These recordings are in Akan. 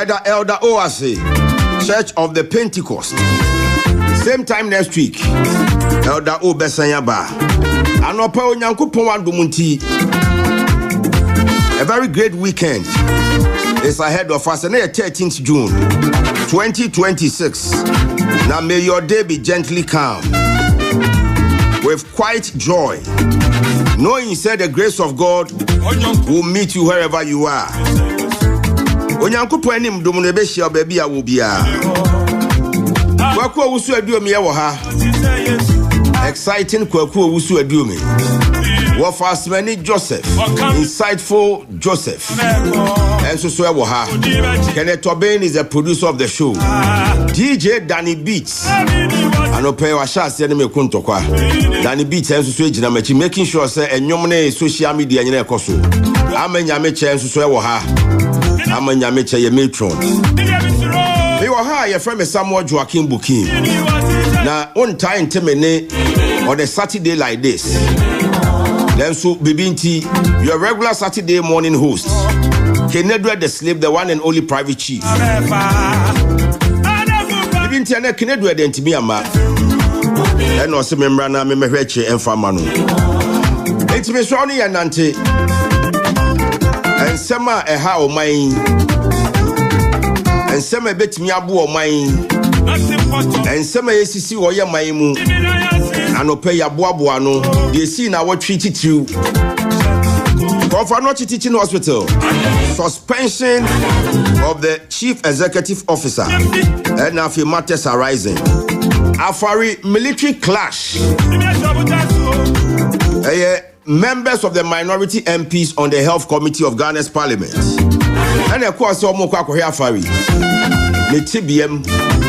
Yada Elder Oase, Church of the Pentecost. Same time next week, Elder O Besanyaba. Anopa Onyankopon Wadumunti. A very great weekend is ahead of us, and 13th June 2026. Now may your day be gently calm, with quiet joy, knowing you said the grace of God will meet you wherever you are. Onyankopon enim dum no be hia baby a wo bia. Kwaku awusu aduomi e wo ha. Exciting kwaku awusu aduomi. Wo fasmani Joseph, insightful Joseph. And so e wo ha. Kenneth Obin is the producer of the show. DJ Danny Beats. Anope wa sha ase ne mekontokwa. Danny Beats and so ejina machi, making sure say enyom ne social media nyina ekoso. Amanya meche enso so e wo ha. Amanya meche ye matron. Me wo ha ye friend me Samuel Joachim Bokeem. Na on time temene on a Saturday like this. Then so Bibinti, your regular Saturday morning host. Kenedra the slave, the one and only private chief. Bibinti ane Kenedra the ntimi ama. And also member na me mehweche emfa manu. Ntimi so ni yanante. Ensema eha o man. Ensema betimi abu o man. Ensema yesisi wo ye man mu. Anope ya boaboa no. They see na what treat it you. For not teaching hospital. Suspension of the chief executive officer. And now matters arising. Afari military clash. Members of the minority MPs on the health committee of Ghana's parliament. And of course, Afari. The TBM,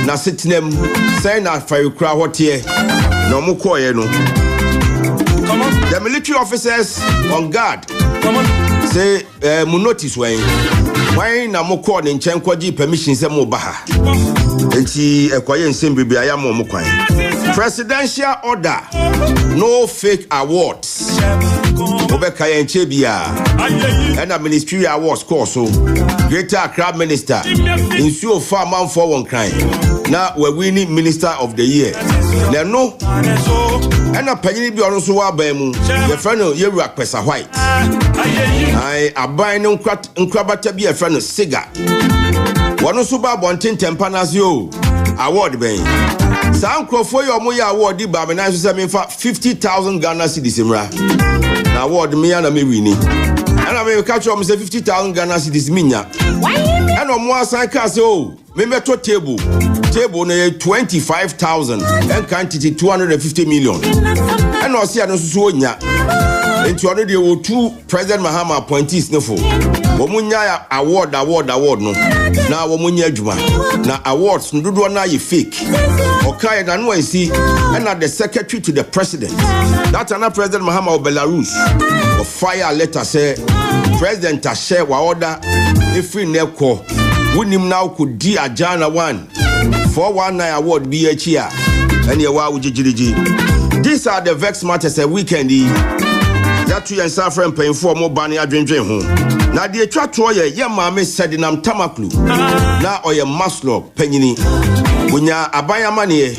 na sitinem, say na Afari kra hotie, no mukoye no. The military officers on guard say mu notice when na mo call in chenkwaji permission say mo baha enti ekoye nsem bibia ya mo kwan. Presidential order, no fake awards. Obeka ye nche bia and a ministerial awards course so Greater Accra Minister insuo fa man for one crime. Now we're winning Minister of the Year. Now no and a penny be on so wa bemu your friend you rock pesa white. I abai no nkrabata be a friend cigar. One so ba bonten tempanas yo award ben. Sam crofo your moya award di ba me na so me fa 50,000 Ghana cedis imra. Na award me na me winning. And I will catch up say 50,000 Ghana cedis minya. And on one side can say oh me meto table na 25,000 and quantity 250 million. And no see no so nya. Enti ono de wo two President Mahama appointees no for. Wo munya award no. Na wo munya adwuma. Na awards ndodo na ye fake. Okay, na no see and the secretary to the president. That another President Mahama of Belarus. Of fire letter say President share wa order if we neko wunim now could di ajana 419 award BHR and ye wa ujijiriji. These are the vex matters a weekend. That you and Safran paying for more banny adrenjin home. Now the tratoye ye mame said in am tamaklu. Now or ye maslo penny. When ya abaya money.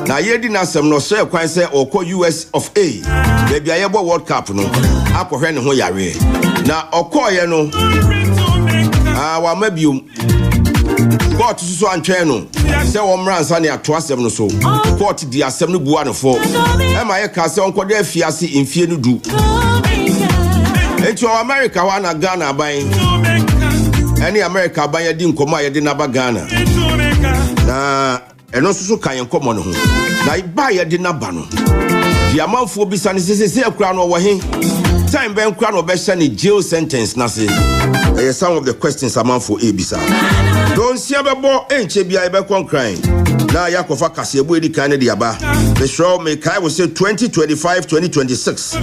Now ye didn't answer no say quite say or call US of A. Baby I World Cup no. Apo hen ho yare. Now or call ye no. Wa maybe court so antweno. Say omran sa na to asem no so. Court di asem no bua no for. E ma ye ka say onko de afiase mfie no du. Eto America wa na Ghana ban. Any America ban ye di nkoma ye di na ba Ghana. Na eno so kan ye nkomo no ho. Na iba ye di na ba no. Di amanfo bisa ne sese akura no wo he. Time ben kura no be sha ni jail sentence na se. Some of the questions amanfo ebisa. Don't see a bo enche bia ebe kon crying. Na yakofa kasebo edi kan de aba. The show make I will say 2025-2026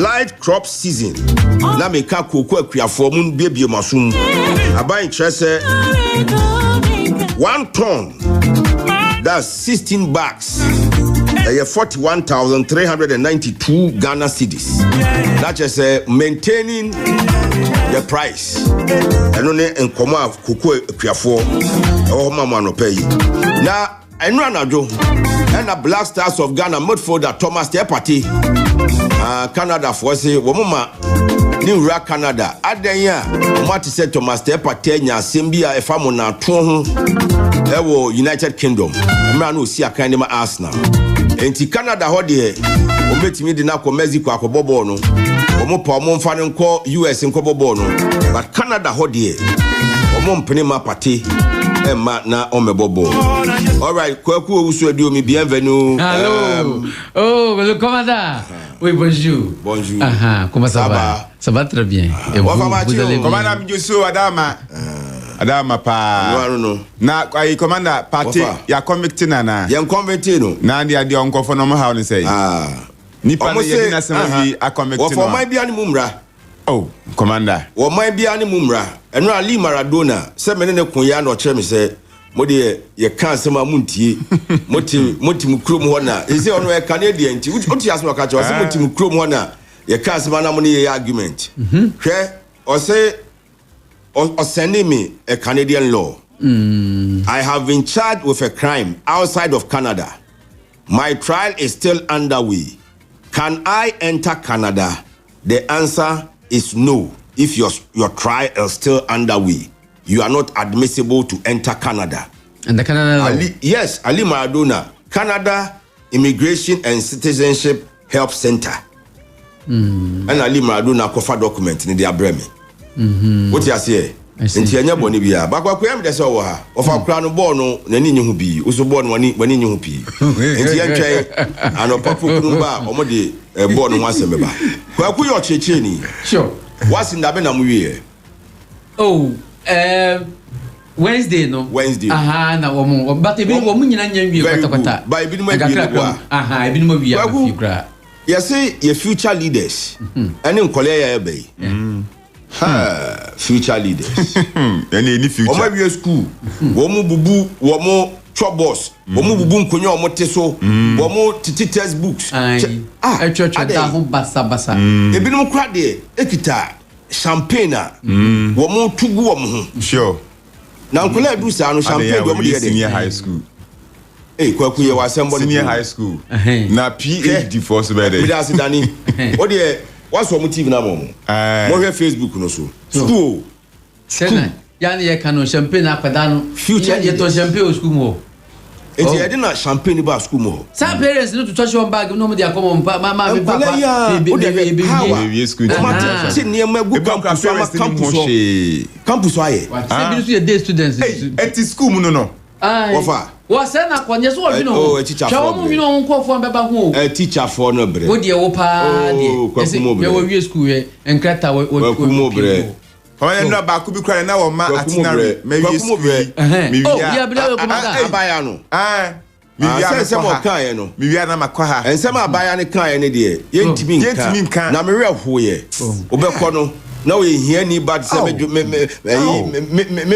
light crop season. Na make akoko akuafo mun biebie masum. Aban chere 1 ton. That's 16 bags. 41,392 Ghana cedis. That is maintaining the price. And only in Koma Kuku Piafo or Mamano pay. Now, I know Anado and the Black Stars of Ghana midfielder Thomas Tepati, Canada for say, Womama, New Rock Canada. Adenya, what said Thomas Tepati, Simbia, if I'm on a United Kingdom. Man who see a kind of Arsenal. Enti Canada hodi ometimi di na ko Mexico akobobo no omo pa omo mfa ne nko US nkobobo no but Canada hodi omo mpene ma party emma na omebobo. All right, kwaku owusu edi omi bienvenue. Hello. Le commandant. Oui, bonjour. Bonjour. Comment ça va? Ça va très bien. Et vous allez bien? Commandant Mjusu Adama. Adama pa na ai commander party ya convict na ya convict no na dia de onkofo no how ni say ni pa ye na sem a convict no for my bia ni mumra commander wo my bia ni mumra eno Ali Maradona se me ne kun ya no kire me se mo de ye kan se ma muntie moti mukrom ho na e se ono e Canadian ti uti asema ka che o se moti mukrom ho na ye kan se ma na mo ne ye argument hwe o se or sending me a Canadian law. I have been charged with a crime outside of Canada. My trial is still underway. Can I enter Canada? The answer is no. If your trial is still underway, you are not admissible to enter Canada. And the Canada law? Yes, Ali Maradona, Canada Immigration and Citizenship Help Center. And Ali Maradona cover document in their breme. What you say? Nti anya boni bia bakwa kwam de se wo ha ofa kra no ball no nani nyi hu bi uso ball no wani nyi hu pi nti yentwe anopapo kunu ba omo de ball no wasem ba kwa ku yo cheche ni sure what's in da be na mu wie Wednesday no na wo but e bi wo mu nyina nya wie kwata ba e bi no ma wie no e bi no ma wie afi kra you say your future leaders any nkole ya be future leaders. Any future. Omo we school. Womu bubu, womu chobos. Womu bubu nkonyo omo teso. Womu titi textbooks. Church da ho basa. Ebinom kra de ekita champagne. Womu tugu womu ho. Sure. Na nkola du sa no champagne womu de senior high school. Kwaku ye wa sembo senior high school. Na PhD for so better. Me da se dani. O de what's on TV na mo? Mo hwe Facebook no so. School. Sena, yani ye kanu champagne akwada no. Future ye to champagne school mo. Eti ye na champagne ba school mo. Some parents no to touch your bag no mo dey come ma papa. O dey be school. Ti ni em egu campus aye. Say bi so ye day students. Eti school mu no. Ofa. Wo say na kwanye so obi no. Chawo mu bi no nko fo beba ho. Teacher for no bre. Wo dey wo pa dey. Me wo wie school ye enkrata wo bre. Fa na ba ku bi kra na wo ma atinare me wie school. Me wie. Ya bi na ko ma da. Abaya no. Me wie na se mo kan ye no. Me wie na makwa ha. Ensem abaya ne kan ye ne de. Ye ntimi nka. Na me we ho ye. Obekọ no. Na we hia ni bad se me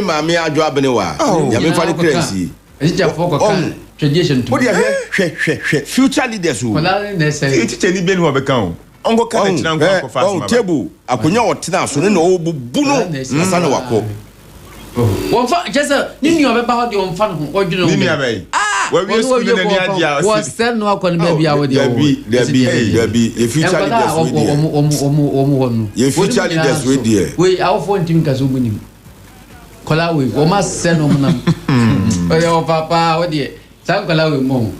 ma me adwo abene wa. Ya me fa ne crazy. Teacher for ko kan tradition to. What dey hwe future leaders who. Kola ne say. Teacher ni ben ho be kan. Ongo kan china nko ko fast ma. Table akonya wotena so ne na obubu no asa na wako. Won fa just ni obeba ho de won fa no odwene no. Ni abai. We we school na ni adia. Was send no akọ ne bia we de. Debi the future leaders we dey. Omo. Ye future leaders we dey. We our phone team ka so munim. Kola we o ma send no nam. Oyo papa we de. Sa kola we mo.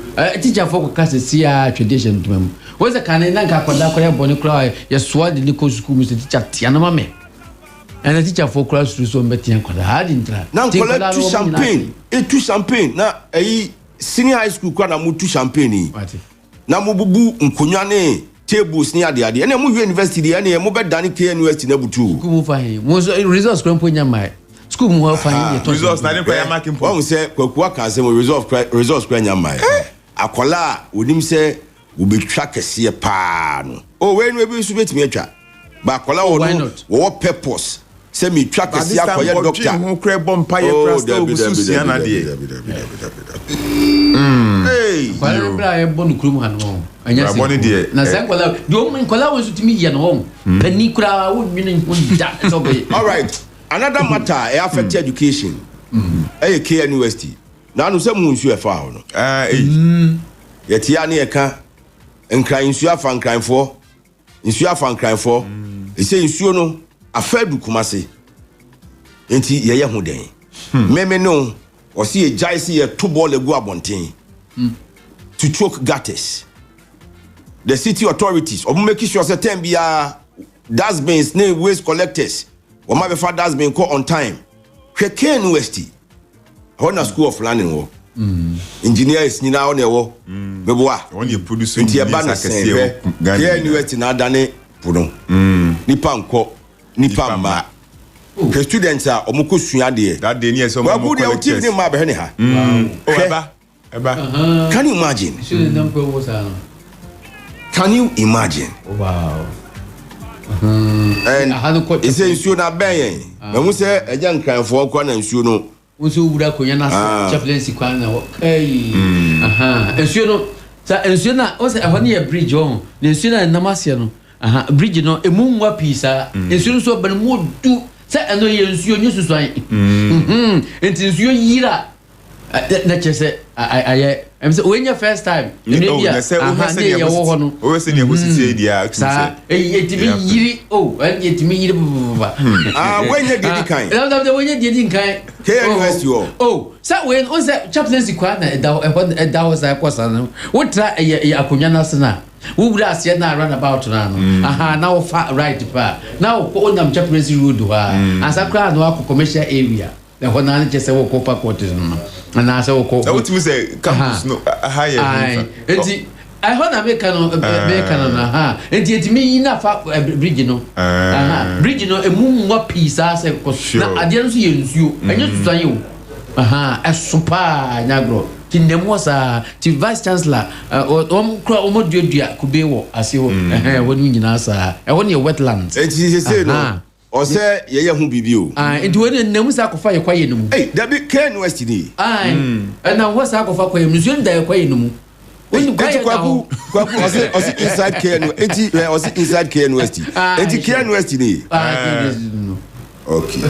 Teacher for ko kase sia tradition to mem. We say kan na ka kola kola boni kra ye so de liko school mi teacher tia na mame. And the teacher for class to so mbeti kola hard intra. Na kola tu champagne. Tu champagne na senior high school kwa na mu tu champagne. Na mu bubu nkonwa ne tables ni ade ade. Na mu university de na mu be dani K University na butu. School mu fa he. Mo results kran po nyama. School mu fa he to. Results na kwa ya marking point. Won say kwaku aka say results kwa nyama. Akola onim say ubetwa kese pa no. Oh we no be so betimi atwa. Ba akola wo no wo purpose. say me track a sia for your doctor who crab bomb pie prasto bususiana de hey kwala bra e bonu krum han ho anya se bonu de na se kwala do men kwala won sutimi ye no ho pani kura wo nwene da so be. All right, another matter e affect education eh K University na no se mu nsu e fa ho no ye tia na ye ka nkran nsu afa nkranfo nsu afa nkranfo e se nsu no afa du kumase enti ye ho den meme no o si e jai si ye to ball egu abonten to choke gutters. The city authorities or make sure say time be dustbins na waste collectors or my father dustbin call on time. K University Honor School of Planning wo engineers ni na on e wo meboa on you produce nti e ba na se K University na dane puno nipa nko nipa ma the students are omoko sua de that day near some more collectors ni ma be he ha eba can you imagine can you imagine wow and it's a nsuo na ben me hu se eja nkranfo kwa na nsuo no nsuo wura konya na chaplaincy kwa na nsuo no sa nsuo na o se ehone ye bridge on na nsuo na namase no bridge no emu nwa pisa nsuo no so ban mu du se eno ye nsuo nyu susuan enti nsuo yira na chese aye em say when your first time you know ya na wo ho no o we say ne ho sisi dia sa etimi yiri etimi yiri when you dey kan when you dey kan K University sa when on say chaplaincy kwa na da ho sa kwasa no wo tra akonya na sena wo wura ase na run about na no na wo fa right pa na wo nam chaplaincy road asakra no akọ commercial area the one na just say wo ko pa quarters no na say wo ko what you say campus no higher enti I wanna make na enti etimi yina fa bridge no bridge no emu nwa pisa say ko na ade no so ye nsuo enye susan ye wo esopa nyagro kindemo sa ti vice chancellor duadua kube wo ase wo wonu nyina sa wonu ye wetlands enti say no o say ye hu bibio enti wonu nnamu sa kofa ye kwaye nemu that be K University ni na wo sa kofa kwaye nemu so nda ye kwaye nemu wonu kwaye kwaku o say inside K University o say inside K University enti K University ni okay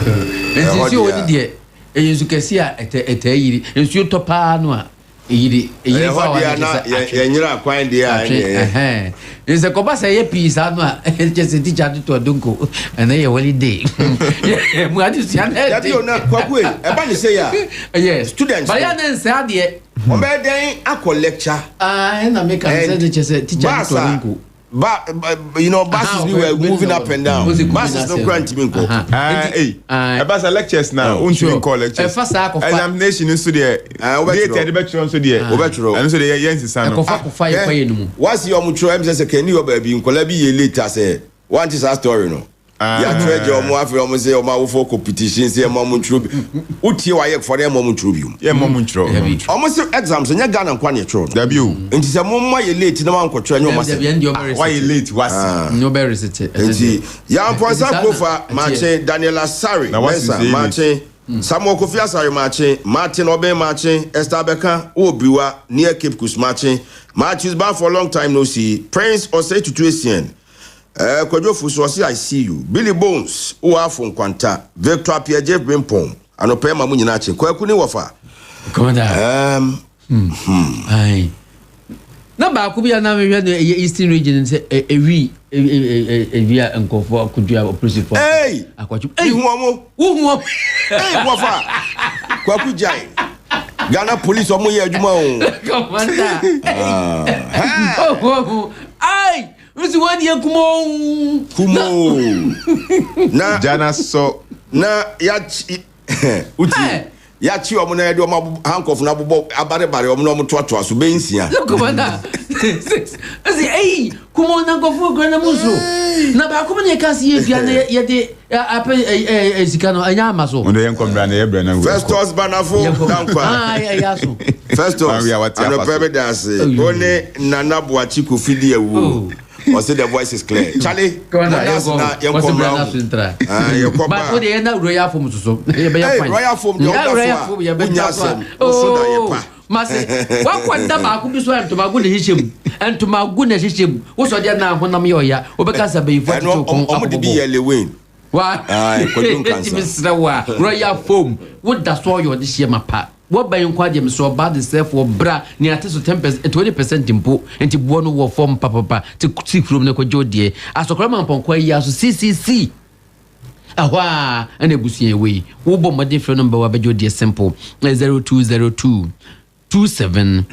enti so wonu de eyensu kesi a etayiri ensu topa no a eyiri fa wa ya nyira kwan de a nse ko ba say ye pisa no a just teacher to donko and ye holiday mu adi sia na ya bi ona kwaku e ba ni say ya yes students ba ya na nse ade o be den a lecture na make am say teacher to donko but you know buses we were moving up and down buses no grant me go about lectures now unto call lectures examination so there date the lecture so there and so there yes san ko fa ye no what's your mutual em say can you ba bi nkola bi ye later say want is a story no ya treasure omo afi omo say omo awofo competition say omo mutual utie wa ye for dem omo mutual bi ye omo mutual omo say exams nya Ghana nkwa ne tro da bi o enti say mo ye late na man kwotro nya omo say why you late was no be recite enti ya posa profa mache Daniela Sari Mensa mache Samuel Kofi Asari mache Martin Oben mache Esther Beka Obiwa near Cape Coast mache Matthews back for a long time no see Prince Osei Tutuesian Kwadwo Fuso say I see you Billy Bones Oafo Nkwanta Victor Pierre Jeff Bimpom anope ma mu nyina che kwaku ni wofa komanda ai na ba ku bia na me hwe no Eastern region say ewi nkofo akudua principal akwachu hu wofa kwaku jai Ghana police omo ye adwuma o komanda ai Usi wadi ya kumo na jana so na ya uti ya chi omo na edo omo handcuff na bobo abare bare omo na omo toatoa so bensia komanda asi kumo na gofu grana muso na ba kumo ne kasi ye bia na ye de ape zikano anya amaso ondo yen kombra na ye bra na first husband afo dankwa ya so first husband and pebe dance one nana boachi ko fidi ewu or say the voice is clear. Charlie, but what they end up royal form so royal form, what quantum I could be sworn to my good hishim and to my goodness hishim. What's what they are now when I'm your ya, or because I be for to be a win. What? Royal foam, what does all your this year, my pa? What by inquiry so bad is there for bra near to 20% impo and to one war form papa to see from the Kojodie as a crumb upon Quaya CCC. Aha, and a bussy away. Wobo my different number of your dear simple 0202 27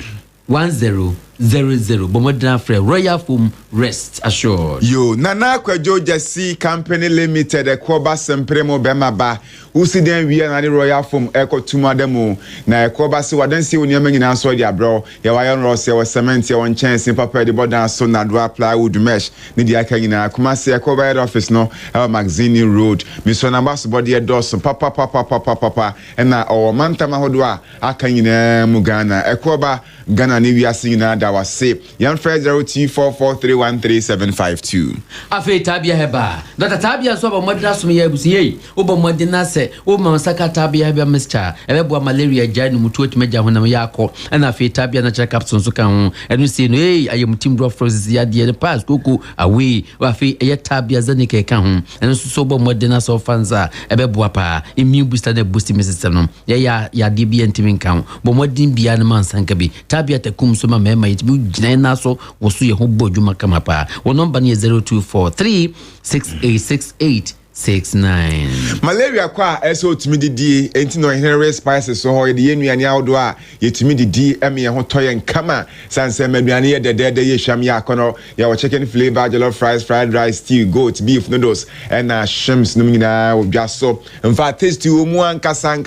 1000. Bomodana Frey Royal Foam rest assured. Yo, Nana Kwajo Jesse Company Limited, a Koba Sempremo Bemaba, who see them we are Royal Foam Echo Tumademo. Na Koba so I don't see when you're making answer, ya bro. Your iron ross, your cement, your one chance in paper, the border, so na do plywood mesh. Nidia Kagina, Kumasi, a Koba head office, no, our Magazine Road, Miss Wanabas body a dozen, papa, and now our Mantama Hodua, Akayina Mugana, a Koba, Ghana, Nivia Sina. I was say, young friend 0244313752. Afe tabia heba. Dr. Tabia so ba modna so me abusie. Obo modna se, o ma saka tabia heba Mr. Ebebo malaria janu mutu otimeja honam yakọ. Na afe tabia na check up so kan ho. Enu se no ayem team draw process ya de pass koko away. Afe eye tabia zani ke kan ho. Enu so obo modna so fanza ebebo pa. Immune booster na boost me system no. Ya de bi ntimi kan ho. Bo modin bia na man sanka bi. Tabia takum so ma mema Jina so was your home board, you makamapa. One number near 0243 686869. Malaria qua so to me the D, ain't no inherent spices so the enu and outdoor, yet to me the D, Emmy and Hotoy and Kama, Sansa Mediania, the dead day, Shamia Cono, your chicken flavor, jollof fries, fried rice, stew, goat, beef noodles, and shrimps, numina, just so. In fact, taste you one casa,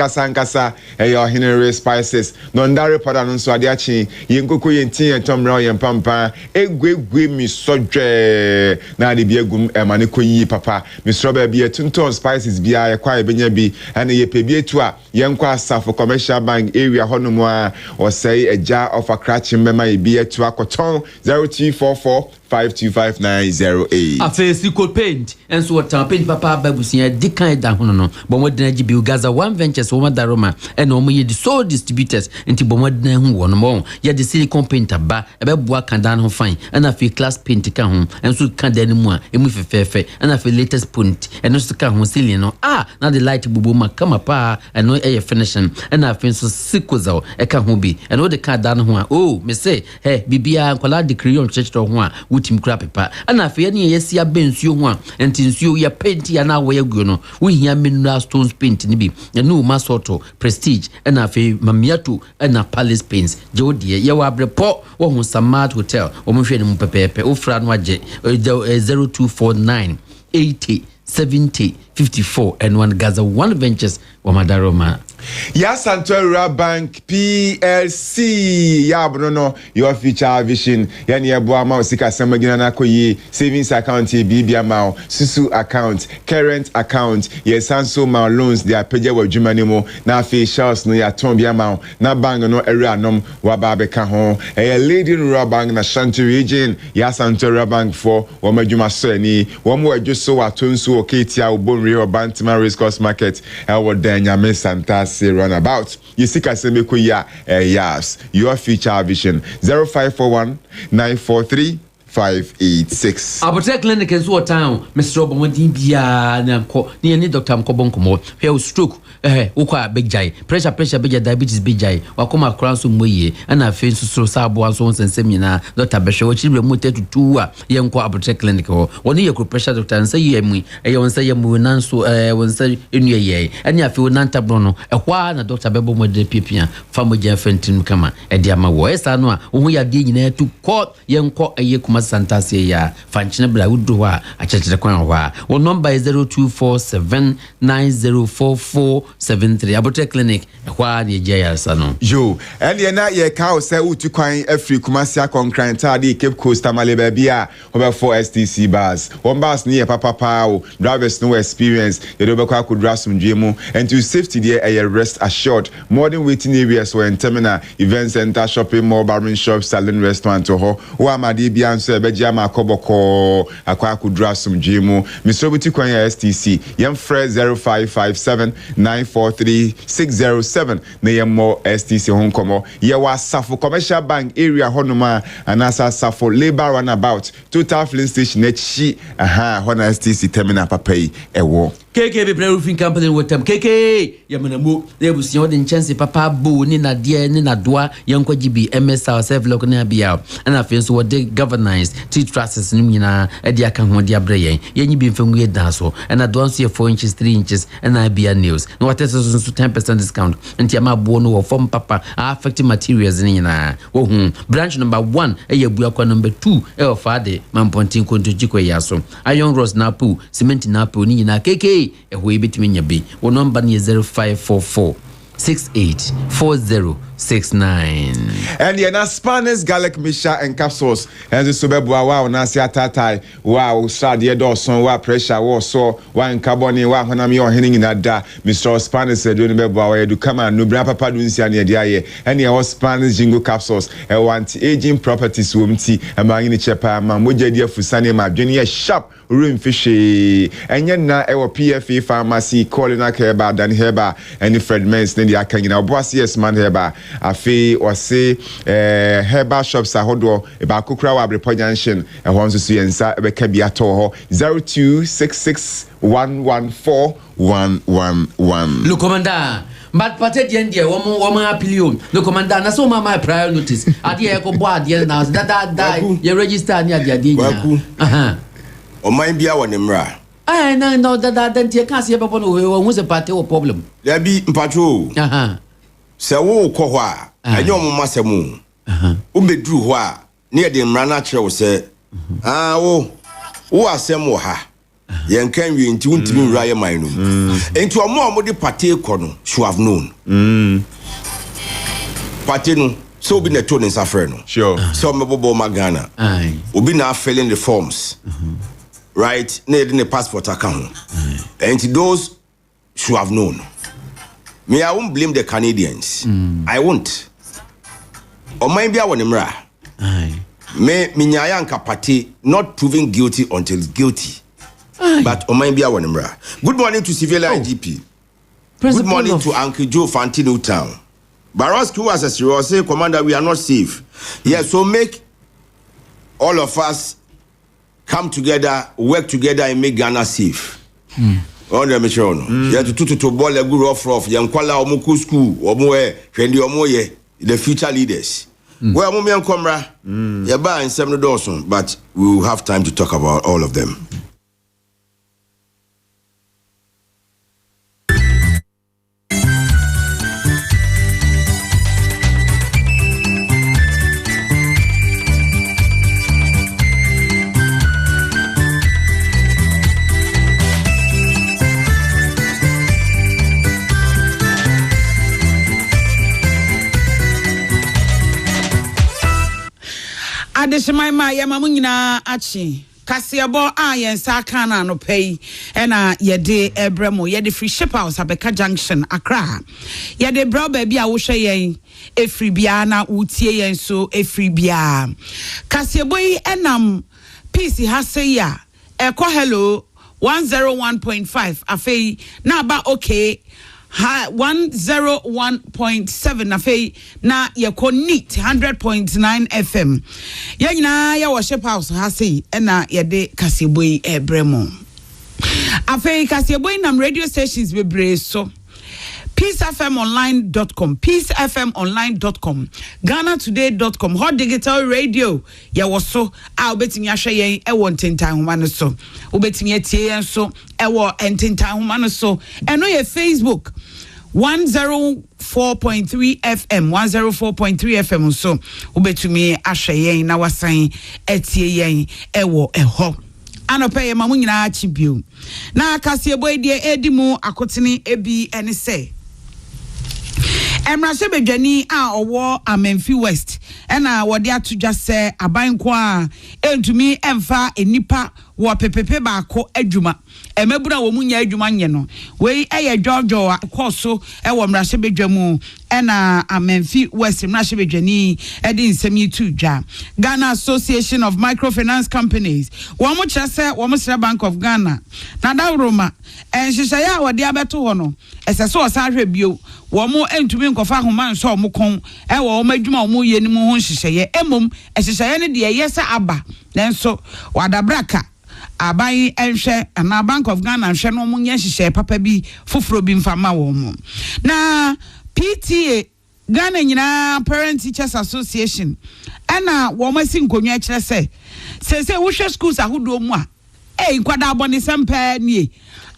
and your inherent spices. Non dairy padan so adiachi, Yenko and tea and Tom Roy and Pampa, egg me so dre. Now the beer gum and Maniko ye papa, Miss Robert. 2 ton spices be a quiet benyabi and a pebie to a young quasa for commercial bank area honomwa or say a jar of a cratching mema be a to a cotton 0244 525-908. A face you could paint and so what paint papa babusia decay down no bomodna GB Gaza one ventures woman daroma and no the sole distributors into bomodna who one more yet the silicon painter ba ebeboa can down ho fine and a feel class paint can home and so can then more and with fefe and a feel latest point and no can home silly no now the light bubuma come up and no air finishing and I feel so sickle e can home be and all the car down ho oh me say hey bibia kola decree on church to ho utim kura pepa ana fe ne yesia bensuo ho a entinsuo ya paint ya na wo yagu no wo hia mineral stones paint ni bi no masoto prestige ana fe mamiato ana palace paints jodie ye wa brepo wo hu Samad Hotel wo mo hwe ni mpepepe wo fra no age 0249 80 70 54 and one Gaza one ventures wa madaroma Ya Santora Bank PLC ya no your future vision ya ne ebo ama osika semagina na koyi savings account bibia ma susu account current account ya sanso ma loans they are page wa dwumanimo na officials no ya ton bia ma na bank no area anom wa ba be ka ho a leading rural bank na Shanti region ya Santora Bank for wo madwuma so ani wo mo adwoso wa tonso oketia obonre obantima race course market e wo danya me Santa runabout. Yesika Semeko ya yes. Your future vision 0541 943 586. Apotek clinic in so town, Mr. Obomodi bia na ko ni Dr. Mkobonkomo. He stroke ukwa big jai. Pressure big diabetes big jai. Wakoma kranso moye ana fe so sabo anso nsensem nyina Dr. Besho chire mu tetutu a ye nko Apotek clinic ho. Woni ye pressure doctor nsa yemu wonsa yemu nanso wonsa enu ye. Ani afi wonanta brono ehwa na Dr. Bebo modde pipia famoja fentin kama edi ama wo esa no a wo ya de nyina tu ko ye nko kuma Santasia ya fanchina bla wudu wa achachire kwan wa wo number is 0247904473 Apotek clinic kwa ni jeya sano yo and na ye ka o say utu kwan afri Kumasi Konkranta di Cape Coast Maleba bia over 4 STC bars one bus near papa o drivers no experience you do be kwa kudrasum dwemu and to safety there a rest assured modern waiting areas were in terminal event center shopping mall barber shop salon restaurant to ho o amade bia say beja ma koboko akwa akudra sumdwe mu Mr. Buti kwan STC yem fresh 0557 943 607 na yem mo STC honkomo ye wa Safo Commercial Bank area honoma anasa Safo Labor Runabout Total Filling Station echi hona STC terminal papai ewo KK be roofing company with them KK yamanamo they will see the chance papa bo ni na dia ni na doa yanko GB MS ourself local na bia and afin so what the governance tea trusts ni nyina e dia kan ho dia breyen yenyi bi mfengu ye danso and advance 4 inches 3 inches and I be news no what is so 10% discount and ya ma bo no form papa affecting materials ni nyina wo hu branch number 1 e ya bua kwa number 2 e ofade mampontin konto jiko yaso iron rose na pu cement na pu ni nyina KK ehwe betimi nyabe wo number ni 0544 684069 and na Spanish garlic mixture and capsules and so be wa na se atatai wa strade do son wa pressure wa so wa carbon wa honam yo hene na da Mr. Spanish do be wa edu kama no bra papa do nsia na dia ye and your Spanish jingo capsules e want aging properties womti e ma ngini chepa ma moja dia fusane ma dwene ye sharp room fishy enye na e wo PFA pharmacy calling akeba dan heba any Fred Mens ne dia kan na boase yes man heba afi o se heba shops ahodo e ba kokura wa Abre Junction e ho nso yensa e be ka bia to ho 0266114111 look commander but pate die ndie wo appeal no commander na so my prior notice ade e ko bo ade na da ye register ni ade nya o mind bia won mra no da tie kan se bebo no we hu se party o problem there be mpacho se wo ko ho a enye o masemu o bedru ho a ne ye de mra na kire wo se wo asem wo ha yen kan wi nti untimi mra ye man no enti o de party ko no should have known party no so be na to ne safre no sure so mebobo magana obi na filling the forms right need the passport account and those should have known me I won't blame the Canadians I won't o mind bia wonimra me nyaya nka party not proving guilty until guilty but o mind bia wonimra good morning to civil IGP good morning to Uncle Joe Fantino Town Baroski who was a serious say commander we are not safe yes so make all of us come together, work together and make Ghana safe. On the mission. Yeah, to ball a good off, young Kuala Omuku school, Omoe, Fendi Omoye, the future leaders. Well, Mummy and Comra, Yaba and 7 Dawson, but we will have time to talk about all of them. Adeshima ya mamu nyina achi kasiabo yensa kana no pay ena yede ebremo yede free ship house Abeka Junction Accra yede bra ba bia wo hwe yen efri bia na utie yen so efri bia kasiabo yi enam peace hase ya eko hello 101.5 afei na ba okay 101.7 afei na yeko neat 100.9 FM ya nyina ya worship house ha sei na yede kaseboi ebremo afei kaseboi nam radio stations bebre so peacefmonline.com peacefmonline.com GhanaToday.com hot digital radio ya woso a obetimi ahwe yen e wo ntentan homa no so obetimi atie yen so e wo ntentan homa no so eno ye Facebook 104.3 FM 104.3 FM so obetumi ahwe yen na wasan atie yen e wo eho anope ye mamu nyina achibio na kasebo edie edimu akotene ebi ene se Emrase bedwani a owo Amenfi West ɛna wɔde ato dwa sɛ aban ko a entumi emfa enipa wo pepepe baako adwuma emebura wo munya adwuma nye no wei eye Jojo akɔso ɛwɔ mrahye bedwa mu ɛna amenfi west mrahye bedwani ɛde nsɛm yi to dwa Ghana Association of Microfinance Companies wɔn mo kyerɛ sɛ wɔn Sra Bank of Ghana na dawroma ɛnhyehyɛ ya wɔde abeto hɔ no ɛsɛ sɛ ɔsa hwɛ bio wɔn mo entumi nkɔfa homa nso ɔmo kon ɛwɔ wɔn adwuma ɔmo yɛ ne mu ho nhyehyɛ emom ɛhyehyɛ ne de ɛyɛ sɛ aba nanso wadabraka abai enhwe na Bank of Ghana nhwe no mo nya hyehyɛ papa bi foforo bi mfama wo mo na PTA Ghana nyina Parent Teachers Association ana wo masi nkonwa kyerɛ sɛ wo hwɛ schools ahodo mu a nkwada abɔne sempa nie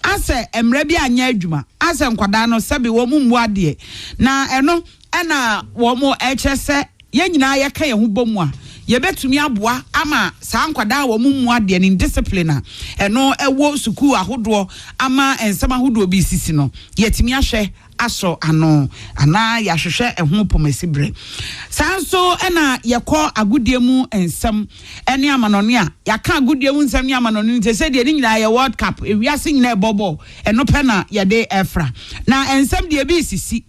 ase emra bi anya adwuma ase nkwada no sɛbe wo mu ade na ɛno ɛna wo mo ɛkyerɛ sɛ ye nyina ye ka ye ho bomu a yebetumi aboa ama saa nkwada wo mu ade ne discipline eno ewo suku ahodo ama ensema ahodo bi sisi no yetimi ahwe aso ano ana yahwehwe eho pomasibre sanso ena yekɔ agudie mu ensem ene amanone a yaka agudie mu ensem ne amanone nte se de ni nyina ye World Cup ewiase nyina ebobo eno pe na yede efra na ensem de bi sisi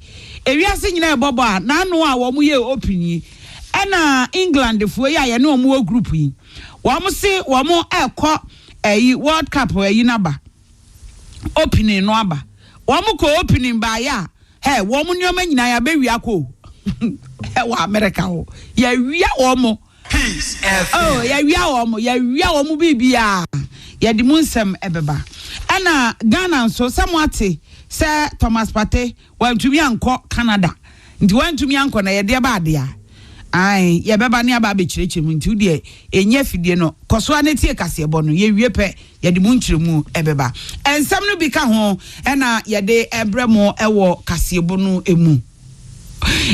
ewiase nyina ebobo a na anu a wo mu ye opini ena England fo ya ye ne omo group yi wo mo se wo mo ekɔ eyi World Cup eyi naba opini no aba womu ko opening by ya he womu nyoma nyina ya be wia ko he wa America ho ya wia womu peace oh ya wia womu bibia ya di munsem ebeba ana Ghana so samwate se Thomas Partey wantumi anko Canada ndi wantumi anko na ye de ba ade a ai ye beba ne aba be kirechire mu nti de enye fidie no koso anetie kasebo no ye wie pe ye de mu nkyiremu ebeba ensem no bi ka ho na ye de ebremo ewo kasebo no emu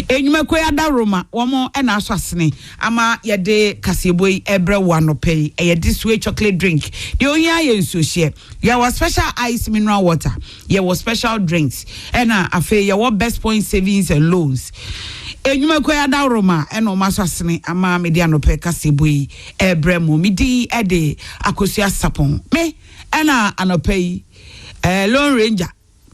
enyuma koya da Roma womo na aso asene ama ye de kasebo yi ebrewo anope ye de sweet chocolate drink de ohia ye nsohie ye was special ice mineral water ye was special drinks na afa ye was best point savings and loans enyuma koya da Roma eno maso asene ama media anope kasebo yi ebremo midi ede akosua sapon me ena anope yi Lone Ranger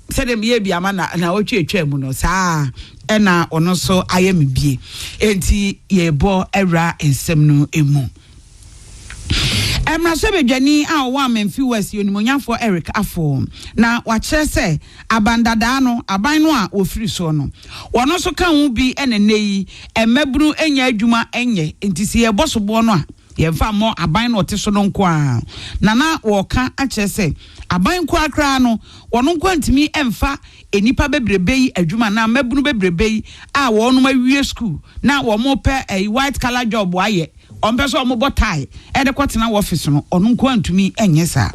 said them ye bi amana na otwetwa mu no saa ena ono so ayemi bie enti ye bo era ensem no emu Emra sebedwani a wo amemfi west yonimonyafo Eric Afo na wa kyerɛ sɛ abandada no aban no a ofiri so no wono so ka hu bi eneneyi emaburu enya adwuma enye enti se ye bosobo no a ye mfa mo aban no te so no nko a na wo ka a kyerɛ sɛ aban ko akra no wono nko antimi emfa enipa bebrebe yi adwuma na mabunu bebrebe yi a wono mawie school na wo mo pɛ a white collar job aye ompeso omo tie e de kwatena wo office no onu nko antumi enye saa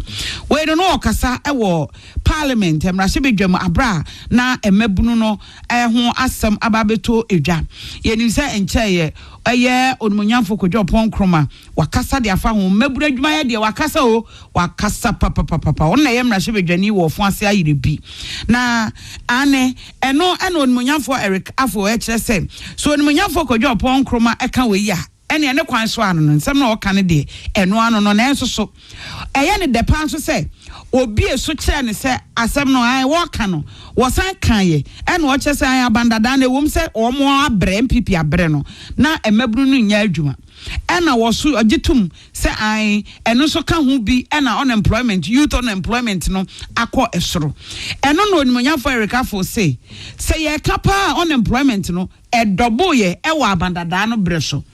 we do no okasa e wo parliament emrahye bedwam abra na emabunu no ho asem ababeto edwa yenim se encheye eye onumunyamfo kodwo ponkroma wakasa de afa ho maburu adwuma ye de wakasa o wakasa papa ona ye emrahye bedwani wo fo ase ayirebi na ane eno onumunyamfo Eric Afo e kire se so onumunyamfo kodwo ponkroma e ka we ya ene ne kwan so ano no nsem na oka ne de eno ano no na enso so eye ne de pan so se obi eso kire ne se asem no ai wo ka no wo san kan ye ene wo kire se ai abandada na ewom se omo abre mpp abre no na emaburu no nya adwuma ena wo so agitum se ai eno so ka hu bi ena unemployment youth unemployment no akọ esoro eno no onimonyafo Eric Afo se ye kapa unemployment no edobo ye ewo abandada no breso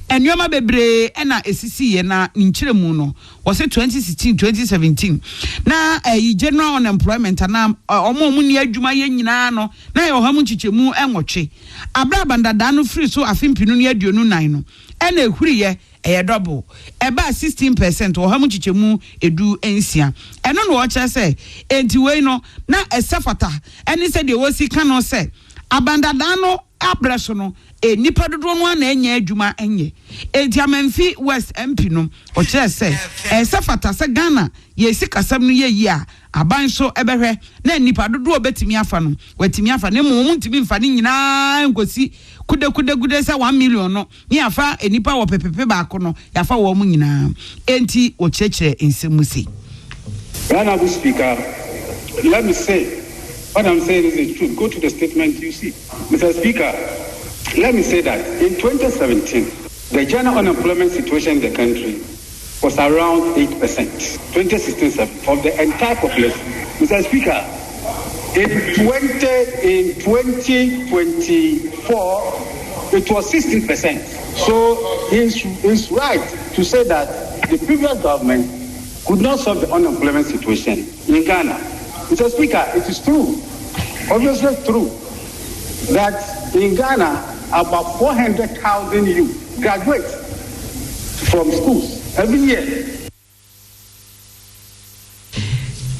enyoma bebre ena esisi ye na nkyeremu no wo se 2016 2017 na general unemployment na omo ni adwuma ye nyina no na ye ohamu nchichemu enwotwe abra bandada no free so afimpinu no aduonu nan no ena ehuri ye double eba 16% ohamu nchichemu edu ensia eno no wo kire se enti we no na esefata eni se de wo sika no se abandada no abreso no nipa dodo no na enye adwuma enye enti amanfi West MP no o kire se fata se Ghana ye sikasam no ye yi a aban so ebehwe na nipa dodo obetimi afa no watimi afa na mu ntimi mfa ne nyina nkosi kude se 1 million no ni afa enipa wo pepepe ba ko no yafa wo mu nyina enti o kire ensemusi. Honorable Speaker, let me say, what I'm saying is the truth. Go to the statement you see. Mr. Speaker, let me say that in 2017, the general unemployment situation in the country was around 8%. 2016 of the entire population. Mr. Speaker, in 2024, it was 16%. So it's right to say that the previous government could not solve the unemployment situation in Ghana. Mr. Speaker, it is true, obviously true, that in Ghana, about 400,000 youth graduate from schools every year.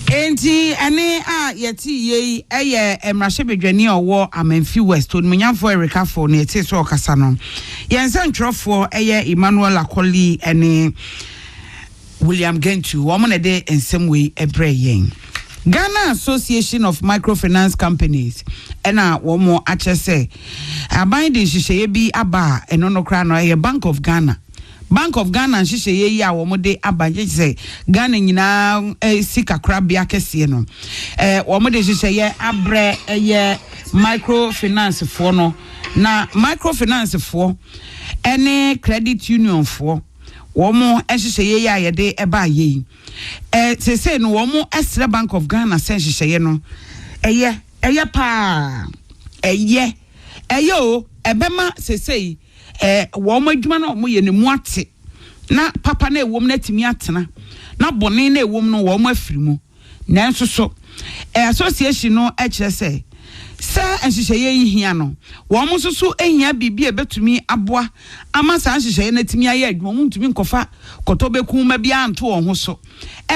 Enti ane yeti ye emrahye bedwani owo Amanfi West onmunyafo Erika for na yeti so okasa no yense ntwofo Emmanuel Akoli ene William Gentu womo na de ensem we ebre yen Ghana Association of Microfinance Companies ena womo achese aban de hihye bi aba eno no kra no Bank of Ghana hihye yi a womo de abaje se Ghana nyina sika krabia kese no womo de hihye abre microfinance fo no na microfinance fo ene credit union fo womo hihye ya yede eba yi se no womo esre Bank of Ghana se hihye no eye pa eye o ebema se womo adwuma na womo ye ne mu ate na papa na ewom na timi atena na bone na ewom no womo afirimu na nso so association no kire sa nhihye yi hia no womo so ehia bibia betumi aboa ama sa nhihye na timi aye adwuma mu ntumi nkofa kotobeku ma bia anto wo ho so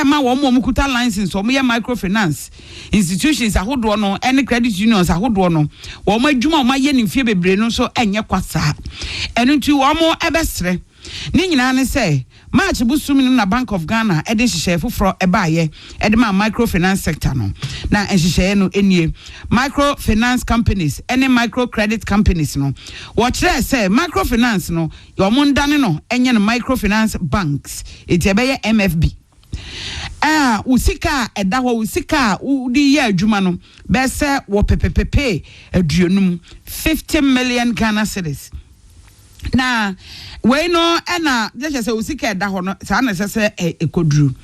ma womo kuta license womo ye microfinance institutions ahodo no any credit unions ahodo no womo adwuma womo aye nimfie bebre no so enye kwasa eno nti womo ebesre ni nyina ne se March busumi na Bank of Ghana ede hihye foforo ebaaye ede ma microfinance sector no na hihye no enie microfinance companies any micro credit companies no what say microfinance no yo mondane no enye no microfinance banks eti ebeye MFB usika edaho usika udi ye adwuma no be se wo pepepepe aduonum 50 million Ghana cedis na we no na je se usika edaho no sa na se ekoduru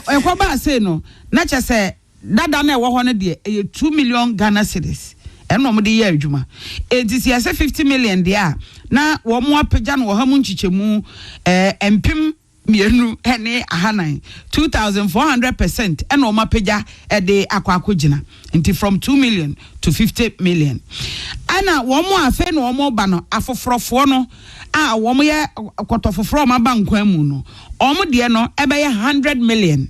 ekoba se no na che se dada na ewo ho no de 2 million Ghana cedis eno mo de ye adwuma edisi ya se 50 million de a na wo mo apagya no wo ha mu nchichemu empim mienu ene ahanan 2400% eno ma pagya de akwakogina nti from 2 million to 50 million ana wo mo afa no wo mo ba no afofrofo no a wo mo ye kotofofro ma ba nkwan mu no o mo de no ebe ye 100 million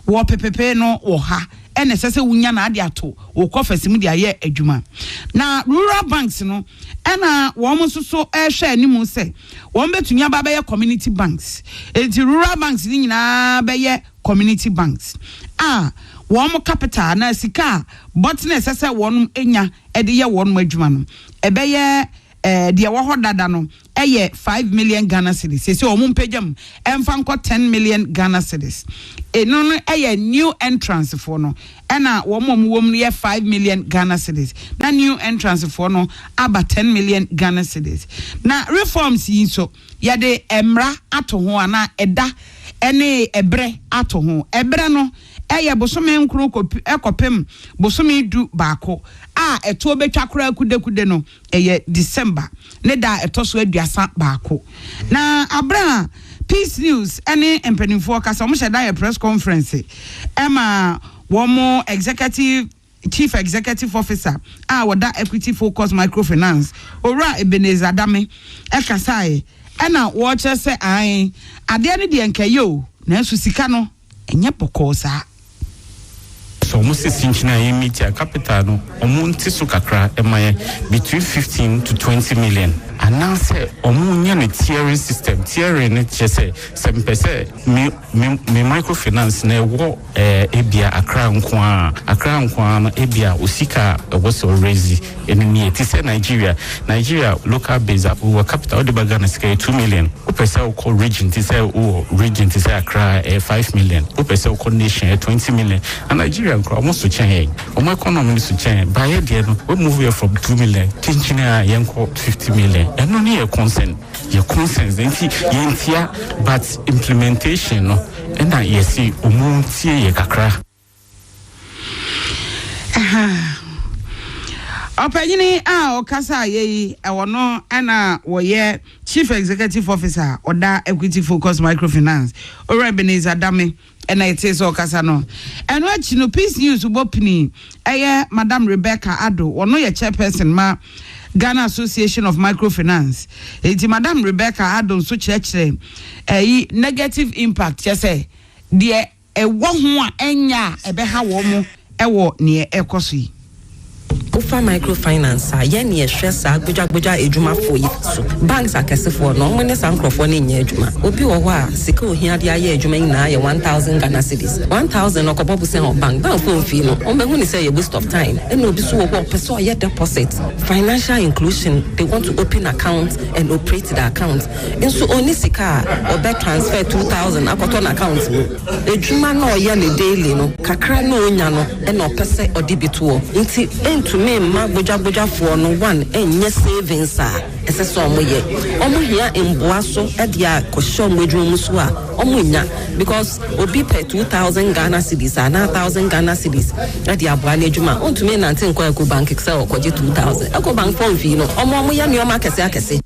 wo pepepe no wo ha ene sese wunya na ade ato wo kofasimu de aye adwuma na rural banks no ena wo mo so ehwe animu se wo betumi aba be community banks enti rural banks ni nyina be ye community banks wo mo capital na sika but na sese wonum enya ede ye wonum adwuma no ebe ye de wo ho dada no 5 million Ghana cedis se o mo mpejam emfa nko 10 million Ghana cedis eno no new entrance for no ena wo mo no 5 million Ghana cedis na new entrance for no aba 10 million Ghana cedis na reforms yi so ye de emra ato ho ana eda ene ebre ato ho ebre no bosome nkuru ekopem bosome du baako eto betwa kura kude no December ne da etoso aduasa baako na abra Peace News ene empanimfo kasa mo sheda press conference womo chief executive officer woda equity focus microfinance ora Ebenezer Dame ekasa ena wo chese ade ne de enkayo na su sika no enye pokosa so almost sinchina media capital no omunti so kakra emaye between 15 to 20 million. And now say omunya ne tiering system tiering ne chese sempese me microfinance na wo ebia akra nkwa no ebia osika was raise in near tise Nigeria local base our capital the bagana sika 2 million opese o call region tise akra 5 million opese o call nation 20 million and Nigeria almost to change o economy to change by there no we move here from 2 million tinchina yenko 50 million and no your consent yentia but implementation no and I see omuntie ye kakra Opanyini okasa ye ewono ana woye chief executive officer oda equity focus microfinance Ebenezer Dame and it is okasa no and what no peace news ubopini eye Madam Rebecca Ado ono ye chairperson ma Ghana Association of Microfinance. Eti Madam Rebecca Adon so church negative impact say de wo ho a enya ebeha wo mo ewo ne ekosi. Ufa microfinance yen ye stress agboja ejuma for yi so banks akese for no money sankrofo ne nya ejuma obi wo ho a sika ohia de aye ejuma nyina ye 1000 Ghana cedis 1000 okobobu se on bank phone fee no on be hu ni say a waste of time and obi so wo person ye deposit financial inclusion they want to open account and operate the account and so oni sika obe transfer 2000 akoto na account no ejuma no ye ne daily no kakra no onya no e no pese odibituo nti to me ma boja for no one enye savings eseso omoye omohia emboaso e dia kosho modwum so a omonya because obi pay 2000 Ghana cedis na 1000 Ghana cedis e dia aboa na adwuma on to me na ntin kwa Eco Bank excel okoje 2000 Eco Bank phone fee no omoya ne oma akese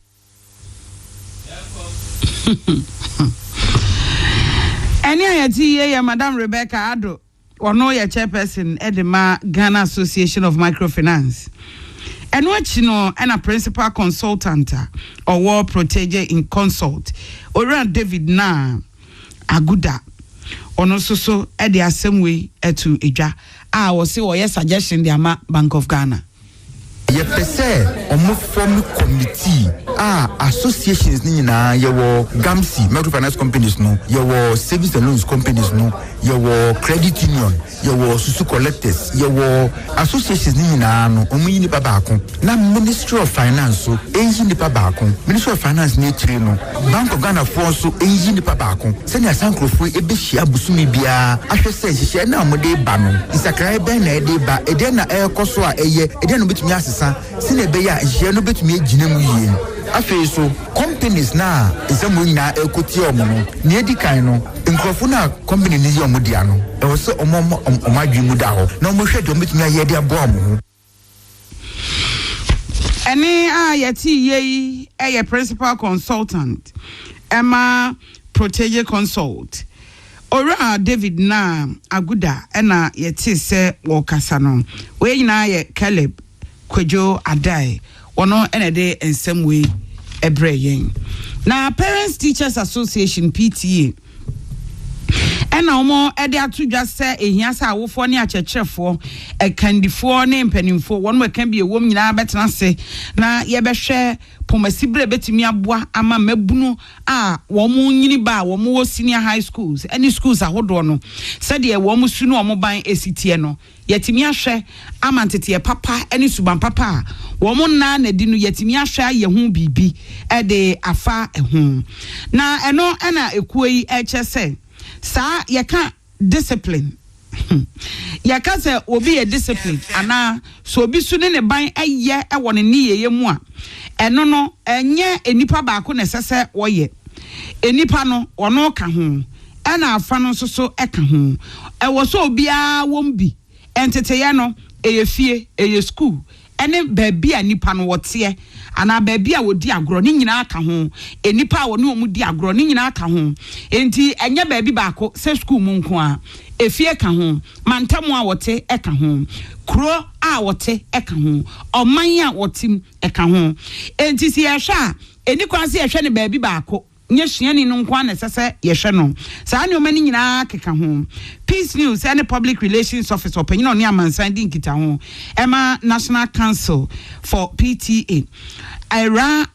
Eni ayati ye Madam Rebecca Ado ono ye chairperson edema Ghana Association of Microfinance. And what you know, and a principal consultant or war protege in consult. Ora David na Aguda. Ono so at the same way to Eja. I will say or yes suggestion the Ama Bank of Ghana. Ye pese omo form committee associations ni na ye wo GAMSI microfinance companies no ye wo savings and loans companies no ye wo credit union ye wo susu collectors ye wo associations ni na no omo yi ni baba akon na Ministry of Finance so enyi ni baba akon Ministry of Finance ni tire no Bank of Ghana for so enyi ni baba akon se na sankrofo ebe hia busumi bia ahwese hihye na omode ba no isakrai ben na ede ba ede na ekoso a eye ede no betumi asesa sine be ya hie no betumi agina mu yie afi so companies na isamo nyina ekoti omo no ne edikan no nkrofo na company ni omo dia no e wo se omo adwemu da ho na omo hwe de betumi aye de abo omo ho Eni yeti ye principal consultant Emma Protege Consult Ora David na Aguda ena yeti se wo kasa no we nyina ye Caleb Kwejo Adai ono ene de ensem we ebre yen na Parents Teachers Association PTA ena omo ede atudwa se ehia se awofo ne akyekyerefo ekandifo ne mpanimfo won we kan bi ewom nyina betena se na ye behwe pomasibre betumi aboa ama mabunu wo mu nyini ba wo mu senior high schools any schools ahodo no se de wo mu su no omo ban esitie no yetimi ahwe amantete papa any suban papa wo mu na di no yetimi ahwe ye hu bibi e de afa ehu na eno ena ekuyi echese sa yeka discipline yaka se obi ye discipline ana so obi su ne ban eye e won ne yeye mu a eno no enye enipa ba ko ne sese woye enipa no ono ka ho ena afa no so eka ho e wo so obi a won bi entete ya no eye fie eye school ene baabi a nipa no wote ana baabi a wodi agro ni nyina aka ho enipa a woni omu di agro ni nyina aka ho enti enye baabi baako se school mu nko a efie ka ho mantamu a wote eka ho kro a wote eka ho oman a wotim eka ho enti si ehwa eni kwanse ehwe ne baabi baako nye hia ni no nko na sese yehwe no saa ne omani nyina keka ho Peace News any public relations officer opinion on Yaman signing kita Emma National Council for PTA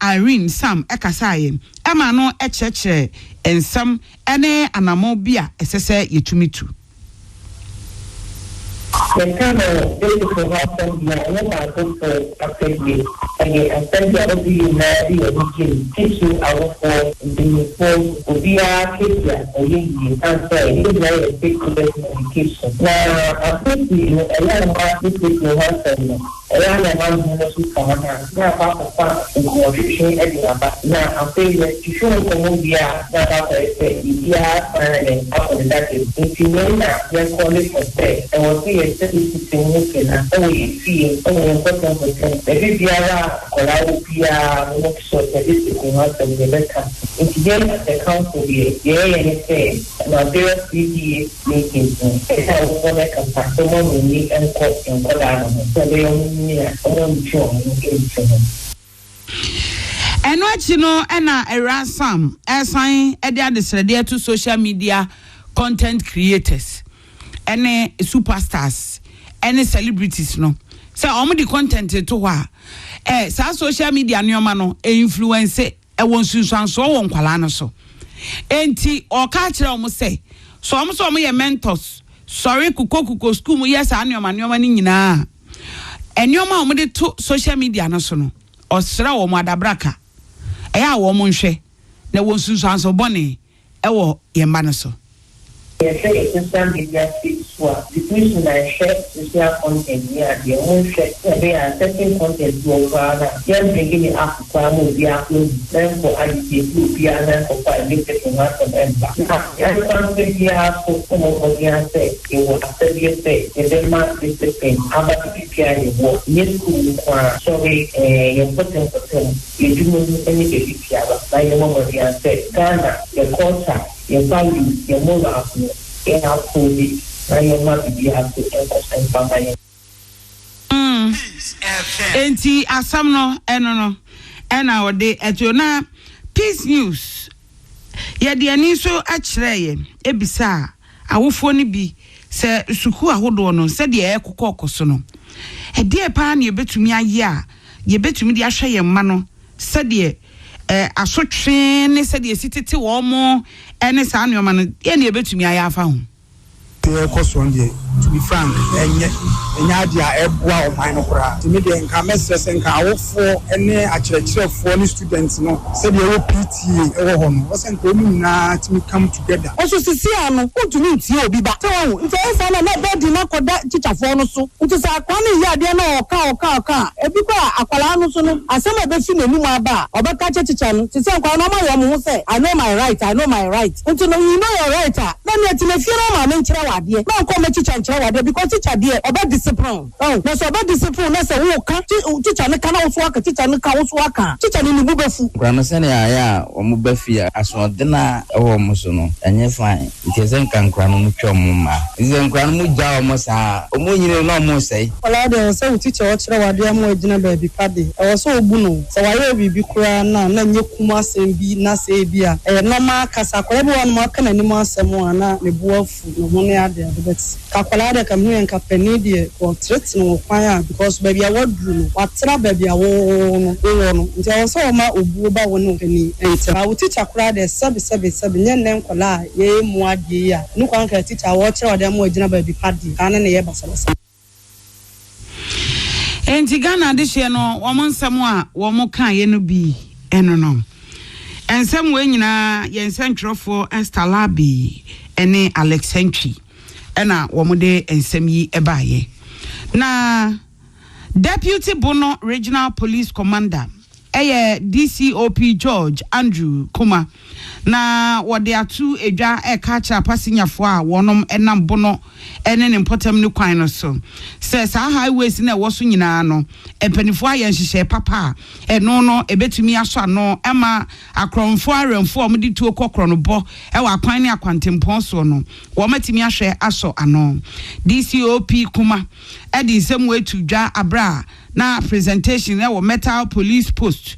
Irene Sam Ekasaye Emma no echeche and some ene anamobia esese yetumitu. The kind of beautiful husband, my own affected again, and thank you all the married and teaching our for the phone, Obia, Kitsia, or Yin, and say, it's very a big education. Now, I think a lot of this is your husband. I am a man who knows who come on. Now, Papa, and coordination, now, I say that you should come on here, that after I say, yeah, and after that, if you know that, you're calling for say, and we'll see a certain and only see, only important for them. Every Biara, or I will be a look short at this in husband, the better. If you get the council here, yeah, and say, now there are 3 meetings, and I will make a pass, someone will meet and court and call out, so they only. And what you know, and some assign at to social media content creators, any superstars, any celebrities, no. So, the content to her. Social media, no man, influence, won't use so on Kalana so. Enti or catch almost say, so I'm so many mentors. Sorry, Kuko school, yes, I know my and your mom did to social media no sono or sra or madabraka. Aya woman she, there was Susan so bonny, ewo yemanaso. Yes, social media fits what the person I share social content here, the own share, they are certain content to over, then bringing it up to Kwamo, the upload, then for IDP, and for 5 minutes and not from them. I can't say here for some of the answer, it was after the say, and then must be the same. How about the PPI work? Yes, sorry, you're putting for them, you do not any PPI, like your mom of the answer, Ghana, your culture. Your value, your moral, and our food, and your mother, you have to understand family. Enti asamno enono ena ode etona Peace News ye de ani so akyereye ebisa awofo ni bi se suku ahodo no se de ekokọ okoso no e de pa na yebetumi aye a yebetumi de ahwe ye mma no se de asotwe ne se de sitete wo mo ene sa anoma no ye na yebetumi aye afa ho te koso ndie to be frank enya dia eboa o man no kra to me de nka mesres nka awofo ene akyerɛkyerɛfo ne students no se de wo PTA ewo ho no wose nka omu na to come together also sisi ano ontumi ntie obi ba tawo nti esa na body na koda teacherfo no so nti sa akwa ne ya de na oka ebi kwa akwala no so no asema be fi n'anum aba obeka teacher no ti se nkwa no ma yo mo say I know my right nti no you know your right na me ti na fi na ma me nkyerɛ wade na ko me teacher nkyerɛ wade because teacher there oba discipline na so oba discipline na say wo ka teacher ne kana wo so aka teacher ne ka wo so aka teacher ne bu befu grana se ne aya o mu befi aso de na ewo mo so no enye fine nti se nkan kra no mu twom ma nti nkra no mu ja o mo sa o mo nyine no mo sei wala de se wo teacher wo kyerɛ wade am agina ba bi pade e wo so obu no se wa ye bibi kra na nye kuma asem bi na se bi a normal kasa kra bi won mo aka na ni mo asem ana ne bu afu no mo ne ade bet kakwala de kam hu enka pani de ko threat no kwan because baby a wadru no watra baby a wo no nti wo so ma obu ba wo no pani enti a wo teacher kra de sebe nye nen kola ye mu ade ya no kwan ka teacher wo kyerɛ wade mo agina baby padi kana ne ye basabasa enti Ghana de hye no wo mo nsɛm a wo mo kan ye no bi eno no ensɛm we nyina ye nsɛntwerɛfo Estalabi ene Alexandri ena wo mo de ensɛm yi ebaaye na Deputy Bono Regional Police Commander DCOP George Andrew Kuma na wode atu edwa kacha passenyafo a wonom enam Bono ene ne potem ne kwan no so se sa highways na wo so nyina no empanifo aye nhyehyɛ papa eno no ebetumi aso ano ema akronfo aremfo omde tuo kokro no bo wa akwan ne akwantempon so no wo matimi ahwɛ aso ano DCOP Kuma edi nsɛm we to dwa abra na presentation na wo metal police post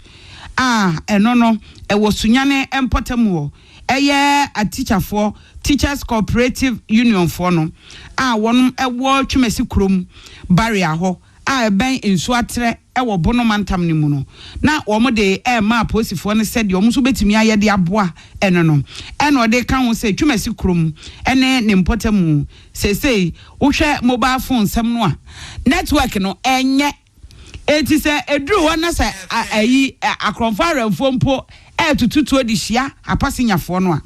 eno no e wo sunyane empotem wo a teacher for Teachers Cooperative Union for no. One a war chumesi krum barrier ho. Ben in Swatre, our bonomantam nimuno. Now, one day, ma possi for ne said, you almost bet me a dia bois, and no. And or they can't say, Chumesi crum, and then importamu. Say, Usha mobile phone some noa. Network no, and yet it is a drew one as a conference phone po. To 2 this year, a passing your phone.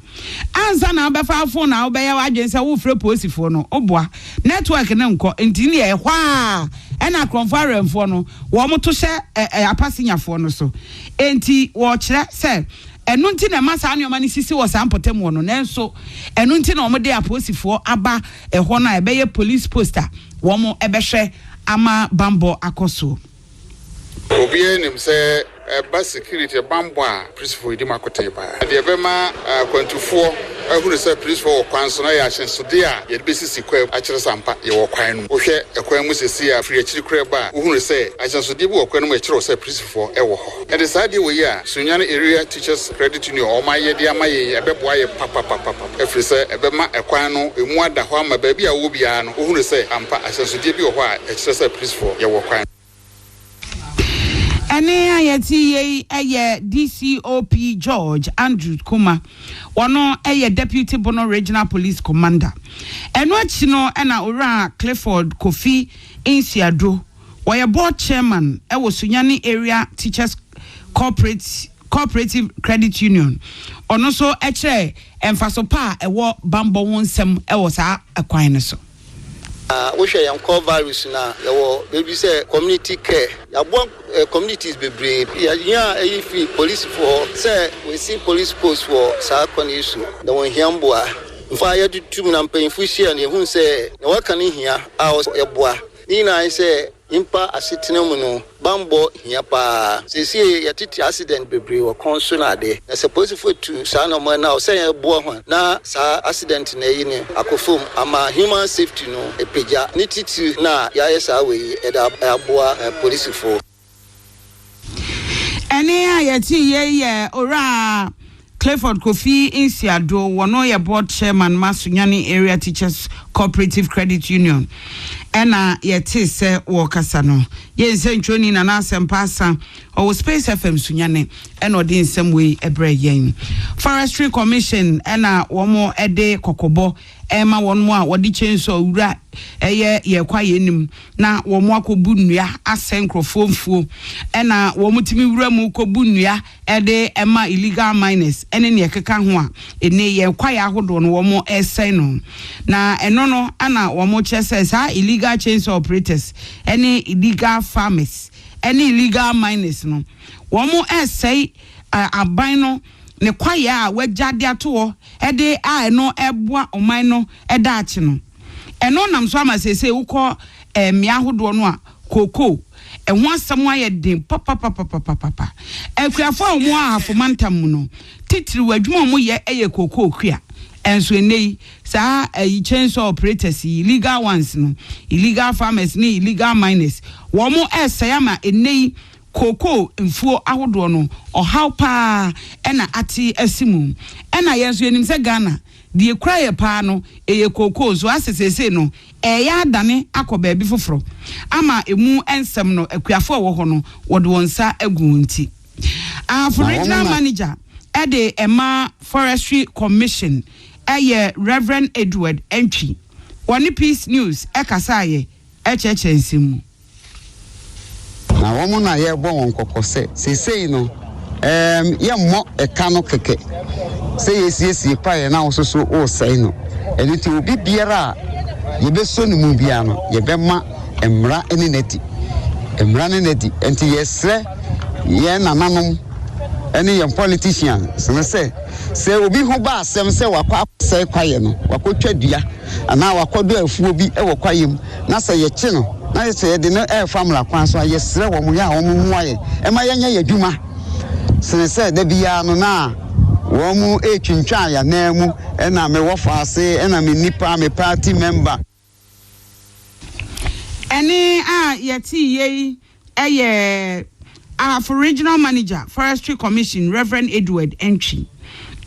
Answer now, by phone now, by our agents, I will free possi for no. Oh, boy, network and uncle, and Tinia, wah, and a conference for no. One to share a passing your phone so. And he watch that, sir. And nuntin a mass annual money sissy was ampotem and so. And nuntin on my day a possi for Abba, a honor, a bay police poster. One more ebeshe, ama bambo akoso. Obien say bus security bambo principal idimakote ba de bema kwantufoɔ ahunu sɛ principal kwanso na ya hyen so de a ye besisi kwa akyere sampa ye wɔ kwan no wohwɛ ekwan mu sesi a free akyiri kra ba wohunu sɛ ahyen so de bi wɔ kwan no akyere sɛ principal ɛwɔ hɔ e de saa de wɔ yi a sunyane area teachers credit union o ma ye de ama ye ɛbɛboa ye papa efiri sɛ ɛbɛma ekwan no emu ada hɔ ama ba bi a wo bia no wohunu sɛ ampa ahyen so de bi wɔ hɔ a akyere sɛ principal ye wɔ kwan. Ene ayeti ye DCOP George Andrew Kuma wano deputy Bono regional police commander eno chino ena ora Clifford Kofi Insiado were board chairman ewo Sunyani area teachers cooperative credit union ono so eche emfaso pa ewo bambo wonsem ewo saa akwan ne so. We share young core values now. Baby say community care. Communities be brave. If police for say we see police post for Sakon issue. The one Hiambua. If I had to paying for share and you say, what can you hear? I was a boy. Nina I say, impa asitinomuno bambo hiapa sisi yatiti accident bebre wo konsona de na suppose for to sa no man now say ebo ho na sa accident na yi ne akofom ama human safety no epeja nititi na ya yesa we eda aboa police for ene ayati ye ora Clifford Kofi Insiado wono ye board chairman Masunyani area teachers cooperative credit union ena yete se wo kasa no ye nsentwoni na na asempasa o Space FM Sunyane ena odi nsem we ebre yen forestry commission ena womo ede kokobo ema wonmo a wodi chenso awura eye ye kwa yenim na womo akobu nnua asenkrofomfuo ena womo timi wura mu kobu nnua ede ema illegal miners ene ne keka ho a ene ye kwa ya ahodo no womo esen no na eno no ana womo chese sa illegal chains operators any illegal farmers any illegal miners no womo esei aban no ne kwaya a wajade ato ede a eno eboa oman no eda achi no eno nam so amasese ukọ mia hodo no a koko ehwo asam aye den papa ekuafo omo a afomantam mu no titiri wadwuma omo ye eye koko okua enso enei saa chains operators illegal ones no illegal farmers ni illegal miners wo mo esayama enei koko mfuo ahodo no ohaw pa ena ati asimu ena yenso enim se Ghana die kraye pa no eye koko zo asesese no eya adane akoba bi foforo ama emu ensem no akuafo wo ho no wode wonsa agunti for regional manager ede Emma Forestry Commission Reverend Edward Entry One Piece News ekasaye echechensimu na womo na ye bo won kokose sesei no ye mo eka no keke se yesiesie kwae na ososo o sei no eniti obi biara ye beso ne mu bia no ye be ma emra ene neti enti yesre ye nananom ene ye politician se obi ho ba asem se wakwa sei kwae no wakotwa dua ana wakodo afuo bi e wakwae mu na se ye chi no na yese de no family kwan so yesre wo mu ya wo mu aye e ma yenya yadwuma se de bia no na wo mu etwintwa ya na mu e na me wo faase e na me nipa me party member ene yeti ye for regional manager Forestry Commission Reverend Edward Entry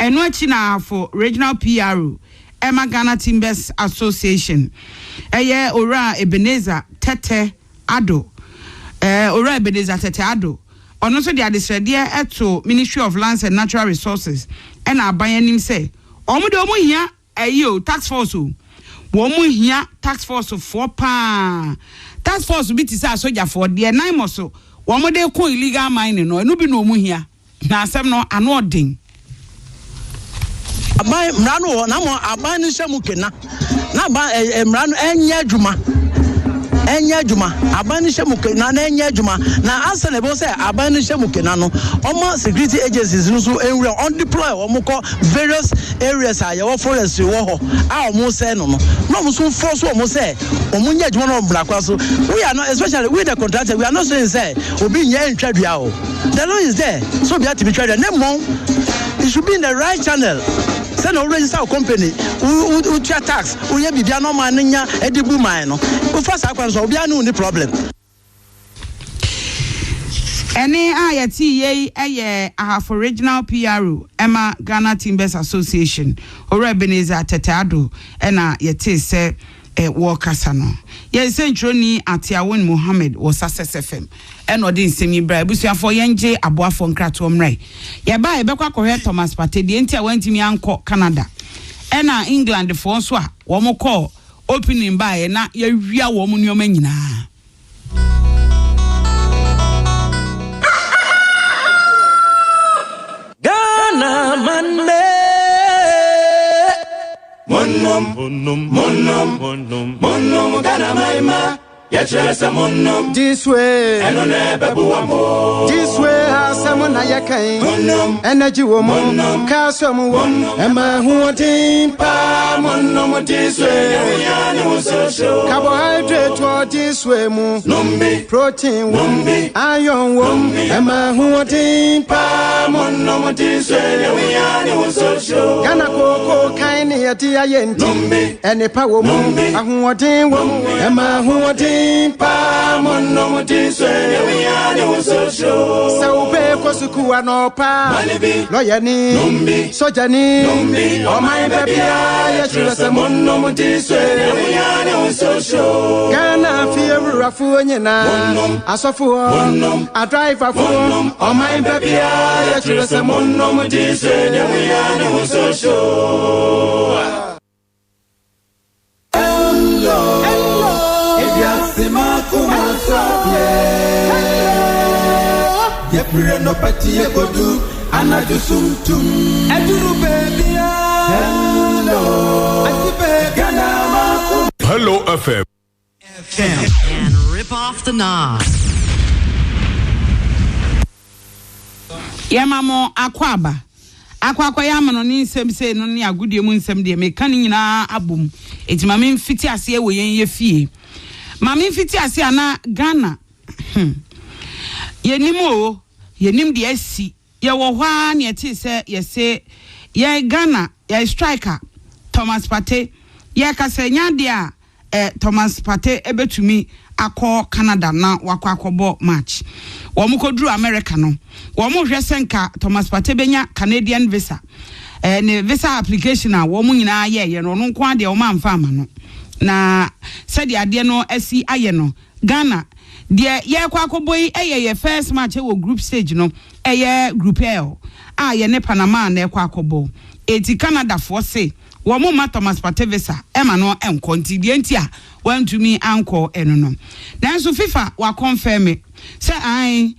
eno achi na for regional PRO Emma Ghana Timbers Association eye ora Ebenezer Tete Ado ora Ebenezer Tete Ado ono so de adesrede eto Ministry of Lands and Natural Resources and abanyanim say omo de omo hia ayo tax force o omo hia tax force for pa tax force bi ti say soja for de nine mo so omo de ko illegal mining no enu bi no omo hia na asem no ano odin aban mrano na mo aban ni semu kena na ba mrano enye adwuma aban ni semu kena na enye adwuma na asa na bo say aban ni semu kena no omo security agencies no so enwure on deploy omo ko various areas a your forest wo ho a omo say no mo so force omo say omo nya adwuma no blakwa so we are not, especially we the contractor, we are not saying say obi nya ntwadua o the law is there so be to be tried na mo it should be in the right channel. Send a register company who tax who ye be no man nya edibu man no first akwan so bia no problem ene ayati ye eye ahafo regional PRO Emma Ghana Timbers Association ora Ebenezer Tetado ena yete se wo kasa no ye sentroni Atiawon Mohammed wo Success FM eno de nsemi bra busuafo yenje aboafo nkrato mrai ye ba ye bekwa kohwe Thomas Partey de ntia wantimi anko Canada ena England fo so a wo mo call opening ba ye na ye wia wo mo nyoma nyina Ghana Monday Monum Ghana maima Yachesa monum this way eno nebe buamo this way asamona yakai energy woman calcium woman ema huotin pa monum this way yani musosho carbohydrate or this way mu numbi protein numbi iron woman ema huotin pa monum this way yani musosho Ghana koko kaini yati ayenti numbi ene pa woman ahuotin woman ema huotin pa monum this way yani musosho sa ube kosuku anopa lawyer ni numbi soja ni numbi o my baby ya chirese monum this way yani musosho Ghana fear fu nyina asofo a driver fu o my baby ya chirese monum this way yani musosho Sema kuma sabye ye pure no pati ye kodu anaju sumtum eduru baby hello atibe Ghana makum Hello FM and rip off the knob. Yamamo akwaba akwa yamano ni nsem se no ne agudie mu nsem de me kan nyina abum etima me mfiti ase wo yen ye fie mami fiti ase ana Ghana yenim de asi ye wo hwa ne eti se ye se ye Ghana ye striker Thomas Partey ye ka se nya de a Thomas Partey ebetumi akọ Canada na wakọ akọbọ match wo mo koduru America no wo mo hwe senka Thomas Partey benya Canadian visa ne visa application a wo mo nyina ye no nko ade wo ma mfa ama no na said ade no asi aye no Ghana de ye kwa akọbọ ye first match wo group stage no group L ye ne Panama na kwa akọbọ eti Canada for say wo mo ma Thomas Partey visa ema no enko nti a want to me anko eno no nanso FIFA wa confirm me say ai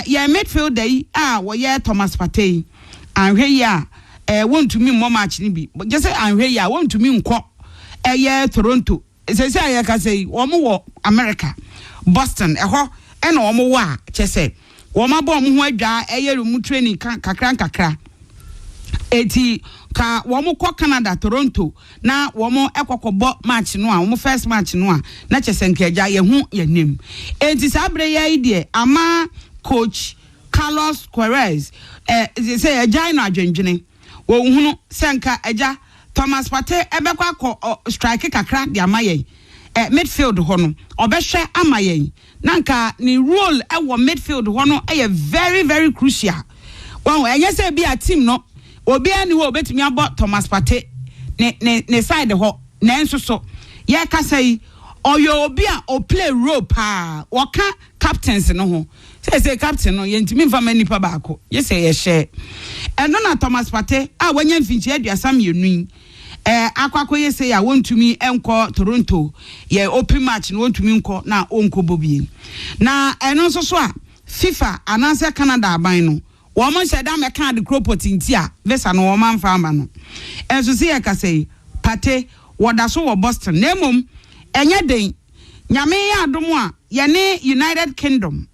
ya midfielder yi wo ye Thomas Partey anhwe ya want to me mo match ni bi just say anhwe ya want to me nko Toronto say ya ka say wo mo wo America Boston eho ena wo mo wa che say wo ma bo mo ho adwa mu training kakra eti ka wo mo kọ Canada Toronto na wo mo ekokọbọ match no a wo mo first match no a na chesenkeja ye hu ye nim enti sabre ya ide ama coach Carlos Queiroz say eja na adwendwene wo hunu senka eja Thomas Partey ebekọ akọ strike kakra de ama ye midfield ho no obehwe ama ye nanka ni role wo midfield ho no very very crucial. Well, enye say be a team no obi ani ho obetumi abo Thomas Partey ne side ho nanso so ye ka say oyo obi a o play role pa woka captains no ho say captain no ye ntimi mfa manipa baako ye say ye share eno na Thomas Partey a wanya mfinchi aduasa mienu Akoko ye say ya wontumi enko Toronto ye open match no wontumi nko na onko bobie na eno so a FIFA ananse Canada aban no wo mo sheda me kan de cropot ntia visa no wo man fa ama no enso se ye ka say Partey woda so wo Boston nemom enye den nyame ya adomo a ye ne United Kingdom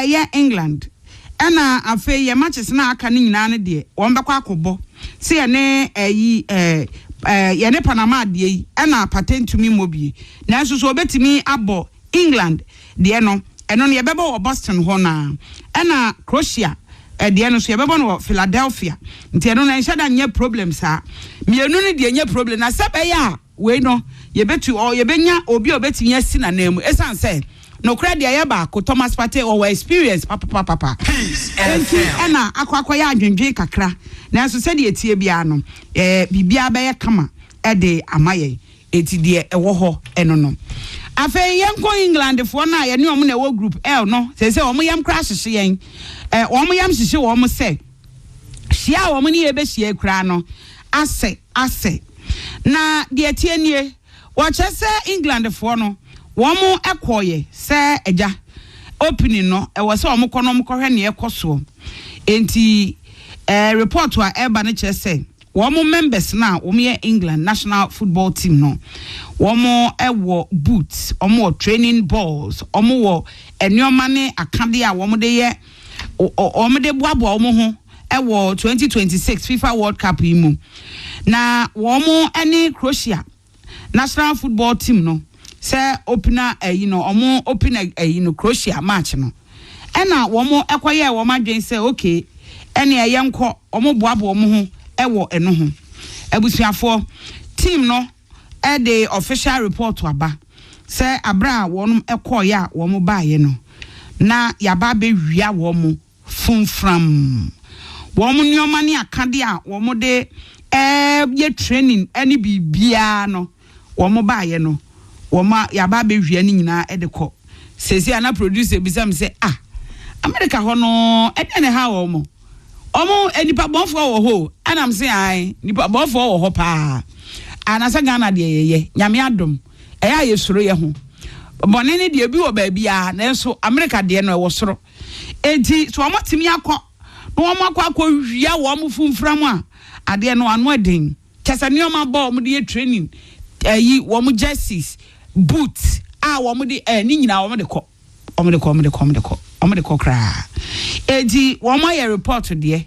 ye England ena afa ye matches na aka ni nyina ne de wo mbekwa akobo se ye ne ye ne Panama de yi ena patentumi mobie na so obetimi abo England de no eno ne ye bebo wo Boston ho na ena Croatia de no so ye bebo no Philadelphia nti eno na nhada nye problems a mienu ne de nye problem na sebe ya we no ye betu o ye benya obi obetimi asi na nemu esan say no credit ya ba ko Thomas Partey or experience papa ena akwa ya adwendwe kakra na so se de etie bia no bibia ba ye kama de amaye eti de ewo ho eno no afa yenko England fo na ye ne omo na ewo group L no se omo yam crash hye yen omo yam hye omo se hia omo ne ye be hie kra no ase na de etie nie wo chese England fo no womo ekoye se eja opening no e wo se omo kono mo kohwe ne ekoso enti report wa eba ne chese womo members na womo ye England national football team no womo ewo boots omo training balls omo wo enioma ne akade a womo de ye omo de boabo omo ho ewo 2026 FIFA World Cup imu na womo ene Croatia national football team no say opener omo open Croatia match no ena womo ekoye womo adwen say okay ene yenko omo boabo omo ho ewo eno ho abusuafo team no the official report aba say abra wonum ekoye a womo baaye no na yaba be wia womo funfram womo nyoma ne akade a womo de ye training any bibia no womo baaye no woma yaba be hwia ni nyina edeko sesi ana producer bisam say America ho no edene ha womo enipa bonfo wo ho anam say ai nipa bonfo wo ho pa anasa Ghana de yeye nyame adom eya yesoro ye ho bone ne de bi wo ba bia na so America de no e wo soro enti so omotimi akọ no akọ hwia wo mo funfram a ade no ano eden kesa ne oma ba wo de training wo mo jerseys boots womo de ni nyina womo de ko kra edi womo ye report de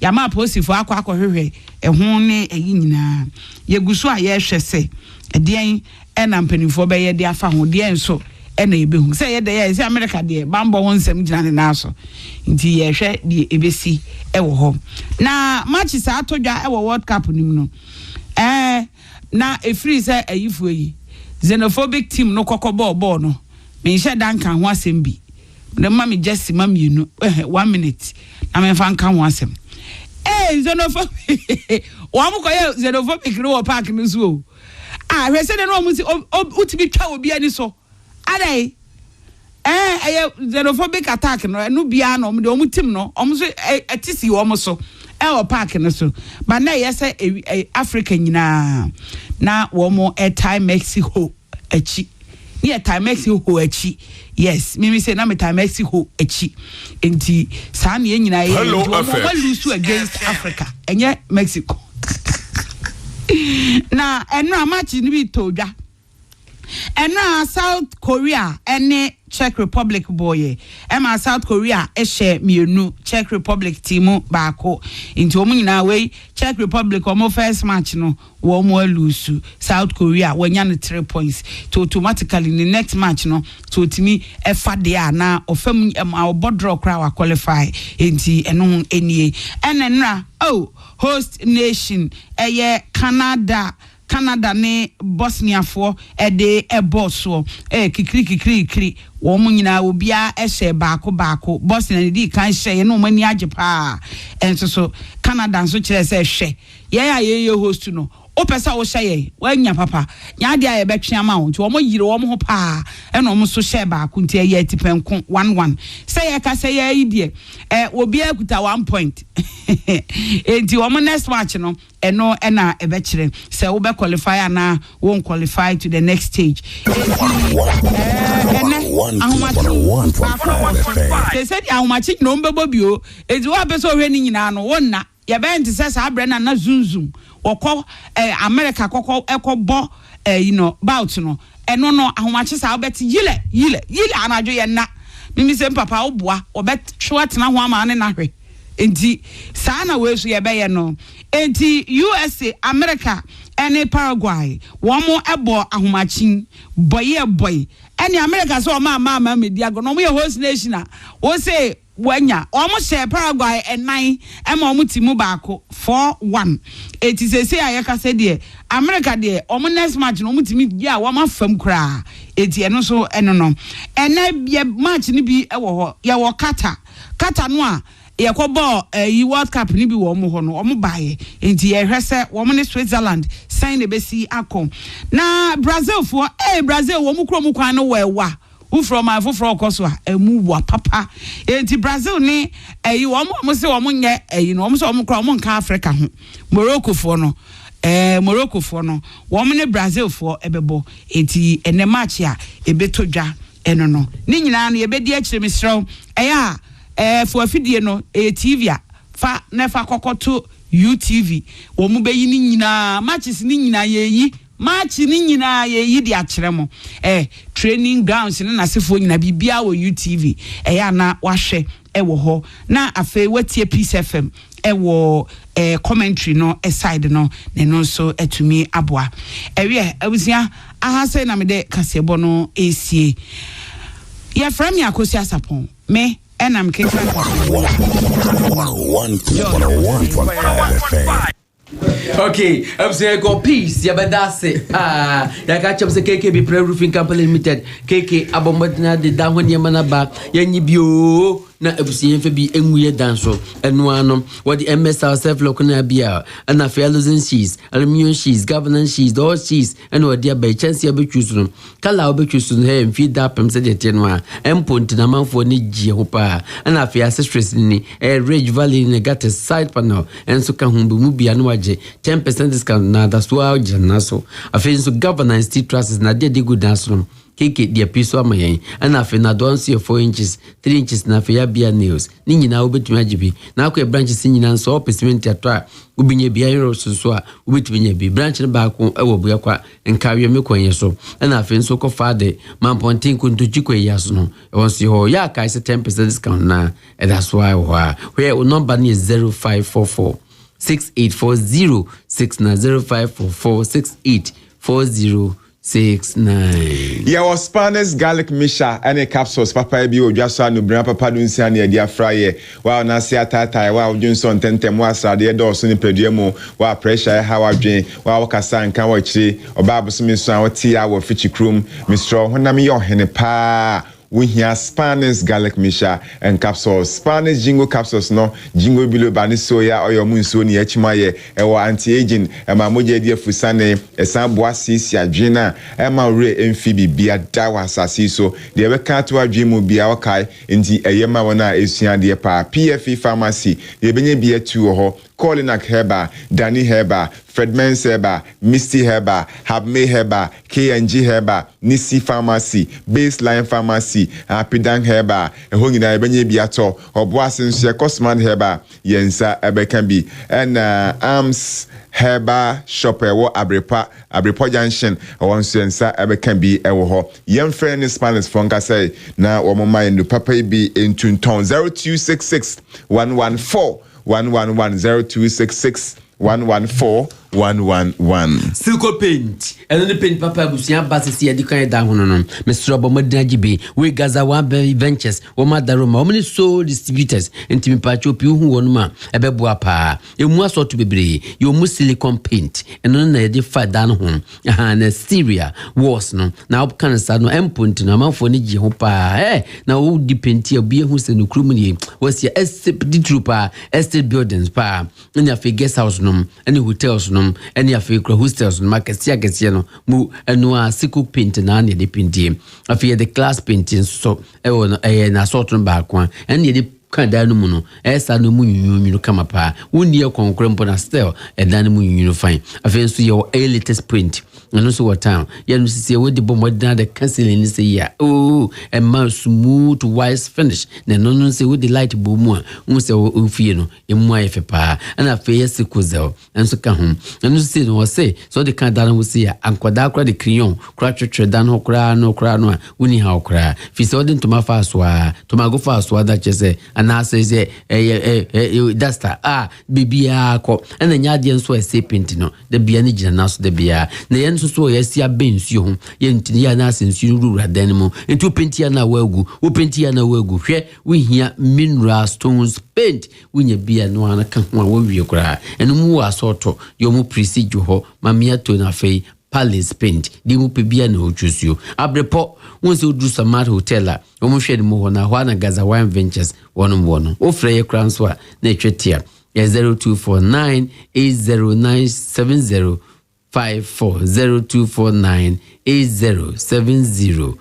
ya ma posifo akọ hwehwe ho ne nyina ye guso a ye hwese edien ena mpanifo be ye de afa ho de enso ena ebehu se ye de ye se America de bambo ho nsem gina ne naso nti ye hwe de ebesi ewo ho na match sa atodwa ewo World Cup nim no na efiri se ayifu yi xenophobic team no kokoball ball no me hye dan kan ho asem bi na mama just mama you 1 minute na me fa kan ho asem xenophobic wa mo koye xenophobic no park no so hwe se de no mo si utibi twa obi ani so adai xenophobic attack no bia no de omu team no omu so etisi omu so park no so but na yese Africa nyina na womo time Mexico achi near time Mexico achi yes mimi say na me time Mexico achi enti sa na nyina ye womo lose against Africa enye Mexico na enra match ni bi todwa enra South Korea ene Czech Republic boy ema South Korea share mienu Czech Republic team baako into omu nyina we Czech Republic omo first match no wo mo lose South Korea wanya no 3 points to automatically the next match no to timi efa de na ofam obodro kra wa qualify enti eno enie enenra host nation Canada Canada ne Bosnia for de eboso kikri wo mu nyina obia ehye baako Bosnia di kan hye no mani age pa enso so Canada nso kire se hye ye host no o pesa wo hye wanya papa nya de aye betwe ama wo nti wo yire wo ho pa eno wo so hye baako nti ye tipenko 11 say ye ka say ye idie obi akuta 1 point enti wo next match no eno na ebe kire say wo be qualify na won qualify to the next stage they said ahomachi no mbebo bio enti wo abeso hwe ni nyina no wonna ye be nti say sa abre na zunzum wokọ America kokọ ekọbọ bout no eno no ahomachi sa obeti yile anajo ye na mimi se papa oboa obet hwatena ho ama ne na hwe enti sa na we so ye be ye no enti USA America ene Paraguay wo mo ebo ahomachi boy ene America so ma media go no mo ye host nation a wo say wanya almost share Paraguay and 9 omo timu baako 4-1 it is say ayeka say de America de omo next match no omo timi dia wa ma fam kra eti eno so eno no ena bia match ni bi ewo ho ye wo kata no a ye ko ball yi World Cup ni bi wo mo ho no omo baaye enti ye hwese wo mo ne Switzerland sign de besi akọ na Brazil for Brazil wo mo kro mo kwan no wewa from my for koso a move papa enti Brazil ni wo mo se wo mo nye no mo se wo mo kra mo nka Africa ho Morocco for no wo mo ne Brazil for ebebo enti ene match a ebetodwa eno no ni nyina no ebedi akire misrew for afidie no TV a fa nefa kokoto UTV wo mo beyi ni nyina matches ni nyina yeyi match ni nyina ye di akyeremo training grounds ni nasefo nyina bibia wo UTV ya na wahwe wo ho na afi watie Peace FM wo commentary no side no ne no so atumi aboa ewe abusia ahase na me de kasebo no esie ya from ya Akosi Asapon me enam keka 101.5 Okay, I'm saying go peace. Ya bedase. Ya ka cham se KK Roofing Company Limited. KK abomodina de da ho ne mana ba. Ya nyi bio na abusie mfa bi enwuye danso. Eno ano what the MS ourself local bia. And afia losing cheese, aluminium cheese, governance cheese, all cheese. And what dia by chance ya be choose no. Kala obe choose no he feed up pem se de tenwa. Empont na manfo ni gie ho pa. And afia stress ni Ridge Valley ni got a side panel. And so kan humbu mu bia no 10% discount na that's why janaso afi so governance tea trusts na de good dance room keke dia piso amayen and afi na don see 4 inches 3 inches na afi ya bia nails ni nyina obetumi agibi na akwa branches nyina so opesiment atwa ubinye bia yero so a ubetumi bi branch na ba ko ewo bua kwa nkawe mekonye so and afi so ko fade mampontin kuntuji ko yaso no won si ho ya kai 10% discount na that's why where number is 0544 6840690544684069. Yeah, was Spanish garlic misha any capsules papa bi odwaso anu bran papa do nsia na dia fraye wa na sia tata wa Johnson tentem wa sade do so ni pedua mu wa pressure ha wa dwen wa wakasa nkan wa chiri oba abosumi so an wati ya wa fichi krum mistro honam ye ohene pa we hear Spanish garlic misha and capsules Spanish jingo capsules no jingo bilo bani soya oyo munso ni echimaye ewa anti-aging ema moje die fusane esan boasi adwena ema re emfibi bia dawa sasi so de be kanto adwemu bia wakai nti eyema wona esua de pa PFE pharmacy ye benye bia tu ho Colinac Herba, Danny Herba, Fredman's Herba, Misty Herba, Habme Herba, KNG Herba, Nisi Pharmacy, Baseline Pharmacy, Apidang Herba, Hongina Ebenye Biato, or Boasin Cosman Herba, Yensa Ebekambi, and Arms Herba Shopper, what Abrepa Junction, or one Sensa Ebekambi, Ewo, young friend in Spanish Fonka say, now or my in the Papa be in Tune Town 0266 114 111 0266 114 111. Silco paint. And the paint papa busia basis ya dikanya da hono no. Mr. Obomodina GB. We Gaza one ventures. O madaroma. O many so distributors. Enti mipacho pi hu wonu ma. Ebebo apa. Emu aso to bebre. Yo mu silicon paint. Eno na de fa dan ho. Aha na Syria wars no. Na op kan sa no empunti no amanfo ni gi ho pa. Na o di paint ya bi hu se no krum ni. Was ya estate trooper, estate buildings pa. Nya fe guest house no. Any hotels no. Any afi hostels no. Makasi no. Mu eno a sickle paint na na de paint. Afi the class painting so no na sort no ba kwa. Any de kan no mu no esa no mu nyunyu kama pa woni e konkrempo na still dan mu nyunyu fine afen so your latest print no so what time ya no sisi we de bomodina de canceling ni say ya a man smooth wise finish na no say we de light bo mu a un say o fie no e mu ayefe pa na fe yes kuzel enso ka hom no say no say so de kan dan we say ya ankwada kra de crayon kra twetwe dan ho kra no a woni ha kra fi so de ntoma fa so a toma go fa so da chese ana say dasta bibia ko ena nya de nso ese paint no de bia ni gina na so de bia na yen so yesia bensuo ho yentini ya na asensuo rura dan mu enti paint ya na wagu wo paint ya na wagu hwe we hia mineral stones paint wunya bia no ana ka ho a wo wie kura enu mu asoto yo mu procedure ho mamia to na fei Palace paint di mu pe bia na ochusio abrepo wonse odu Samart hotel a wo mu hwe de mu ho na ho na Gaza Wine Ventures wono o freye kranso a na etwetia 0249 8097054 0249 807054.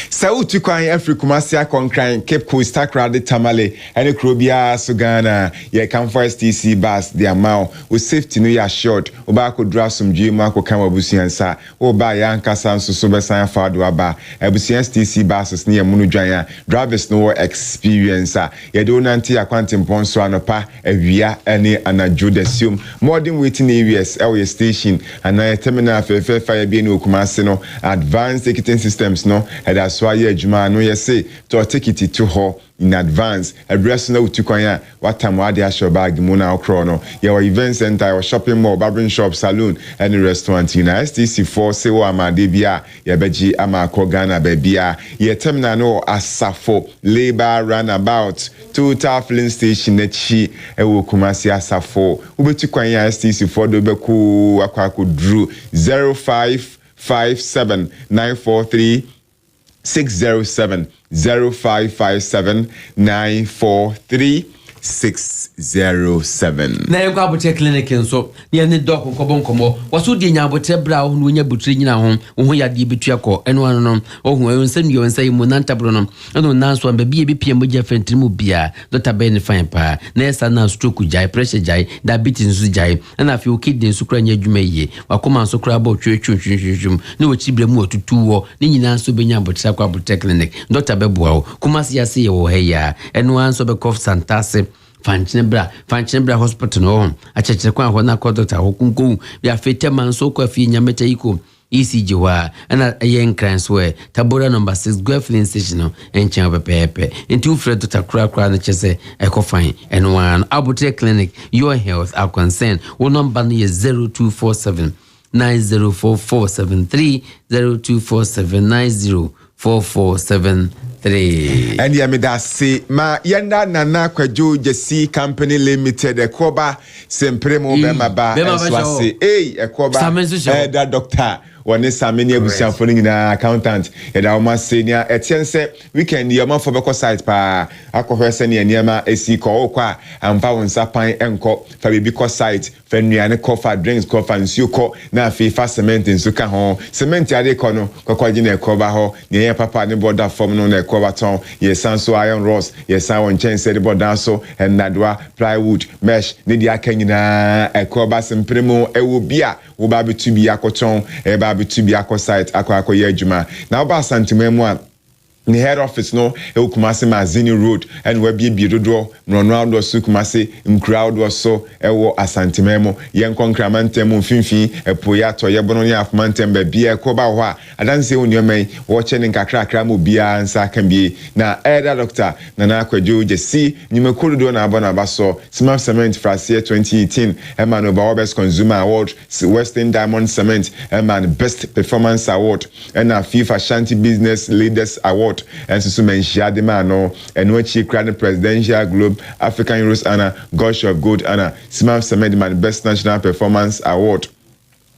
Sauti kwan Afrikumasi akonkran Cape Coast Takrade Tamale ene krobia so Ghana ye kan for STC bus the amount with safety no ya short oba ko dra somdwe mu akokan wabusuansa oba ya nkasa nso so besan fado aba abusuan STC buses ne yamunu dwan drivers no experience ye do nanti akwantimpon so anopa awia ene anajo desium modern waiting areas our station and terminal fire bi ne Okumasi no advanced ticketing systems no and that's why adwuma no ye say to ticket to ho in advance address no to kwanya what time wa dey show bag mu na okro no your event center your shopping mall barbering shop saloon and restaurant in STC4 say wa amade bia ye beji amako Ghana bia ye terminal no asafo labor runabout total filling station echi e wo Kumasi asafo ubetu kwanya STC4 do beku akwako drew 0557-943-607 0557-943-607. Na yekwa abote clinic nso ne ne doc nkobo waso di nya abote bra ho no nya butire nyina ho yade betua ko eno ano no ho ensem yo ensai mu nantabro no eno nanso amba bia bi pia moja fentri mu bia doctor ben fine pa na esa na stroke jai pressure jai diabetes nso jai na afi o kidney nso kra nya adwuma yie wakoma nso kra ba twetwetwetwum ne wachibre mu otutu wo ne nyina nso benya abote akwa abote clinic doctor beboa wo Kumasi ya se wo heya eno anso be cough santase Fanchenebra hospital no achechekwa kwa ho na ko doctor hokunko ya fete manso kwa fi nyameta iko ECG wa ana yen kranswe tabora number 6 Gweflin station no enchen pepepe enti ufre doctor kra na chese ekofan eno one Abutre clinic your health our concern wo number no 0247 904473 0247 904473. And ya me da se ma yenda nana kwajo Jesi Company Limited ekoba sempre mo be maba eswase ekoba da doctor woni sameni abusiafo nyina accountant ya da o senior etiense weekend ya mafo be ko site pa akohwese ne niema esi ko okwa amfa wonsa pan enko fa bebi ko site fa nuane ko fa drinks ko fa nsuo ko na afi fa cement nsu ka ho cement ade ko no kokwaji na ekoba ho ne ya papa ne border form no na ekoba ton ye sanso iron rods ye san won chense de border so enadwa plywood mesh ne dia kanyina ekoba sempremo ewo bia wo ba betu bia ko ton e ba betu bia ko site akwa ye adwuma na wo ba santimemu a the head office no Kumasi Mazini Road and we be dodo Ronaldo so Kumasi crowd was so ewo asantememo yen konkramantem mfimfi epoyato yebono ni afmantem be bia koba ho adanse onyoman watching nkakrakra mo bia nsa kan bi na elder doctor Nana Akwadwo Jesi nyumekodo na abona baso Smart Cement Frasie 2018 Eman Oba Best Consumer Award Western Diamond Cement Eman Best Performance Award and FIFA Shanty Business Leaders Award and so mention the man no and what she crowned Presidential Globe African Euros Anna Gush of Gold Anna Smart Cement Man Best National Performance Award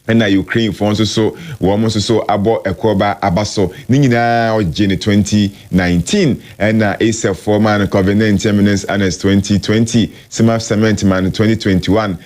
and na Ukraine for also so almost so about Ekoba Abaso Nina Jane 2019 and na ASF former Covenant Terminus Annex 2020 Smart Cement Man 2021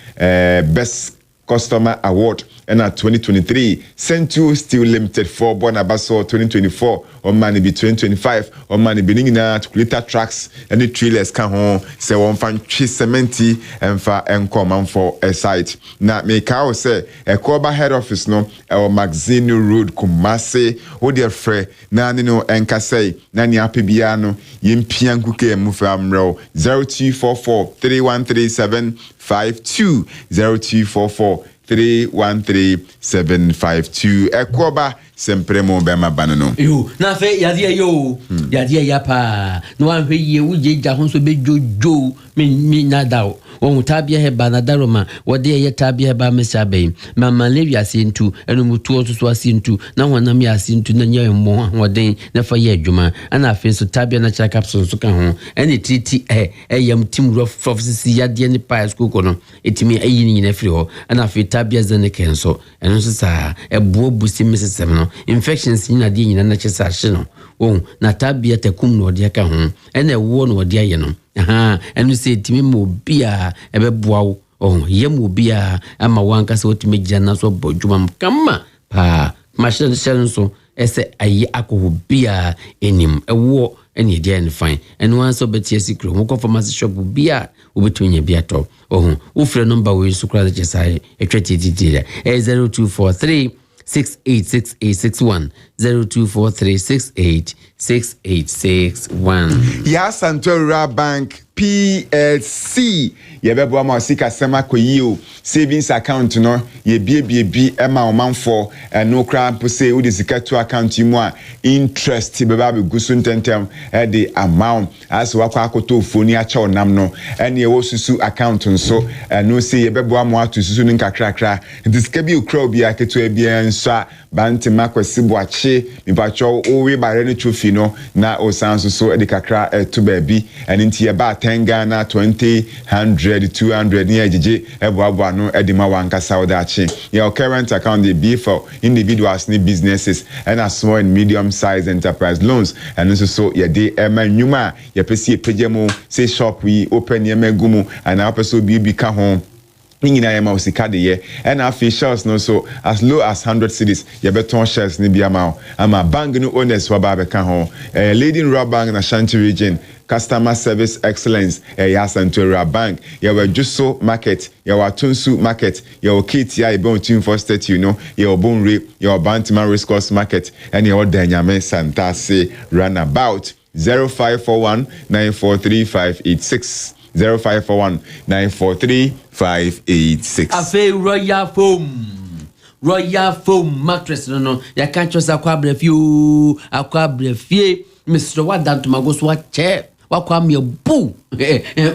Best Customer Award and at 2023 Central Steel Limited for Bonabaso 2024 on money be 2025 on money beginning na to later tracks and the trailers can home say one fan cementi and for come for a site na make I say a Koba head office no our Magazine Road Kumase o dear friend na no enka say na ni apibiano yimpian kuke mufamro 0244 313752 0244 313752 Ekoba sempre mo bema banano yo na fe yadia yo yadia yapa no an fe ye wuje ja ho so be jojo me na dawo won tabia he banadaro ma wode ye tabia ba mesabe mama lewi asintu enu mutu osusu asintu na honam ya asintu na nya mo hoden na fa ye adwuma ana fe so tabia na chaka capsule so ka ho ene titi yam tim rough office yade ni pa school ko no etimi ayi ni na firi ho ana fe tabia zane kenso eno so sa ebo busi mesesem no infections ni na de nyina na chesa hye no na tabia takum no de ka ho ene wo no de aye no enu se timi mo bia ebeboa wo yem obia ama wanka se otimi gina so bodwuma kama pa machine so ese ayi akoho bia enim ewo ene dia en fine enu an so betie secret mo ko pharmacy shop bia obetunya bia to wo frɛ number we so kra de sai etweti didi 0243 686861 0243686861 Ya Santora Bank PLC yebebo ama sika sema koyio savings account no ye bie ema omanfo no kra pose udi sika to account mu a interest beba be gusu ntentem the amount as wakwa akoto foni a cha onam no ene wo susu account nso no say yebebo ama atu susu nkakrakra sika bi okra obi aketo ebia nso banti makwesi boache mipacho owe bare ne trophy no na osanso so de kakra to baby and nti ye ba Ghana 20 100 200 ni ejije eboabo no edima wankasa odachi your current account dey be for individuals ni businesses and a small and medium size enterprise loans and so ye dey emanyuma ye pesi epejemo say shop we open ye megumu and na person bi ka ho Nina yema usika de ye and officials no so as low as 100 cedis ye beton shares ni biama ama bank no owners wa ba be ka ho leading rob bank na Shanti region customer service excellence ya Santora Bank ya we Juso market ya wa Tunsu market ya o kit ya ibon team for state you know ya obonre ya Bantima race course market and ya Danyame Santa say runabout 0541943586 0541943586 Afe Royal Foam mattress no ya can't just akwa brefie Mr. Wadanto magos wa che wakwa me bu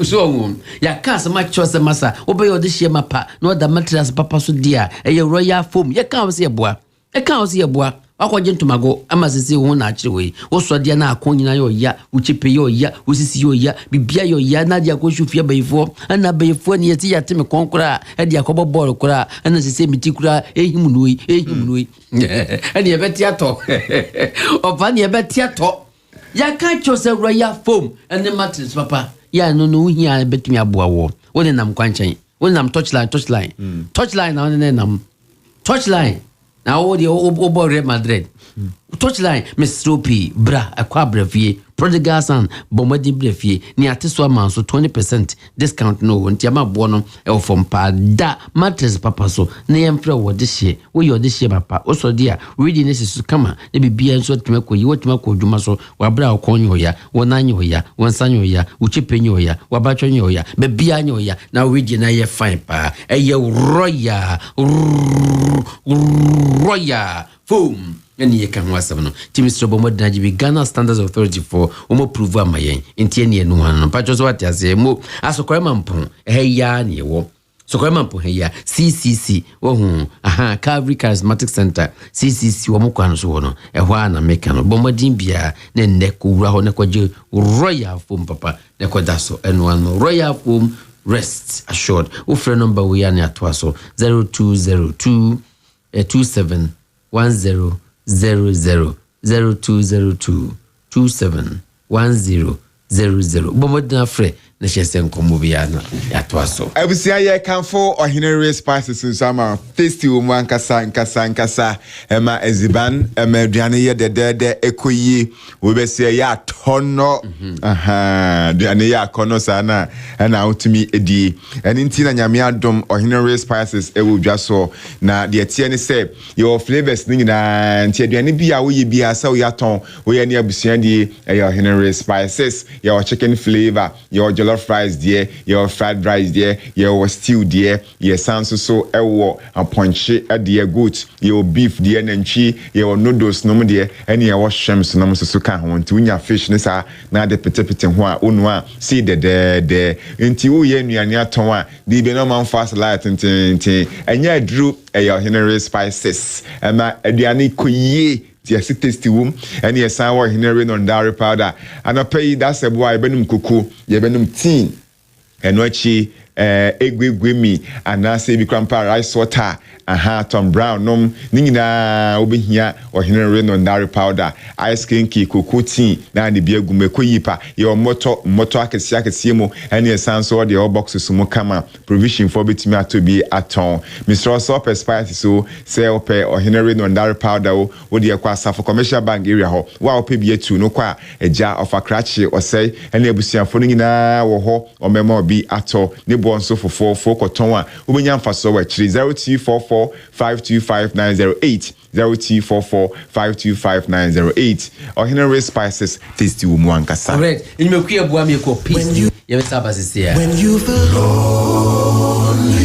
so ya kasa ma chose masa obe yo de hie mapa no da mattress papa so dia Royal Foam ya kan se eboa akwaje ntomago amasisi ho na akire we wo so dia na akonyina yo ya uchipe yo ya usisi yo ya bibia yo ya na dia koshufia bayifo ana bayifo ne yeti yateme konkora e dia kobo ball kora ana sisi miti kora ehimnui ani ebeti ato opa ni ebeti ato ya ka chose Royal Foam and the mattress papa ya no hia betumi aboa wo woni nam kwanchan woni nam touchline na woni nam touchline na wo de obo Real Madrid touchline Miss Soapy bra akwa brafie prodigal son bomadi brafie ni ateso ama so 20% discount no nti ama bo no e from pada mattress papa so na yemfre wo de hye wo yo de hye papa o so dia reading is kama na bibia nso tmako yi wotmako dwuma so wa bra akonyo ya wonanyo ya wonsanyo ya uchipenyo ya wabatwenyo ya bibia nyo ya na reading na ye fine pa eye roya foam and ye can was no Timistro Bomodna Ghana Standards Authority for Omo Prove Amayen in Tieni no one patches what as a mo as a cremampon hey ya near wo so cremampon hey ya CCC aha Calvary Charismatic Center CCC Womokwan so no e hwa na mekano Bomodin bia ne nekura ho ne kwaje royal foam papa ne kwadaso enwan royal foam rest assured o free number we are near twaso 0202 27 10 00 0202 27 10 bomodna frɛ na hyɛsɛ nkɔmmɔ bia na yɛatoa so abusia yɛ kanfo ɔhenere spices nsama tasty wo mu ankasa ɛma eziban ɛma aduane yɛ dɛdɛdɛ ekoyi wo bɛsɛ yɛ atɔnɔ aduane yɛ akɔnɔ saa na ɛna wotumi edi ɛne nti na nyame adom ɔhenere spices ɛwɔ dwa so na deɛ tie ne sɛ yɛ flavors ne nyinaa nti aduane bi a woyɛ bi a sɛ woyɛ atɔn woyɛ ne abusua die ɛyɛ ɔhenere spices yɛ chicken flavor yɛ jollof fries dear, your fried rice dear, your stew dear, your sanso so ewo aponche dear goat, your beef dear nenchi, your noodles no dear, any your shrimps no so can want to win your fish nessa, na de petepet and one unwa, see the inti u yen ya tonwa, the benoman fast light and ya drew a your Henry spices, and my Ediani kuye. Yes, it tasty womb, and yes, I was hearing on dairy powder. And I pay that's a boy, Benum cuckoo, Yebenum teen, and what she egwemi and I say become rice water. Tom Brown, Nina Obihia or Henry on dairy powder, ice cream key, cocoa tea, Nandy beer gumeko yipa, your motor akasiamo, and your sans or the old boxes sumokama, provision for bitima to be at home. Mr. Soper spicy so, sell pay or Henry on dairy powder, would you acquire for commercial bank area ho, while PBA to no qua, a jar of a cratchy or say, and you see a phoning in or memo be at all, nibble so for 4 cotonwa, Ubian for so 0244 525908 0244525908 or Henry Spices tasty umwankasa. Correct. In me kuya bua me ko peace. You saba sisi. When you feel lonely,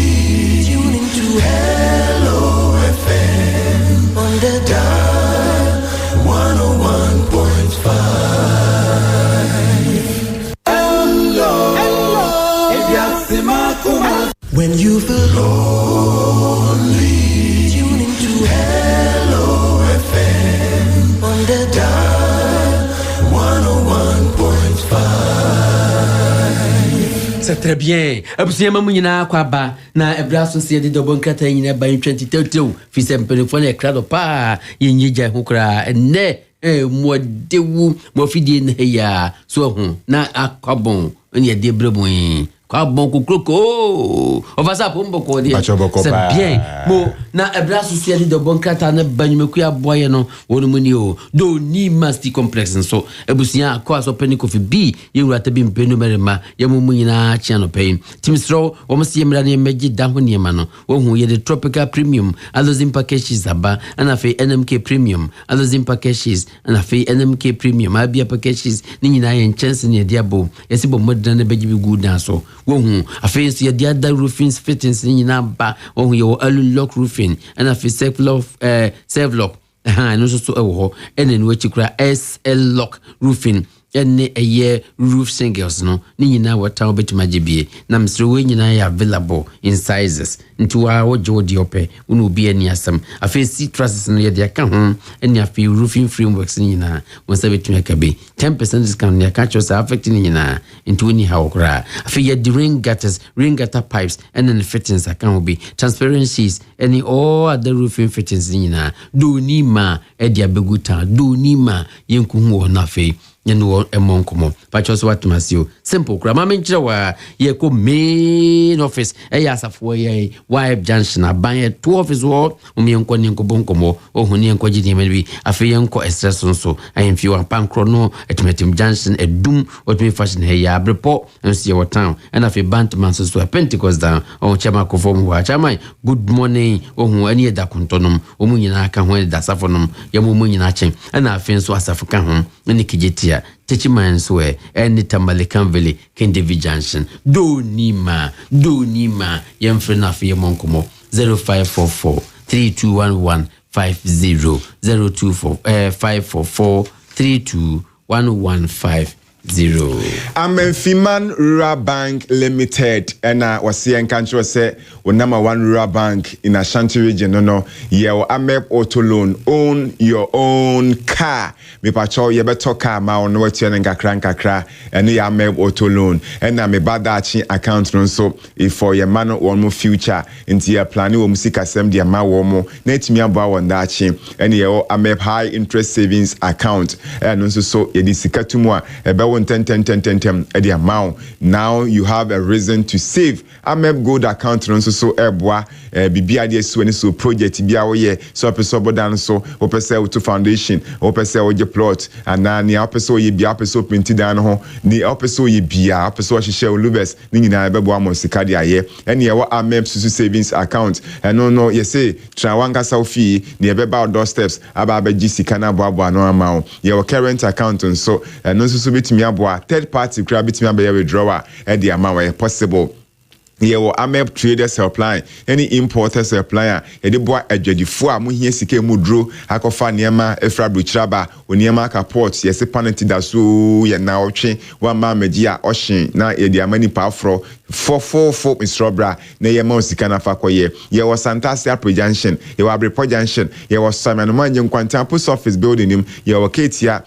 tune into Hello FM on the dial 101.5. Hello. When you feel lonely, tune into Hello FM on the dial 101.5. C'est très bien. Abusia mamu nyina kwa ba na ebraso se de dobon kata nyina ba 2032 fi se mpelefone ekrado pa yenyija hukra ene modewu mo fidie ne ya so hu na akobon ne de breboin kwa bon kukroko on va ça pour mboko dia c'est bien mo na ebraso se de dobon kata na banyumeku ya boye no wonu muni o do ni masti complex so ebusia kwa so peniko fi bi yewura tabi mpenu merema yamumu nyina chia no pain timistro wo msi yemra ne meji da ho niema no wo hu ye the tropical premium alozim packages aba ana fe NMK premium alozim packages ana fe NMK premium abia packages ni nyina ye chance ne diabo yesibo modern ne beji bi good na so wo hu afi so ye dia da roofing fittings ni nyina ba wo hu ye lock roofing ana fe self lock no so ewo enen we chikura SL lock roofing ene eye roof shingles no ni nyina wata obetima jebie na msre we nyina ya available in sizes nti wa wojo di ope unu obi ani asam afi citrus no ye de aka ho ene afi roofing frameworks ni nyina wonsa betima kabe 10% discount ne aka chosa affect ni nyina nti woni ha okra afi ye the rain gutter pipes and then fittings aka ho be transparencies any all other roofing fittings ni nyina do ni ma e dia beguta do ni ma yenku hu na afi yenu emonkomo pacho so atmasio simple kra ma menkyere wa ye ko main office asafo ye wipe junction aban to office wo umienko ni nkobonkomo ohuni enko gidi mebi afi yenko stress nso ayemfi wa pankro no etmetim junction edum otme fashion he ya brepo nsi ye town and afi bantman so Pentecost down on chama kofom wa chama good morning ohun ani da kontonom omunyina aka ho da safonom ye munyina chen and afi nso asafo ka ho ni kijetia Techiman swe any Tamalican Valley Kendevi Junction do nima yemfrena fi monkomo 0544 321150 544 321150 Amenfiman Rural Bank Limited and was here in country say number 1 rural bank in Ashanti region no your Amep Auto Loan own your own car me pacho ye beto car ma on what you nkakra and your Amep Auto Loan and me badachi account no so if for your man one more future into your plan wo musika sem dia ma wo mo na etimi aba won dachi and your Amep high interest savings account and so ye di sikatumu a ebe 10 at the amount. Now you have a reason to save. Amep Gold account so eboa BBID so project biawoye so person bodan so opese to foundation opese oje plot and na ni opese ye bia opese printi dan ho ni opese ye bia opese hihye olubes ni nyina bebo mo sika de aye ene ye wa Amep susu savings account no ye say trawanga saufi ni ebeba doorsteps aba abaji sika na boabo no amount ye current account so no so bitimi third party grab bitimi abe withdrawal at the amount possible. Ye Amep traders supply any importers supplier e de boa adwadifo a mo hia sika mu dro akofa niema efra bruchaba oniema ka port ye se paneti da so ye na otwe wa ma magi a ohyen na ye de amani pa afro 444 Mistrobra na ye ma sika na fa koye ye was Santasia Junction ye wa Brepo Junction ye was Simon Manje Nkwanta post office building him ye wa Ketia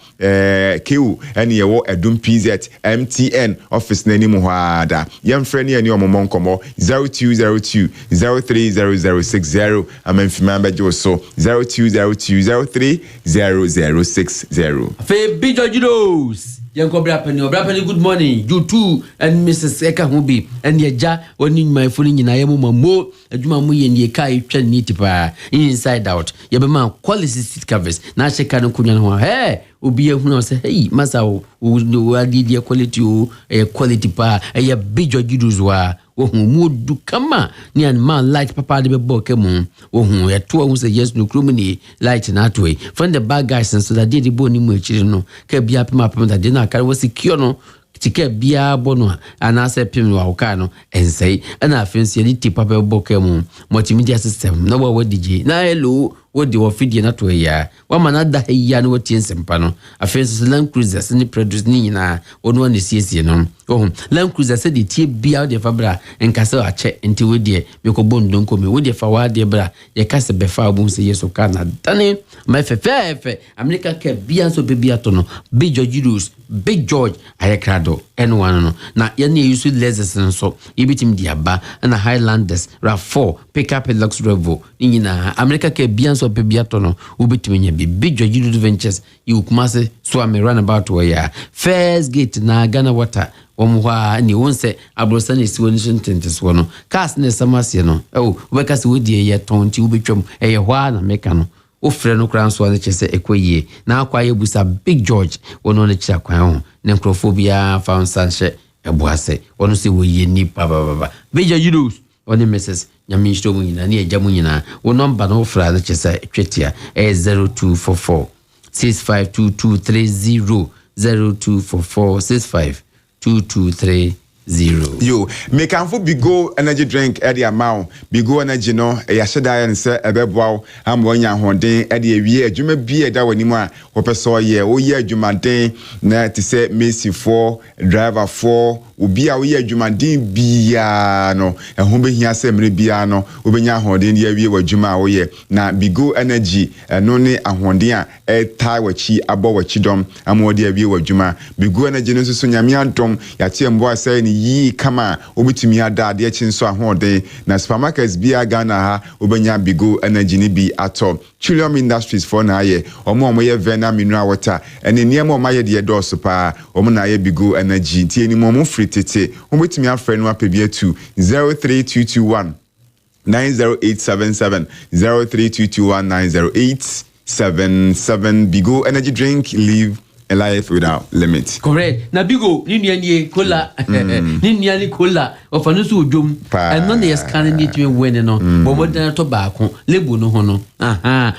KU and ye wo Edum PZ MTN office na ni mu hada ye mfre ne ani omomon 0202 030060 amemfimamba joso 0202 030060 Fe bijo judos Yanko Brapani, good morning. You too, and Mrs. Eka Hubi, and Yaja, owning my phone in Ayamu Mo, a Jumamu and Yekai Chanitipa, inside out. Yabama, quality seat covers, Nashekano Kunyan, hey, Ubia who say, hey, Masao, who did your quality pa, a bijo juduswa. Wohu du kama ni an man light papa de bokemu wohu ya to hu say yes no krumini light na atwe from the bad guys so that dey bo ni mu achiri no ka bia pema pema da na kare wo secure no tika bia bono anase pem wa uka no ensei na afensi ni tipa pe bokemu multimedia system no wa DJ na hello wo de wo fidie na to ya wa manada ya no tie nsempa no afensi Land Cruisers ni produce ni na ono ne siesie no Land Cruiser said the tie bia de fabra enkase ache enti we de me ko bondo nko me we de fa wa de bra ye kase be fa obun se yeso kana dane ma fefe America ke bia so be bia to no Big George ayakrado N1 no na ye ne use lessons so ibitim dia ba na Highlanders RAV4 pick up a Lux Revo ni na America ke bia so be bia to no ubitim nya bi Big George Ventures you kumase so am run about where first gate na Ghana water omwa ni wonse abrosa ne siwo nation tentis wono cast ne samase no weka se wodie ye tonti ubetwam eye hwa na meka no ofre no kran so ne chese ekoyie na akwa ye busa Big George wono ne kira kwan ho ne nkrofobia found sanche eboase wono se woyie ni baba beja judos oni Mrs. Nyamisho munyina ne eja munyina wo number no ofra ne chese etwetia 0244 652230 0244 652230. Yo, make am for Bigo energy drink at the amount. Bigo energy no, yashada and say a bebo, am one ya honden at the year, Juma be a dawanima, Hopeso ye, oh yeah, Juma day, na to say Macy 4, driver 4, ubi a year Juma din biano, and whom be here say Biano, Ubenya honden ye we Juma oh yeah, na Bigo energy, and only a hondia, a tie wachi, abo wachidom, and more dear view of Juma. Bigo energy no so nyamiantom, yatim boy saying yi kama obetumi ada de echi nso ahode na supermarkets bia Ghana ha obenya Bigo energy ni bi ato Trillium Industries for na ye omo ye Vena mineral water ene niam omo ye de do so pa omo na ye Bigo energy tie ni mo free tete obetumi afre no apebia 03221 90877 03221 Bigo energy drink, live a life without limit. Correct. Na Bigo ni nuani cola ni nuani cola ofanu so odwom and no dey scan ni twe wen no bo modern to baako label no ho no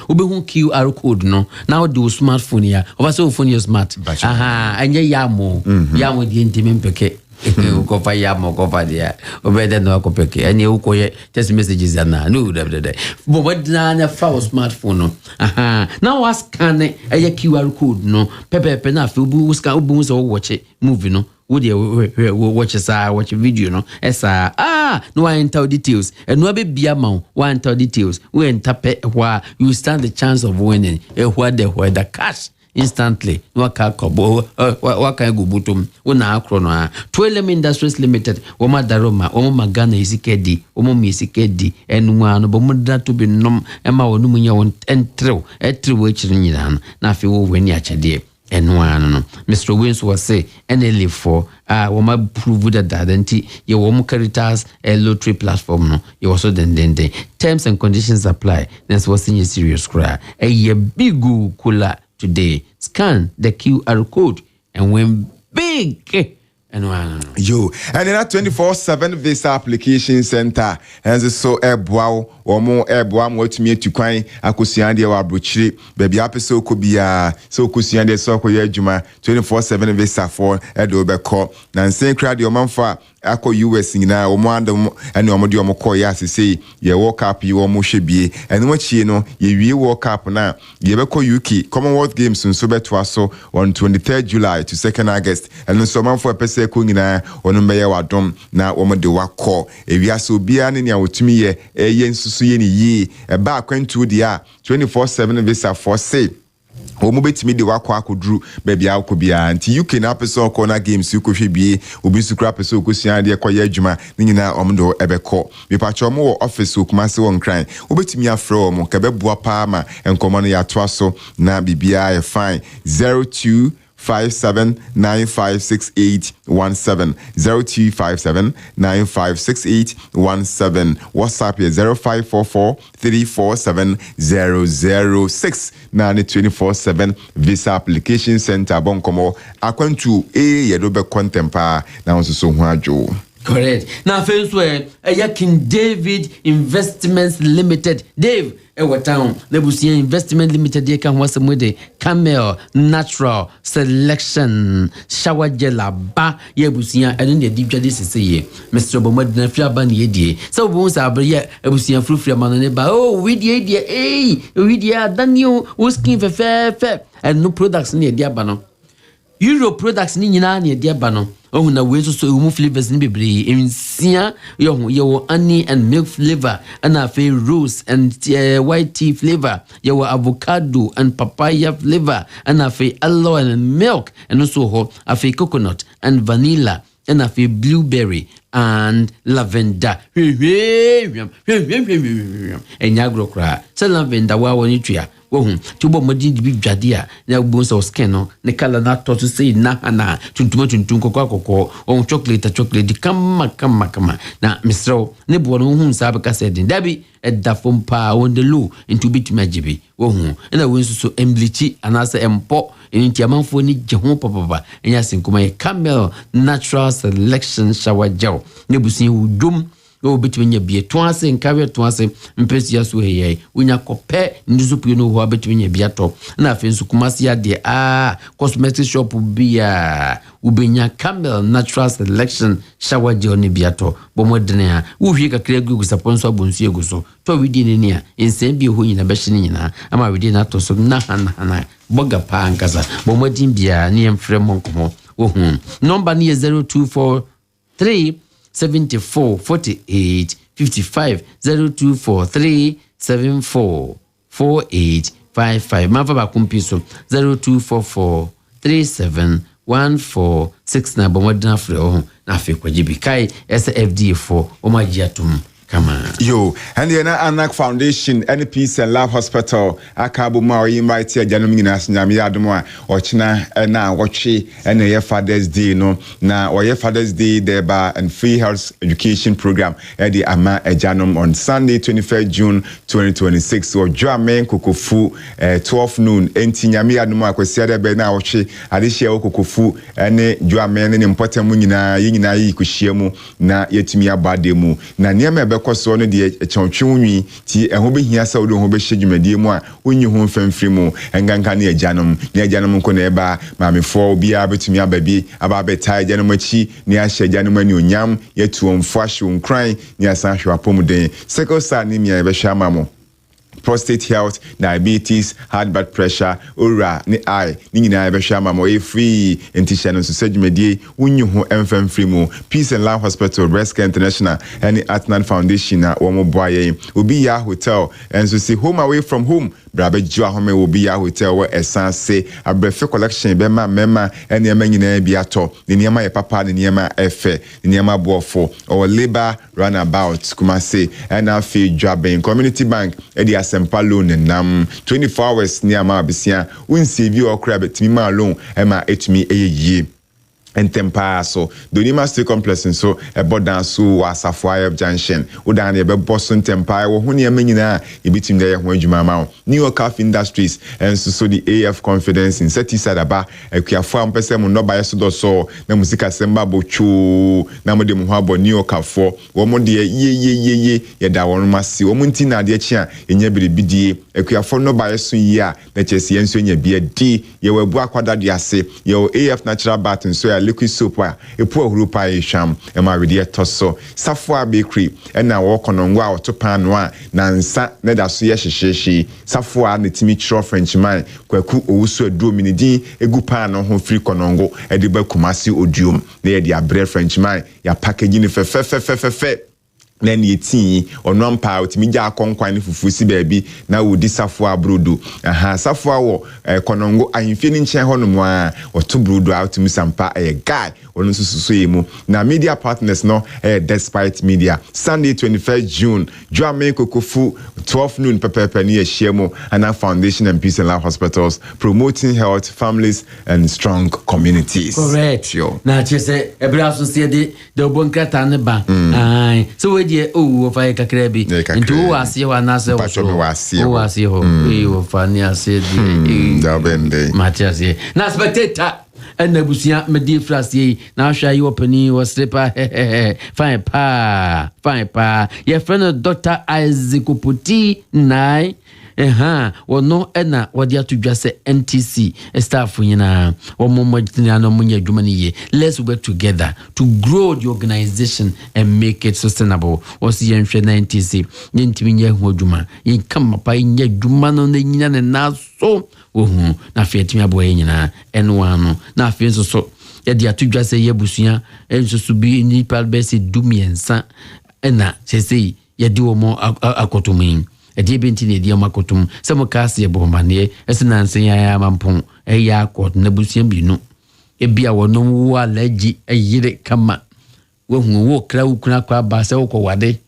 obehu QR code no now do smartphone ya over so phone your smart anye yamo die ntime mpeke ukofa yamo kofa dia obede no akopeke anye ukoye just messages na no da bo modern na fa smartphone no now was scan a QR code no pepe na fe obu scan obu so watch movie no would watch watch video no esa no I enter details and no be bia ma one enter details we enter where you stand the chance of winning where the cash instantly no ka kobo wa ka go butum una akro no Trillium Industries Limited wo madaroma wo magana isikedi wo misikedi enu anu bo mudda to be nom ema wonu munya won entrew etrew echiri nyina na afi wo weni achede enu anu no Mr. Wins was say NLA for wo ma prove that identity ye wo mu Caritas lottery platform no ye also den terms and conditions apply this was in serious cry ye Bigo kula today. Scan the QR code and win big. And yo, and in that 24/7 visa application center, and so wow or more airboam what me to quine akusiandi or bruchri, baby episode could be so kusiandi so juma 24/7 visa for Edobe call. Nancy crowd your manfa. Ako US na omwanda ene omodi omko ya say ye World Cup you omo hwebie ene wachi no ye wie World Cup na ye beko UK Commonwealth Games so beto aso on 23rd July to 2nd August ene so manfo apese ko nyina onu meye wadom na omode wakọ ewiase obia ne nia wotumi ye eye nsusu ye ni yi ba akwantu dia 24/7 visa for say omo betimi de wakọ akodru baby akobia anti UK na person corner games uko hwebie obi sukra person okosian de ekoye adwuma ne nyina omdo ebekọ mepacho mo wo office okumase won kran obetimi afre omo kabebua pa ma enkomo no ya toaso na bibia e fine 0257956817 0257956817 WhatsApp is 0544347006 na 24/7 visa application center bonkomo akwantu yedobe contempa na onso ho adwo. Correct. Now first where King David Investments Limited. Dave town Lebusia Investment Limited ye kan wasa mwede Camel Natural Selection Shower Gel ba ye busia enu de dibja de seseye Mr. Bomad na fia ba ne die so bo sa abre ebusia frufria manane ba we die we dia danio wo skin fe and no products ne dia ba no Euro products ni nyina ne dia ba no oh na we so mu flavors ni bebre ensia yo honey and milk flavor and a rose and white tea flavor yo avocado and papaya flavor and a aloe and milk and also a coconut and vanilla and a blueberry and lavender and yagro kra so lavender wa woni tua tubo modin bi dwade na bonso skin no ne kala na to say na tuntum kokko on chocolate kama na misro ne bo no hu sa beka sedin dabi edda fompa on the low into bit magibi na wenso so emblichi anasa empo enti amanfo ni je ho papa enya sinkuma Camel Natural Selection Shower Gel ne busin udum o between ye twice in carry twice mpesi yaso heye unya kope ndizupu no ho between ye biato na afensu kumasi ya de cosmetic shop bia ubenya Camel Natural Selection Shower Gel ne biato bomodene a uhwie kakra gugu sponsor abonsu eguso to widi ne nia ensem bi ho nyina behye nyina ama widi na to so na boga pa ankaza bomodin bia ne emfrem nkomo number ni 0243 74 48 55 0243 74 48 55 Mava ba kumpiso 0244 37 1469 bomodna frɛ ho na afei kwaji bi kai SFDA for omagia tum kama yo and the Anak Foundation and Peace and Love Hospital akabo ma oyi invite ajanom nyina asnyame adom a ochina na watchi and the Father's Day no na oye Father's Day thereby and free health education program at the ama ajanom on Sunday 21st June 2026 so Joachim Kokofu 12 noon enti nyame adom akwasi adebe na watchi adehia Kokofu ene Joachim ne important mu nyina yi kuhia mu na yetimi abade mu na niam koso no de echonchunwi ti eho behia sa wo ho be hye mu a onyi ho mfamfiri mu enganka ne ajanom nko na eba maamefo obi a betumi ababi aba beta ajanom achi ne ahye ajanom ani onyam yetu omfo ahye onkran ne asan hwe apomuden sickle cell anemia be hwe amamo prostate health, diabetes, high blood pressure, ora, ni eye, ni nyina ebe hwa ma mo e free enti no so sedwumedie wunyu ho emfam free mu Peace and Love Hospital, Breast Care International, and Atnan Foundation na wo mo boaye obi ya hotel and so see home away from home brabe jua home obi ya hotel we essence abrefe collection be ma mema ene ema nyina bi ato ni niema ye papa ni niema efe ni niema boofo or labor runabout kuma say and afi dwaben community bank e Asempa loan nam 24 hours ni ama abisia unsave okra betimi ma loan e ma etumi eyeye entempa so Donima State Complex so e bodan so Wasafo Junction odan e be boso entempa wo ho ne amanyina e bitim da ye ho adwuma ma New York Industries and so the AF Confidence in Satisfied aba akuafo ampese mu no ba yeso do so na musika semba bochu na mo de mu ho abo New York afo wo mo de ye da won masi wo munti na de chi a enya biribidie akuafo no ba yeso yi a na chesi enso enya bia di ye wabu akwada de ase ye AF Natural Bath so liquid soap a epo ahrupa ehwam e ma wede toso Safwa Bakery e na wo konongo a otopan no a na nsa na da so ye hyehyehi Safwa na timi chro Frenchman kwaku owusu aduo minidi egu pan no ho free konongo e de ba kumasi odium na ye de abre Frenchman ya package ni fe then yeti onon pa otimi ja konkwan fufu si baabi na wodi Safwa brodo Safwa wo konongo ahimfie ni nchen ho no mo a oto brodo a otimi sampa guy onu susu yemu na media partners no Despite Media Sunday 21st June Joachim Kokofu 12 noon pepepe ni ehyiemu and Foundation and Peace and Love Hospitals promoting health families and strong communities. Correct yo na chese ebra so se de obonkata ne ba ai so we o fa kakrebi ntu o ase wa na se o ase ho o fa ni ase di da bende Matias na spectator and busia medi frasi na hwa yi opani wo sleeper fine pa your friend Dr. Isaac Puti nai wono ena wadi atudwa se NTC staff nyina womomodina no munya adwuma ye. Let's work together to grow the organization and make it sustainable. Wasi yenhwe na NTC nyintimi nya hu adwuma yin kama pa nya adwuma no na nyina ne naso wohu na fietimi aboye nyina enwa no na afienso so yadi atudwa se yebusua enso so bi ni palbese dumiensa ena sesei yadi wo akotomin edi benti ne di amakotum se mo kase bomane esinanse ya mampon eya akot na busiam binu ebia wonom wo alaji eyire kama wo wo kra ukuna kwa ba se wo wade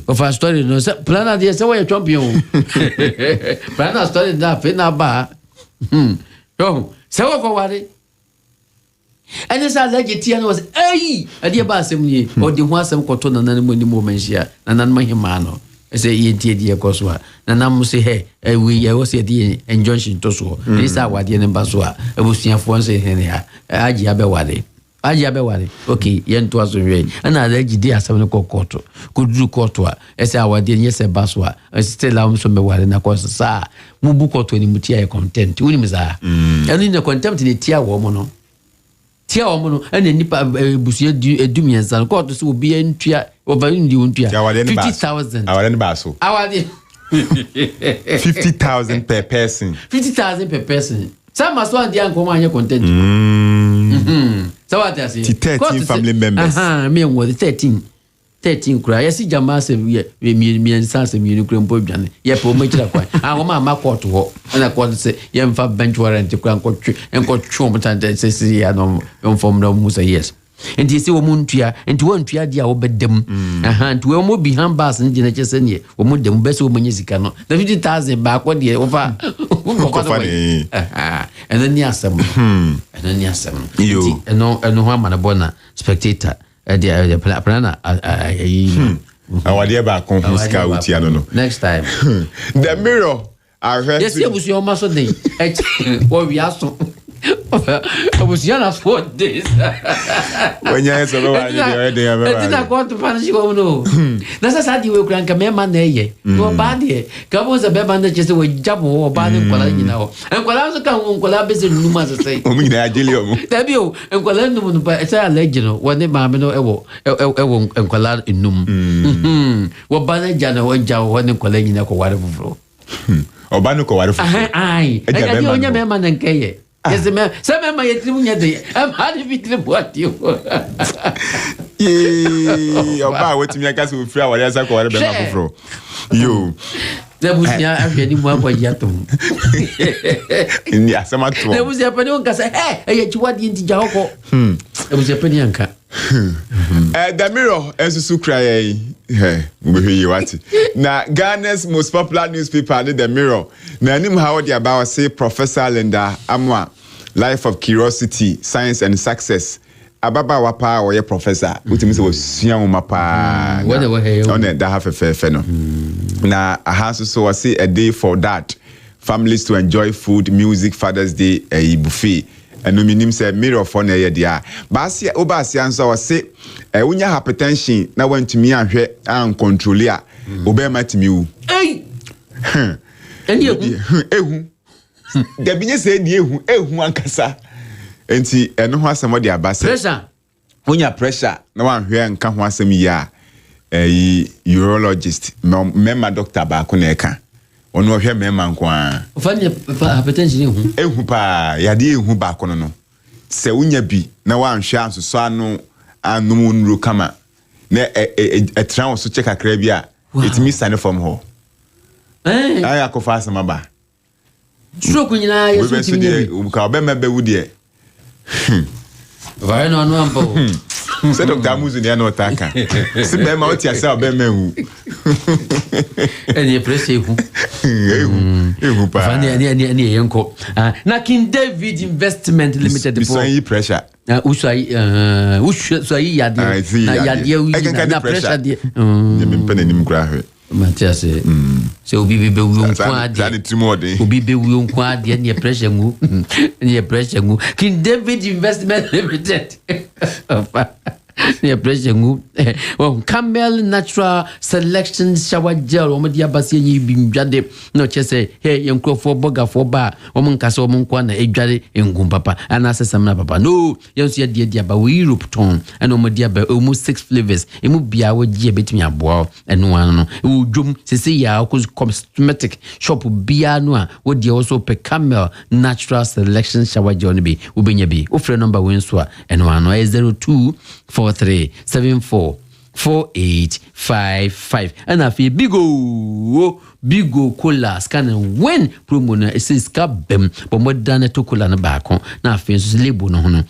of story no se plana dia se wo champion plana story da fe na ba yo se wo wade ene sa alaji tia no was adi ba asem ni o di ho asem koto na nan mo ni mo menhia na nan mahima no ese yenti die koswa na nam se he we ya wo se die injunction to so isa wade ne baso a ebusuafo nse he ne aji abewade okay yento aso we na alaji die asem ne kokoto koduru koto a ese awade ne se baso a still am so me wade na kosa sa mu bu koto ni mutia e content woni mza eni ne content ne tia wo mo no ene nipa busuya edumienza koto so obi entua over in the untia 50,000 awade ne baso awade 50,000 per person 50,000 per person some so and yan come anya content so what I say 13 family members me was 13 13 kura yesi jama se mi sanse mi nukure mpo dwane ye po machira kwa ahoma ma court ho na court se ye mfa bench warrant kura enko twom tante se si ya no inform no musa yes enti se wo muntua enti wo ntua dia wo bedem enti wo mo bi hambas ndi na chese ne wo mo dem bese wo manyi sika no na 50,000 ba ko de wo fa and then yasam enti eno ho amana bona spectator the plana awade ba kon huska utia no next time the mirror yes you was your muscle day what we ask I was young for this. When you have I didn't want to punish you. No, that's a you will grant a man there. No bad here. Come was a beban that just with Jabo or Baden, you know. And Colasa come collabs in Numas say. Tabio and Colanum, but it's a legend. What the Mamino Ewo and Colad in Num. What Baden Jana or Jaw when Colina or whatever. Or Banuko, whatever. Aye, I don't know man and Kaye. Yes, ma'am. Some of my day. I'm hardly beating what you. About what me I guess we free our answer for you. There was any more by Yatum. Yes, I'm at there was a penny say, hey, what in the Joko? There was a penny anchor. The mirror, as you cry, we hear you at it. Now, Ghana's most popular newspaper, The Mirror. Now, him how they about say Professor Linda Amwa, Life of Curiosity, Science and Success. Ababa wapa or professor, which means was Siam Mapa. On it, that have a fair feno. Now, I have so I say a day for that. Families to enjoy food, music, Father's Day, a buffet. And no minim say mirror for na ye dia ba se obasi anso say wonya hypertension na want me ahwe an control a obema timi wu eni ehu da binye say ni ehu ankasa enti eno ho asem de aba say pressure wonya pressure na wan hwe nka ho asem ya urologist memma doctor ba ko na eka ono hwe memma nko a ofanya hypertension ehu pa yade ehu ba kono no se unya bi na wan hwe ansoso anu nru kama na etran wo so check akra bi a etimi sane from ho ay akofa asama ba stroke nyina yesu timi ka obema be wudie vai no ampo se doctor muzu ne na otaka se be ma oti asa obema hu eni pressure ehu pa ani yenko na King David Investment Limited for pressure usai yade na yade na pressure de me mpena nim kra hwe Matias se obi be wu nko ade obi be wu nko ade ne pressure ngu King David Investment Limited ne pressure ngu Camel Natural Selection Shower Gel o media basi nyi bimdwade no chese hey yenkrofo boga fo ba o munkasa o munkwa na edware engum papa ana sesam na papa no yenso ye dia ba we Europe ton and o media ba almost 6 flavors emu bia wo gie betimi aboa eno wan no wo dwom sese ya cosmetic shop bia no a wo dia also pe Camel Natural Selection Shower Gel no bi wo benya bi o free number wen so a eno wan no 0243744855 and afi bigo cola scan and when promo na is kabem but modern to cola na baako na afi so label no no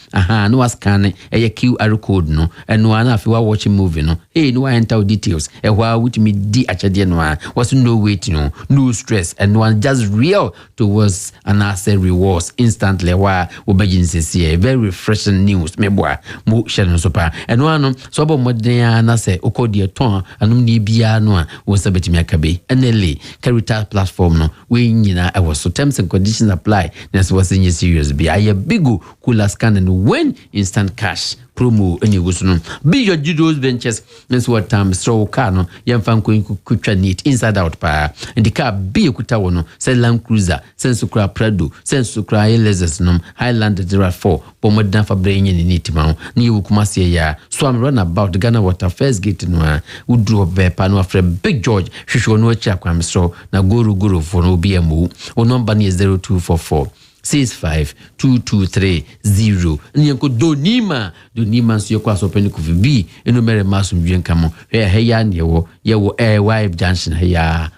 no scan QR code no and no na afi wa watch movie no no enter details wa with me di achade no was no wait no stress and one just real towards an asset rewards instantly wa obedience see very refreshing news me boa mo share so pa and one so bo modern na say okodi ton anum ni bia no a wo sabetimi akabe enele Caritas platform no we nyina I was so terms and conditions apply this was in serious be I bigo cool scan and when instant cash promo any go no be your judos ventures this what time so car no yemfa kutwa neat inside out pa and the car be kuta wono say Land Cruiser sense kra Prado sense kra Lexus no Highlander 04 pomodan fa brenye ni neat ma na you kuma se ya so I'm run about Ghana Water First Gate no we draw be pa no afre Big George hwehwe no achi akwam so na guru for no be amu o number ni 0244 65223 nyenko donima nso yekwa so peni kufi bi eno mere masum dwen kamo heya ne yewo wife junction heya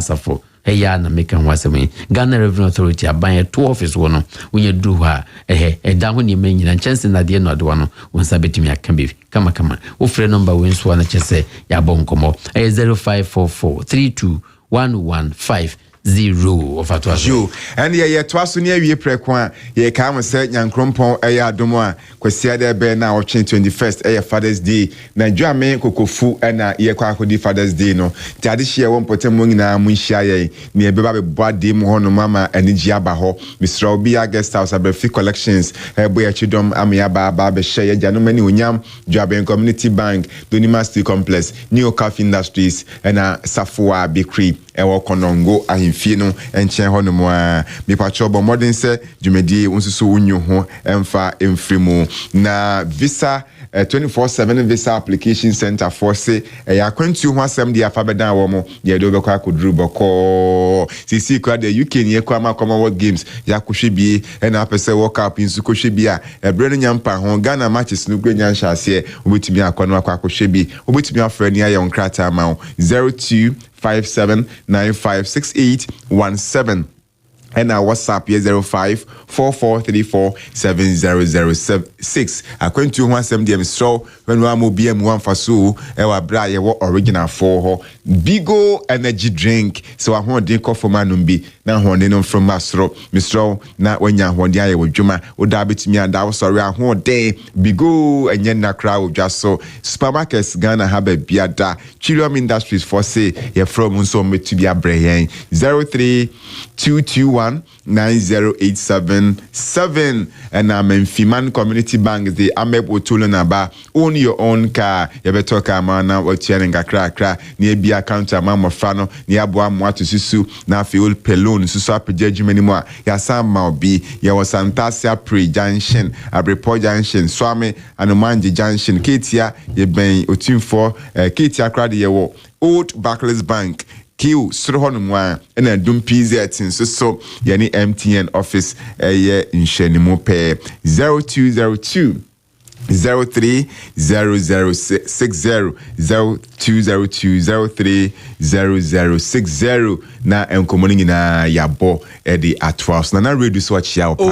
safo heya na meka wasemi Ghana Revenue Authority aban to office wo no wonye duru ha da ho ne menyina chance na de no ade no wonsa betimi aka be kama wo frɛ number we nso na chese ya bon komo 0544321150 of atwajo and ye twaso ne awie prekwa ye ka am se nyankrompon eya adomo a kwasia de be na 21st Father's Day na dwame kokofu na ye kwa akodi Father's Day no ti ade hye won potem nyina mu hia ye ne e beba be boade mu hono mama anigi aba ho Mr. Obia Guest House Abefi Collections boya chidom amya ba be hye ye jano mani onyam Dwaben Community Bank Donima City Complex New Cafe Industries na Safoa Bakery ewo konongo ahimfie no enchen ho no mo a mipacho bo modern se dwumedi unsusu unyu ho emfa emfrimu na visa 24/7 visa application center for say ya kwantu ho asem de afa bedan wo mo ye do be kwa kodru boko sisi kwa de UK ne kwa ma Commonwealth Games ya kohwe bi na apese World Cup insu kohwe bi a ebre no nyampa ho Ghana matches no gwenya nhase obetimi akwa kohwe bi obetimi afra ni aye onkrata ma 0257956817 and our WhatsApp is 0544347006. According to one sem DM so when we are BM one for so our bra ye original for Bigo energy drink so I want drink for manumbi na honde from Masro Mr. na when ya honde aye wodwuma oda betimi and I sorry I want day Bigo enye na crowd just so supermarkets Ghana have a biada Chirium Industries for say ye from so me to be a brain 032219087 and Memfiman Community Bank the Amebo Tulunaba own your own car you better talk amana or tianinga crack near be account mama fano near boa mwatu susu na fuel pelon susu apejeju menimo ya sama bi ya wasantasia pre junction abrepo junction swame anomanji junction ketia ye ben otimfo ketia crowd ye wo Old Barclays Bank Q Srohonwa and a dum PZ so yani MTN office in Shenimo pay 0202 030060 0202 030060 na enkomoni na yabo edi atwas na ready so chia opa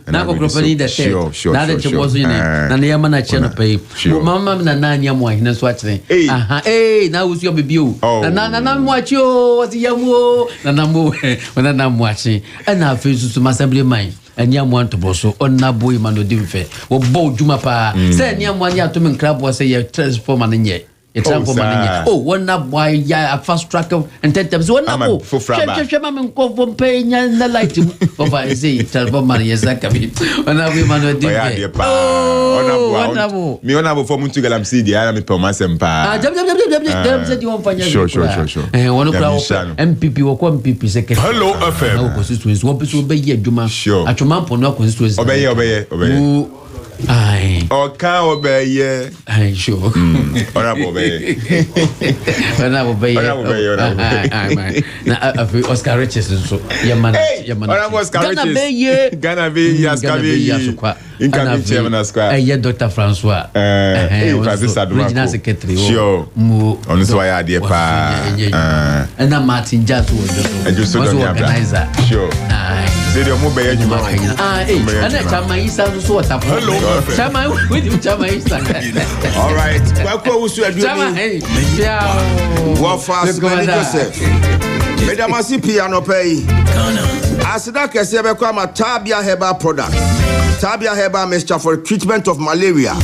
na ko propani de te na de chebozo ni na ne yama na chia no pay mama na na nya mo ahina so akyere aha na wusu yo bibio na mo achio wati yamu na mo na mo achi na afi susu masabli mai anya mo antoboso onna boy mano dimfe wo bo djuma pa se anya mo anya to men krabo se ye transform anye e transform anye wonna boy ya fast track and tentem so wonna bo che mama ko pompe nya na light over say transform anye zakabi wonna boy mano dimfe wonna bo mi wonna bo for muntu galam cd ara mi poma sempa jam se di won fanya sure wono kra MPP wo ko MPP secretary Hello FM na constituency wo peso be ye adwuma atwoma mpo no constituency obeye ai oka obeye ai sure ora obeye na afi Oscar Riches so yamana ora Oscar Riches Ghana be incoming chairman Oscar Dr. François regional secretary sure on so ya dey pa na Martin Jato was organizer sure they do mo be adwuma ana chama isa so wata chama with chama isa all right kwa usu adwuma wa fast man Joseph Madam Piano pay asida kese be kwa Tabia herbal product Tabia herbal mixture for treatment of malaria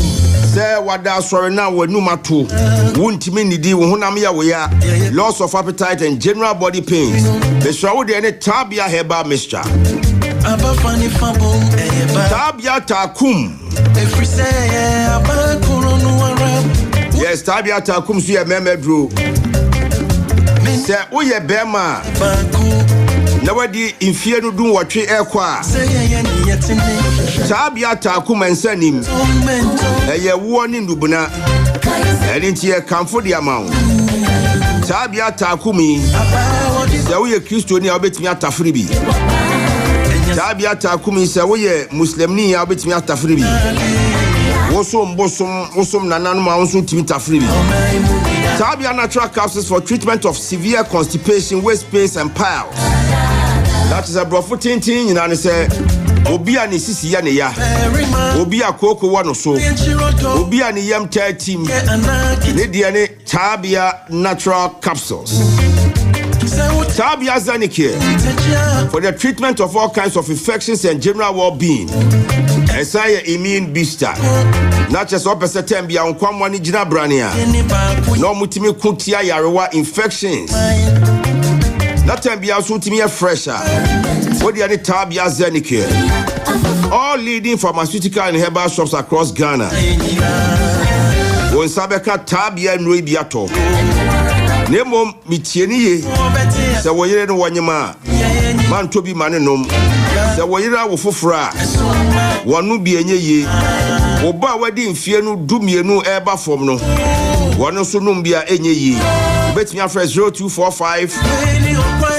say wada sorry now we numa to wuntimi nidi wo honam ya we ya loss of appetite and general body pains the show dey any Tabia herbal mixture Tabia takum yes Tabia takum so ye memedro say wo ye bema na wadi infie no dun wotwe ekwa Tabia takum ensanim eye wo ni ndubuna eni tie kamfo dia mawo Tabia takumi say wo ye Kristo ni obetimi atafiri bi Tabia takumi se woye muslimni ya obetimi atafiri bi. Wosom nananu ma wonso timi tafiri bi. Tabia natural capsules for treatment of severe constipation, waist pains and piles. That is a brofo tintin nyina ne se obi a ne sisi ya ne ya. Obi Akoko Abon so. Obi a ne yam team. Ne dia ne Tabia natural capsules. Tabia Zanicare for the treatment of all kinds of infections and general well-being. Esaya immune booster. Not just opposite Tembia on Kwamwani Jina Brania. No mutimi kuntia yarewa infections. Not Tembia sutimi fresher. What the other Tabia Zanicare. All leading pharmaceutical and herbal shops across Ghana. When Sabeka Tabia Nruibiato. Nemo mitieni se woyere no wanyema man tobi mane nom se woyere wo fofora wonu bi enye ye oba wadi mfie no dumienu eba fom no wono so nom bia enye ye betimi afre 0245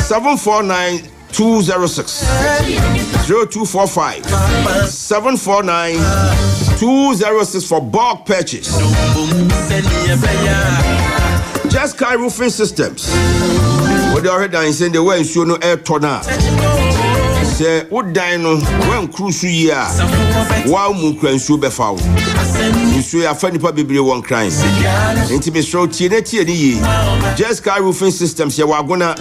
749 206 0245 749 206 for bulk purchase. Just Sky Roofing Systems. What they already done saying they were show no air tornado. Say what dino when cruise year wow mukran so be foul. You show your funny baby one crime. Intimate show TNT any Just Sky Roofing Systems. You are gonna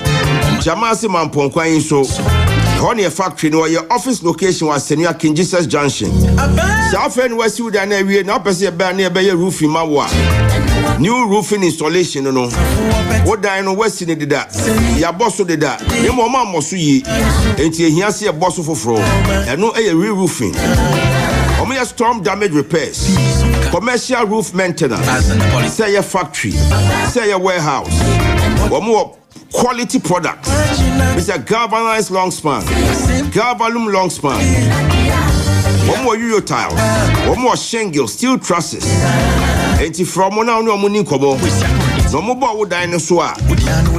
Jamasi Mampon Quine so. On your factory, no, your office location was Senior King Jesus Junction. South and West Sudan area, now per near by your roofing Mawa. New roofing installation, no. What dino West in that? Your boss did that. Your mama Mosuyi, and here see a boss of fro, and no a re roofing. Only a storm damage repairs, commercial roof maintenance, say your factory, say your warehouse, or more. Quality products. It's a galvanized long span, galvanum long span. One more Euro tiles, one more shingle, steel trusses. And from now no money kobo. No more dinosaur.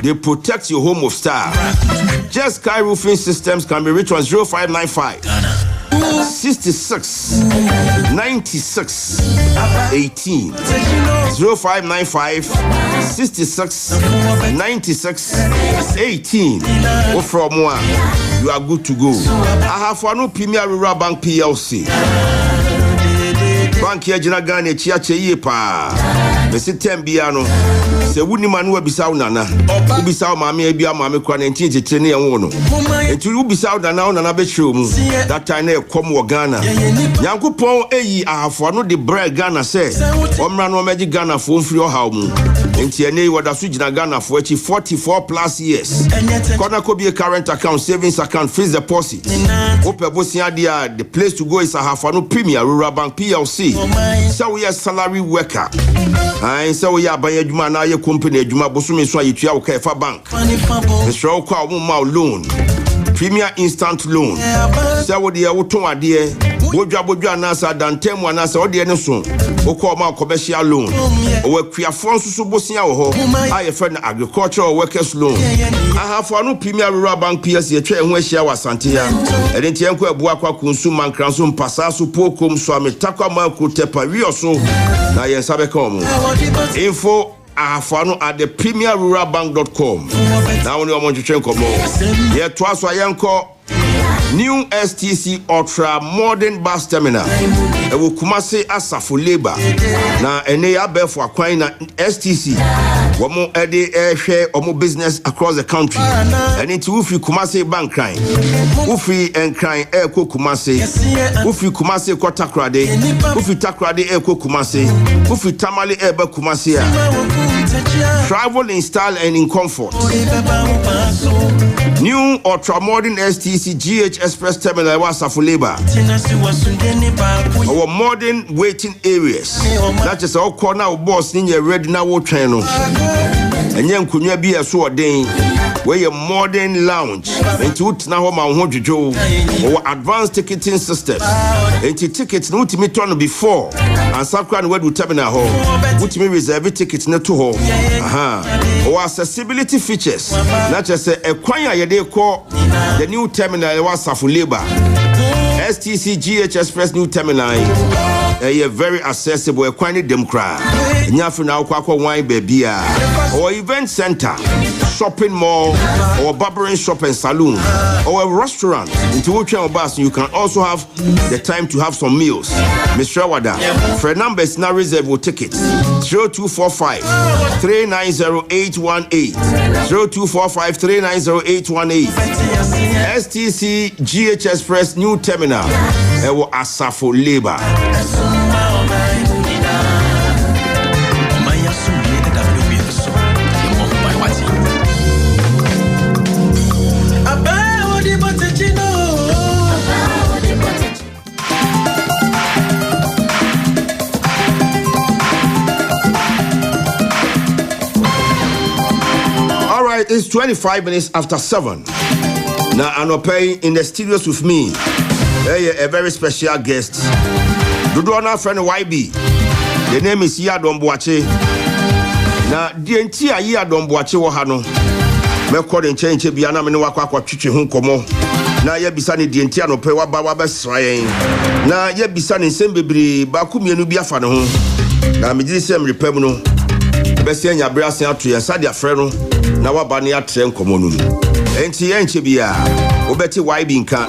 They protect your home of style. Just Sky Roofing Systems can be reached on 0595 66 96 18 0595 66 96 18 or from one you are good to go. I have one Premier Rural Bank PLC Bank here Jina Ghana Chiache ye pa Mesi Tembiano se wuni manu wabisa nana ubisa mami ebia mami kwa 19 ya wono etu ubisa nana betro mu that time e kom wo Ghana Nyankopon eyi ahafo no de bread Ghana se omra no meji Ghana fo mfiri ohaw mu enti ene wada so Jina Ghana fo echi 44 plus years kona ko be current account savings account fixed deposit open bosia dia the place to go is ahafo no Premier Rural Bank PLC so we are salary worker and so we are by adwuma na ye company adwuma bosome so ayetua wo ka bank so kwa mo loan Premier instant loan so we dey woton ade bodwa na sa dantemu na sa ode ne so wo ma commercial loan o akuafo so bosia wo ho aye friend agricultural workers loan ahafo no Premier Rural Bank PLC ye twa ho ahia wasante ya edenti enko abu akwa consumer kranso mpasa so pokom so ametakwa ma ko tepa wioso na ye sabe kom info ahafano at the premierruralbank.com. Now we want to check come on. Here twice ayanko new STC Ultra Modern Bus Terminal. E wo Kumasi Asafo Labor. Na ene ya be for akwan na STC. Womo ede share omo business across the country. And it ufi Kumasi bank crime. Ufi en crime ko Kumasi. Ufi Kumasi ko Takrade. Ufi Takrade ko Kumasi. Ufi Tamale be Kumasi. Travel in style and in comfort. New ultra modern STC GH Express Terminal Asafo Labor. Our modern waiting areas. That is our corner of boss in your ready now train. And young kunya be a so ordained. where your modern lounge into now my or advanced ticketing system into tickets no to me turn before and Sakran where do terminal hall which me reserve tickets not to hall or accessibility features not just a choir they call the new terminal was for labor STC GH Express new terminal very accessible a quite them cry nyafu na kwakwa wine baby or event center shopping mall or barbering shop and saloon or a restaurant into which bus you can also have the time to have some meals. Mr. Wada for numbers now reserve tickets 0245 390818 0245 390818 STC GH Express new terminal ewo asafo labor. It's 25 minutes after 7. Now, I'm paying in the studios with me. A very special guest. Dudona friend YB. The name is Yadon Boache. Now, the entire Yadon Boache Wahano. Me call in change Biana Menwaka Chichi Hunkomo. Now, Yabisani the entire no pay Wabawa Srain. Now, Yabisani Sembibri Bakumi Nubiafano. Now, Midisem Repemuno. Besian ya brasi atu ya sadia freno na wabani ya tren komonu enti enche bia obeti YB nka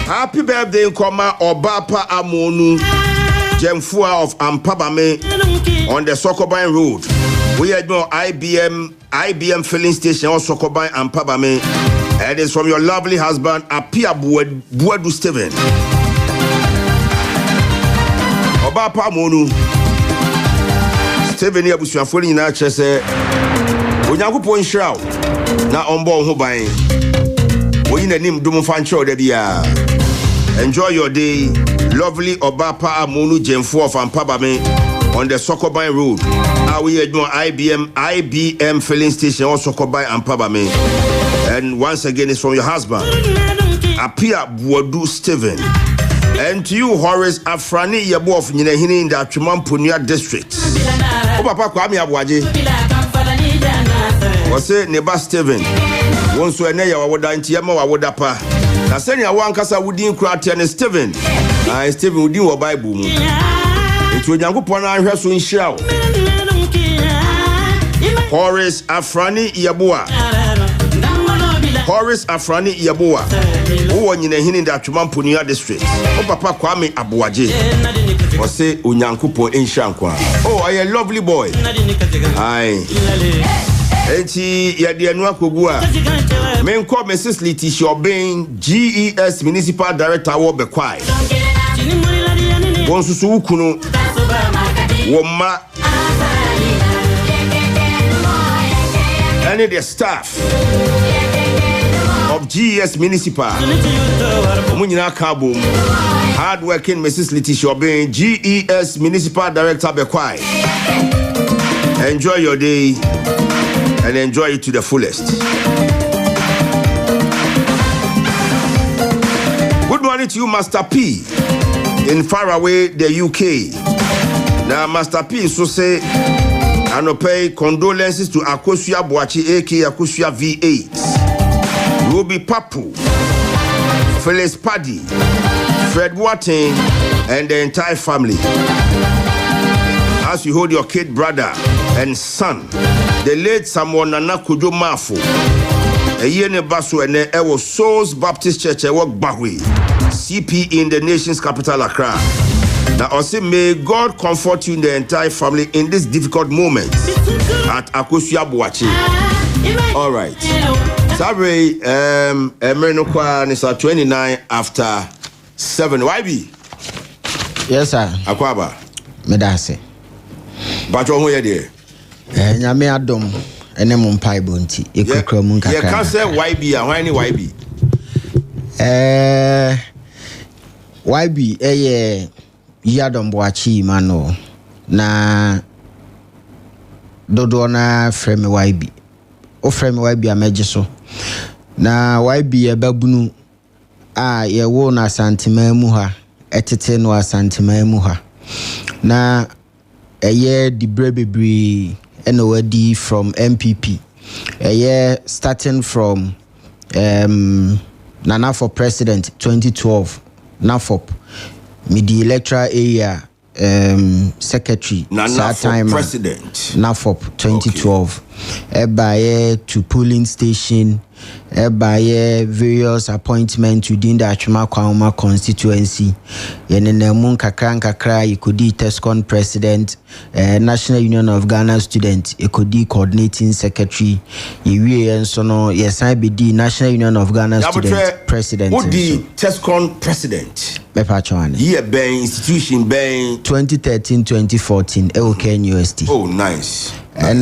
Happy birthday, Obapa Amonu, Jemfua of Ampabame on the Sokoban Road. We had no IBM filling station on Sokoban Ampabame. And it's from your lovely husband, Apia Buadu Steven. Obapa Amonu, Steven Yabusia Fully in Achese. Unyaku Point Shroud, now on board Hobain. We in the name Dumufancho Debia. Enjoy your day, lovely Obapa Amonu Jemfo of Ampabame on the Sokoban Road. We had no IBM filling station on Sokoban Ampabame. And once again, it's from your husband, Apia Buadu Steven. And to you, Horace Afrani Yabo of Ninehini in the Chumampunia district. Obapa Kwame Abwaje. Was it Neba Steven? Once we neya wawoda ntiyama wawoda pa. Na seni ya wankasa wudin krati ane Steven. Steven wudin wa Bible mu. Nti Onyankopon ahwe so nhyira wo. Horace Afrani Yaboa. Horace Afrani Yaboa. Wo nyinahini da Twamamponia district. O papa Kwame Abwaje. O say Onyankopon nhyira nkwa. Oh, I a lovely boy. Aye. Enti yadi anu akogua men call Mrs. Letitia Obin GES Municipal Director wo bekwai wonsusu ukunu woma and the staff of GES Municipal omunyina kabum hard working Mrs. Letitia Obin GES Municipal Director bekwai. Enjoy your day and enjoy it to the fullest. Good morning to you, Master P, in faraway the UK. Now, Master P so say, I no pay condolences to Akosua Boachi, aka Akosua V8, Ruby Papu, Phyllis Paddy, Fred Watting, and the entire family. As you hold your kid brother and son, the late Samuel Nana Kujo Mafo, a yene baso and Ewo Souls Baptist Church, Ewok Bahwe, CP in the nation's capital, Accra. Now, also may God comfort you in the entire family in this difficult moment at Akosua Boachi. All right. Sabre, Emerenokwa, Nisa 29 after 7. YB. Yes, sir. Akwaba. Medase. But who ye there? Nyame adom ene mo mpai bonti ekukra mu nkaka. You can say YB and why any YB? YB yadom boachi mano na dodo na frame YB. O frame YB ameje so. Na YB ebabunu ye wo na santima mu ha etete no asantima mu ha. Na the brebebre NOD from MPP. Starting from Nana for President 2012. NAFOP. Midi electoral area secretary. Nana for President. NAFOP 2012. Ebaye to polling station. Ebaye various appointments within the Achuma Kwahoma constituency. Yenene mun kakra Ekodi Tescon president, National Union of Ghana student, Ekodi coordinating secretary. Yewie ensono yesan bedi National Union of Ghana student president. Who the Tescon president? Year ben institution ben 2013-2014 EOK University. Oh, nice. And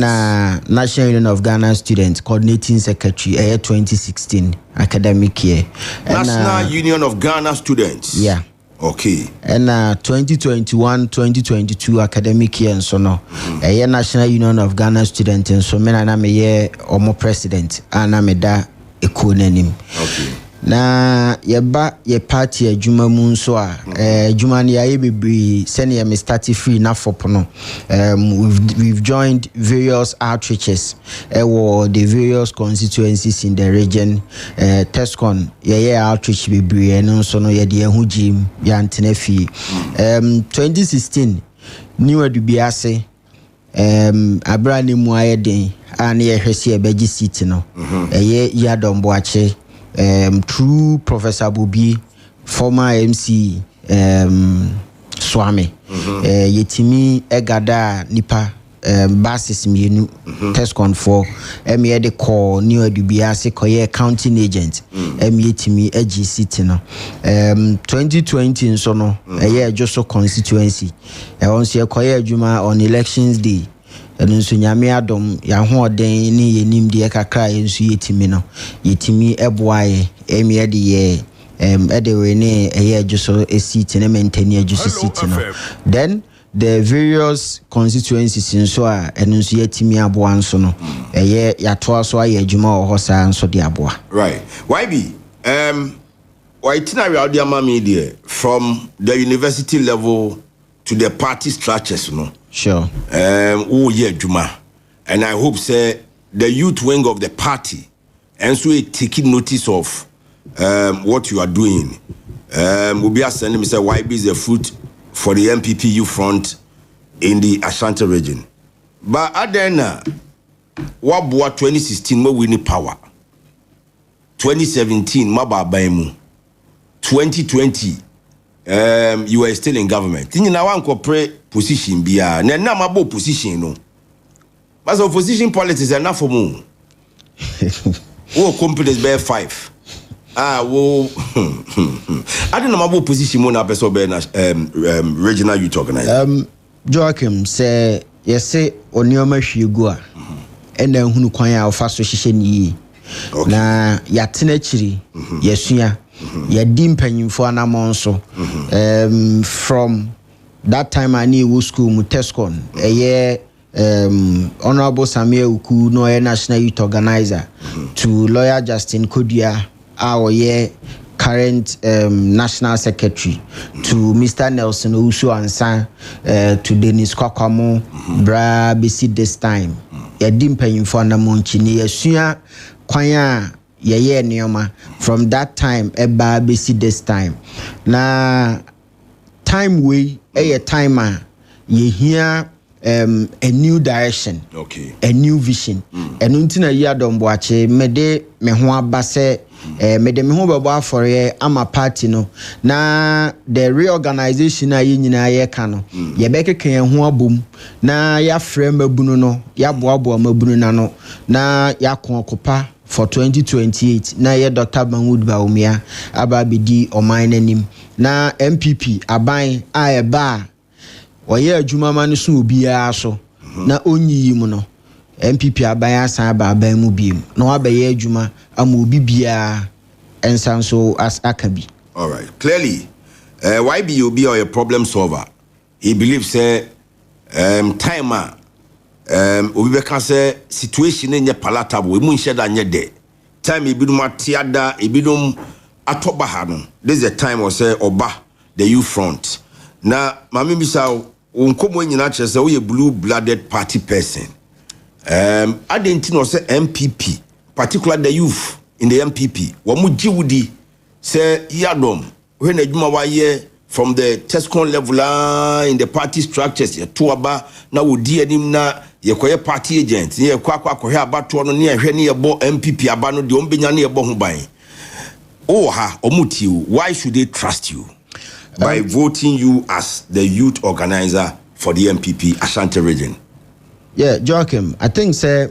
National Union of Ghana student coordinating secretary 2016 academic year. National Union of Ghana students. Yeah. Okay. And 2021-2022 academic year and so no. National Union of Ghana student and so mena na me ye omo president ana me da ekonenim. Okay. Na yeba ye party adwuma mu nso a adwuma ne aye bebre sene me start free na fopono. We've joined various outreaches the various constituencies in the region. Tescon ye outreach bebre no so no ye de hu jim ya ntena fi 2016 new adubiase abra ne mu aye den an ye hwese e beji seat no yadom boache through Professor Bubi, former MC Swami, Yetimi Egada Nipa basis mienu Tescon for the call new Dubiase Koye counting agent Yetimi EGC no 2020 in sono a year just constituency once a Koye Juma on elections day. And so nyame adom ya ho den ni yenim de kakra enso yetimi no yetimi eboaye emi de ye edewe ne eye juso seat ne maintain juso seat no. Then the various constituencies nso a enso yetimi aboa nso no eye yato aso aye adwuma o hosa nso de aboa. Right. YB itinerary audio media from the university level to the party structures no. Sure. Oh yeah, Juma. And I hope say the youth wing of the party and so taking notice of what you are doing. We'll be sending me say YB is a fruit for the MPPU front in the Ashanti region. But then what 2016 mo winning power. 2017 maba baimu. 2020 you were still in government. Think na wan corporate position bia na mabo position no. But opposition politics enough for mu. Wo companies bear 5. Wo I don't know mabo position mo na person be na regional youth organization. Joachim say yes say onioma hwiegu a ena hunu kwan a ofa so hihye ni na yatena chiri yesua yadi mpanyimfo anamon so from that time I knew school mu Tescon Honorable Samuel Uku no national youth organizer to lawyer Justin Kodia our current national secretary to Mr. Nelson Usu Ansan to Dennis Kwakwamo bra besi this time yadi mpanyimfo anamon chini yesua kwanya ye nioma from that time eba besi this time na time we time ye hear a new direction, okay, a new vision and untina yadom boache mede me ho abase mede me ho baba for ama party no na the reorganization ayi nyina ye ka no ye bekeke ye ho abom na ya frame mabunu no ya boaboa mabunu na no na ya kokopa for 2028 na ye Dr. Mahmoud Baumia aba bedi oman nanim na MPP aban a eba oye adwuma ma no so obiara so na onyi mu no MPP aban asan aba aban mu biem na wabaye adwuma ama obi bia ensan so as akabi. All right, clearly why be you be a problem solver? He believes time obi be can say situation in your palatable we mun sheda nye de time ebidum atiada ebidum atoba ha no. This is the time or say oba the youth front na mami bisa unkomo nyina che say we blue blooded party person adenti no say MPP particularly the youth in the MPP wo mu jiwudi say yadom when adwuma wa ye from the TESCON level in the party structures ye to aba na wo di anim na ye koye party agent ye kwakwa kohe abato no ne ehwe ne ye bo MPP aba no de ombenya ne ye bo ho ban oh ha omuti why should they trust you by voting you as the youth organizer for the MPP Ashanti region? Yeah, Joachim, I think say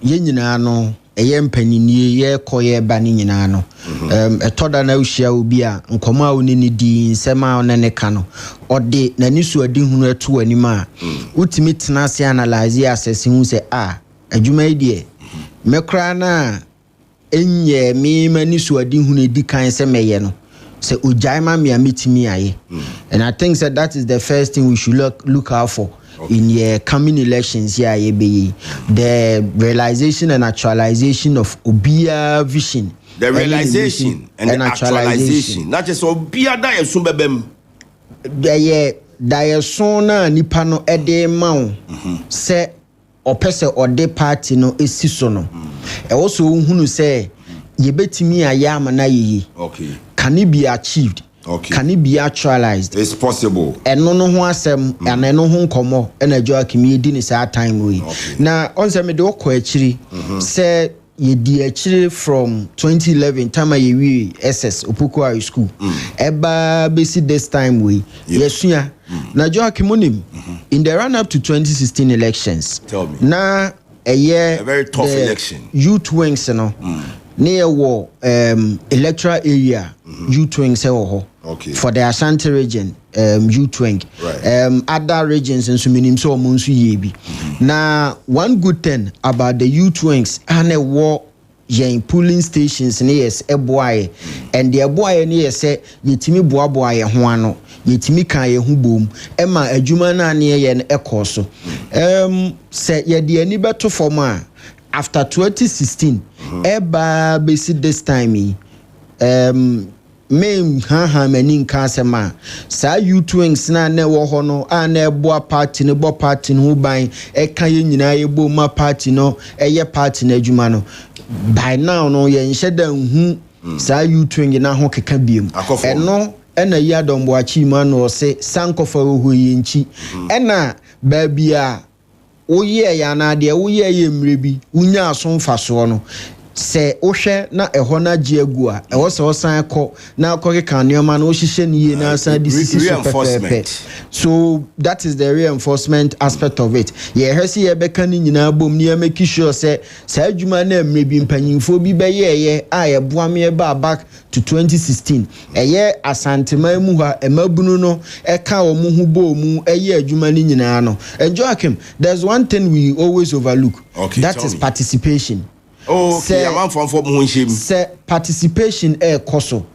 ye nyina no eye mpanyini ye koye ba ni nyina no etoda na uhia obi a nkoma oni ni di nsema ona ne ka no ode na nisu adi hunu eto anima utimi tena se analyze assess hu se adwuma die mekra na enye mi mani su adi hunu edi kan se meye no se ojaima me ametimi aye and I think that is the first thing we should look out for. Okay. In your coming elections here, the realization and actualization of Obia vision. The realization and the actualization. Not just Obia Dia Sumbebem. The Diasona Nipano Ede Mao say or Pesa or de party no esisono. Also, who say, ye bet me a yamanayi. Okay. Can it be achieved? Okay. Can it be actualized? It's possible. And no who asem and no who come and a Joachim ye didn't say time we. Now on some do actually say ye di actually from 2011 time ye SS Opoko High School. Eba basi this time we yes yeah. Now Joachim in the run up to 2016 elections. Tell me. Now a very tough election. Youth wings you know. Near war electoral area youth wing say for the Ashanti region youth wing other regions and so minim so monsu yebi na one good thing about the youth wings and a war yen polling stations yes eboaye and the eboaye ne say yetimi boaboaye ho ano yetimi kan ye hu bom ema adwuma na ne ye ne ekoso say ye de ani beto form after 2016 eba basi this time me ha mani nka asema sa youth wings na na wo ho no na ebo party ne bo party no ban e kan ye nyina ye bo ma party no eye party na adwuma no by now no ye nheda hu sa youth wing na ho keka biem eno ena yi adombo achi ma no se sankofa ho yi nchi ena ba bia oye ya na de oye ye mrebi unya asonfa so no se ohwe na eho na giegu a ewo se osan ko na ko ka neoma na ohihye ne na san reinforcement. So that is the reinforcement aspect of it. Ye hwese ye beka ni nyina bom ne make sure se sa adwuma na mrebi mpanyimfo bi be ye a ye boa me ba back to 2016 eye asantema mu ha emabunu no eka wo mu hu bo mu eye adwuma ni nyina no. And Joachim, there's one thing we always overlook. Okay, that is participation. Oh, okay. Say participation koso.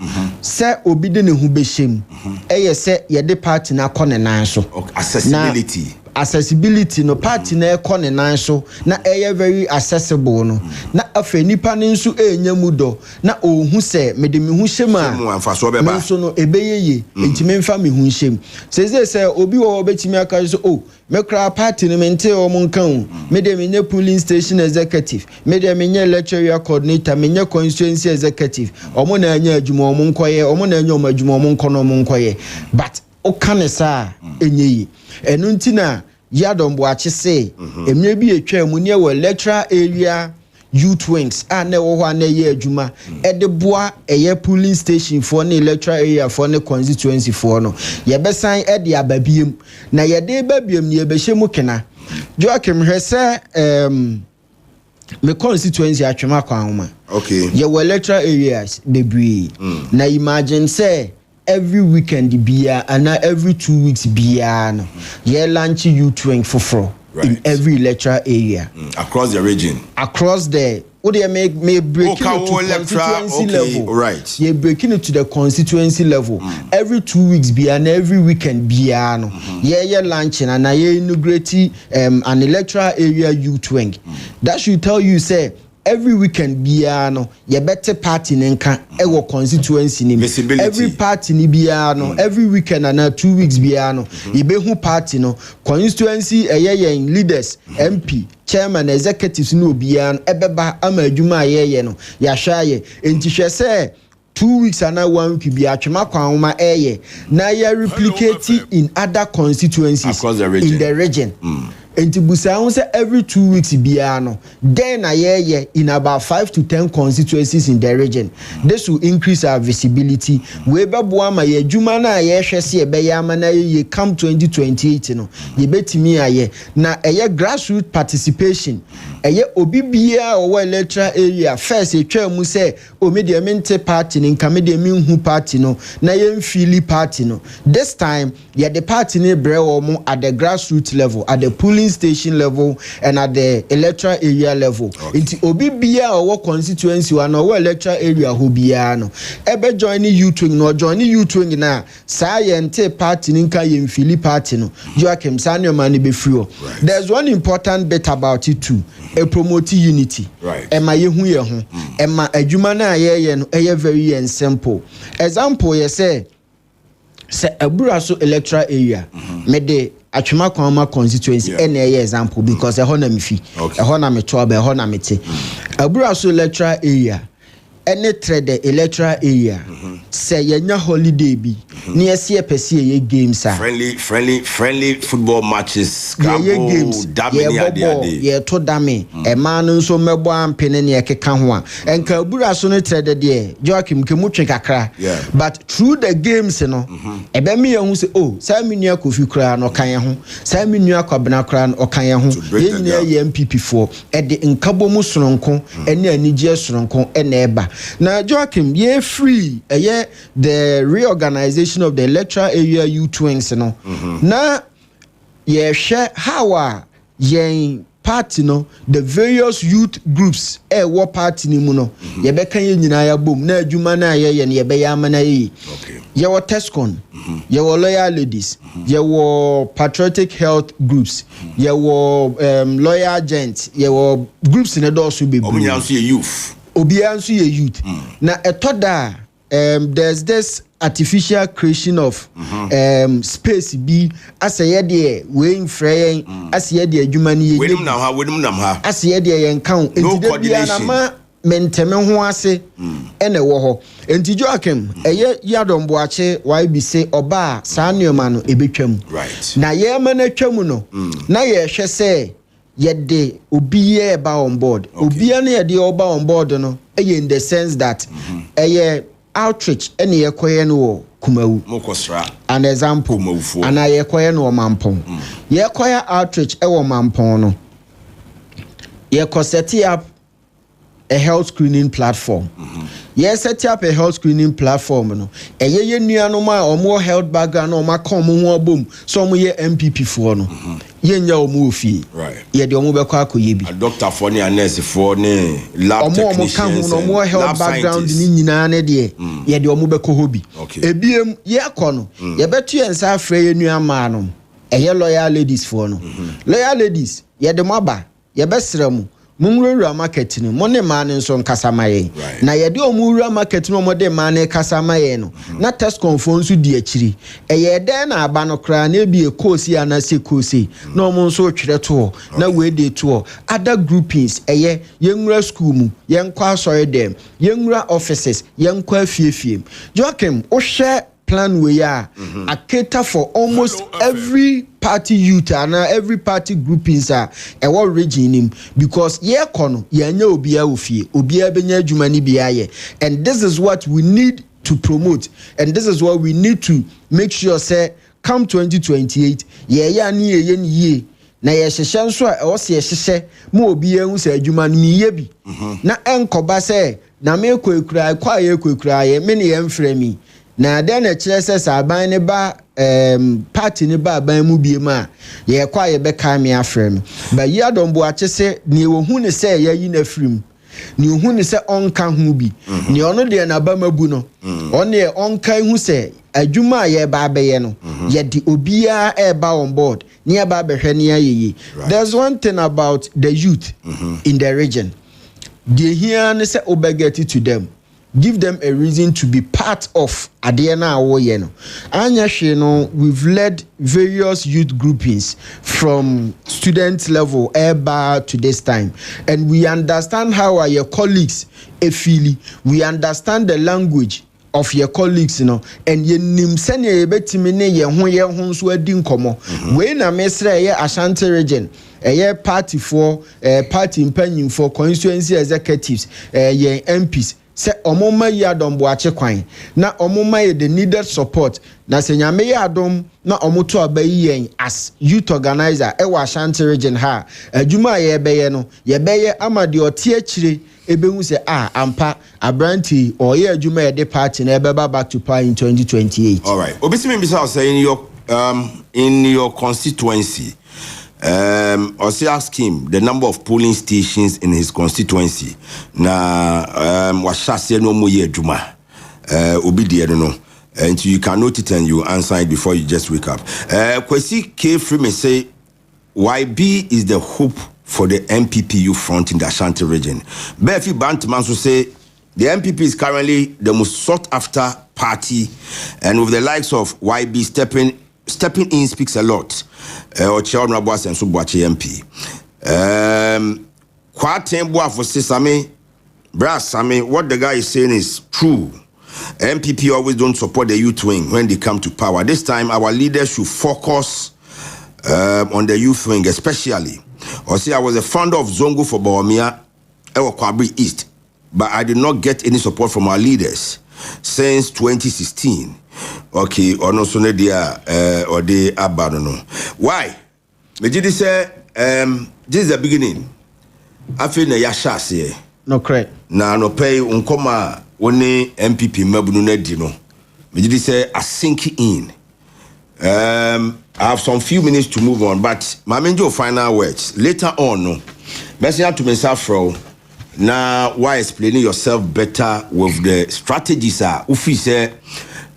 Say obi de ne hu be shem. Say ye de party na kɔ ne nan so. Accessibility. Accessibility no party na kɔ ne nan so na very accessible no. Na afa nipa ne nso enya mu do na ohun se me de me hu shem a. So no ebeyeye ntime mfa me hu shem. Say obi wo betimi aka so oh me kra party no mente o mon kan me de me polling station executive me de me lecturer coordinator me constituency executive omo na anya adwuma omo nkoye omo na anya adwuma omo nkono omo nkoye but o kan sa enyeyi enu ntina yadombo achi se emre bi etwa mu ne we lecturer area youth wings na wo ho na ye adwuma e de boa eye polling station for na electoral area for na constituency for no ye besan e de ababiem na ye de babiem ne ye be hyemu kena Joachim hwese me constituency atwema kwahoma. Okay. Ye were electoral areas bebree. Na imagine say every weekend bia and every 2 weeks bia no. Ye launch youth wing for in every electoral area across the region. Across the what they may break it to constituency level. Right. You're breaking it to the constituency level. Every 2 weeks be and every weekend be no. Yeah, launching and I inaugurate an electoral area youth wing. That should tell you say every weekend biano ye better party nenka ewo constituency ni every party ni biano every weekend and 2 weeks biano ye be hu party no constituency yen leaders MP chairman executives no biano ebeba ama adwuma ye no ya hwa ye enti hwe se 2 weeks and 1 week be atwema kwanoma na ye replicate in other constituencies across the region. In the region. And to say every 2 weeks biano, then a year in about 5 to 10 constituencies in the region. This will increase our visibility. Weba buama ye jumana ye shesi ebeyamana ye come 2028 no. Ye betimi aye na eye grassroots participation. Eye obibia or electoral area first e twa mu say o me de mente party ni nka me de me hu party no na ye mfili party no. This time ye the party ni bre wo mu at the grassroots level, at the polling station level and at the electoral area level. Inti obi bia or constituency one or electoral area who bia no ebe join youth wing no join youth wing na science party ninka ye mfili party no Joachim Sanyo mani be free. There's one important bit about it too. A promote unity. Right. Emma ye hu ye ho. Emma adwuma na ye no eye very simple. Example ye say Abura so electoral area me de atwema kwama constituency ene example because e ho na mfi e ho na me to ba e ho na me te Abura so electoral area any trade electoral area say yenya holiday bi na yesi epese ye games a friendly football matches games ye to dame e man nso mebo ampene ne ekeka ho a enka Abura so no trade de Joachim kemutwe kakra but through the games no e be me hu say oh say me nua Kofi kra no kan ho say me nua Kwabena kra no kan ho ye nyina ye MPP for e de nkabo mu soronko ene anigye soronko ene eba na Joachim ye free the reorganization of the electoral area youth wings no na ye share how yen party no the various youth groups war party ni mu no ye be kan ye nyina ya bom na adwuma na ye ne ye be ya amana ye ye wo Tescon ye wo loyal ladies ye wo patriotic health groups ye wo loyal agents ye wo groups ne do so be omunyanso ye youth obianso ye youth na etoda there's this artificial creation of space be as ye de we infrey as ye de adwuma ni ye wedum nam ha as ye de ye nkan enti de na ma menteme ho ase ene wo ho enti Joachim eye yadomboache why be say oba saa neoma no ebetwam right na ye ma na twam no na ye hwe say yede obiye ba on board obiya na yede oba on board no in the sense that outreach ene yekoye no Kumawu mokosra an example and yekoye no mampon yekoye outreach e wo mampon no yeko set up a health screening platform. Yes, set up a health screening platform. No, ye nuano ma or more health background or ma come boom. Some ye MPP for no. Ye nya omufi. Right. Ye de omu bekwa koyebi. A doctor for ni, a nurse for ni, lab technicians. No more health background ni nyina na de. Ye de omu beko hobi. Okay. Ebiem ye akono. Ye betu ye nsa afre ye nuama no. Ye loyal ladies for no. Loyal ladies ye de maba. Ye besre mu. Mumura market no money man nso nkasamaye na ye de omura market no mode man kasamaye no na test conference di akiri eye den na aba no kra na bi ekosi anase kosi na omo nso twere to na we dey to other groupings eye yenwura school mu yenkwa asore dem yenwura offices yenkwa afiefiem Joachim o share plan we are a cater for almost every party youth and every party groupings are a war region because ye kono ye nya obia ofie obia benya adwuma ni bia and this is what we need to promote and this is what we need to make sure say come 2028 ye ya ni ye na ye hyehye nso a wo se ye hyehye ma obi ehu se adwuma no miye bi na enkoba se na me kwekura kwa ye kwekura ye me ne ye mfrɛ mi na den na kyerɛ sɛ saban ne ba party ne ba ban mu bie ma ye kwa ye bɛka me afrɛ mi ba yi adombo ache se ne wo hu ne sɛ ye yi na frim ni hu ne sɛ onka hu bi ni ono de na ba mabu no one onka hu sɛ adwuma ye ba bɛyɛ no ye di obia e ba on board ni ba bɛhwɛ ne ayeye. There's one thing about the youth in the region. They hear ne say obegeti to them, give them a reason to be part of Adiana Awoye no. Anya hwe no, we've led various youth groupings from student level eba to this time, and we understand how our your colleagues feel. We understand the language of your colleagues, you know, and ye nim sene ye betimi ne ye ho so adi nkomo. We na mesra ye Ashanti region. Party for party impanyim for constituency executives ye MPs se omoma yi adom bo ache kwan na omoma ye the needed support na se nyame ye adom na omoto abayi yen as youth organizer e wa Ashanti region ha adwuma ye beye no ye beye amade ote akire ebehu se ampa abranti or ye adwuma ye de party na ebeba back to power in 2028. All right, obisimi bisa say in your constituency Osi ask him the number of polling stations in his constituency. Na washase no mo ye adwuma. Obi de no. And you can note it and you answer it before you just wake up. Kwesi K Freeman say YB is the hope for the MPP youth front in the Ashanti region. Befi Bantman so say the MPP is currently the most sought after party, and with the likes of YB stepping in speaks a lot. Oche Honorable Asenso Boakye MP. Kwaten Boafo say Sami, Brass Sami, what the guy is saying is true. MPP always don't support the youth wing when they come to power. This time, our leaders should focus on the youth wing, especially. Or say I was a founder of Zongo for Bawumia, Kwabri East, but I did not get any support from our leaders since 2016. Okay, or no sooner dia or they abandon. Why? Me did say this is the beginning. I feel na yasha say no correct. Na no pay unkoma one MPP mabunu na di no. Me did say I sink in. I have some few minutes to move on, but my menjo final words later on. No, message to myself from now. Why explaining yourself better with the strategies are ufi say.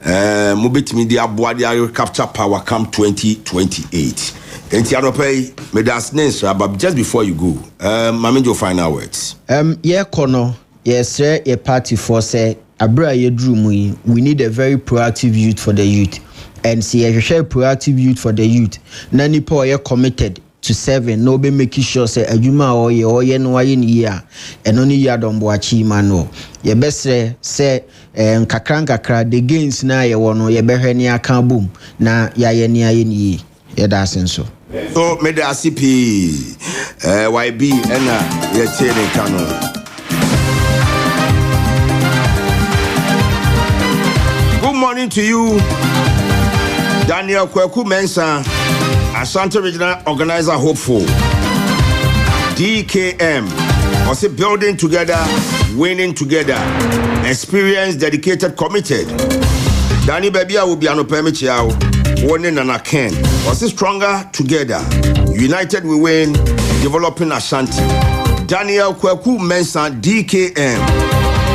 Mobitimi di aboa di capture power come 2028. Enti anopai me das nensra, but just before you go, mamenjo final words. Ye kono, yes sir, ye party for say abra ye drew mu. We need a very proactive youth for the youth. And see a proactive youth for the youth. Nani po ye committed to serving, no be making sure say adwuma or ye no aye ni ya and only ya don boachi mano. Ye best say kakra the gains na ye wono ye behwe ni aka boom na ya ye ni aye ni ye da senso. So me da CP YB ena ye tele kano. Good morning to you, Daniel Kweku Mensah, Ashanti Regional Organizer Hopeful. DKM. Also building together, winning together. Experienced, dedicated, committed. Danny Babia will be an opemichiao. Warning and a Ken. Also stronger together. United we win. Developing Ashanti. Daniel Kweku Mensah, DKM.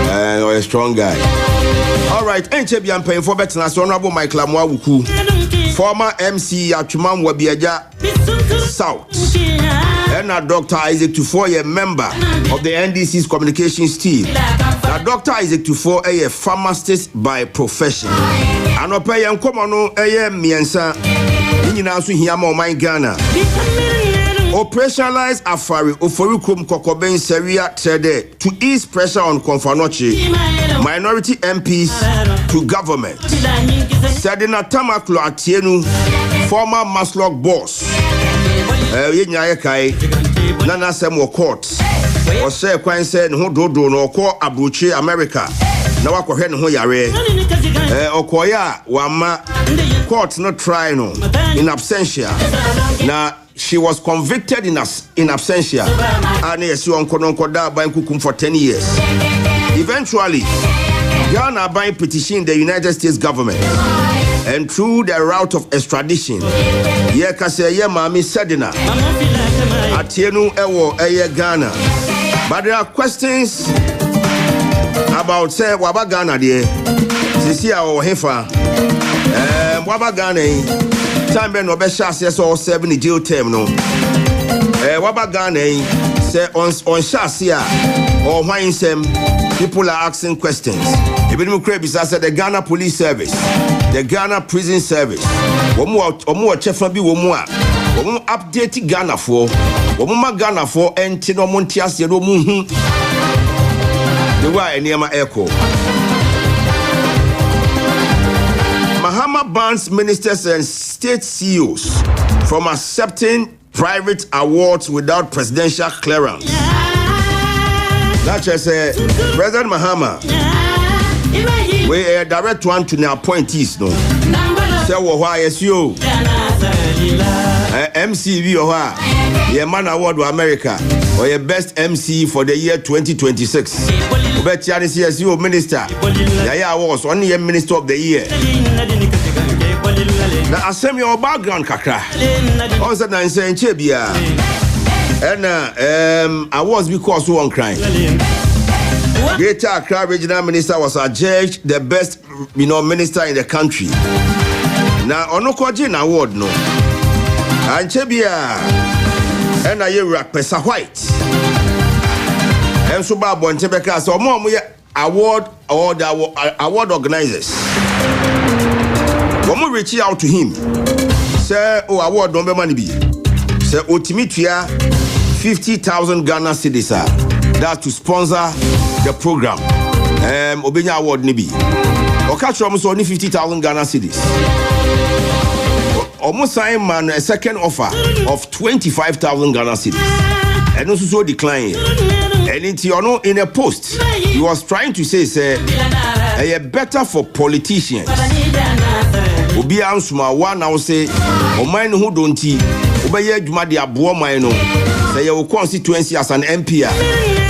A strong guy. All right. Enchebian paying for better. Honorable Michael Amwawuku. Former MC Atuman Wabiaja South. And Dr. Isaac Tufo, a member of the NDC's communications team. Now, Dr. Isaac Tufo, a pharmacist by profession. And a pay and come on, a miensa. In also here, my Ghana. Operationalize Afari, Oforikum Kokoben Seria Trade to ease pressure on Konfanochi, minority MPs to government. Sadina Tamaklo Atienu, former Maslog boss. Nana Semo Court. Or say, Quine said, who do no call Abuche America. na wakɔhwɛ ne ho yare okoya wama court no try no in absentia na she was convicted in absentia and yes you onko da ban kukum for 10 years. Eventually Ghana by petitioned the United States government and through the route of extradition ye kase ye mami sedina atienu ewo eye Ghana, but there are questions about say waba Ghana there sisi a o hefa waba Ghana time be no be shase so 7 jail term no waba Ghana say on shase a or why sem people are asking questions. Even said the Ghana Police Service, the Ghana Prison Service, omu chefa bi omu update Ghana for Ghana for enti no montias ye no mu hu the way enema echo. Mahama bans ministers and state CEOs from accepting private awards without presidential clearance. That's just President Mahama. We direct one to the appointees, no. Say why SU MCV or your man award to America or your best MC for the year 2026. Bet CSU minister. Yeah, was only a minister of the year. Now, assume your background, kakra. Also, I'm saying Chebia. And awards because one crime. Greater Accra Regional Minister was adjudged the best, minister in the country. Now, Onokojin award no. And Chebia, and I rock Pesa White. And so Babo and Chebeka, so more award or the award organizers. When we reach out to him, say, award don't be money be. Say, Otimitia 50,000 Ghana cedis. That's to sponsor the program. Obenya award nibi. Okatro almost only 50,000 Ghana cedis. Almost signed man a second offer of 25,000 Ghana cedis. And also so declined. And in a post, he was trying to say, better for politicians. Obi ansuma one now say, o man who don't obey Juma de Abuo Mino. Say your constituency as an MP.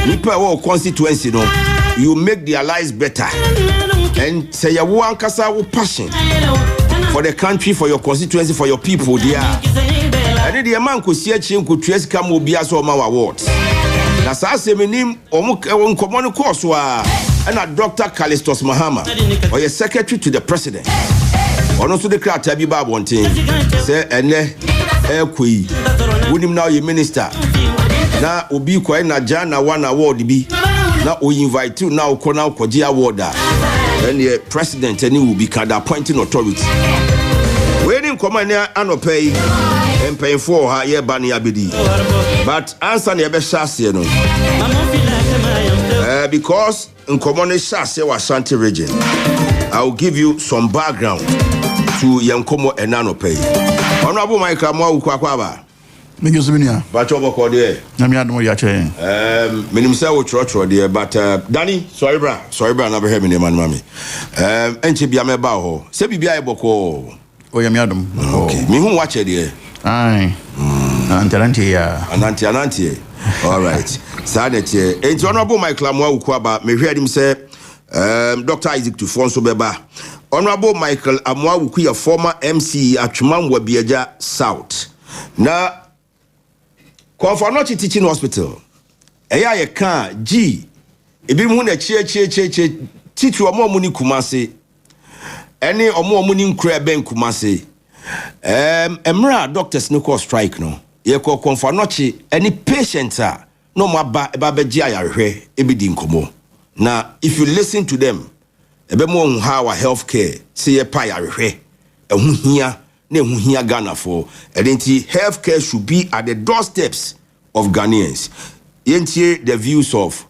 Nipa or constituency no, you make their lives better. And say your one kasa passion for the country, for your constituency, for your people, dear. And the man could see a chin could trace come will be as all my awards. That's I say my name on common course and a Dr. Callistus Mahama or your secretary to the president. Or also the crowd tabi bab one thing. Say ene kui wouldn't now your minister. Now obi kwa na jana one award be. Now we invite you now kona koji award. Then the president and will be called appointing authority. Waiting command and pay and paying for her year bani abidi. But answer never shasi no. Because in common shasi was Shanti region. I will give you some background to Yankomo and Nanope. Honorable Michael Mwa Ukwaba. Minya. But over Cordier. Namiadmo Yache. Minimsa Church, dear, but Danny, sorry, never heard me, man, mammy. Enchibiame Baho. Sebia Boko. Oh, Yamiadum. Okay. Me who watch it, dear. Aye. Antalantia. Anantia. All right. Sadet. It's Honorable Michael Mwa Ukwaba. Me heard him say, Dr. Isaac Tufonso Beba. Honorable Michael Amwa Wukuya, former MC at Chumam Wabiaja South. Now, Konfanochi Teaching Hospital. Eya ye kan G. Ebi mu na che titu omo muni Kumase. Ene omo muni nkura ben Kumase. Emra doctors no call strike no. Ye ko Konfanochi any patient no ma ba beji ayarhwe ebi di nkomo. Now, if you listen to them, ebe mo how our healthcare say ye pa yarehwe ehun hia na ehun hia Ghana for identity healthcare should be at the doorsteps of Ghanaians. Yentie the views of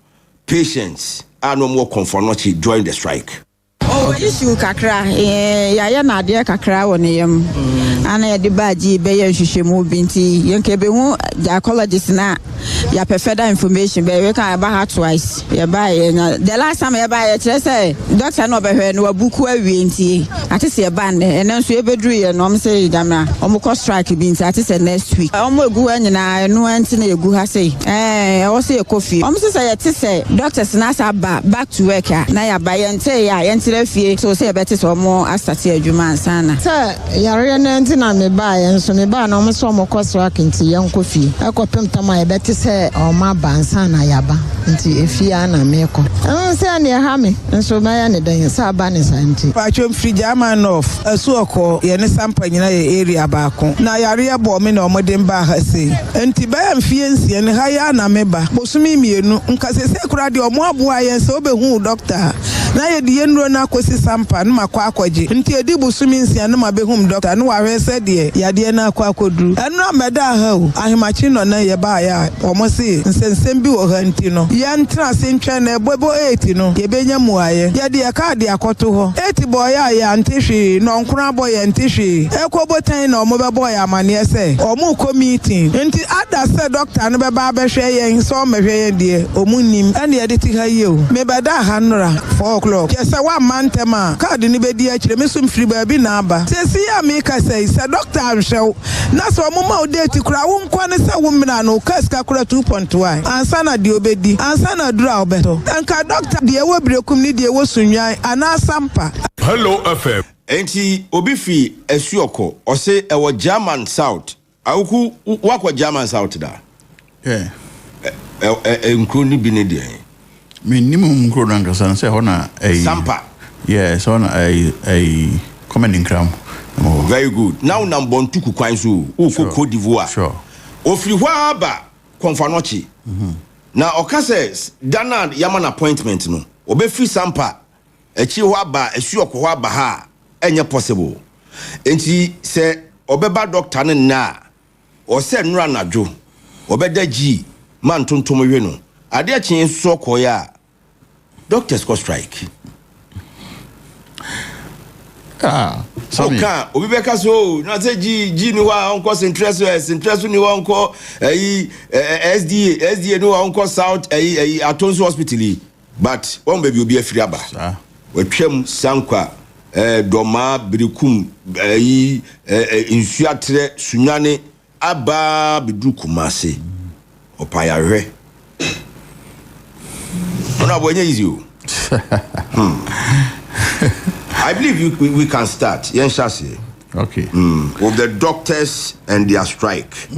patients and no more Konfanochi join the strike. issue kakra ya na ade kakra wɔ ne yam ana ya de baaji be ya hwehwemu binti yenke be hu gynecologist na ya further information be we kan ba ha twice ya ba the last time ya ba ya kire say doctor no be hwe no abuku awie nti ate se ya ba ne ene nso e beduru ye no m say damra omukọ strike binti ate se next week omo egu anyina no anti na egu ha say o say coffee om say ya te say doctors na sa ba back to work na ya ba yente ya yentire fie so say beti so mo astate adwuma ansana say yare na nti na me ba ye nso me ba na om so mo kọ strike nti ye coffee akopem tama ye beti say o ma ba ansana ya ba nti efia na me ko say na ha me nso ma ya ne dan sa ba ne santi pa chom free German of asu oko ye ne sampa nyina ye area ba ko na yare ye bo me na omode mba ha sei nti ba ya mfie nsie ne ha ya na me ba bosumi mienu nka se kura de omo aboa ye se obehu doctor na ye die nro na akosi sampa no makwa akwaje nti edi bosumi nsie no mabehum doctor no wa hwese de ya de na akwa akoduru enro meda ha o ahemachi no na ye ba ya omo se nsensem bi wo ha nti no ya ntra se ntwa na ebobo 8 no ye benya muaye ye de ka de akoto ho 8 boy ya ntehwe no nkura boy ya ntehwe ekobotan na omo be boy amane se omo ko meeting nti ada se doctor no be ba be hwe ye so mehwe ye de omunim ene ye de ti ha ye o me beda ha nora 4 o'clock yes wa mantema card ni be di akire me sum free ba bi na aba se si ya me ka say doctor anhwew na so omo ma o date kura wo nko ne se wo mra no kaska kura 2.1 ansa na de obedi ansa na dura obeto enka doctor de wo brekum ni de wo sunwan ana sampa Hello FM enti obi fi Esuoko o se e wo German South awku wakwa German South da yeah nkro ni bi ne de minimum nkro na nkasa se ho na sampa yeah so na commanding crown very good now number 2 ku kwan so u ko Cote d'Ivoire sure ofiri hwa ba konfanochi na okase dana yaman appointment no obefi sampa echi hwa ba Esuoko hwa ba ha enye possible enti se obeba doctor ne na o se nura nadwo obeda gi man tontom we no ade a chen so koya doctors go strike okay obi be ka so na say gi ni wa onko interest ni wa onko SDA no wa onko South Atonso hospital but one baby obi afiri aba we twam sankwa doma birikum insuatre sunyane aba bidu kumase opaya hwe ona bonye easy I believe we can start yen shase okay with the doctors and their strike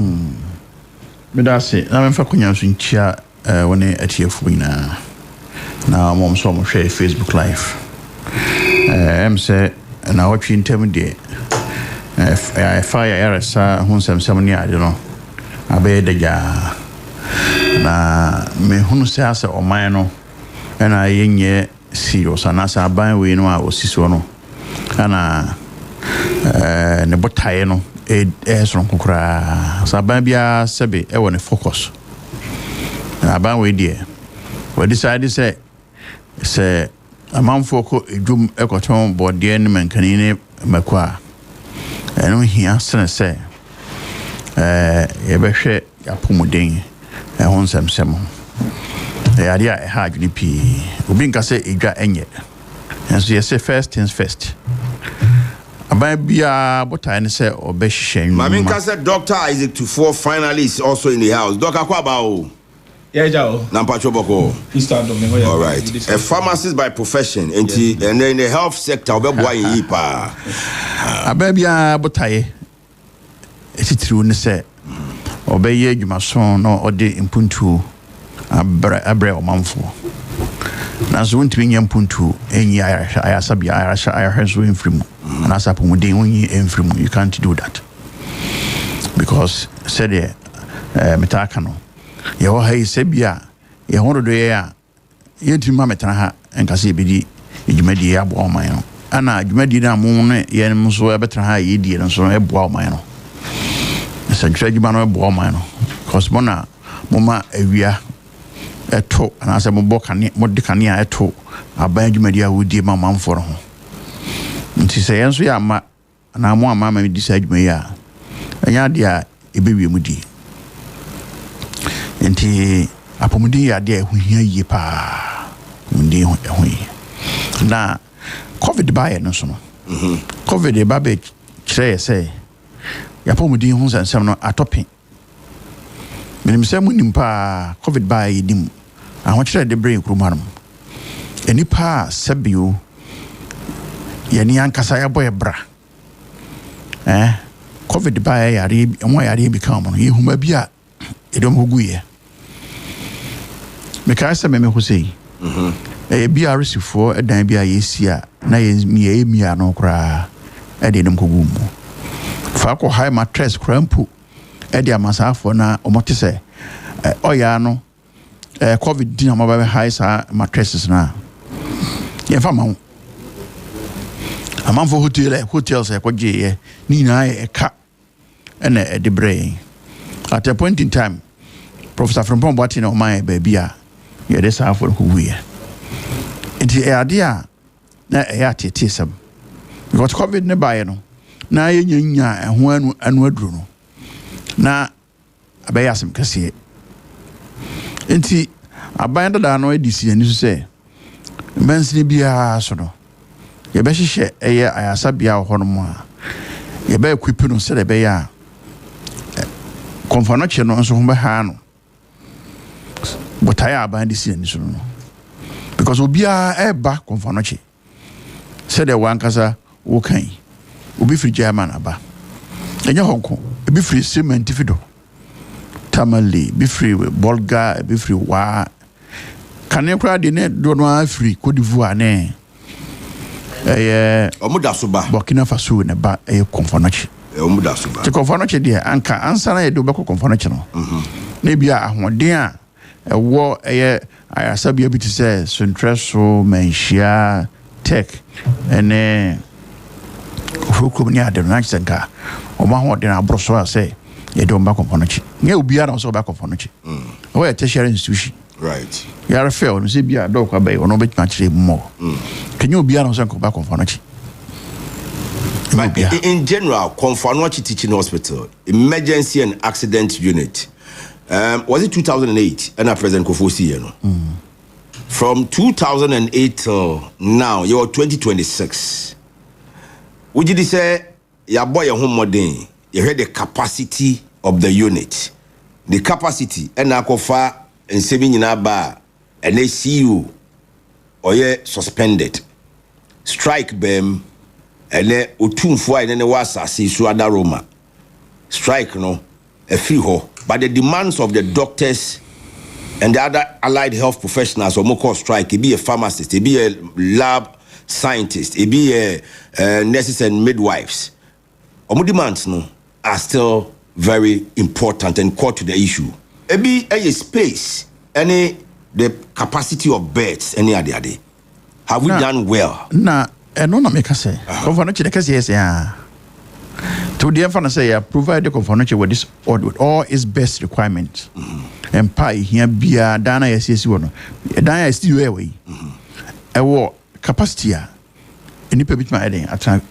me da say na me fa kunya so nchia woni atiefo ina na mom so mo share Facebook live em say na watch intem de fire yarasa hunsem ni ade no abe daga na me hunu se ase oman no na yenye serious anasa aban we no a osiso no ana ne botaye no so kokura saban bia sebe e woni focus aban we die we decide say amanfo ko edwum ekoton bode ne mankani ne makwa eno hia sene se ye behwe yapomuden ho nsɛmsɛm ade a ha adwene pii obi nka sɛ edwa enye enso yɛ sɛ first things first aban bia botae ne sɛ obɛhyehyɛ nwuma mami nka sɛ Dr. Isaac Tufo finally is also in the house Dr. Kwaba o yeah jao nampa choboko all right a pharmacist by profession and then in the health sector obɛboa yi pa aban bia botae etitiriw ne sɛ obeye adwumason no ode impuntu abre omanfo na so ntimi nya impuntu enyi ayasabia ayahweso enfrimu na sapo muden onyi enfrimu you can't do that because said metaka no ye ho hai sebia ye hono do ye a ye ntimi metana ha enkase bedi adwumadi abo oman no ana adwumadi na mo no ye nso ebetana ha ye die no so ebo oman no santraji bano ebo man no cause bona moma awia eto ana se mo bokane mo de kane a eto aban dwumadi a wodi ma manfo ho nti sɛ yɛn so yɛ ama na mo ama ma di sa adwuma yi a ɛnya de a ebewie mu di nti apɔmuden yɛ ade a ɛho hia yie paa muden ɛho yie na covid ba yɛ no so no covid ba bɛ kyerɛ sɛ yapɔmuden ho nsɛm no atɔpe menim sɛ mu nim paa covid ba yɛ dim ahokyerɛ de brɛ kurom hanom enipa sɛbio yɛni ankasa yɛbɔ yɛ bra covid ba yɛ yare ɛmo yare bi ka mo no yɛhuma bi a ɛdɔm ho guiɛ mekae sɛ meme ho sei BRC for ɛdan bi a yɛsi a na yɛ mia no koraa ɛde ɛdɔm kɔgu mu fa kɔ high mattress koraa mpo ɛde amasaafo na ɔmɔte sɛ ɔyaa no covid din ama ba high sa mattresses na yɛmfa ma ho amanfo hotels ɛkɔgye yɛ ni nyinaa ɛka ɛna ɛde brɛ at a point in time Professor Frimpong Boateng na ɔman baabi a yɛde saa afɔ no kɔwuiɛ nti ɛade a na ɛyɛ atete sɛm because covid ne baeɛ no na yɛnya ɛho anu aduro no na abɛyɛ asɛm kɛseɛ nti aban dada no adi si ani so sɛ mansini biara so no yɛbɛhyehyɛ ɛyɛ ayasabea wɔ hɔ no mu a yɛbɛyɛ kwipi no sɛ ɛbɛyɛ a kɔmfɔnɔkye no nso ho bɛhaa no botaeɛ aban de si ani so no because obiara ɛba kɔmfɔnɔkye sɛdeɛ wankasa wokan obi firi German aba ɛnyɛ hɔnko ebi firi cement fido tamale bi firi bolga bi firi wa kane kura de ne do no afiri Cote d'Ivoire ne omuda soba Burkina Faso ne ba kɔmfɔnɔkye omuda soba te kɔmfɔnɔkye de anka ansa na do bɛkɔ kɔmfɔnɔkye no ne bia ahoden a ɛwɔ ayasabea bi te sɛ Sontreso Manhyia Tech ene hukum ni ade no nka ɔma ahoden aboro so a sɛ yɛde ɔmba kɔmfɔnɔkye nyɛ obiara na ɔsɛ ɔba kɔmfɔnɔkye ɔwɔ yɛ tertiary institution right yare fail no sɛ bia dɔw kwa bɛyɛ ɔno bɛtuma kyerɛ mu mɔ kanyɛ obiara na ɔsɛ ɔba kɔmfɔnɔkye in general Kɔmfɔnɔkye teaching hospital emergency and accident unit was it 2008 and President Kofosi no from 2008 till now you are 2026 would you say your boy your home modern you heard the capacity of the unit the capacity and akofa and saving in aba and they see you or ye suspended strike them and then utumfo and then was so ada Roma strike no a free ho but the demands of the doctors and the other allied health professionals or more strike it be a pharmacist it be a lab scientist it be a nurses and midwives omo demands no are still very important and core to the issue it be a space any the capacity of beds any other have we done well na no na make say Kɔmfɔnɔkye de kase yes ya to the enfana say ya provide the Kɔmfɔnɔkye with this with all its best requirements and pay here bia dana yes wono dan ya studio we ɛwɔ capacity a enipa bitma eden atra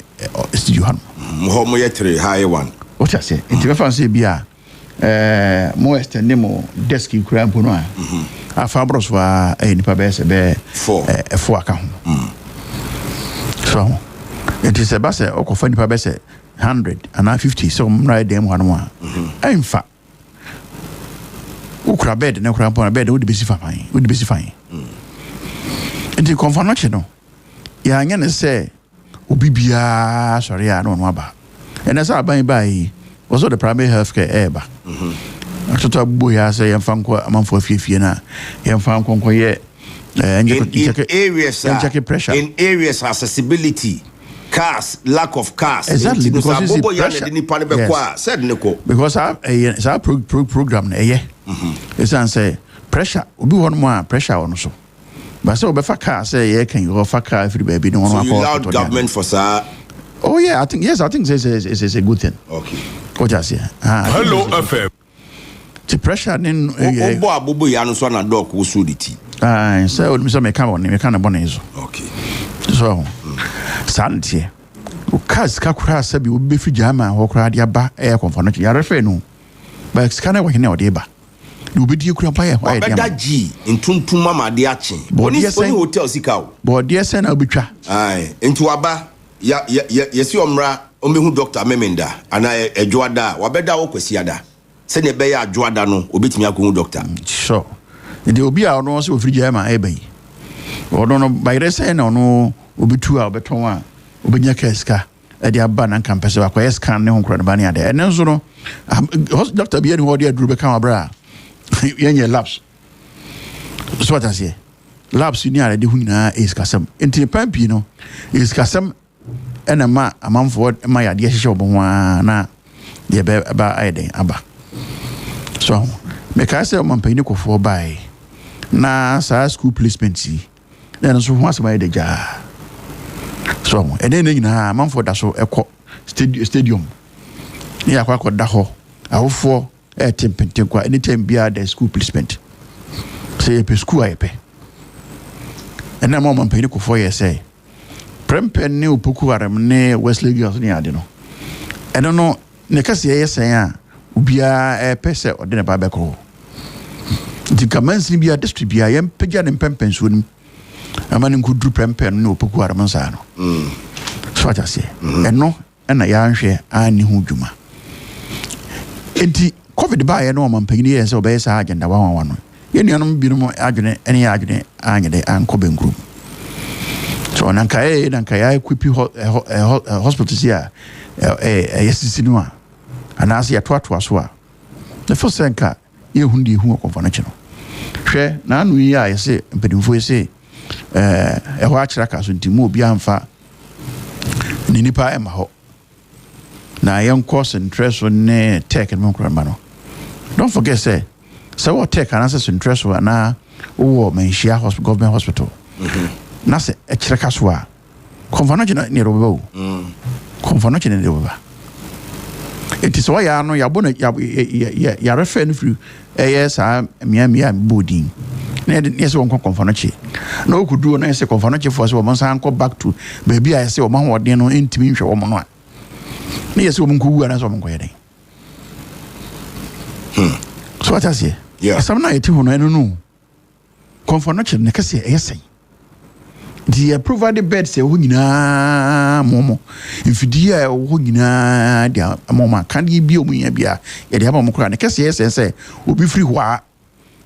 studio han mo ye 3 high one what I say into fan say bia mo extend mo desk kura mpo no a afa bros wa enipa be se be 4 aka ho so it is a bass okofa nipa be se 100 and 50 so mra dem hanu a emfa ukura bed na kura mpo bed wo de besi fine enti Kɔmfɔnɔkye no ya anya ne se obi bia sori a no aba and as aban bai also the primary health care eba atoto abubo ya say yemfa nko amanfo afiefie na yemfa nko ye in areas accessibility cars lack of cars exactly because it's because our program na it's and say pressure obi won mo pressure on so but say obefa car say ye can you offer car every baby no one call government for sir. Oh yeah, I think it's a good thing. Okay. What just here? Hello FM. The pressure then obo abobo ya no so na doc wo so diti. So we say me can on me can born is. Okay. So sanity Cars Kakura Sabi will be Fijama or Cradiaba air confounded Yarafeno. By Excana or Hinodeba. You be you could buy a white G in Tuntuma Diachi. Bonnie Hotel Sikau. But dear Sen Albitra. Aye, into Abba. Yes, you amra, Omehu Doctor Memenda, and I a Joada, Wabeda Okwesiada. Send a bear Joadano, Obit Miaku Doctor. Sure. It will be our nose of Fijama Abbey. Or don't by the sen or no, Ubitu Albertona, Ubinya Keska. At the Abana campus of Aquascan, no Cranabania there. And also, Dr. Bien, what dear Drew Camabra. Yenye laps. So what I say? Laps in the Huna is Cassam. Into the Pampino is Cassam and a month for my idea shop one. The about Ide Abba. So, make I say on Penico for by. Na school placement see. Then so once by the jar. So, and then in a month for that so a stadium. Yeah, quite daho. I hope for a temper anytime be the school placement. Say a school I pay. And a moment Penico for you say. Prempe new Pukuaram ne Wesley Girls near Dino. I don't know, Necassia say, Ubia a pesa or dinner babaco. The commence be a distribute, I am Pijan and Pempens wouldn't. A man could do Prempe no Pukuaramanzano. So what I say. And no, and a young share, I knew Juma. Enti COVID by no man penny as obey sergeant the one. Yenum be no agent, any agent, and Coben group. So Nankaya equip you a hospital here, a Sinua, and as ya twat was wa. The first anchor, you hundi who are conventional. Share, none we I say, but if we say, a watch rackers with Timo Bianfa Ninipa Emaho. Na young course and interest on tech and Moncramano. Don't forget, say, so what tech and answers interest were now, oh, Menshia Hospital, government hospital. Nasa a Chrakaswa. Confanation near Robo. Confanation in the river. It is why I know Yabona Yara friend through yes, I'm Miami Booding. Yes, one confanation. No could do a nice confanation for us, once I go back to baby. I say, Oman or Dino intimate or Oman. Yes, woman who are as woman wedding. So what I say? Yeah, some night who I don't know. Confanation, Necassia, essay. The provided bed say, Wina Momo. If dear Wina, dear Mama, can't you be a me? Yet, the Abamocran, Necassia, and say, will be free wa,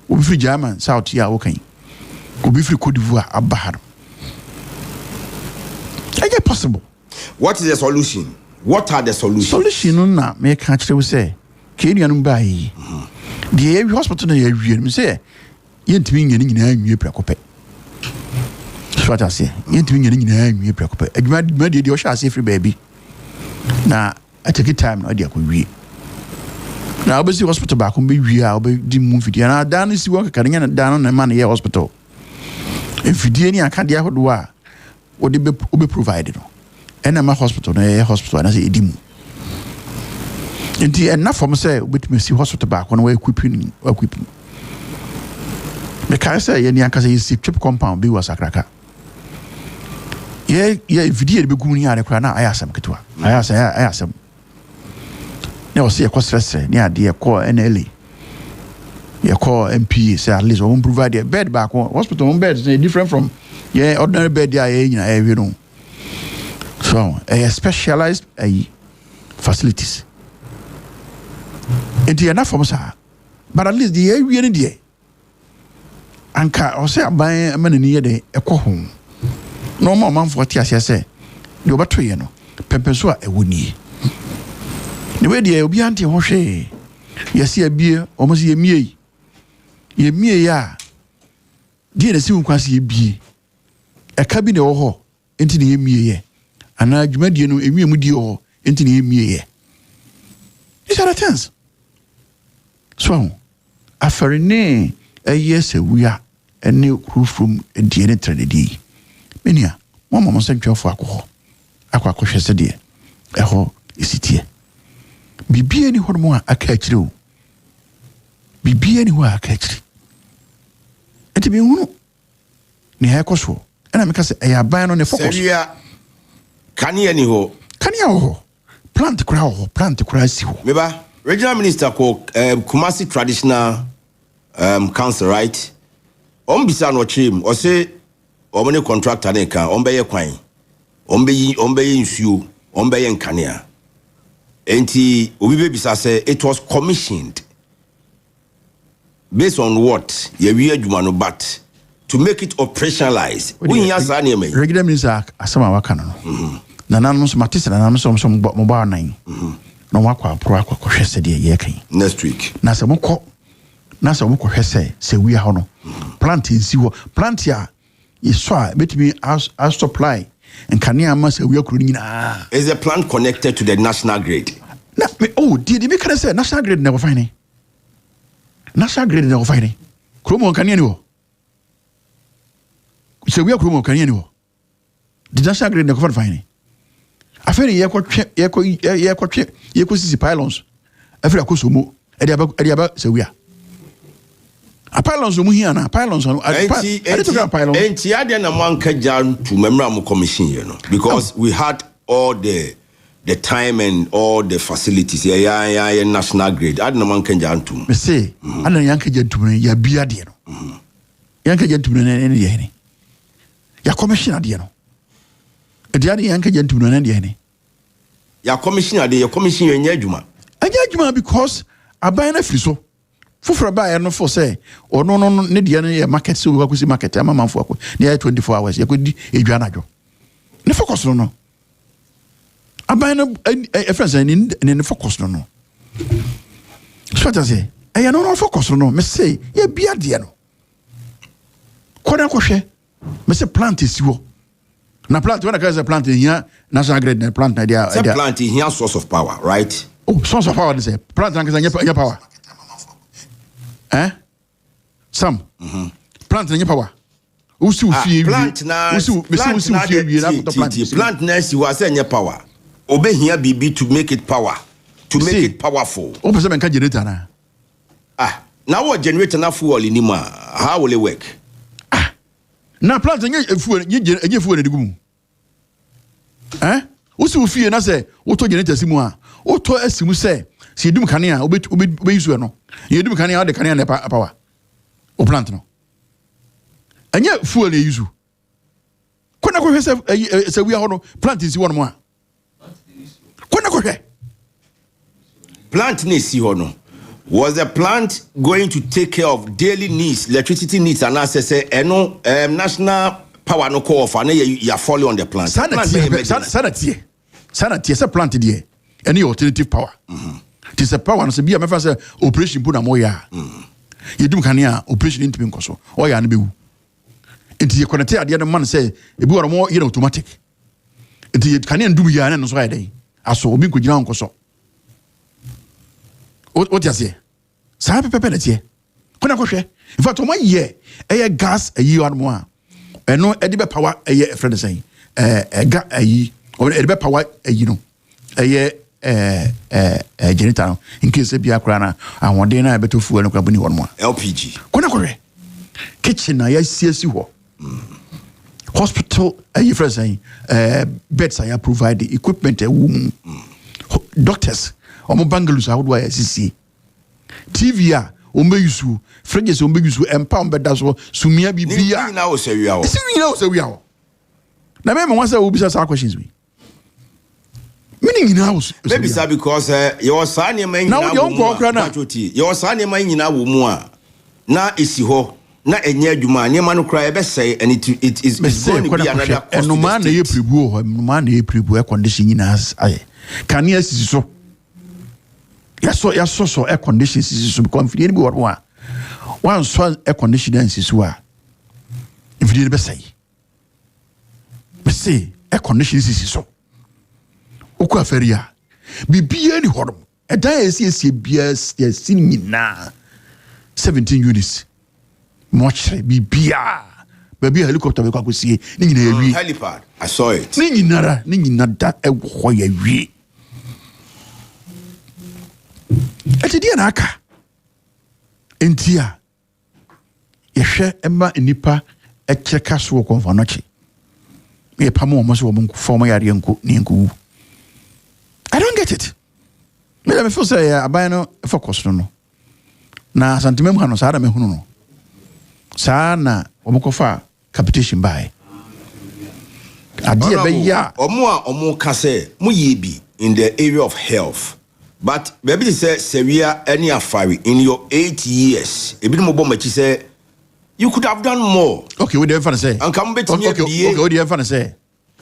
will be free German, South Tia, okay. Will be free Cote d'Ivoire, a bad. I get possible. What is the solution? What are the solutions? Solution na me catch they say. Kenyan buy. The every hospital na you say. Yentimi nyina nwie prekope. So what I say. Yentimi nyina nwie prekope. Adwuma de o sha say free baby. Na I take it time na dey akwi. Na obesi hospital ba ko be wi a obe di mu fidie na dan si wo kakanya na dan na ma na ye hospital. Fidie ni aka de ahodo a wo de be provided no. Enema hospital na hospital na say edimu. Enti enough for me say obetumi si hospital back when we equip. Because say any aka say si trip compound be was akraka. Ye video be gumi ya rekra na ayasam ketwa. Ayasam. Na o say stress ni ade call NLA. You call MP say at least we provide a bed back hospital bed is different from ordinary bed there you know. So, specialized facilities. And enough for us, but at least the area in the anka or say buy a man near the eco home. No more man for Tia say, you but you know, Pepesua a woody. The way the Obianti Hoshe, you see a beer, almost a me. Ye me ya. Dear the Sim Quasi be a cabin or ho into the me. And I made you know a medio into the me. These are the things. So, after a yes, we are a new crew from a DNA tragedy. Mania, one moment sent you for alcohol. Aqua said, dear, a ho is it here. Be anyone more I catch you. Be anywhere I catch. And to be one near Kosovo, and I'm because I have banned on the focus. Can you anyhow? Kanya plant kura si ho. Meba regional minister ko Kumasi traditional council, right? Bisa no chim o say omne contractor ne kan ombeye kwan ombeye nsuo ombeye nkanea enti obi be bisa say it was commissioned based on what we adwuma no, but to make it operationalized we yan sa ne mai regular minister asama waka no na nanom so matese na nanom so mo ba nan no wakwa pro akwa hwese de ye kan next week na se mo hwese se wi ha no plant nsi wo plant ya iso a betimi as supply and kania ma se wi akuru nyina is the plant connected to the national grid na did me can say national grid never find national grid never find kromo kania ni wo se wi akuru mo kania ni wo the national grid never find aferi ye ko sisi pylons aferi akoso mo e dia ba se wi a pylons mu hia na pylons no enti ade na mo anka jan to memra mo commission you know because we had all the time and all the facilities ya national grid ade na mo anka jan to me say ana yanka jan to ya bia de no yanka jan to ne ne ya commission ade no ade yanka jan to ne ne ya commission ade ya commission ya adwuma because aban na firi so fufura ba no for say or no ne dia ne market so we go market ama manfo akọ ne 24 hours ye ko di edwa najo ne focus no aban no friends ne focus no so that say e no focus no me say ye bia dia no koda ko hwe me say plant isiwo na plant when I say plant here national grid na plant na dia plant here source of power, right? Source of power say plant na nya power some plant na power usi plant na plant na si wa say nya power obehia bibi to make it power to make it powerful o pese men ka generator na now what generator na fuel ni ma how will it work na plant nya fuel nya fuel na digumu usi ufie na say auto generator simu a auto asimu say si edum kanea obe use no yedum kanea de kanea na power o plant no anya fuel na use kona ko hwese se wi ho no plant si wo no a kona ko hwe plant na si ho no was the plant going to take care of daily needs, electricity needs, and as I say national power no call for you follow on the plant sanity say plant there any alternative power it is a power no say bia me fa say operation put na mo ya yedum kanea operation ntimi nkoso o ya na bewu enti ye connect ade no man say ebi woro mo ye automatic enti kanea ndum ya na no so ya dai aso obi nkogina nkoso o tia se sa pepe na tie kuna ko hwe in fact o ma ye eye gas ayi wan mo a eno edi be power eye friend say ga ayi o edi be power ayi no eye generator no in case bia kra na ahode na beto fuel no kra boni won mo LPG kuna ko hwe kitchen na ya siesi ho hospital ayi friend say beds are provide the equipment doctors omo bangalus ahodo ya sisi TV a ombe yusu fridges ombe yusu empa ombe da so sumia bibia na o sewia o na me won say obisa sa questions we meaning na was maybe say because your son e man nyina your son e man nyina wo mu a na esi ho na enye adwuma ne ma no kra e be say and it is going to be another cost no man na ye prebu ho no man na ye prebu e condition nyina aye kan ye sisi so so air conditions is so confident be what one so air conditions is wa if you be say air conditions is so oku afaria bibia ni hodom e dan esi bia sin nyina 17 units much bibia baby helicopter be kwa kosie ni nyina yawi helipad I saw it ni nyina da e ho yawi eti dia na aka entia yehwe ema nipa echeka so konfanochi ye pamo mo so mo form yare nko ni nko get it. Me feel say aban no focus no. Na santimem ha no saa da me hunu no. Saa na omokofa capitation buy. Ade be ya omo ka say mo ye bi in the area of health. But baby say Seria any afari in your 8 years. Ebi mo bo machi say you could have done more. Okay, what do you want to say? And come bet me okay, what do you want to say?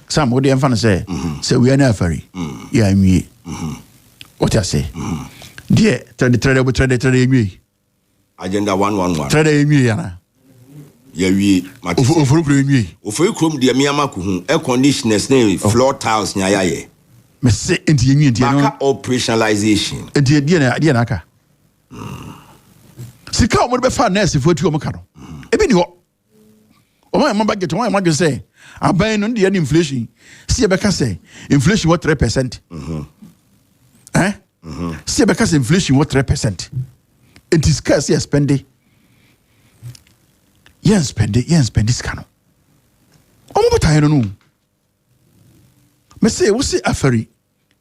Sam, what do you want to say? Say we are not afari. Yeah, me. What you say? Dear, trade me. Agenda 111. Trade me yana. Yeah, we ofuru krom de miama ko hu air conditioners na floor tiles nya yaye. Me say enti enu enti no operationalization. Enti de na aka. Sika o mo be fa nurse fo tu o mo ka no. Ebi ni ho. O ma budget, o ma say aban no de inflation. See e be ka say inflation what 3%. See e be ka say inflation what 3%. It is scarce yes spending. Yen spend this cano. Omo beta no. Me say wo say afari.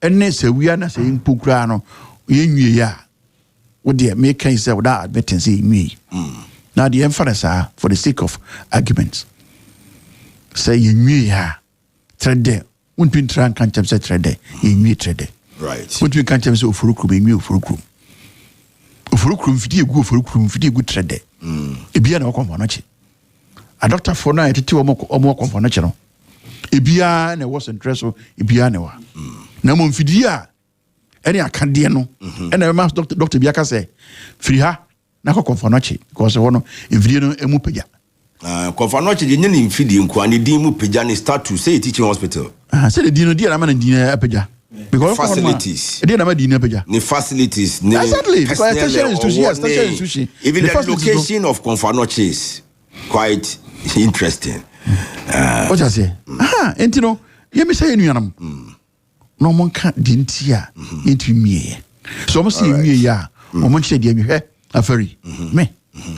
Enne say we are na say impukra no. Yen nwie ya. Wo de me kan say without admitting say nwie. Now the emphasis for the sake of arguments. Say yen nwie ya. Trade. Won't try and can say trade. Yen nwie trade. Right. Won't we can say ofurukrum yen nwie ofurukrum. Ofurukrum fidi egu ofurukrum fidi egu trade. Ebia na okon fonochi. A doctor for na etiti omo okon fonochi no. Ebia na was interest so ebia na wa. Na mo mfidi a ene akade no. Ena ma doctor bia ka say free ha na okon fonochi because wono mfidi no emu pagya. Konfanochi de nyene mfidi nko ani din mu pagya ni start to say teaching hospital. Say the din no dia na ma na din apagya. Because facilities. The facilities. Exactly. Because station institution. Even the location of Konfanochi is quite interesting. What I say? Entino, you may say in no one can't dintia into me. So almost see me ya. One said, "You have a ferry, me,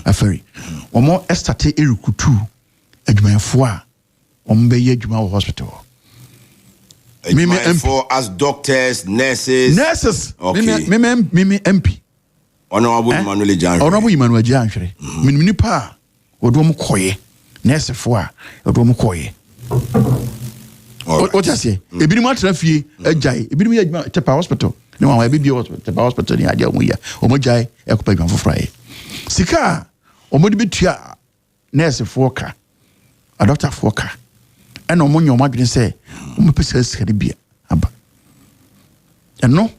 a ferry." One more estate erukutu, edge four, Ombe Juma Hospital. For as doctors, nurses. Okay. Me MP. Honorable Emmanuel Jan. Honorable Emmanuel Jan. Me pa. Odom koye. Nurse for. Odom koye. What I say? Ebi ni matra fie ajai. Ebi ni me Tepa Hospital. No one ebi bi Tepa Hospital ni adia mu ya. Omo jai e ko pa dwan fofrae. Sika omo de betua nurse for ka. A doctor for ka. Eno mo nyo madwen say mo pese sika bia aba eno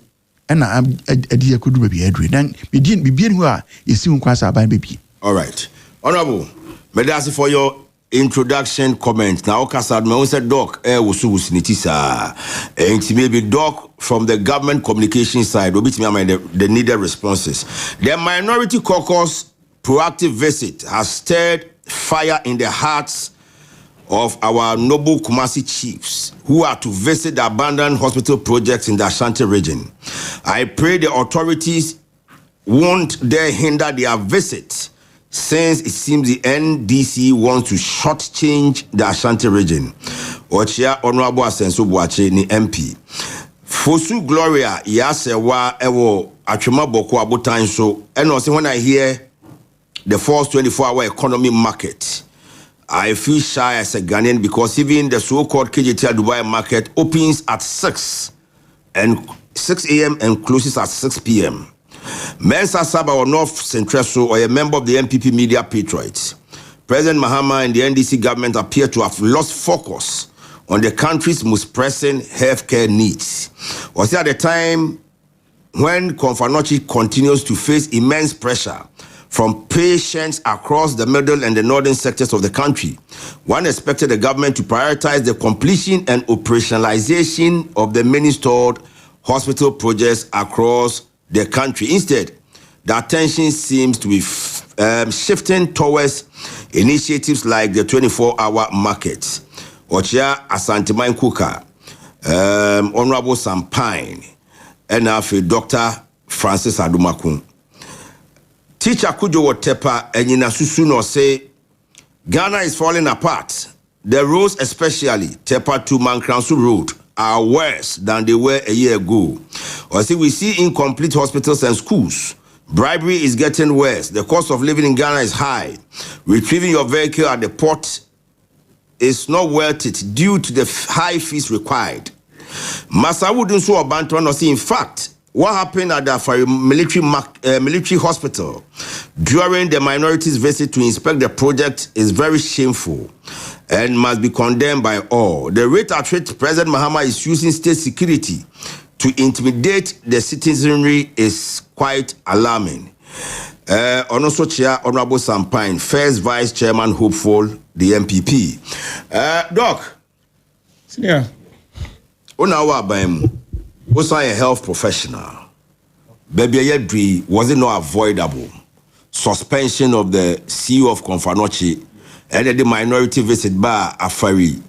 ena adi yakodu ba bia adure dan bibia ni ho a yesi nkwasa aban ba bia. All right, honorable, medasi for your introduction comment. Now okasad me say doc wosu wusiniti sa enti maybe doc from the government communication side obit me the needed responses. The minority caucus proactive visit has stirred fire in the hearts of our noble Kumasi chiefs who are to visit the abandoned hospital projects in the Ashanti region. I pray the authorities won't dare hinder their visit, since it seems the NDC wants to shortchange the Ashanti region. Ochia Honorable Asenso Boache ni MP. Fosu Gloria Yasewa Ewo Achuma Boko Abotan so, and also when I hear the first 24-hour economy market, I feel shy as a Ghanaian because even the so-called KJTL Dubai market opens at 6 a.m. and closes at 6 p.m. Mensa Saba or North Central or a member of the MPP Media Patriots. President Mahama and the NDC government appear to have lost focus on the country's most pressing healthcare needs. Was at the time when Konfanochi continues to face immense pressure from patients across the middle and the northern sectors of the country, one expected the government to prioritize the completion and operationalization of the many-stalled hospital projects across the country. Instead, the attention seems to be shifting towards initiatives like the 24-hour market. Ochia Asantiman Kuka, Honorable Sampine, and now Dr. Francis Adumakun. Teacher Kujo Tepa and Yinasusu no say Ghana is falling apart. The roads, especially Tepa to Mankransu Road, are worse than they were a year ago. Or see, we see incomplete hospitals and schools. Bribery is getting worse. The cost of living in Ghana is high. Retrieving your vehicle at the port is not worth it due to the high fees required. Masawudun so Abanton was in fact, what happened at the military hospital during the minorities' visit to inspect the project is very shameful and must be condemned by all. The rate at which President Mahama is using state security to intimidate the citizenry is quite alarming. Also, Chair Honorable Sampine, first Vice Chairman hopeful, the MPP. Doc, yeah. Unawa Baim, was I a health professional? Baby Yedri, was it not avoidable? Suspension of the CEO of Confanochi and the minority visit by Afari.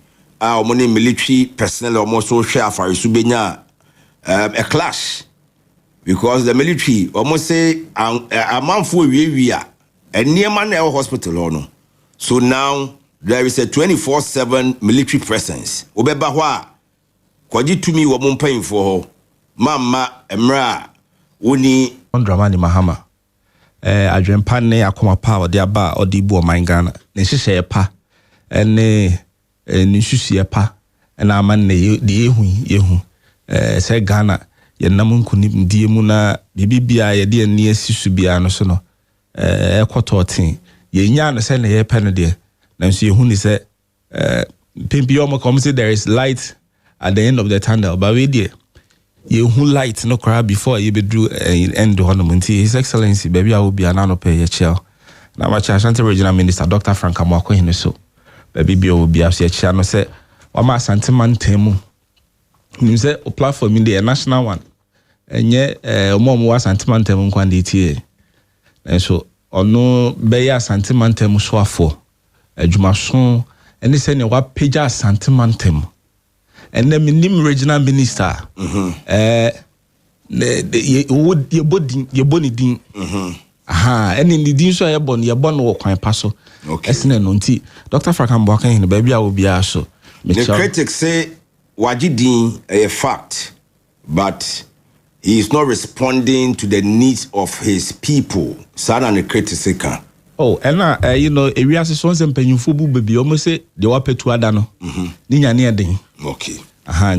Our money military personnel almost so share Afari Subenya a clash. Because the military almost say a month for we are and near man hospital no. So now there is a 24/7 military presence. Obebahwa kwaji to me wo paying for mama emra woni Dramani Mahama adwempa ne akoma pa ode aba ode bu o man Ghana ne hyehyɛ pa ne susie pa na aman ne de yehu se Ghana yenam nkunim die mu na bibia ye de ani asisu bia no so no ekototen yenya no se na ye pɛ no de na nso yehu ni se pimpi omo come say there is light at the end of the tunnel but we there yehu light no cry before you be drew end hono munti his excellency baby I will be anano pay ye chair na ma cha Ashanti regional minister Dr. Frank Amwako hine so baby bi will be as ye chair no say wa ma Asante man temu nim say o platform in the national one enye omo wa Asante man temu kwande tie and so ono be ya Asante man temu so afo adwumaso ene say ne wa page Asante man temu and then minim regional minister ye boni din aha and in the din so ye bon wo kwan pa so esne no nti Dr. Frank Bokeem hin baby a obi a so the critics say wajidin a fact but he is not responding to the needs of his people sana the critics can. Oh, and you know, a real assistance and penny for baby almost say the wape to Adano. Ninya near ding. Okay.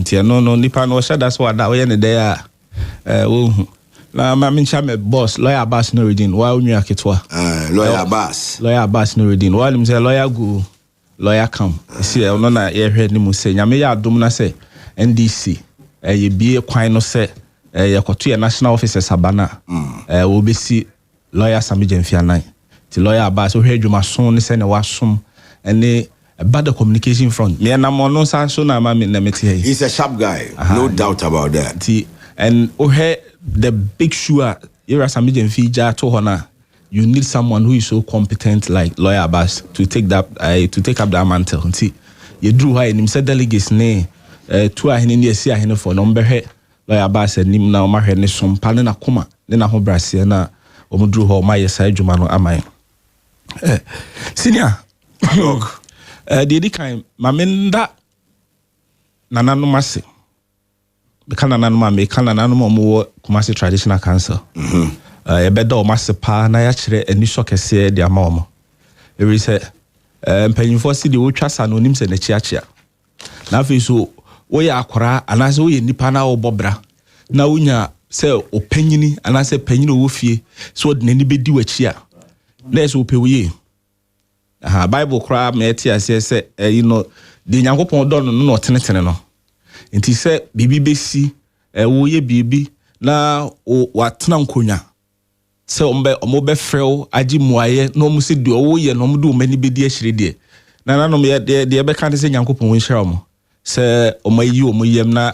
Tia no nipa no sha that's what that way in there. Na mamin chame boss lawyer Abbas no reading. Why you aketwa? Lawyer Abbas. Lawyer Abbas no reading. Why him say lawyer go lawyer come. See no na ye head ni mu say nyame ya adom na say NDC. Ye bie kwan no say ye kwato ye national officer Sabana. Wo be si lawyer Sami Jemfianan. The lawyer Abbas so heard you my son say na wasum and bad communication front. Me na mo no sa so na ma me na meti here. He's a sharp guy, no doubt about that. And the big shoe you Sami Jemfija to hona. You need someone who is so competent like lawyer Abbas to take that to take up that mantle. See, you drew high him said delegates ne two a hini see a hini for number he lawyer Abbas and him now ma he ne som pa na koma ne na ho brase na omo drew ho ma yesa adwuma no amai. Senior look the kind mamenda nanano mase bekana nanoma me kana nanoma mo Kumasi traditional council ebeda o mase pa na ya kire ani so kese de ama omo ewi se mpanyimfo si de wo twasa no nim se na chiachia na afi so wo ya akora anase wo ye nipa na wo bobra na wonya se opanyini anase panyini wo fie so de nani bedi wachi a na so pewie Bible cry me tia say you know the Nyankopon do no tenetene no nti se bibi besi wo ye bibi na watena nkonya se ombe be frɛw agi muaye no mu se de wo ye no mu do mani bedi ahire de na no me de be kan se Nyankopon wo nhira mo se omayi omuyem na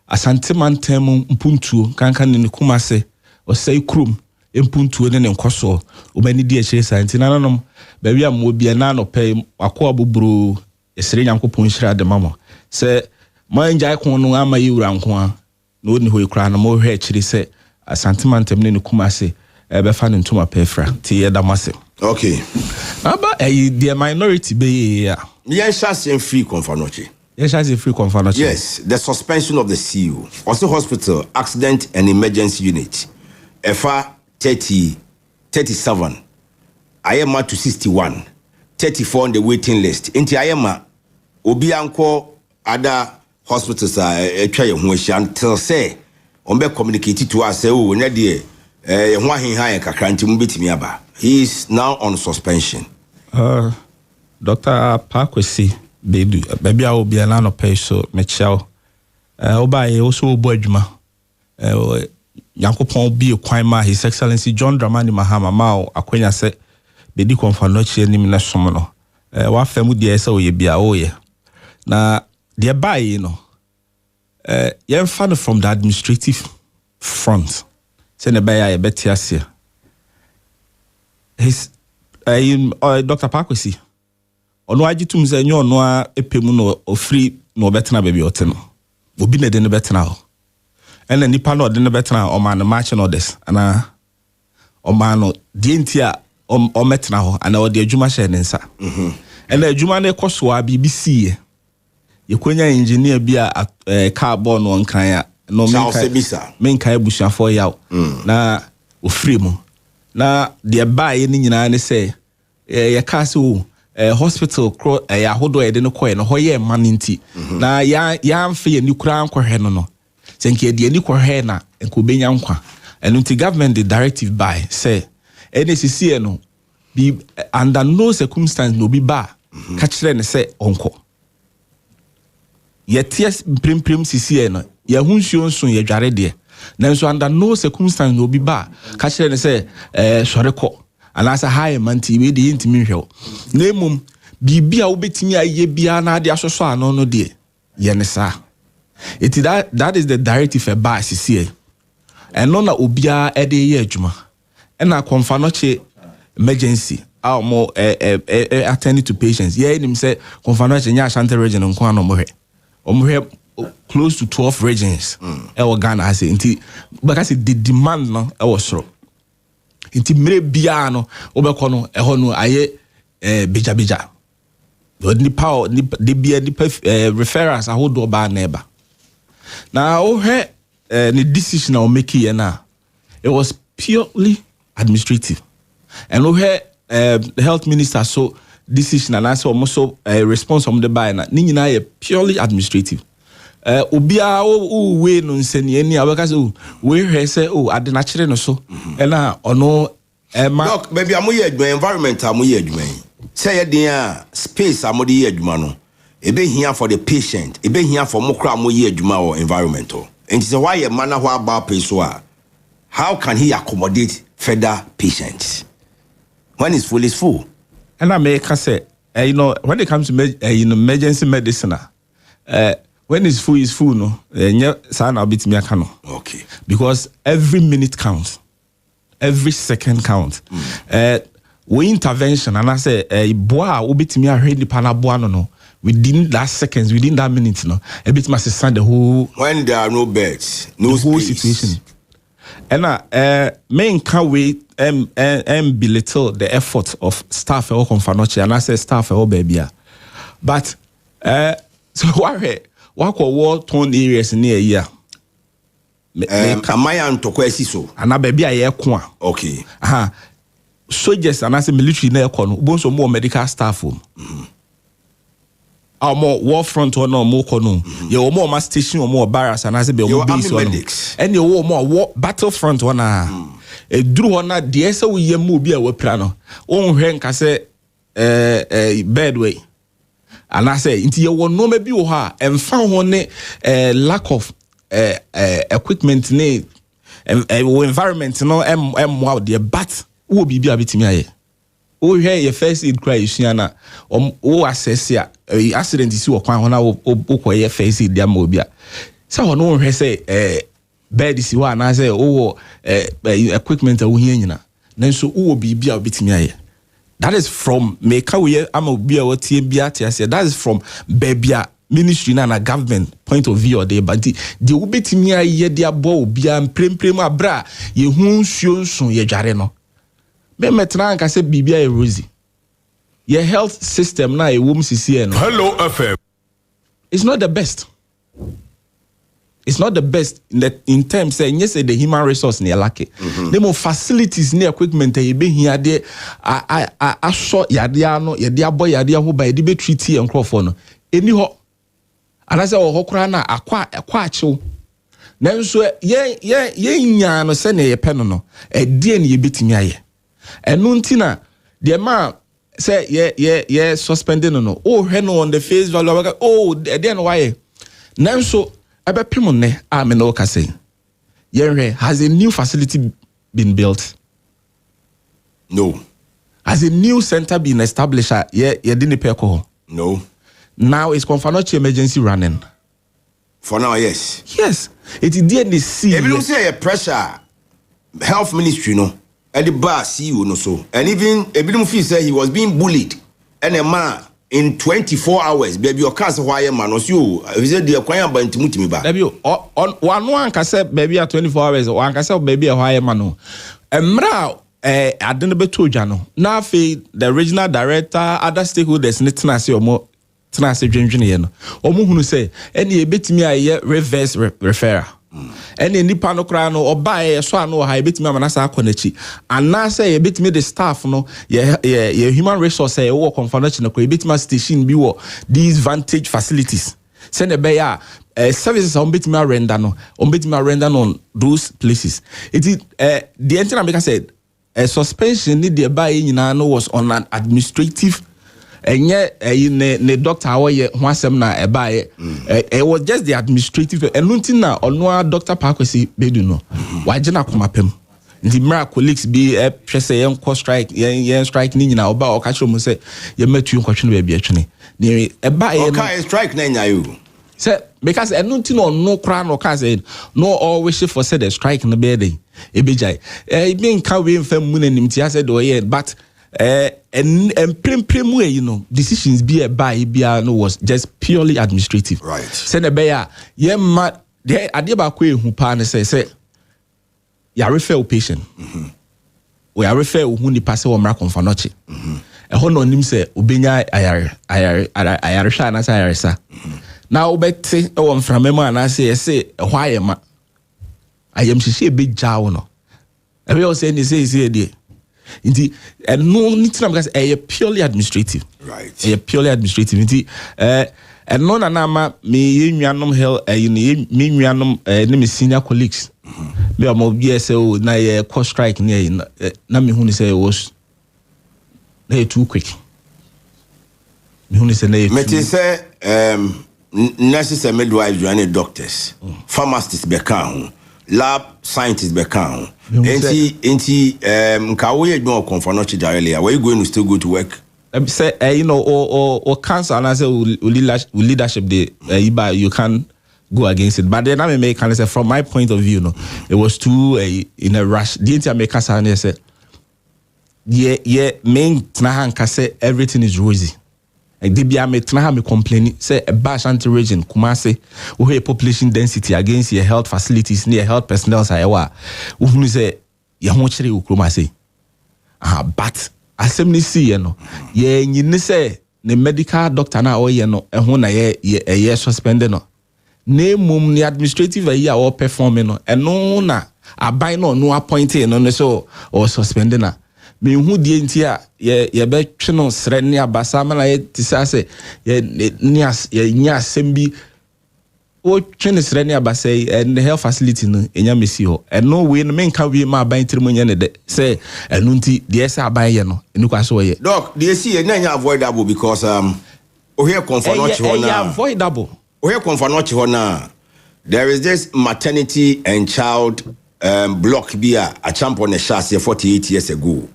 Asante mantam mpuntuo kankan ne Kumase o sei krum empuntuo ne nkoso omani di ahire santi na no baby am obi na no pay Akoko Abon esere Nyankopon nhira de mama se manja ikon no ama yiwura nko a no ni ho ikra na mo hwe akiri se Asante mantam ne Kumase be fa ne ntoma pefra ti ye damase. Okay. Aba the minority be ya yen chance free Confanochi. Yes, as a free confirmation. Yes, the suspension of the CEO. Also hospital, accident and emergency unit. FA 37. IMA to 61. 34 on the waiting list. Inti IMA, Obi Anko, other hospitals are trying until say, Ombe communicated to us, oh, Nadia, he is now on suspension. Dr. Parkwesi. Baby, I will be a land of pay so Michelle. Oba also Bojma. Yankopon be a quima, His Excellency John Dramani Mahama Mao, Aquina said, Bedi Confanochi and Nimina Somono. What family dear so ye be a oye. Now, dear by, you know, you're fan from the administrative front. Send a bay, I bet yes here. His Dr. Parkwesi. Ono agitum ze nyo no a epemu no ofri no betena baby oteno obi na de no betena ho ena nipa no de no betena o man match no des ana o man no de ntia o metena ho ana o de adwuma hye ne nsa ena adwuma na ekoso a BBC ye kwanya engineer bi a carbon no nkan ya no menka ebusuafo yaw na ofri mu na de ba ye ni nyina ne se ye ka se o hospital cro ahodo e de no koe no hoye maninti na ya amfe ye ni kura ankohwe no senke de ni kohwe na enko benya nkwa enu ti government the directive by say NCC no be under no circumstance no be ba ka kire ne say onko ye ties prim CC no ye hunsuo nso ye dware de nanso under no circumstance no be ba ka kire ne say soreko anasa high manti we de intimi hwew na mum bibia wo betimi aye bia na de asoso ano no de ye ne sa that is the directive by CCA and no na obia e de ye adwuma na konfa no che emergency our more attending to patients ye nim say konfa no che nya Ashanti region nko ano mo hwe close to 12 regions e wo Ghana as inti because the demand no e was so inti mere bia no obekọ no eho no aye beja the power the bia the referrals ahodo ba na eba na o he the decision I make here na it was purely administrative and o he the health minister so decision and also almost response from the buyer na ni nyina ye purely administrative obia o we no nseni ani abeka so we hwe say o ade na kire no so na ono doc baby amoye adwuma environment amoye adwuma say ye den a space amode ye adwuma no ebe hia for the patient ebe hia for mokra amoye adwuma or environment and say why ye man who about pay so how can he accommodate further patients when it's full is full and I make say you know when it comes to emergency medicine when it's full no sana bit me aka no okay because every minute counts every second count we intervention and I say boa obitimi ahwe nipa na boa no within that seconds within that minute no a bit must stand the whole when there are no beds no whole situation and main can we belittle the effort of staff or confanoche and I say staff or baby but so what war torn areas near here amaya ntokwa so ana baby aye ko okay soldiers and as military na ekọ no bonso more medical staff more war front or no more kono ye o more station or more barracks and as be more base one and ye o more war battlefront one e duru one de ese wo ye mu bi a wapira no on hwe nka se bedway and I say inti ye wo no ma bi wo ha emfa ho ne lack of equipment ne environment no wow there but wo bibi abetimi aye wo hwe ye first aid cry isuana wo assess ya accident isi wo kwan ho na wo koye first aid am obi a sa ho no hwe say bed isi wa na say wo equipment wo hia nyina nanso wo bibi abetimi aye that is from make we am obi a what tie bia tie say that is from babia ministry na government point of view or the but the ubetimi aye de abo obi am prem abra ye hu nsuo ye dware no be metra nka se bibia e rosy your health system na e wom sisi no Hello FM it's not the best. It's not the best in terms saying yes, the human resource near lucky. The more facilities near equipment you be here there. I shot yadiano, yadia boy yadia who by the treaty and crofon. Anyhow, and I say oh hokrana aqua chill. Then so yeah no send a penono a dear ye bit me. And nuntina the man say yeah suspended no. Oh heno on the face value. Oh then why? Now so. Has a new facility been built? No. Has a new center been established? No. Now is Confanochi emergency running? For now, yes. Yes. It is DNC. If you say a pressure, health ministry, no, and the bar CEO, no so, and even Ebilum said he was being bullied, and a man. In 24 hours, baby, your cancer wire man was you. Is it the acquire by Timothy? Baby, on one can say baby at 24 hours, one can say baby a wire man. And now, I didn't be told Jano. Now, the regional director, other stakeholders, Nitanasi or more Tanasi Engineer, or who say, any bit me a reverse referrer. Any Nipano Crano or buy a swan or high bit me Manasa Konechi. And now say a bit me the staff, no, human resource, a work on foundation, a bit my station be these vantage facilities. Send a bayer services on bit me render on those places. It is the entire America said a suspension need the buy in was on an administrative. And yet, the doctor, it was just the administrative. And Luntina or no Dr. Parker say, Beduno, why Jana Kumapem? The Mara colleagues be a young cost strike, young strike Nina, about Okacho say, you met you question baby actually. A buy strike Nina you. Say, because a Luntino no crown or cousin, no always for said a strike in the bed. A bijay. Being cowing from Moon and Imtiasa, but. And prim way, you know, decisions be a buy no was just purely administrative. Right. Send a bayer, yeah, ma de adiba kwe who partner say ya refer patient. We are refer who ni pass or mark on fanochi. A hono nim say ubenya ayare shana sayaresa. Now bet on from memo and I say why am I am she big jaw no. Every all saying is here. Indeed, and no need to because a purely administrative, right? A purely administrative. Indeed, and no nama me yanum hell me name senior colleagues. Me am BSO na cost strike near na me who say was they too quick. Me who say nurses and midwives and doctors, pharmacists bekan, lab scientists bekan. Nkawoye no confanochi directly. Are you going to still go to work? Say you know or council and I say leadership the you can go against it. But then I may kind of say from my point of view, no, it was too in a rush. The entire make us and say main tnahan say everything is rosy. Like DBA me tnahan me complaining say a bash anti region Kumasi we have population density against your health facilities near health personnel sayawa who say ya honchiri ukrumasi but assembly see no ye nyine say the medical doctor na o ye no ehun na ye suspended no na mum ni administrative ye or performing no eno na abai no appointed no so or suspended na me hu die ntia ye be twe no sre ne abasa ma na ye tisase ye nya sembi o twe ne sre ne abasa and the health facility no enya mesi ho and no we no men kan we ma ban trimunya ne de say enu nti de esa aban ye no enu kwa so ye doc de esi ye na avoidable because o here confanochi ho na avoidable o here confanochi ho na there is this maternity and child block bia a champion shas 48 years ago.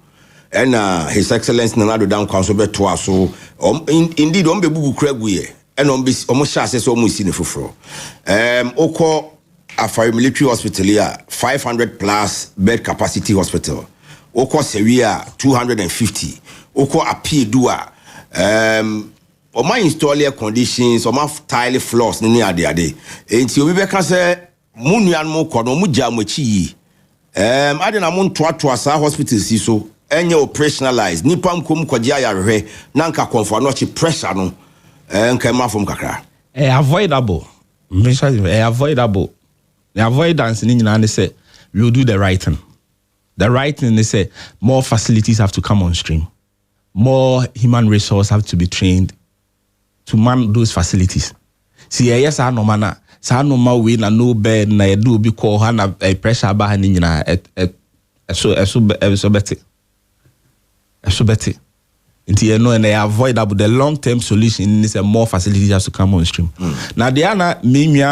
And His Excellency Nanado Down Council Betua so indeed on Bebu Craigway and on this almost chassis almost in the fufro. Oko Afari Military Hospital here, 500 plus bed capacity hospital. Oko Seria 250. Oko Api Dua. On my installer conditions, on my tile floors, near the day. And so we can say Munian Moko, no Mujamuchi. I didn't want to hospital so. Any operationalized nipam kum kwadia ya re nanka konfanochi pressure no nka ma from kakra avoidable. Avoidable. The avoidance in England say we will do the right thing. The right thing is say more facilities have to come on stream. More human resources have to be trained to man those facilities. See, yes, I know man. So I know my way na no bed na do be call hana pressure ba ni nyina so better. Until you know and they avoid that, but the long-term solution is a more facilities have to come on stream. Now the other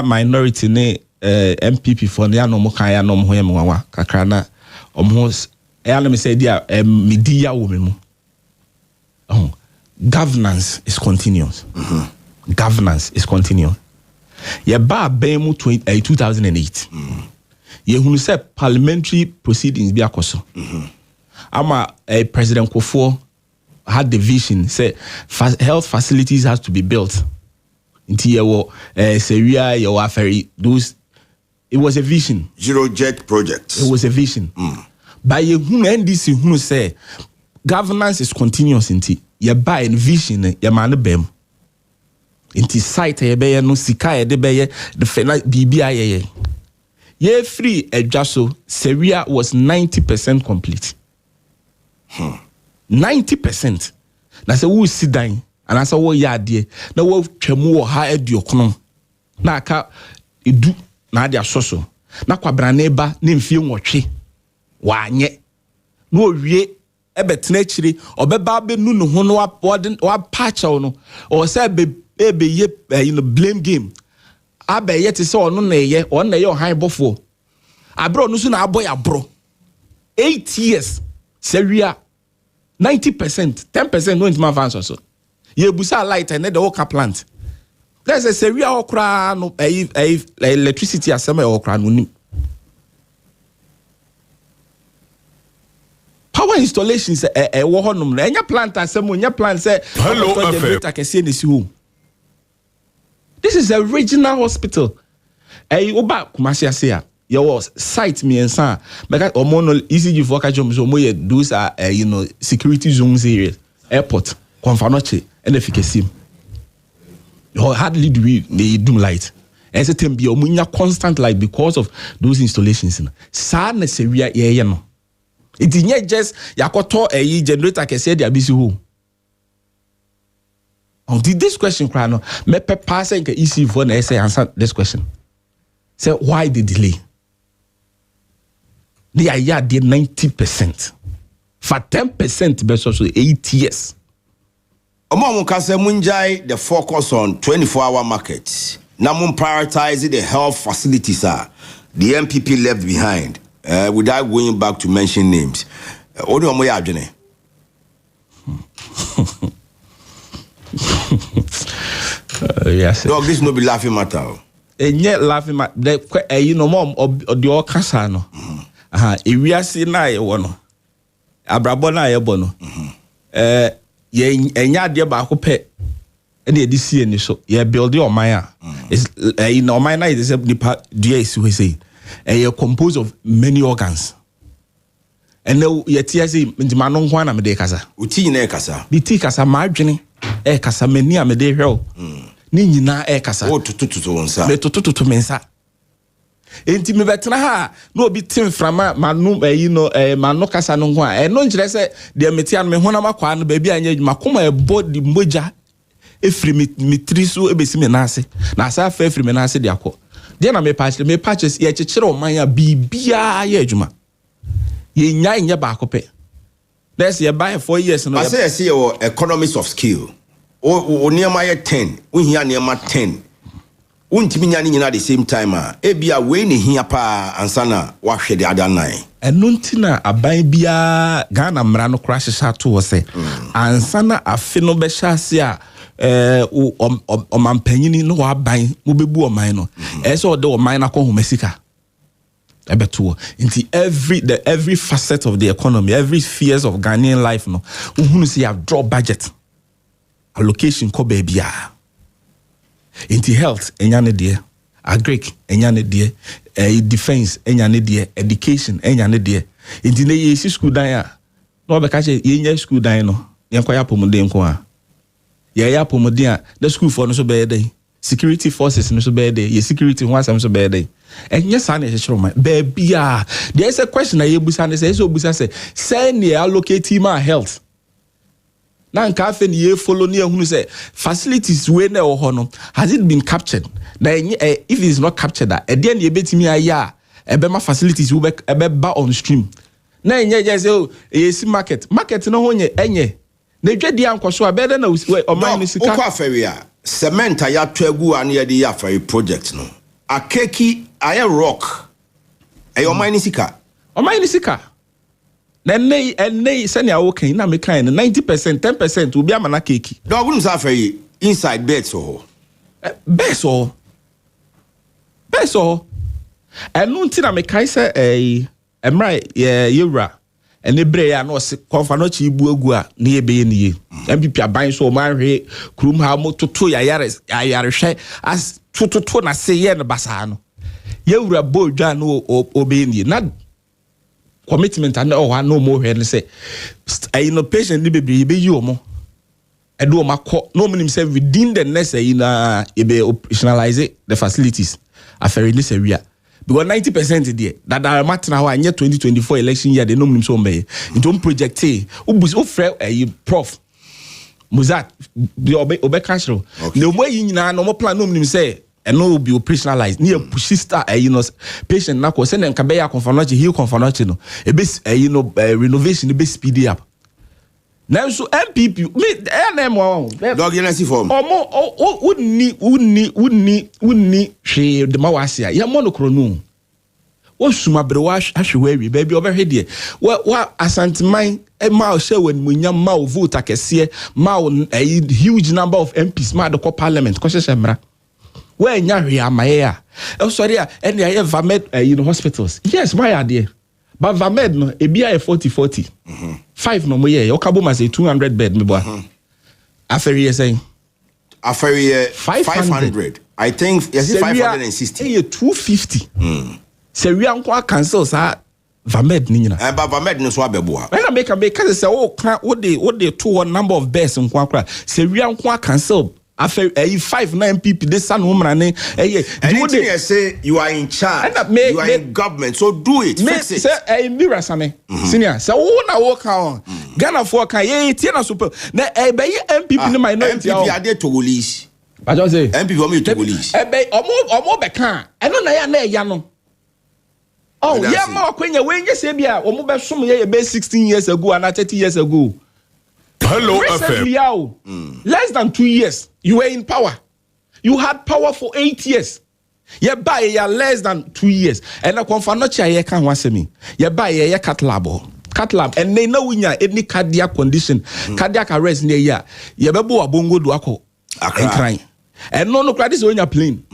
minority ne MPP for the no more kaya no more mwa kakrana almost let me say dia media women. Governance is continuous. Governance is continuous. Ye ba bemu 2008. Ye hunu say parliamentary proceedings be akoso. Ama President Kofo had the vision, say health facilities has to be built. Into Syria, your ferry, those. It was a vision. Zero jet project. It was a vision. By NDC who say governance is continuous. Into you buy a vision, you man bem. Into site ye be no sika de be the BBI ye free adjusto. Syria was 90% complete. 90%. Na say who sit down and I say wo yade na wo twemu wo ha eduokono na aka edu na ade asoso na kwabrane ba ne mfie nwotwe wa anye na owie ebetena akire obeba benu no ho no wa patch no o say be ye blame game abaye te say ono na ye ohan bofo abro no so na aboy abro 8 years Syria 90%, 10% no intima fans also. Ye busa light and the oka plant. There's a Syria okra no electricity asema okra no. Power installations wo honum na enya plant asema enya plant say Hello FM. This is a regional hospital. Oba Kumasi Asia. Your site me and son because no easy for catch so those are security zones areas airport confanoche and efficacy you hardly do light and certain be constant light because of those installations sad Syria no it didn't just yakoto generator can say they are busy who did this question cry no me pass easy for na say answer this question say why the delay. They are 90%. For 10%, but also 8 years. The focus on 24-hour markets. Now, prioritize the health facilities. The MPP left behind. Without going back to mention names. Yes. Dog, this no be laughing matter. Yet laughing matter. Mom, or the all casano. Ewiase na ye wono abrabo na ye bono ye enya de ba ko pe e de sie ni so ye build your mind is no mind is nipa dua isi we say ye composed of many organs and now ye tia say ndima no ho na me de kasa uti nyina e kasa bi ti kasa ma adwene e kasa mani a me de hwe ni nyina e kasa o tututu wonsa me tututu mensa enti me betena ha no obi tim frama manu manu kasa no ho a no nkire se de metia no me hona makwa no ba bi anya adwuma koma e body moja efri mitri so ebesi me na ase na asa fa efri me na ase de akọ de na me patches ye chekere o man ya bibia ya adwuma ye nya ba akọ let's ye buy 4 years no I say your economies of skill o niema ye 10 o hia niema 10 untimi nya nyina at the same time ebia we ne hia pa ansana wa hwe de adannan eno ntina aban bia Ghana mra no crash sha to se ansana afe no be sha se a o mampanyini no wa ban mo bebu o man no so o de o man na ko homesika ebeto into every facet of the economy, every spheres of Ghanaian life no uhunu say have draw budget allocation ko baby into health enyane de agric enyane de defense enyane de education enyane de into na ye school dan a no be ka che ye nya school dan no ye kwaya pomode nko a ye ya pomode a the school for no so be dey security forces no so bad day, security wants some so bad day. And yes, I need to show my baby. There's a question I busan say so busan say near allocate my health. Now cafe ye follow near who say facilities where there or honor has it been captured? Then if it is not captured, that at the end you bet me a bema facilities will be on stream. Now yes yes market no honye enye. They get the uncle so better than or mine is cement ya twegu an ye the ferry project no. A keki aya rock. Ayo mine sika. O mine sika. Then they send you okay na me kind 90% 10% will be a mana keki. Dog wouldn't say inside bed so. Bed so. And no tina me kai say emra yura. And the brea no se konfanochi buagua na ebe ni MPP aban so man hwe krum ha moto to yare hwe as to na se ye no basa no yewura bodwa no obe ni na commitment and no more hwe say no patient ni bebre be yi omo edo o makọ no minim say within the next na ebe operationalize the facilities aferi ni area. Because 90% there that are matter now in 2024 election year they know me so me don't project prof Muzat the obe cashro the way you no more plan no me say and no be operationalized near push sister patient na ko send them can be a confirmation heal confirmation no e be renovation e be speed up now so MPP me NM dog you see form wouldn't she the mawasia ya monochronu what suma brewash ahwe baby over here what asantman e ma share when munya ma vote akese ma a huge number of MPs ma the parliament ko shemra where nya hwe amaye sorry and I have vamed hospitals yes why are there but vamed no e bia 40 5 no mo ye o kabo ma say 200 bed me boy aferi saying aferi 500 I think yes 560 250 se wi anko cancel sa vamed ni nyina but vamed no so abeboa when I make say o kan wo de to number of beds nko akra se wi anko cancel after 5-9 people this son woman and you say you are in charge you are in government so do it fix it say mirror same senior so who na work on Ghana for kan na super na be MPP no minority MPP are there to release I just say MPP want me to release omo be kan eno na ya no oh yeah ma kwenya we nye say bia omo be som ye be 16 years ago and 30 years ago Hello FM. Less than 2 years, you were in power. You had power for 8 years. You buy less than 2 years. And I confirm not you can once me. You buy a cat lab, and they know when you any cardiac condition, cardiac arrest near ya. You be bo abongo do ako and crying. And no credit when you're playing.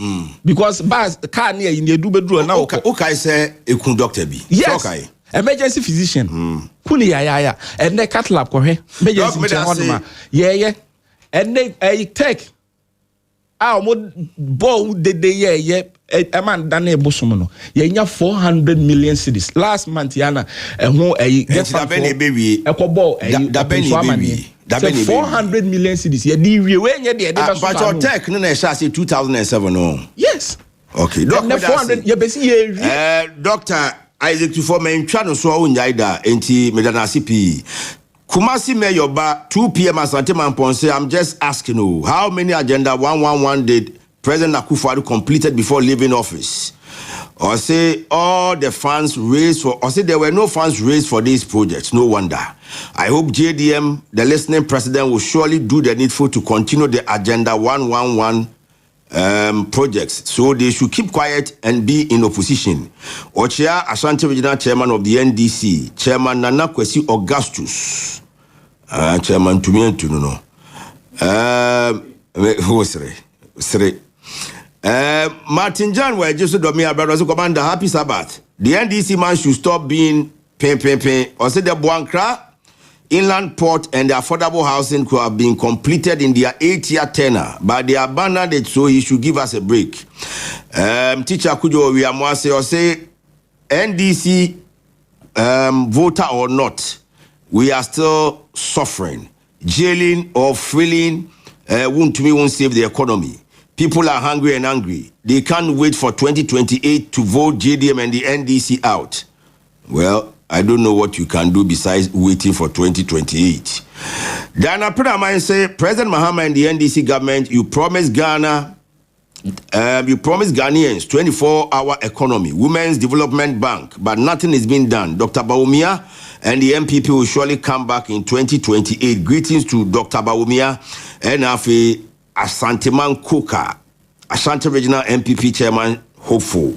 Because bus car near in the do bedroom now. Okay, say a conductor be. Yes. Okay. Emergency physician. Kuni ya. And they cat lab ko he. Emergency on yeah. And they take mo bo de a man dane bosom no. Ye 400 million cedis. Last month yana ho get that baby. Ekobo that 400 million cedis. Ye di we nye de but your tech no na say 2007 no. Yes. Okay. Doctor 400 ye be see Doctor Isaac to form in channel so unjaida enti medana CP. Kumasi Mayor ba 2 p.m. Asante Mamponse. I'm just asking you, how many agenda 111 did President Akufo-Addo completed before leaving office? Or say all the funds raised for, or say there were no funds raised for these projects. No wonder. I hope JDM, the listening president, will surely do the needful to continue the agenda 111 projects, so they should keep quiet and be in opposition. Ochia Ashanti Regional Chairman of the NDC, Chairman Nana Kwesi Augustus, Chairman Tumientu no. Who Sre? Martin John, where Jesus Domia Brothers Commander, happy Sabbath. The NDC man should stop being pen. Or say the Buankra Inland Port and the affordable housing could have been completed in their 8-year tenure, but they abandoned it, so he should give us a break. Teacher Kujo Wiamwase or say NDC voter or not, we are still suffering. Jailing or freeing won't save the economy. People are hungry and angry. They can't wait for 2028 to vote JDM and the NDC out. Well, I don't know what you can do besides waiting for 2028. Dana Pradman say, President Mahama and the NDC government, you promised Ghana, you promised Ghanaians 24-hour economy, Women's Development Bank, but nothing is being done. Dr. Bawumia and the MPP will surely come back in 2028. Greetings to Dr. Bawumia and Afi Asanteman Koka, Ashanti Regional MPP Chairman, hopeful.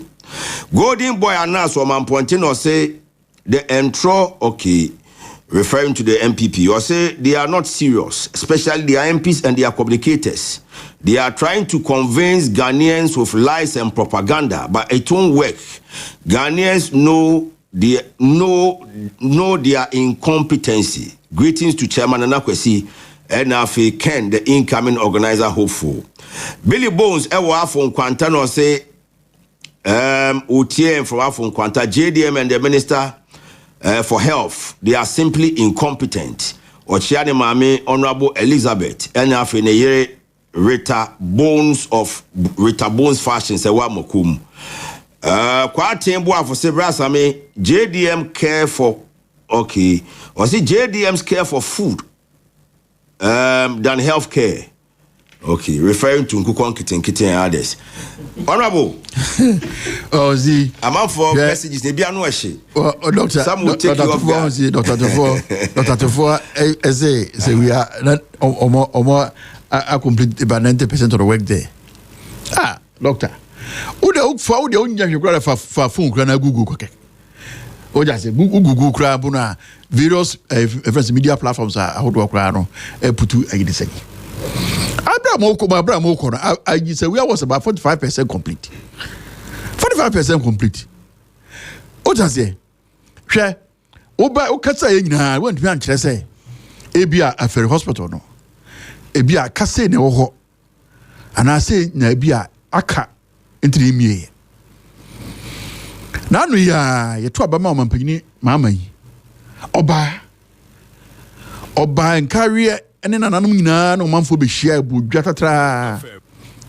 Golden Boy Anas or Mampontino say the intro, okay, referring to the MPP, or say they are not serious, especially the MPs and their communicators. They are trying to convince Ghanaians with lies and propaganda, but it won't work. Ghanaians know their incompetency. Greetings to Chairman Anakwesi and Afi Ken, the incoming organizer, hopeful. Billy Bones, Ewa from Quantano say, Utien from Afon Quanta, JDM and the Minister for Health, they are simply incompetent. Ochiane Mame, Honorable Elizabeth, and Afi Neyere Rita Bones fashion, Sewa Mokum. Kwatin Boa for Sebrasame, JDM care for, okay, or see JDM's care for food than health care. Okay, referring to Nkukon Kitten and others. Honorable. Oh, see. I'm out for messages. They be a no she. Doctor. Some will take you off guard. Dr. Tufo, say we are not or more complete about 90% of the work there. Ah, doctor. Who the for the only you got for phone crana Google. Oh, just say Google crabuna various media platforms are how to acquire put to a say. Abraham Okoro, I say we was about 45% complete. 45% complete. What does it? Share. Oba Okasa I went to answer say. Ebia a ferry hospital no. Ebia Kase ne oho. And I say Nebia Aka into the me. Now we are your 2 Abama Mampini, Mamma. Oba and carrier. And then another no man for be share Bujatatra.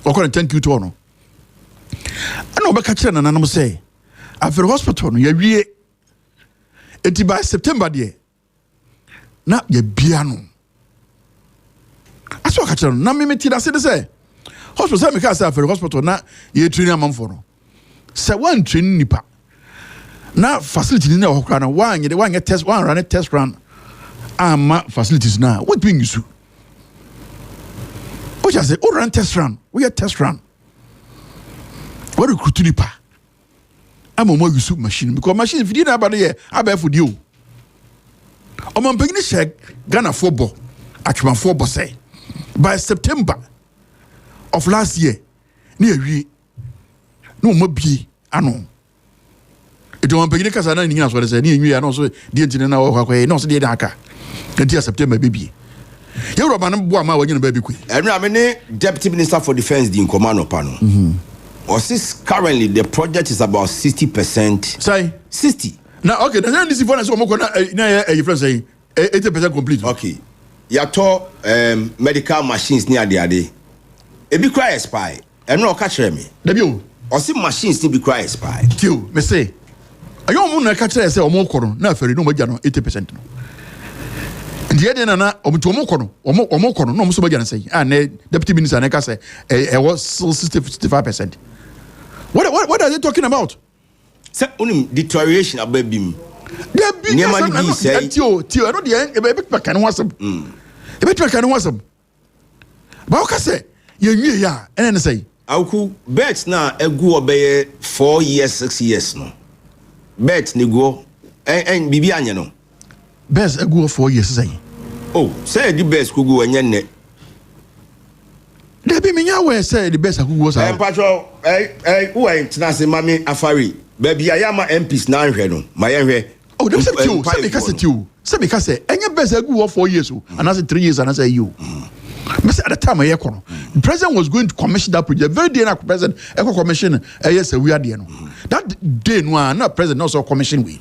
Okay, thank you to no. I know Bakacha and another say, after hospital, you re it by September, dear. Not your piano. I saw Catcher, Namimiti, I said, say, hospital, because after hospital, not ye training a month for no. Say one training nipa. Now, facility in the Hokana, one, you want a test, one run a test run. Facilities now. What doing you do? What I say? Oh, run test run. We are test run. What do you do? I'm a more use machine because machine if you didn't have here, I bear for you. I'm on beginning check Ghana football. Actually, football say by September of last year, near we no more be ano. It don't begin because I know what I say. Near we and also the engineer now. No, so the Daka. Until September, baby. You're a man when you're a baby. And I'm a Deputy Minister for Defense, the Commander Panel. Or since currently the project is about 60%. Say 60. Now, okay, then this is what I'm friend say 80% complete. Okay. Yato medical machines near the day. It be cry spy. And no catch me. The or see machines to be cry spy. Kill, me say. I don't want to catch say or more corner. Now, for no 80%. The other nana omukono no muso bagana say and deputy minister neka say it was 65%. What are they talking about? Say only deterioration about bim. There be say tio I know the e be kan wasam. E be kan wasam. Ba o ka say ye nwie ya and say awku bet na egu obeye 4 years 6 years no. Bet ni go en bibi anye no. Best egu 4 years say. Oh, say the best could go and yen. There be me say the best who was patrol. Who ain't Nasi Mammy Afari? Baby, I am my MPs now. My oh, there's a you. Say because you. Say because say any best egu 4 years and I say 3 years and I say you. At the time, the president was going to commission that project. Very day, president, commission. Yes, we are there. That day, no, president also commission we.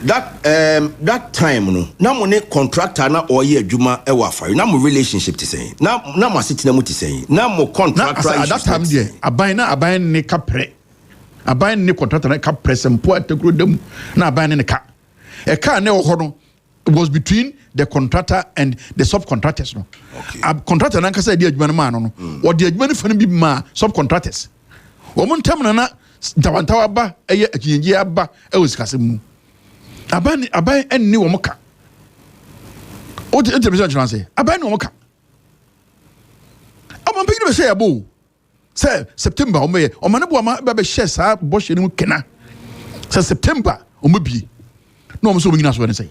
That time, no. Now money contractor na oye juma ewa fari. Now mo relationship to say. Now mo sitting na mo to say. Now mo contractor. At that time, there. Abayin ne kapre. Abayin ne contractor ne kapre. Sempo atekro dem. Na abayin ne ka. A car ne ohono. Was between the contractor and the subcontractors. No, contractor na kasa dia adwuma ma no. Or the adwuma fa no bi ma subcontractors. Omo ntam na dawantawa ba eye akinye aba e wosikase mu. Aban enni wo moka. O te interpretation chance say aban wo moka. Omo pigi be say abo. Say September omo ye. Omo ne bo ma be share sa bo hye ni mu kena. Say September omo bi. No omo so nyina so ne say.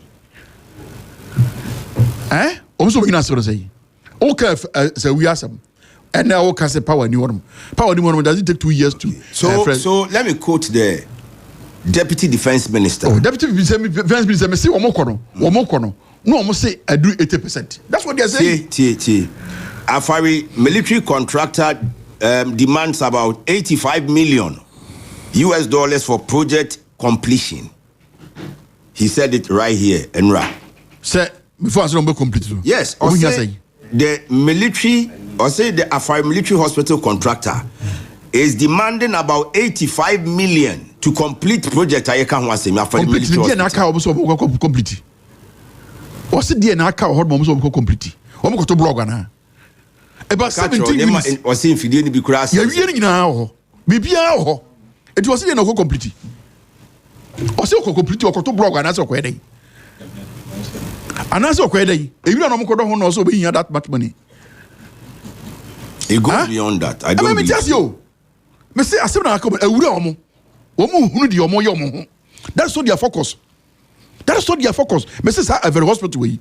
Also, we answer say, okay, so we ask them, and now okay, say power new one. Power new one does it take 2 years to? So let me quote the Deputy Defense Minister. Oh, Deputy Defense Minister, say Omokono. No, almost say I do 80%. That's what they're saying. Afari military contractor demands about $85 million for project completion. He said it right here, Enra. Sir. Before I say complete. Yes, or say the military, or say the Afari military hospital contractor is demanding about 85 million to complete project. I can't want to say Afari military hospital. Complete. Or say DNA car or almost complete. Almost to blog on her. About 17 minutes. Or say if you didn't be crass. You're hearing now. Maybe it was in a complete. Or say complete or to blog on us or query. And that's okay. If you don't also be here that much money. It goes beyond that. I don't tell you. I say that's not their focus. That's not their focus. Mrs. Every hospital way.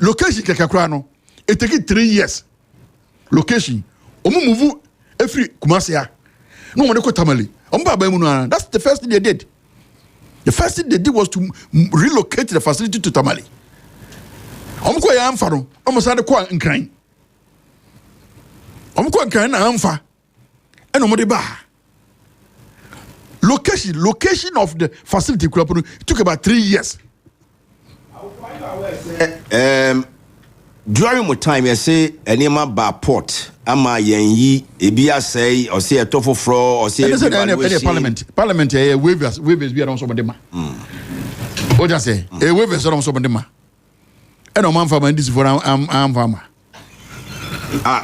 Location Kakakrano. It take 3 years. Location. Move every Kumasia. No one could tamale. That's the first thing they did. The first thing they did was to relocate the facility to Tamale. Omko ya amfaro, almost had a kwa in crying. Omko and crying amfa. And omodeba. Location of the facility took about 3 years. During my time, I say, Enema ba port. Ama yenyi ebia say or say a tofu fro or say parliament waivers be around somebody ma. What you say? A waivers around somebody ma. And no man farmer this for am farmer.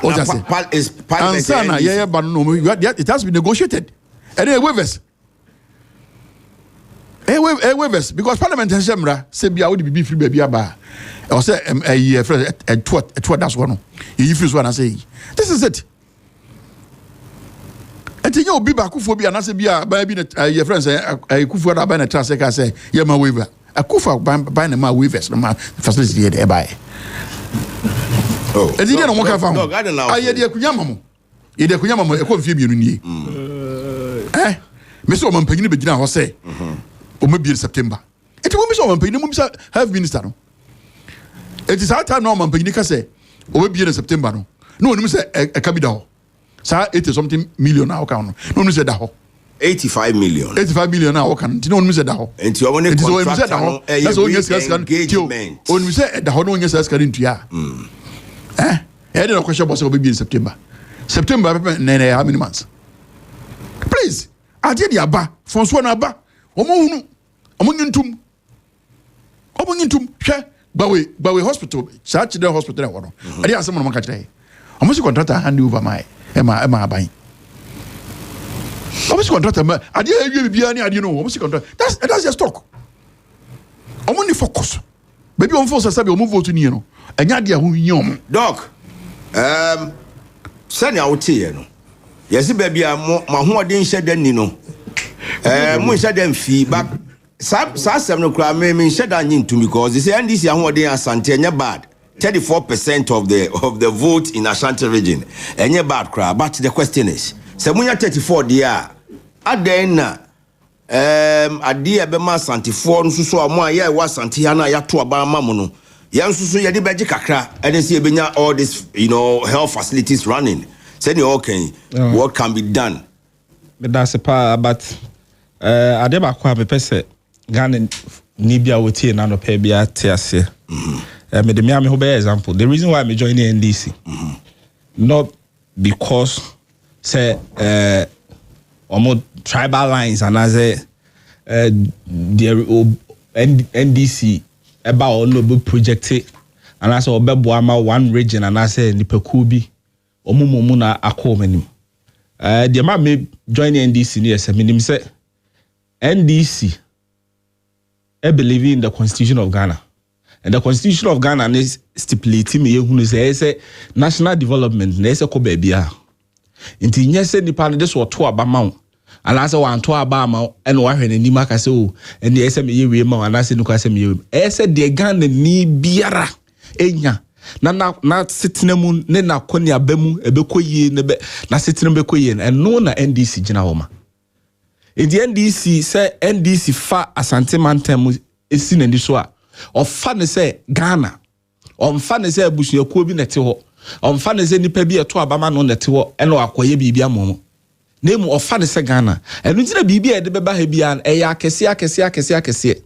What you say? Is parliament yeah, but no, it has been negotiated. And waivers. Waivers because parliament has say be would be free baby aba. Or say a friend at what that's one. You use one and say this is it. And you be back for be an answer be a baby your friends a kufu that by a trans say yeah my waiver. A kufa by my waivers no my facility there by. Oh, and you don't walk from. I hear the Kuyamamo. You the Kuyamamo a confusion ni. Mr. Omampini begin or say, or maybe in September. It will be so Omampini have minister. It is our time now, Mampini say, or maybe in September. No, no, say a capital. Sir, 80 something million now. No, no, said that. 85 million. 85 million now. Can you know, said that? And you want to that's all yes, engagement. When we say the whole yes, that's getting to ya. I had a question about maybe in September. September, how many months? Please, I did ya ba, François Naba, Omongentum, share. Bawe hospital, such the hospital. I did someone on Catray. I must contract hand over my Emma buying. I must contract I did be any idea. Almost contract. That's your stock. I'm only focus. Maybe on force a move to Nino. And Yadia who yum. Doc, send out here. Yes, baby, my home didn't shed then, you know. Most said them feedback. Some no crime me said that to me because they say and this young day Asante and bad 34% of the vote in Ashanti region and you bad crowd. But the question is, so when you're 34 there, at the end at the Bema Santi 4 so more yeah was Santiana ya to Obama mono Yansusu yadi beji kakra and then see benya all this health facilities running. Say okay, what can be done? But that's a part but adeba kwa me pese Ghana ni bia wotie na no pe bia tiase. Me de me am ho be example. The reason why I'm joining NDC not because say tribal lines and as the NDC about all no project and as obeboama one region and as nipaku bi omumu na akomanim the man me join NDC near seminim say NDC believe in the Constitution of Ghana, and the Constitution of Ghana is stipulating me who say national development na ese ko bia nti nyese nipa no this to abama and as one to abama and wa hwene ni maka say o and the ese me yewe ma and as no ka say me yewe ese de Ghana ni biara enya na sitinamu ne na koni abamu ebekoyie ne be na sitinam bekoyie and no na NDC gina homa in the NDC say NDC fa asante mantem esi na ndi so a ofa ne say Ghana omfa ne say abusuakuo bi nete ho omfa ne say nipa bi eto abama no nete ho ene akoye bibia momo nemu ofa ne say Ghana enu ntina bibia de beba ha bia eya akese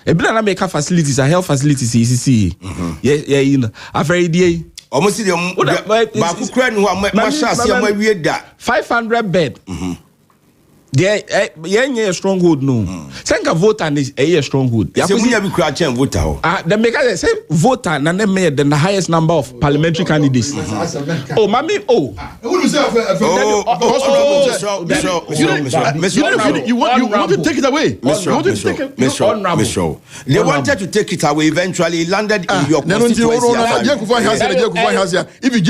ebina na make facilities health facilities ECC yeah you know after day almost the ba ku kra ni ho ma sha se ma wie da 500 bed yeah a stronghold no senka voter is a stronghold ya ko nya bi kra chen voter ho the make say voter na me the highest number of parliamentary candidates oh mami you want to take it away they wanted to take it away eventually it landed in your constituency if you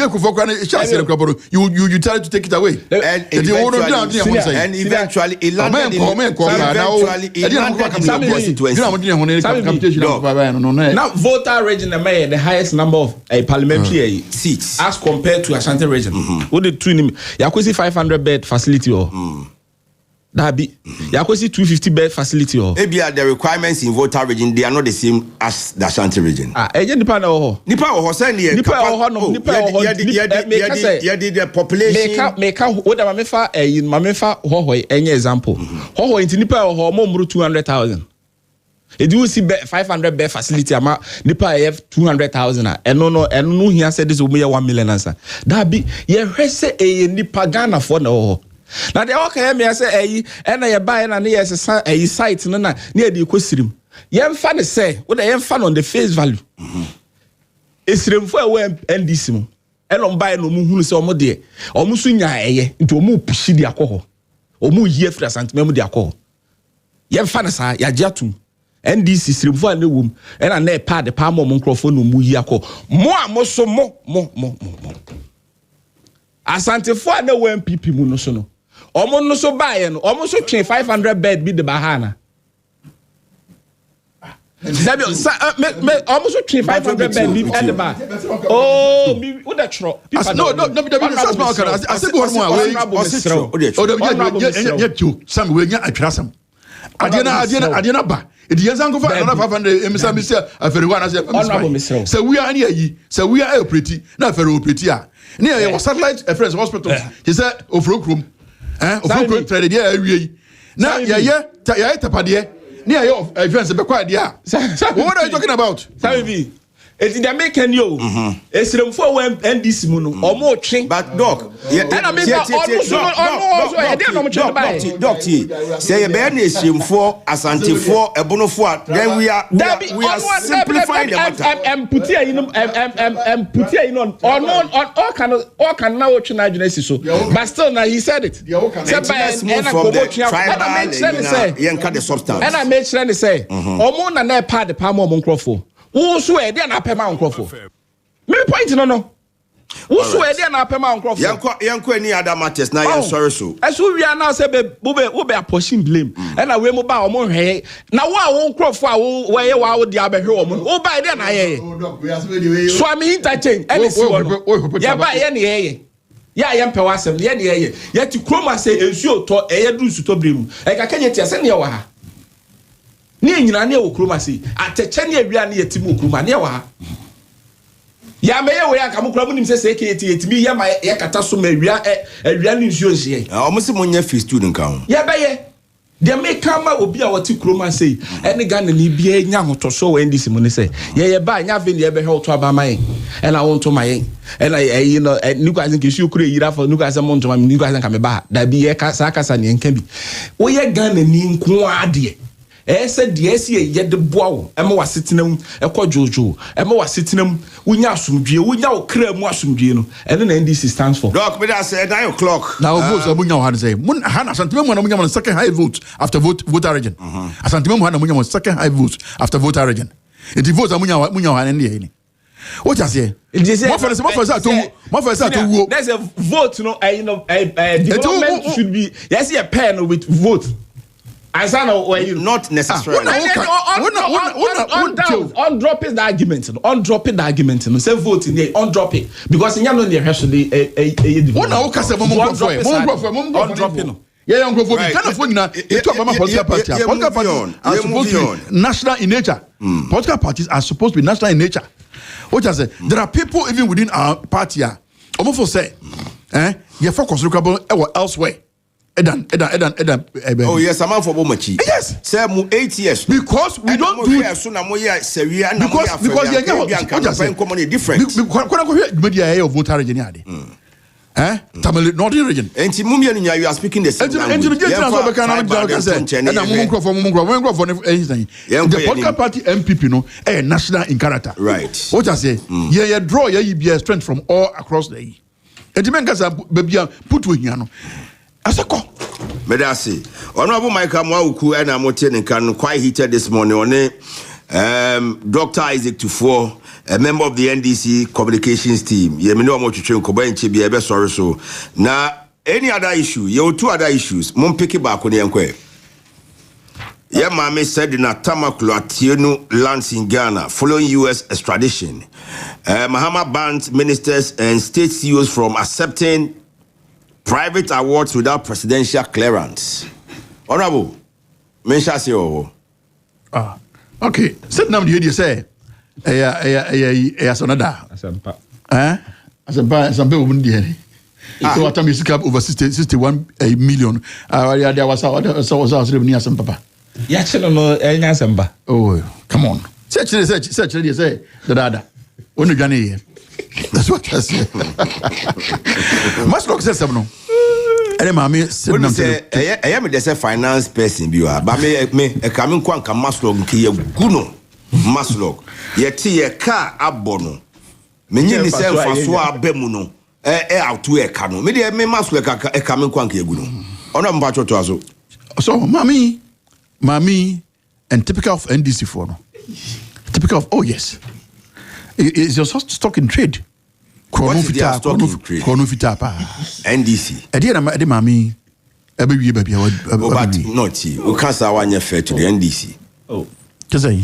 try to take it away and eventually it landed in now voter region the highest number of parliamentary seats as compared to Ashanti region. What the twin yakosi 500 bed facility or that be yakosi 250 bed facility or maybe the requirements in voter region they are not the same as the Ashanti region. Nipa send the population make what mamefa hohoi any example hohoi into nipa mo 200,000. It do see 500 bed facility ama nipa have 200,000 and no here said this will be 1 million answer that be ye hwese nipa Ghana for no na de okay me say na ye buy na ye site no na e de kwesirim ye mfa ne say wo de ye mfa on the face value esiremfo e NDC mu eno buy no mu hunu say omo de omo so nya eye nti omo pushi de akoho omo yie fra santimem de akoho ye mfa ne sa ya giatum NDC siremfo na wom ena na e pa de pa mo nkrofo no mu yi akoho mo amoso mo asantefo na wo MPP mu no so no omo no so bae no omo so twen 500 bed bi de bahana Dabi omo so twen 500 bed bi e de ba oh mi wo da tro no I say go more away some we nya atwasam adena ba it yes anko fa another 500 emisa mi say aferi one say so we are here so we are pretty na aferi pretty a ne your satellite friends hospital he said ofrokrom ofrokrom trade there awie na ye tapade ne your friends be kwa dia what are you talking about sabi eti da make yo esremfo we NDC mu no omo twen but doc and me almost e dey no mo twen buy doc say ye be na esremfo asantefo ebonofo then we are simplifying the matter puti ayi no all can now twen adwena si so but still now he said it say by and I go twen and I make sure say yenka the substance and I make sure say omo na na pa de pa mo nkrofo wo so e dey na pema nkrofo me point no wo so e dey na pema nkrofo yanko any other matters na yan sorry so eso we are now say be pushing blame and we mo ba o mo hwe na wo nkrofo a wo ye wa wo di abehwe o mo wo ba dey na ye so am interchange any si wo ya ba ye na ye ya yempe wasem ye na ye ya ti kroma say ensuo to eye du su to bremu e ka kanye ti ase na ye wa ha ne nyina ne wo kroma sei atɛkyɛ ne awia ne yɛtimi wo kroma ne wa ya me ye we aka mo kura mo nim se se ke yetimi ya ma ye kata so ma awia ne nsuo nhye omo se mo nya feast nka ho ya be ye de me kama obi a wati kroma sei ene Ghana ni bia nya hotoso we ndisi mo ne se ye ba nya ve ne ye be hwe oto aba mayen ena won to mayen ena you know ni kwa zin ke su kura yira fo ni kwa se mo nto ma ni kwa zin ka me ba da bi ye kasa ne nka bi wo ye Ghana ni nko ade said the SCA yet the bow, Emma was sitting them, a quadrojo, Emma was sitting them, we now some deal, we now clear more some deal, and then NDC stands for. Doc, but I said 9 o'clock. Now, votes are going to say, Hannah Santimum on second high vote after voter region. A Santimum Hannah second high vote after voter region. It votes are Munya and the what I say? There's a vote, development should be, yes, a pen with vote. As I know where you not necessarily. Undrop the argument. Undrop the argument. Say vote in there. Undrop it because in your no has to be a. What now? Because yeah, young people. Kind of now. It talk about political party. Political parties are supposed to be national in nature. Political parties are supposed to be national in nature. What I say? There are people even within our party. Almost say, you focus elsewhere. Oh yes, I'm for Bomachi. Yes, say 8 years because we don't do it. Because different. Media of voter region. Tamil Northern region. And you are speaking the same language. The political party MPP, national in character. Right. What I say? Yeah, draw be a strength from all across the. And the men baby put with you. Asako. Medasi. Honorable Michael Mwauku and Amotin can quite heated this morning on Dr. Isaac Tufo, a member of the NDC communications team. You know what you train Kobenchi be a sorry so. Now, any other issue, you 2 other issues, Mum pick it back on the enquiry. Yeah, Mami said in Atamakula Tienu lands in Ghana following US extradition. Mahama banned ministers and state CEOs from accepting private awards without presidential clearance. Honorable, mention say okay. Set now the say. Asonada. Asampa. Asampa wundi here. So what time is cap over 61 million. There was revenue Asampa. Ya chelo no enya Asampa. Oh, come on. Search say the dada. Onu gane here. That's what I say. Must look say something. Ene mami say I am the finance person bi wa ba me e ka me kwanka maslog nke ye guno maslog ye ti ye car abono me nyi ni se faso abemu no auto e ka no me de me maslog e ka me kwanka ye guno ono mpa choto aso so mami and typical of NDC for no typical of oh yes it's just stock in trade. Chronofita pa NDC. Edi na edi mami ebewie ba bia but not you can't say one fair to the NDC. Oh. Kazai.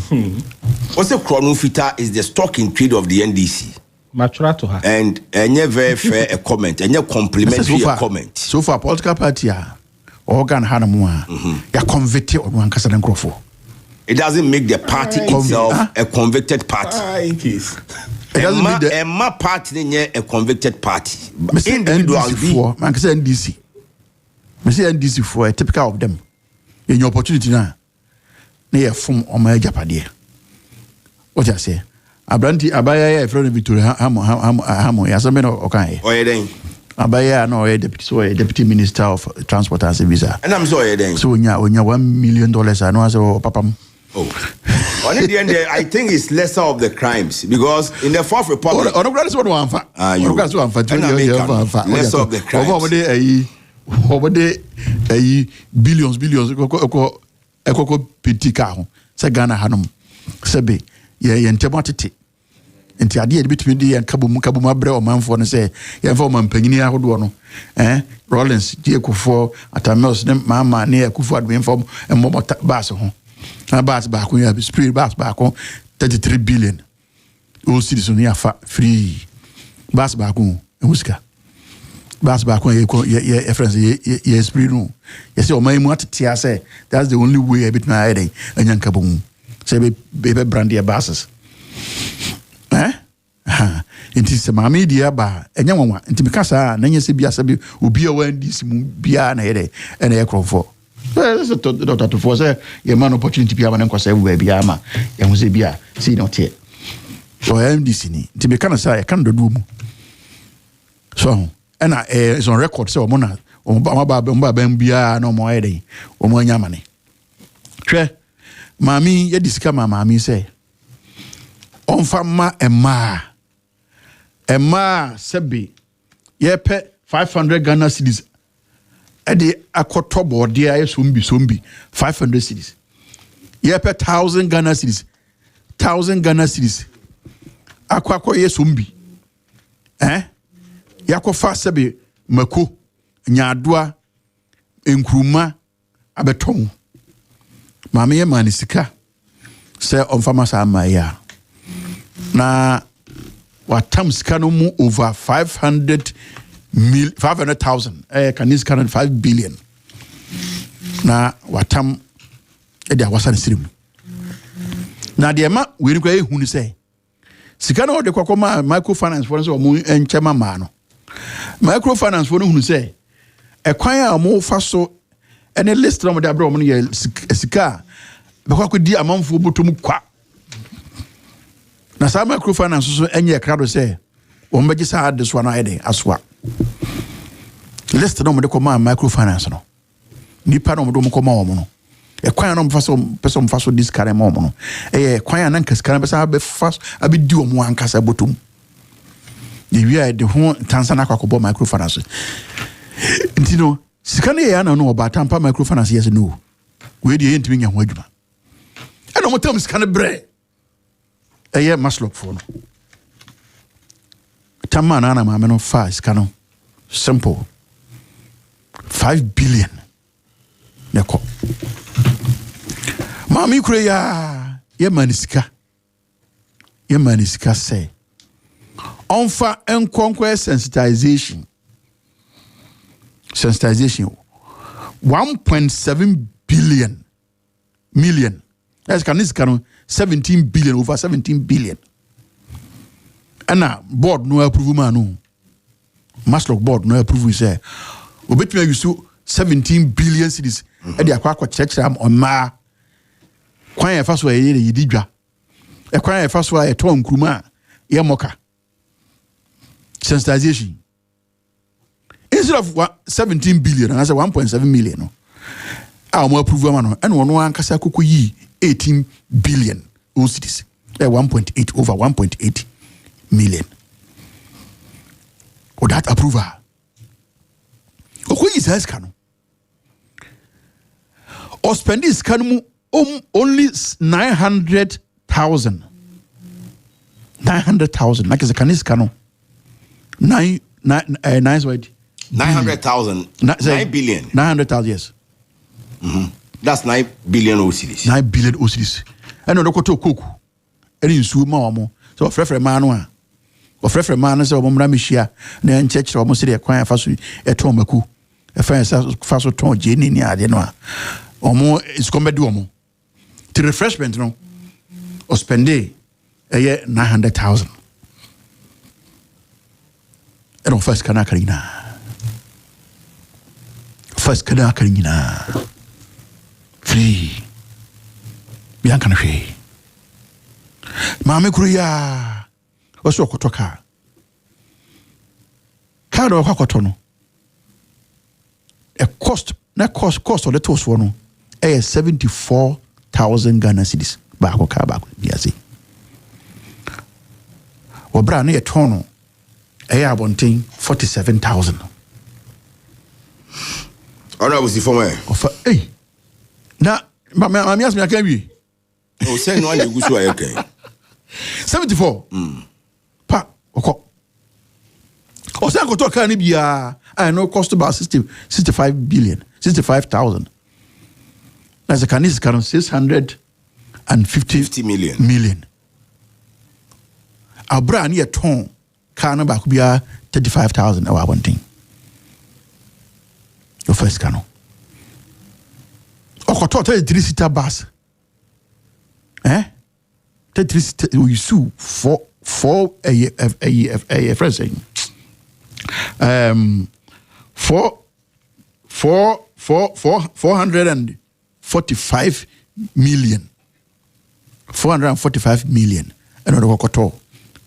What's the chronofita is the stock in trade of the NDC. Matura to her. And any very fair a comment, any complimentary comment. So far political party organ hanamwa ya convicted on one kasa nkrofo. It doesn't make the party itself a convicted party. In case. It doesn't make the party a convicted party. Individual man can say NDC. Me say NDC for a typical of them. In your opportunity now. Near from on my Japade. What I say? Abranti abaya friend Victoria Hamo Yasamen okay. Oyeden. Abaya no deputy minister of transport and visa. And I'm sorry then. So when you $1 million I know as papam. Oh, on the end, I think it's lesser of the crimes because in the Fourth Republic. Lesser of the crimes. Over there, billions. Akoko Pitika, Sagana Hanum, Sebe, ye and Tematiti. And the idea between the and Kabuma Bre or Manfon say, Yaforman Penginia Hodono, Rollins, Diakufo, at a mouse, Mamma near Kufad Winform and Momota Basso. Bass back when you have spirit bass back on 33 billion. All citizens here free bass back on Muska. Bas back when your friends, yes, Bruno. Yes, your my mother, say that's the only way I bit my head and young kaboom. Say, baby, brandy basses. Eh? It is a mammy dear bar, and young one, and to because I, Nanya Sibiasabi will be aware this Bian head and aircraft for. Well, that's a daughter to force your man opportunity to be able to say, where Biama, and was a beer, see not yet. So I am this in to be kind of say, I can't do. So, and it's on record, so Mona, Bambia, no more day, or more yamani. Tre, Mammy, ye discover, Mammy say. On fama Emma, Sebi, ye pet 500 Ghana cedis. Edi akotobo dia sumbi 500 cedis. Ye pet 1,000 Ghana cedis. 1,000 Ghana cedis. Akwako ye sumbi. Yako fa sebe mako nyadwa enkruma abeton. Mama ye manisika se onfama sa amaya. Na watam sika no mu over 500,000 kanis kanan 5 billion na watam dia wasan sirim na dia ma we nkwa ehunu say sika no de kwakoma microfinance for so mu enchema ma no microfinance for no hunu say ekwan a mo fa so ene list no de abro mo ye sika be kwako di amanfo botom kwa na sa microfinance so enye krado say o mbeji sa ade so na ede aswa list no mo de koma microfinance no nipa no mo do mo koma wo mo no ekwan no mfa so this kare mo no kwan na nkas kare besa be fast abi di o mo ankasa botom the we the ho Tanzania kwakobo microfinance ntino sika na ya na no obatampa microfinance yes no we dey ntimi nya ho adwuma eno mo tam sika na bre maslok for no tamma na ma me no fa sika no simple 5 billion neko mami kure ya ye maniska say onfa enkonkwe sensitization 1.7 million that's can 17 billion over 17 billion and board no approve man maslok board no approve say obetumi use 17 billion cedis e dey akwa church am on ma kwan e fa so e yedi dwa e kwan e fa so e to nkruma ye moka sensitization instead of 17 billion and I say 1.7 million no mo approve am no and ono ankasa Akoko yi 18 billion cedis 1.8 over 1.8 million or that approval who is this cano or spend this cano only 900,000 like is a canis cano 900,000 9 billion 900,000 yes that's 9 billion OCDs 9 billion OCDs and no to cook any su ma so frefre man o frefre man so mo mra mehia na enchechre o mo se de kwan fa so eto maku e fa so ton je ni ade no a o mo is comedy o mo to refreshment no o spende 900,000 and first kana karina free bianca na free mame kuruya oso kotoka kado kwakoto no a cost of the toast for no 74,000 Ghana cedis baako ka baako biase obra na yetono abonten 47,000 ona was the former of na mama as me aka wi o say no ande gusu ayeke 74 pa oko o say ko to kan ni bia I know cost about 65 billion 65,000 as a canis can 650 million abra ni eton kan ba ko bia 35,000 or one thing Your first canoe. Okoto 33-seater bus. 33-seater. You sue for a friend saying. 445 million. 445 million. And Okoto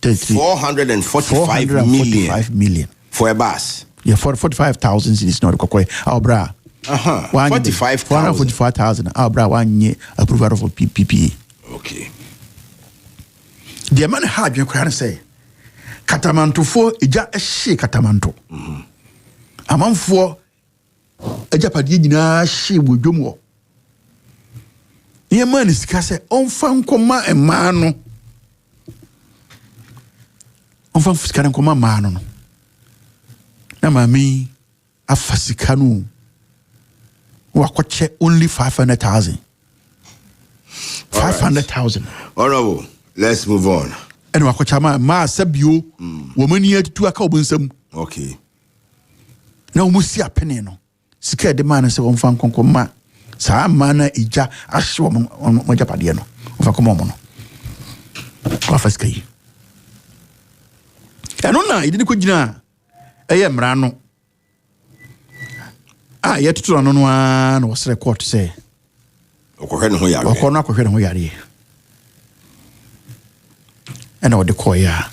445 million for a bus. Yeah, 45,000 is not Kokwe. Our bra. 45,000. Our bra 1 year approval of PPP. Okay. The man had you can say Katamanto for Ija a she Katamanto. A man for a Japadina she would do more. The man is case on fan coma and mano. On fan scan coma mano. Na mami afasikanu wakoche only 500,000. 500,000. Honorable, let's move on. And wakoche ma sabio woman here to akobonsam. Okay. Na musi apene no. Sika de man se won fan konkoma. Sa mana ija ahwe mo japade no. Ofa komo mo no. Afasika yi. Eno na idini ko gina mrano. Yet to no one was record say. Okohwe ho yare. Okono akohwe ho yare. And all the koya.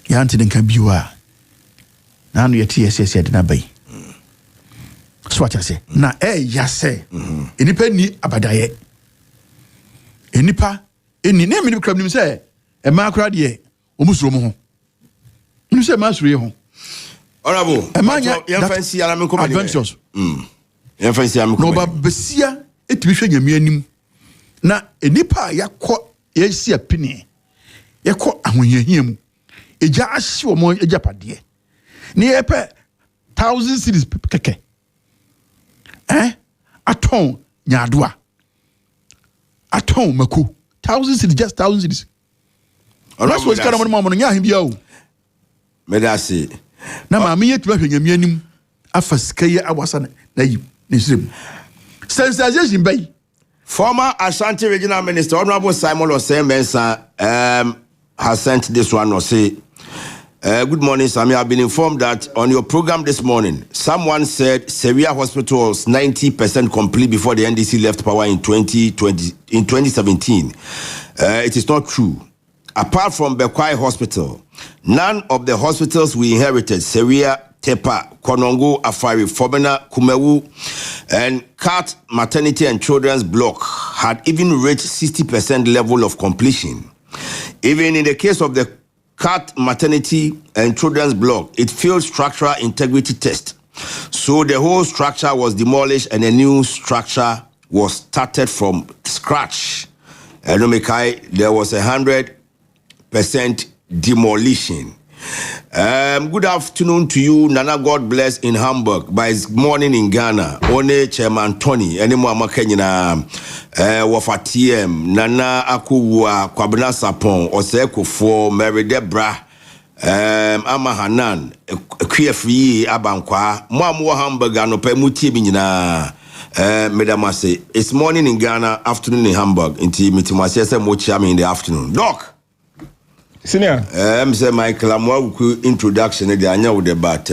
Yanti den kan biwa. Na no yeti yes de na bai. So what I say. Na ya say. Enipa ni abadaye. Enipa eni na me ni kram nim say e ma akra de omusuro mo ho. Nim say ma suro ye ho. Honorable, fancy adventures. Fancy no ba besia etimi hwe nyame anim na enipa yakọ yesi apini yakọ ahonyahia mu eja ahye wo mo eja pade ne yepe 1,000 cities keke aton nyadoa aton mako 1,000 cities, just 1,000 cities. That's what's kind of mo nya him o medasi na ma me yetu ahwe nyame anim afaska ye awasa na yi nisrim sensation bay. Former Ashanti Regional Minister Honorable Simon Osei-Mensah has sent this one or say, good morning, Sami. I've been informed that on your program this morning, someone said Seria Hospital was 90% complete before the NDC left power in 2017. It is not true. Apart from Bekwai Hospital, none of the hospitals we inherited, Seria, Tepa, Konongo, Afari, Fobena, Kumewu, and Cat Maternity and Children's Block had even reached 60% level of completion. Even in the case of the Cat Maternity and Children's Block, it failed structural integrity test. So the whole structure was demolished and a new structure was started from scratch. And there was 100% demolition. Good afternoon to you, Nana. God bless in Hamburg. By his morning in Ghana, One Chairman Tony, any more Makanyina, Wafatiem, Nana Akuwa, Kwabena Sapon, Oseko for Mary Debra, Ama Hanan, Kiefi, Abankwa, Mwa Hamburg, no Pemuti Binina, Medamase. It's morning in Ghana, afternoon in Hamburg. Inti Mitimasiasa Mochami in the afternoon. Doc. Senior, say Michael, I'm well introduction. I know the but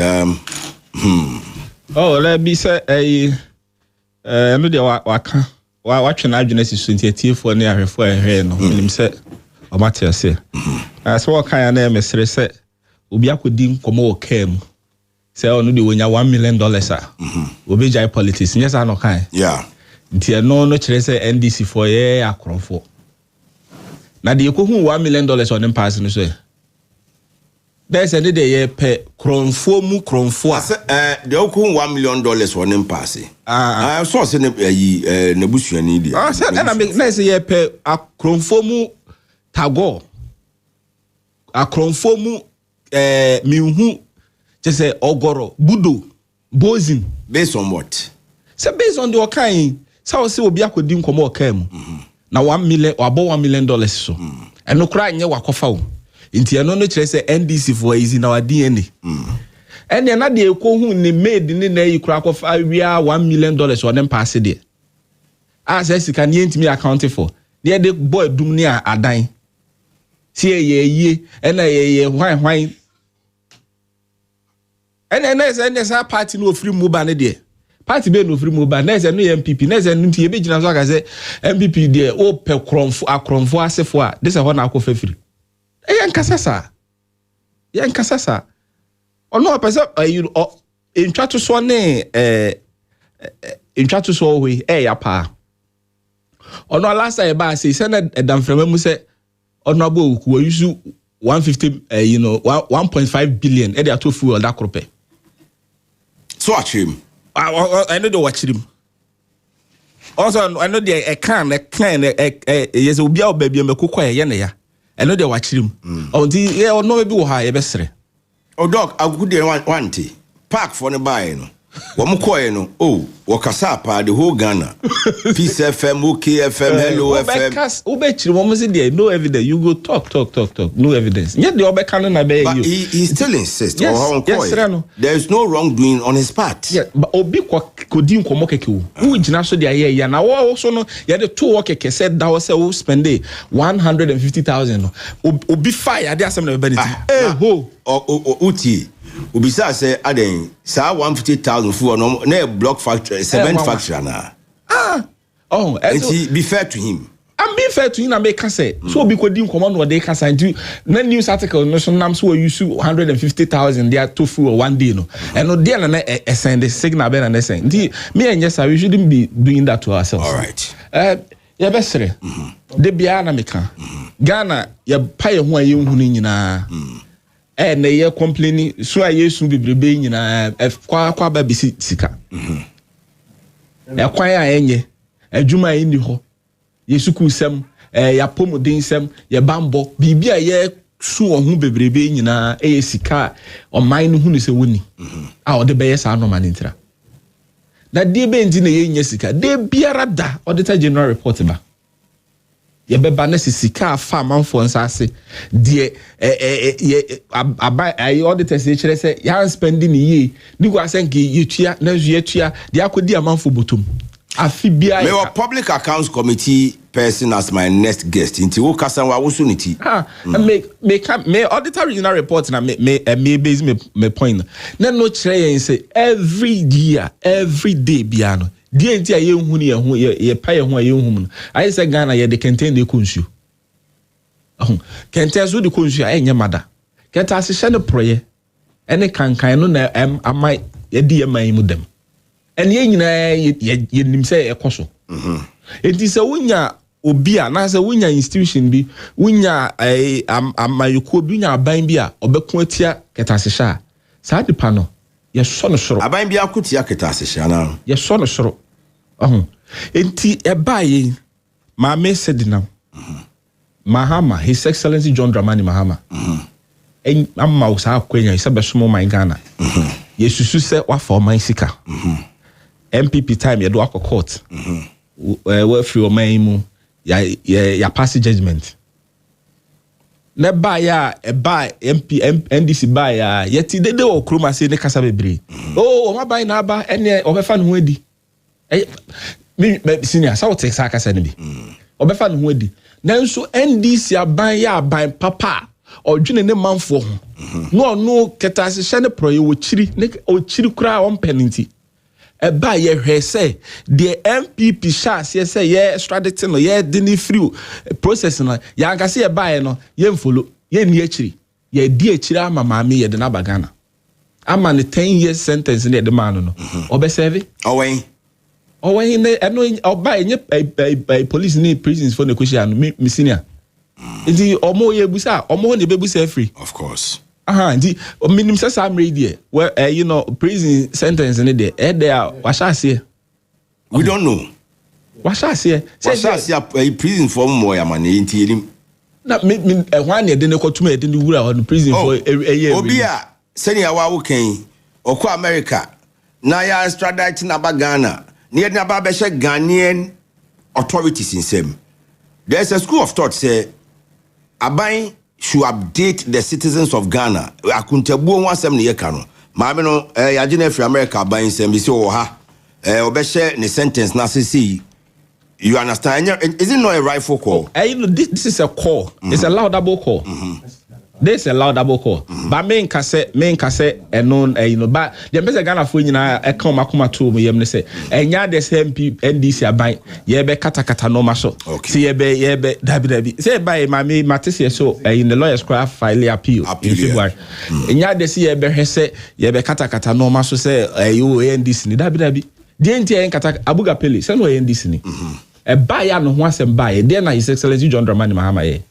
oh, let me say no dey waka watching agency 28 for near for here no him say o matter say as what kind na mesre say obi akodi nkomo o kam say onu dey wonya $1 million obi jai politics yes no kind yeah ntia no kire say NDC for ye akrofo. Now the $1 million on them passing so. There's a day per kronfo mu kronfo. The $1 million on them passing. I saw say nebusu ni dia. I said and I mean let's say per a kronfo mu tago. A kronfo mu mihu just say ogoro budo bozin based on what? So based on the okai so say obi akodi nkomo okam. Na $1 million or about $1 million so. And no cry nye wakofa o. Inti ano no kire say NDC for is in our DNA. And then na de ko hu ni made ni na yi kura ko fa wia $1 million on them pass there. As I can me account for. There the boy dum ni adan. See ye and ye why. And there's a party no free mobile there. Party be no free mobile. There's a new MPP. There's a new TB jina so I say MPP there. Oh pe kromfo asefo. This is what na ko free. Yan kasasa. Ono pesa you in try to so ne in try to so we ya pa. Ono last time ba say send dam frema mu say ono abo ku use 150 1.5 billion e dey to fuel that crop. So watch him. I know they watch him. Also I know they can yes obi a baby me kokwa ye ne ya. I know they watch him. Until yeah no be wo ha ye besere. Oh dog, I go there one day. Park for the buy no. Womu koye no. Oh, wakasa pa the whole Ghana. Peace FM, OKFM, Hello FM. Ubechiri womu say there no evidence. You go talk. No evidence. Yet the obeka na be you. But he still insists. Yes, there is no wrongdoing on his part. Yeah, but obi kodi nkomo keke wo. Who gyina so there ya na wo also no ye the two work keke said that was say spend 150,000. Obi fire there asem na be ho. Uti. Ubisa say aden sa 150,000 for no na block factory cement factory na. And be fair to him. I'm being fair to him and make say so be kodi nkomo no dey kasa do na news article no so nam so use 150,000 there to for one day no. And no there na send the signal be na send. Me and yes we shouldn't be doing that to ourselves. All right. Ya besere. De bia na meka. Ghana ya paye ho aye hu ni nyina. Na ye complaining so ayesu bibrebe nyina kwa ba bisi sika. Ya kwan ya enye adwuma eni ho. Yesuku sem ya pomodin sem ya bambo bibia ye su ohun bebrebe nyina sika oman no hu ni se woni. A ode be yes anoma ntra. Na de be ndi na ye nya sika de biara da auditor general report ba. Ye beba na sika fa manfo nsase de abai auditor say kire say ya spending ye ni go asenke yetua na yetua de akodi amanfo botom afibia me wa public accounts committee person as my next guest into wo kasan wa wosunity me auditor regional report na me base me point na no kire yen say every year every day bia no die nti aye hu ni ye pa ye hu aye hu no aye say Ghana ye de contain de konsu kenten so de konsu aye nya mada kenta se hye ne proye ene kankan no na amai ye di ye man mu dem ene ye nyina ye nim say e koso enti se wonya obi a na se wonya institution bi wonya amayuko bi nya aban bi a obekun atia keta se hye sa de pa no ye so no soro aban bi akotia keta se hye na ye so no soro enti ebaye ma me sedina Mahama His Excellency John Dramani Mahama amma usa akwenya isabe somo my Ghana yesusu se wa for my sika MPP time ye do akọ court we free o man mu ya pass judgment na ba ya MP NDC ba ya yeti dede o kroma se ne kasa bebre o ma ba na ba ene obefa no ho adi me senior sa o take sa kasa ne bi obefa no ho adi nanso NDC aban ya aban papa odwene ne manfo ho no ketase hye ne proye wo chiri ne o chiri kura on penalty eba ye hwese the MPP chance ye say ye strategy no ye dini free process no ya nkase ye bae no ye mfolo ye ni achiri ye di achiri ama maame ye de na bagana ama ne 10 years sentence ne de man no obe serve owen ne eno oba enye police ni prisons for negotiation me senior ndi omo ye busa omo ne be busa free of course ndi minimum say am ready where prison sentence in there there washase we don't know washase prison for more ya man nti na me hwan ne de ne kotuma e de ne wura on prison for a year obi a senior wa wo kan okọ America na ya extradite na Ghana near na ba be Ghanaian authorities in same. There's a school of thought say aban should update the citizens of Ghana. Akuntabu wasem ne yeka no. maame no yagye free America ban sem bi se wo ha obehye ne sentence na see you understand? Is it not a rifle call? This is a call. It's a laudable call. This is a laudable call. But main cassette and known but the best Ghana for come to me yem say and ya the same NDC by yebe kata no maso. See yebe dabi say by my matisi so in the lawyer's craft file appeal in February. And ya the see yebe say yebe kata no maso say you NDC ni dabi the NTA kata abuga pele send no NDC ni. A buyer no one sem buy then His Excellency John Dramani Mahama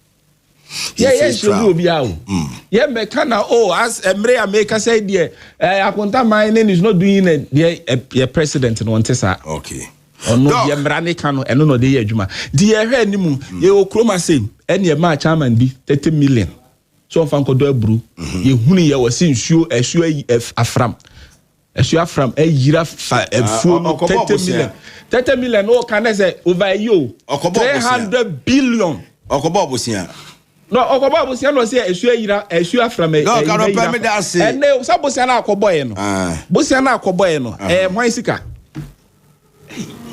yeah, me kana as Emre America said there akonta mining is not doing a president no ntesa okay no the Emrane kano eno no dey adwuma the ehwe ni mu ye okroma sem ene e ma chairman bi 30 million so fan ko do abru ye hunu ye wasi nsuo afram from a yira for 30 million no can I say over you 300 billion okobobusia no okobobusia no say esua from no can pay me that say and so busia na akoboye no busia na akoboye no hwan sika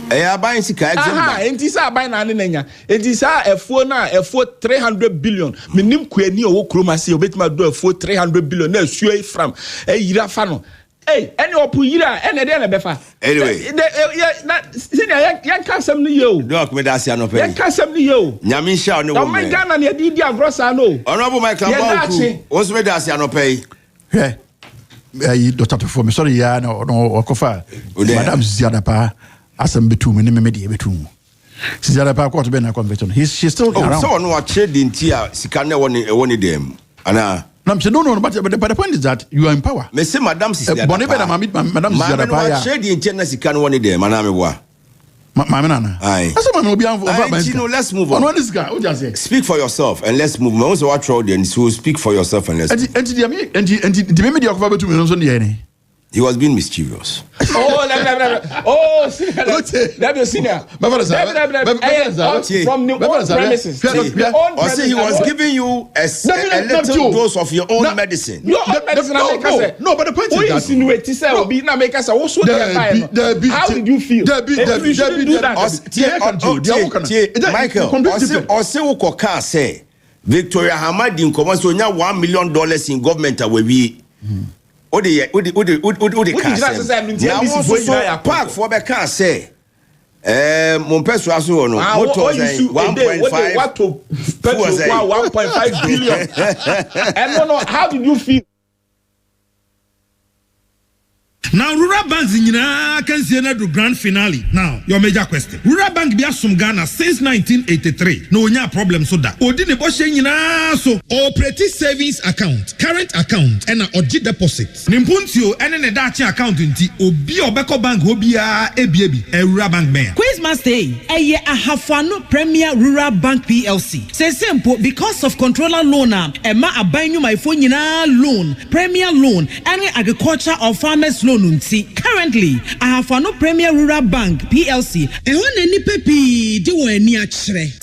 aban sika example enti sa aban na ne nanya enti sa efuo 300 billion minim kwani owo kroma se obetima do efuo 300 billion na esua from yira fa no. Hey, any opuyira, any day na befa. Anyway, yan kasem ni yo. Doc me dasi anope. Yan kasem ni yo. Nyami sha no wo. My Ghana na di agrosa no. Honorable Michael Bauku. Once me dasi anope. Yeah. Dr. Tofo, me sorry ya no okofa. Madam Ziada pa asem betu me me di betu. Ziada pa ko to be na convention. She's still around. So no a trade in tia sika na woni dem. Ana no, but the point is that you are in power. Me say Madam Sister. Madam Sister. Madam trade in China sika no woni dem. Mana me wa. Mama nana. Aye. That's what be over. Let's move on. What is guy? What just say? Speak for yourself and let's move. Me also watch road then so speak for yourself and let's. And the media cover betu me no so dey. He was being mischievous. Oh, senior. From the old premises. He was giving you a little dose of your own medicine. No, but the point is that how did you feel? Michael, say Victoria Hamadi in command so $1 million in government away. Odi park for the car say mon peso aso no motor 1.5 what to 1.5 billion and no how did you feel Now, Rural Banks in can see the grand finale. Now, your major question. Rural Bank be asum Ghana since 1983. No problem so that. Odine boshe nyina so operating savings account, current account, and oji deposits. Nimpuntio ene dachi account nti obi obeko bank obia ebiebi e Rural Bank ben. Quizmas Day, eye ahafano Premier Rural Bank PLC. Say simple because of controller loan ema abanyu my phone nyina loan, Premier loan, and agriculture or farmers loan. Currently, I have no Premier Rural Bank PLC.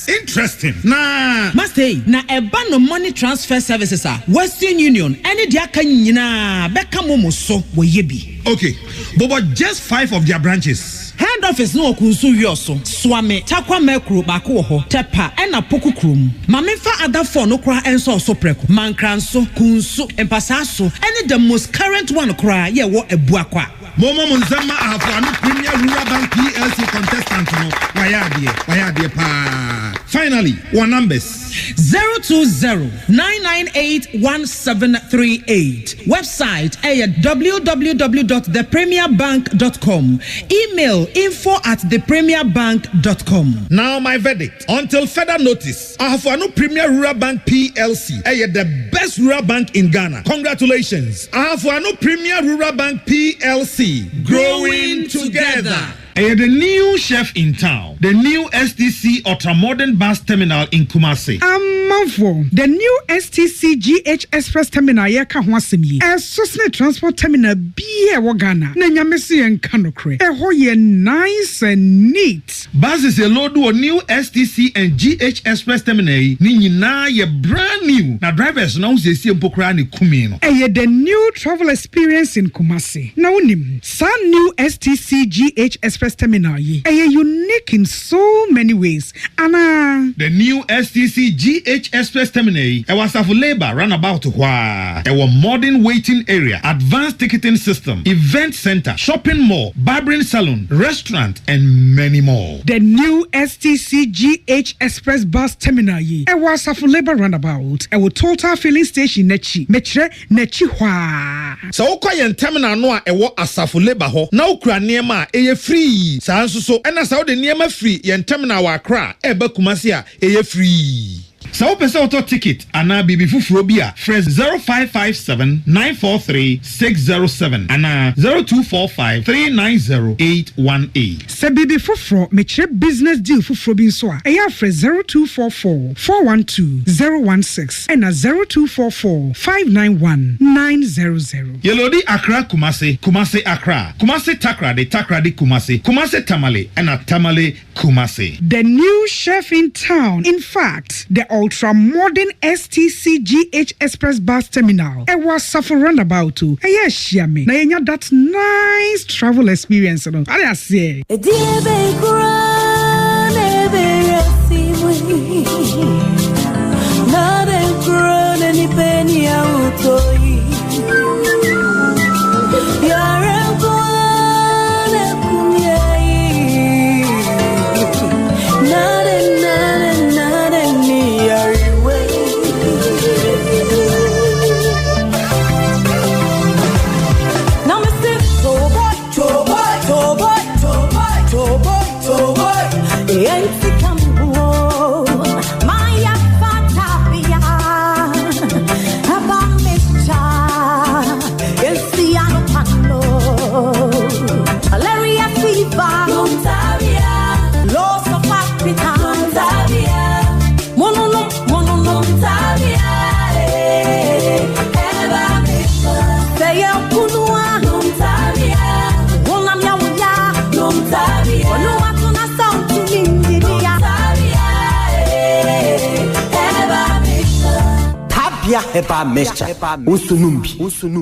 Interesting. Nah. Must say, na a ban of money transfer services are Western Union. Any diakanyina beka momo so yebi. Okay, but just 5 of their branches. Head office no kunsu yoso. Swame takwa mekru bako ho tepa ena poku krum. Mamefa other 4 no kra enso so preko. Mankranso kunsu empasaso. Any the most current one kra ye wo ebuakwa. Momo Munzama Afrano Premier Rural Bank PLC contestant no wayadie pa. Finally, one numbers 020-998-1738. Website www.thepremierbank.com. Email info@thepremierbank.com. Now my verdict. Until further notice, Afrano Premier Rural Bank PLC the best rural bank in Ghana. Congratulations. Afrano Premier Rural Bank PLC. Growing together. The new chef in town, the new STC ultra-modern bus terminal in Kumasi. The new STC GH Express terminal yeka ho asem yi. Sosne transport terminal biye wo Ghana. Na nyamesi en kanokre. Ho ye nice and neat. Buses a load of new STC and GH Express terminal ni nyina ye brand new. Na drivers now say mpokra ni kumi no. The new travel experience in Kumasi. Na unim, some new STC GH Express terminal yi. Unique in so many ways. Ana the new STC GH Express terminal was of labor runabout wa. Modern waiting area, advanced ticketing system, event center, shopping mall, barbering salon, restaurant, and many more. The new STC GH Express bus terminal yi. Was of labor runabout. Total filling station nechi. Metre nechi wa. So okoye terminal no a ewo asafo labor ho. Na okura niema eye free. Sa nso so ena sa de niema free yen terminal wa Accra eba Kumasi a eye free. So pesa auto ticket ana bibi fufuro bia fresh 0557 943 607 ana 0245 390 818. Se bibi fufuro mechire business deal fufuro bi nso a eya fresh 0244 412 016 and 0244 591 900. Yelodi Accra Kumasi, Kumasi Accra, Kumasi Takrade, Takrade Kumasi, Kumasi Tamale and Tamale Kumasi. The new chef in town. In fact, the ultra-modern STC GH Express bus terminal. It was suffer roundabout too. Yes, Shami. Now you that nice travel experience. I say.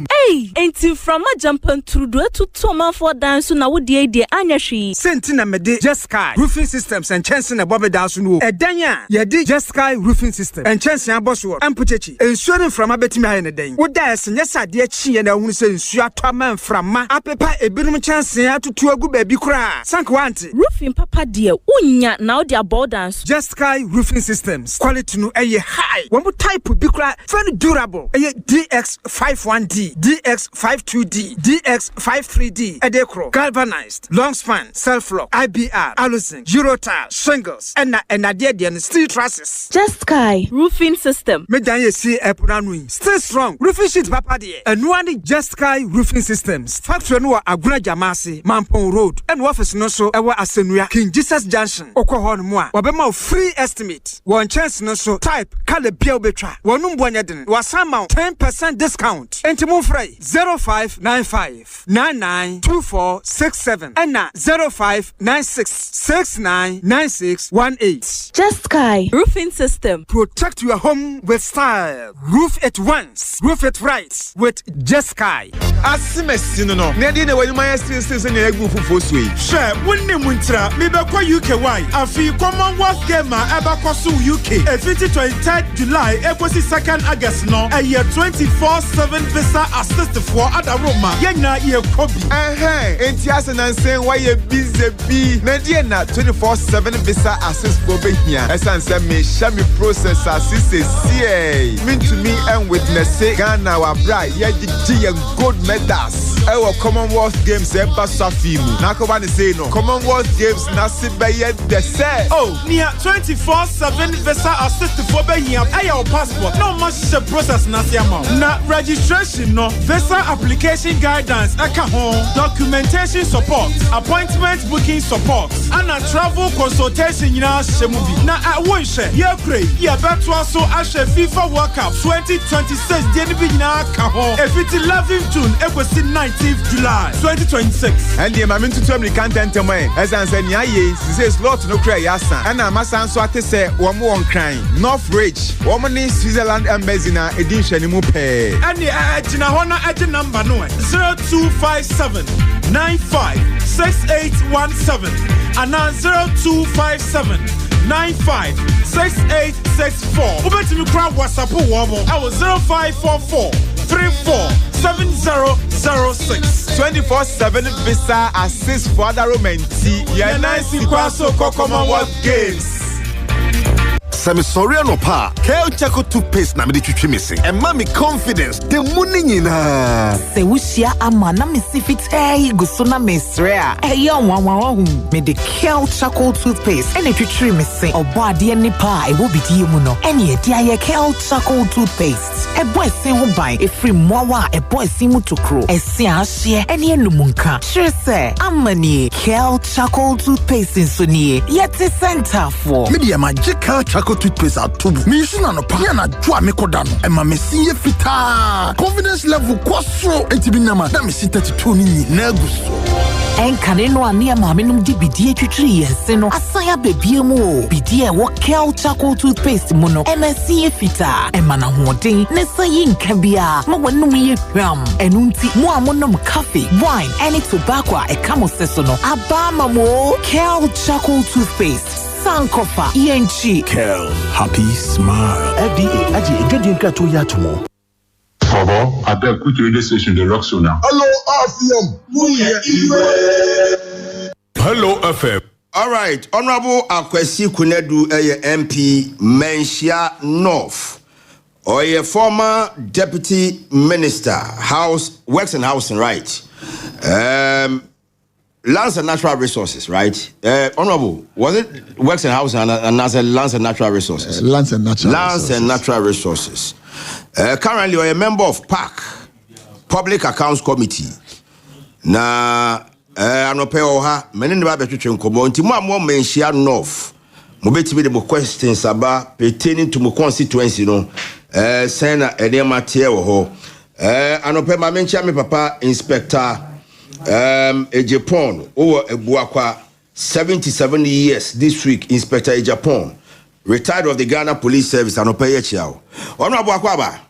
Hey, ain't you from a jumping through to Toma for dance na wo die anya hwe. Sentina mede Just Sky Roofing Systems and Chancellor Bobby dance no. Edanya ye di Just Sky Roofing System and Chancellor Boswo ampuchechi. Ensuring from abetimi ha ne den. Wo da ese nyesa de chi ye na hunu se nsu atoma mframa apepa ebirum Chancellor atutu agu ba bi kura. Sank wanti. Roofing papa de unya na wo de abo dance. Just Sky Roofing Systems quality no eye high. Wo type bi kura very durable. DX51D, DX52D, DX53D, Edecro, galvanized, long span, self-lock, IBR, alusin, Eurotile, shingles, and the steel trusses. Just Sky Roofing System. Medanye see Epuranui. Stay strong. Roofing sheet papa de. And one Just Sky Roofing Systems. Factory no Aguna Jamasi, Mampong Road, and office no so ewa Asenuya, King Jesus Junction, Okohon Moa. Wabema free estimate. One chance no so type Kale Biel Betra. Wanum Bwanyaden. Wasama 10% discount. Entimu Frey 0595 992467 and 0596 699618. Just Sky Roofing System. Protect your home with style. Roof it once, roof it right with Just Sky. Asimesi no. Nedi na wani my still na egu fufu so yi. Hwe wonni muntra me be kwa UKY. Afi Commonwealth Games eba kwaso UK. Efiti 23 July ekosi 2nd August no. Eye 24/7 visa assist for Adaroma. Yenya ye kobi. Enti asena nsen why ye busy bi. Nedi na 24/7 visa assist for be here. Esanse me sha me process assist see. Mean to me and witness Ghana wa bra ye di gold medals. Ewo Commonwealth Games eba safimu. Na ko ba ne say no. Commonwealth Games na se be ye de say. Oh, near 24/7 visa assist for be here. Your passport. No much process na se amount. Na registration no visa application guidance aka home. Documentation support, appointment booking support, and a travel consultation nyina shemu bi. Na won share. Ye pray. Ye beto so ahwe FIFA World Cup 2026 dey bi nyina ka home. If it 11th June, it was 19th July 2026. And the mama to tell me can't enter my as I said, yeah, says lot no cry yasa. And I'm a son so I say one more crying. North Ridge, woman in Switzerland embassy na edition mu pay. And the Jinahona at the number no 0257 956817 and now 0257 956864. Over to me crowd WhatsApp woman. I was 0544 347006. 24/7 visa assist for other romancy. Yeah, nice Kwaso Commonwealth Games. Sami sorry no pa. Kel Chaco toothpaste na me de twitwi me se. And mami confidence the money nyina. Se wushia ama na me si fitai guso na me sre a. Eya nwa me de Kel Chaco toothpaste. Ene twitwi me se. Obo ade ni pa e wo bidi mu no. Ene e dia ye Kel Chaco toothpaste. E boy se ho ban e free mowa e boy se mu tokro. E se ahye ene enumunka. Sure se amani Kel Chaco toothpaste insoni. Yeti center for. Media magic Kel Chaco toothpaste atubu. Me use na no pa na dwa me kodano. E ma me si fita. Confidence level kwaso entibi na ma. Na me si 32 ni na guso. Enkane no ane ma me num di bidie twitwi yense no. Asaya bebie mu o. Bidie wo Kel Chaco toothpaste mu no. E ma si fita. E ma na hoden ne sayi nka bia. Ma wonum ye hwam. Enunti mo amonom coffee, wine, any tobacco e kamo seso no. Aba ma mo Kel Chaco toothpaste. Sankofa ENG Kel happy smile FDA aji ejodi nka to ya to mo Fabo abeg put radio station the rock so now. Hello FM Hello FM. All right, Honorable Akwesi Kunedu MP Menchia North, or a former Deputy Minister, House Works and Housing, right? Lands and Natural Resources, right? Honorable, was it Works and Housing and Lands and Natural Resources? Lands and Natural Resources. And Natural Resources. Currently, you're a member of PAC, Public Accounts Committee. Na anope oha mene ne ba betwetwe nkomo nti mo Menchia North mo betimi de mo questions aba pertaining to mo constituency no sen na edema tie wo ho anope ma menchia me papa inspector Ejapon over Ebuakwa 77 years this week. Inspector Ejapon retired of the Ghana Police Service and opeye chiao ono Abuakwa ba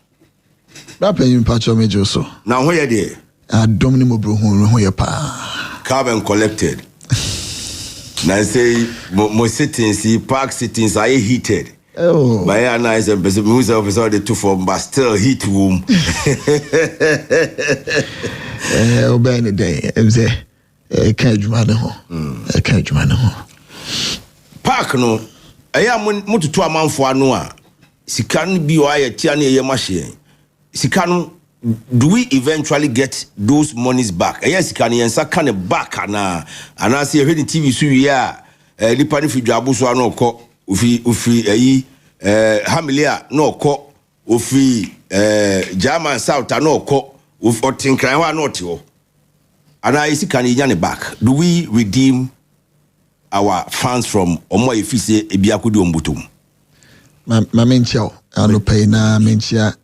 that pay patch of major so now where there domini mo bro ho ye pa carbon collected. Now say mo sittings, park sittings are heated. Oh, my nice and who's officer the two form, but still heat room. Obey the day. Say, can't you man ho? Can't you man ho? Park no. Aya mo to amanfo anu a. Sika no bi o aye tia na ye mahye. Sika no, do we eventually get those monies back? Yes, can you answer kind of back and I see a TV so yeah, the pani fi dwabo so no ko ufi hamilia no ko ufi German South no ko ufi otinkran wa no tio. And I see can you back? Do we redeem our funds from omo efise ebiakudi ombutum? Ma menchia ano pay na menchia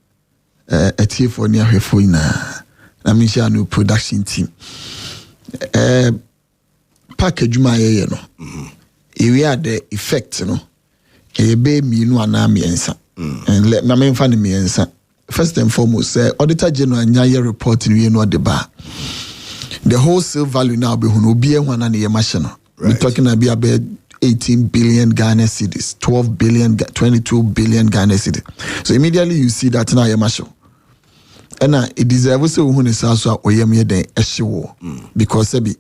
a tea for near her phone na menchia no production team. Package my no. We are the effect no. E be mi no ana miensa. And let na men find miensa. First and foremost, Auditor General nyaya report we no the bar. The wholesale value now be hono be one na ye machine. We're talking about 18 billion Ghana cedis, 12 billion, 22 billion Ghana cedis. So immediately you see that now ye machine. And it deserves to who is also a yem ye den eshiwo because sebi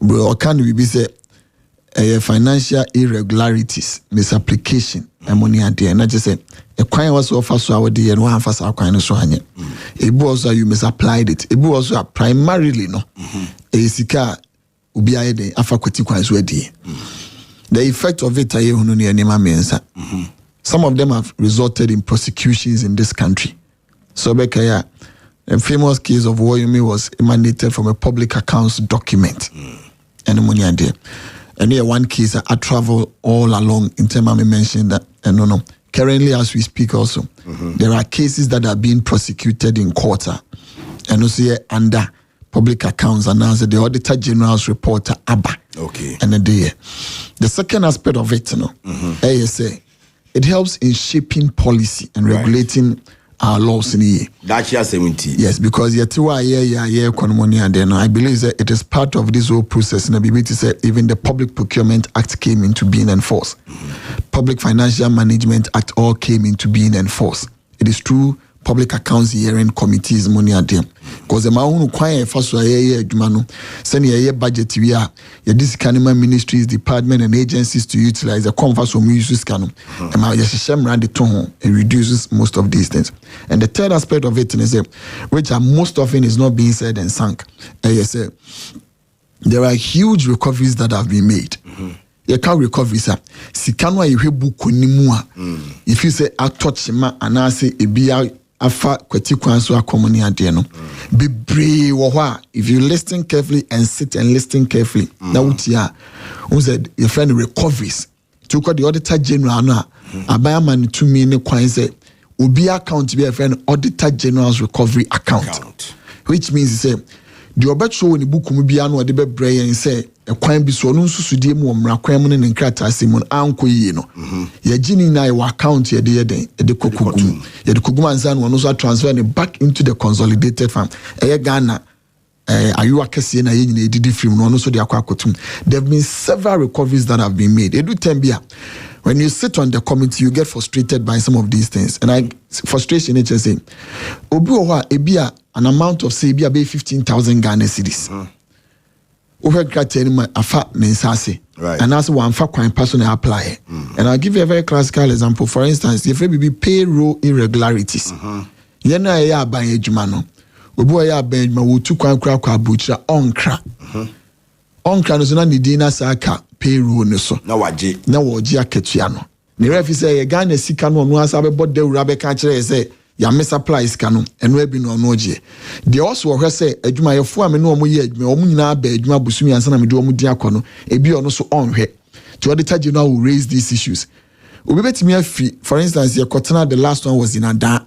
or can we be say financial irregularities, misapplication, and money at the end. I just said, a coin was offered so our dear and one for our coin so hanya. It was you misapplied it. It was primarily no. A sika ubi aide afakweti coins were the effect of it some of them have resulted in prosecutions in this country. So Bekaya, a famous case of Woyumi was emanated from a public accounts document. And the money idea. And here one case I travel all along in terms of mentioned that and currently as we speak also there are cases that are being prosecuted in court and also here under public accounts announced the Auditor General's report ABBA. Okay. And the second aspect of it, ASA, it helps in shaping policy and regulating our laws in the year. That's year 70. Yes, because I believe that it is part of this whole process. And BBT said even the Public Procurement Act came into being enforced. Public Financial Management Act all came into being enforced. It is true. Public accounts hearing committees money at them because the man quiet first send a budget we are this canima ministries, department and agencies to utilize the converse from uses canon and my the tone it reduces most of these things. And the third aspect of it is which are most often is not being said and sunk. There are huge recoveries that have been made. You can't recover sir. Sikano you if you say I touch ma and I say a afa kweti kwanso akomoni ade no bebre wo ho if you listen carefully and sit and listen carefully na wutia who said your friend recoveries to call the Auditor General no abayama ne tumi ne kwan say obi account be a friend Auditor General's recovery account. Which means say the obetso ni buku bia no de bebre yen say e kwan bi so no nsusudie mu omra kwan mu ne nkrata asimun anko yi no ye gini na your account ye de kokugum ye de kogum anza no so transfer it back into the consolidated fund Ghana ayu akese na ye nyina edidi film no so de akwakotum. There have been several recoveries that have been made. Edu tembia when you sit on the committee you get frustrated by some of these things and frustration is just saying obi o ho ebia an amount of say ebia be 15,000 Ghana cedis over grateful afa mensase and that's one for kwan person apply and I'll give you a very classical example. For instance, if we be payroll irregularities yena ya ban adwuma no obi o ya ban adwuma wo tu kwan kra abuchira onkra no so na nidi na saka payroll no so na waje akatua no ne refi say ye Ghana sika no no asa be bodde wura be ka kire say ya me supplies kanu eno abi no no je de also wo hwese adwuma yefo ame no omo ye adwuma omo nyina ba adwuma busumi ansa na me de omo di akono ebi ono so onhwe to Auditor General will raise these issues. Obi betimi afi for instance ye kotena the last one was in Ada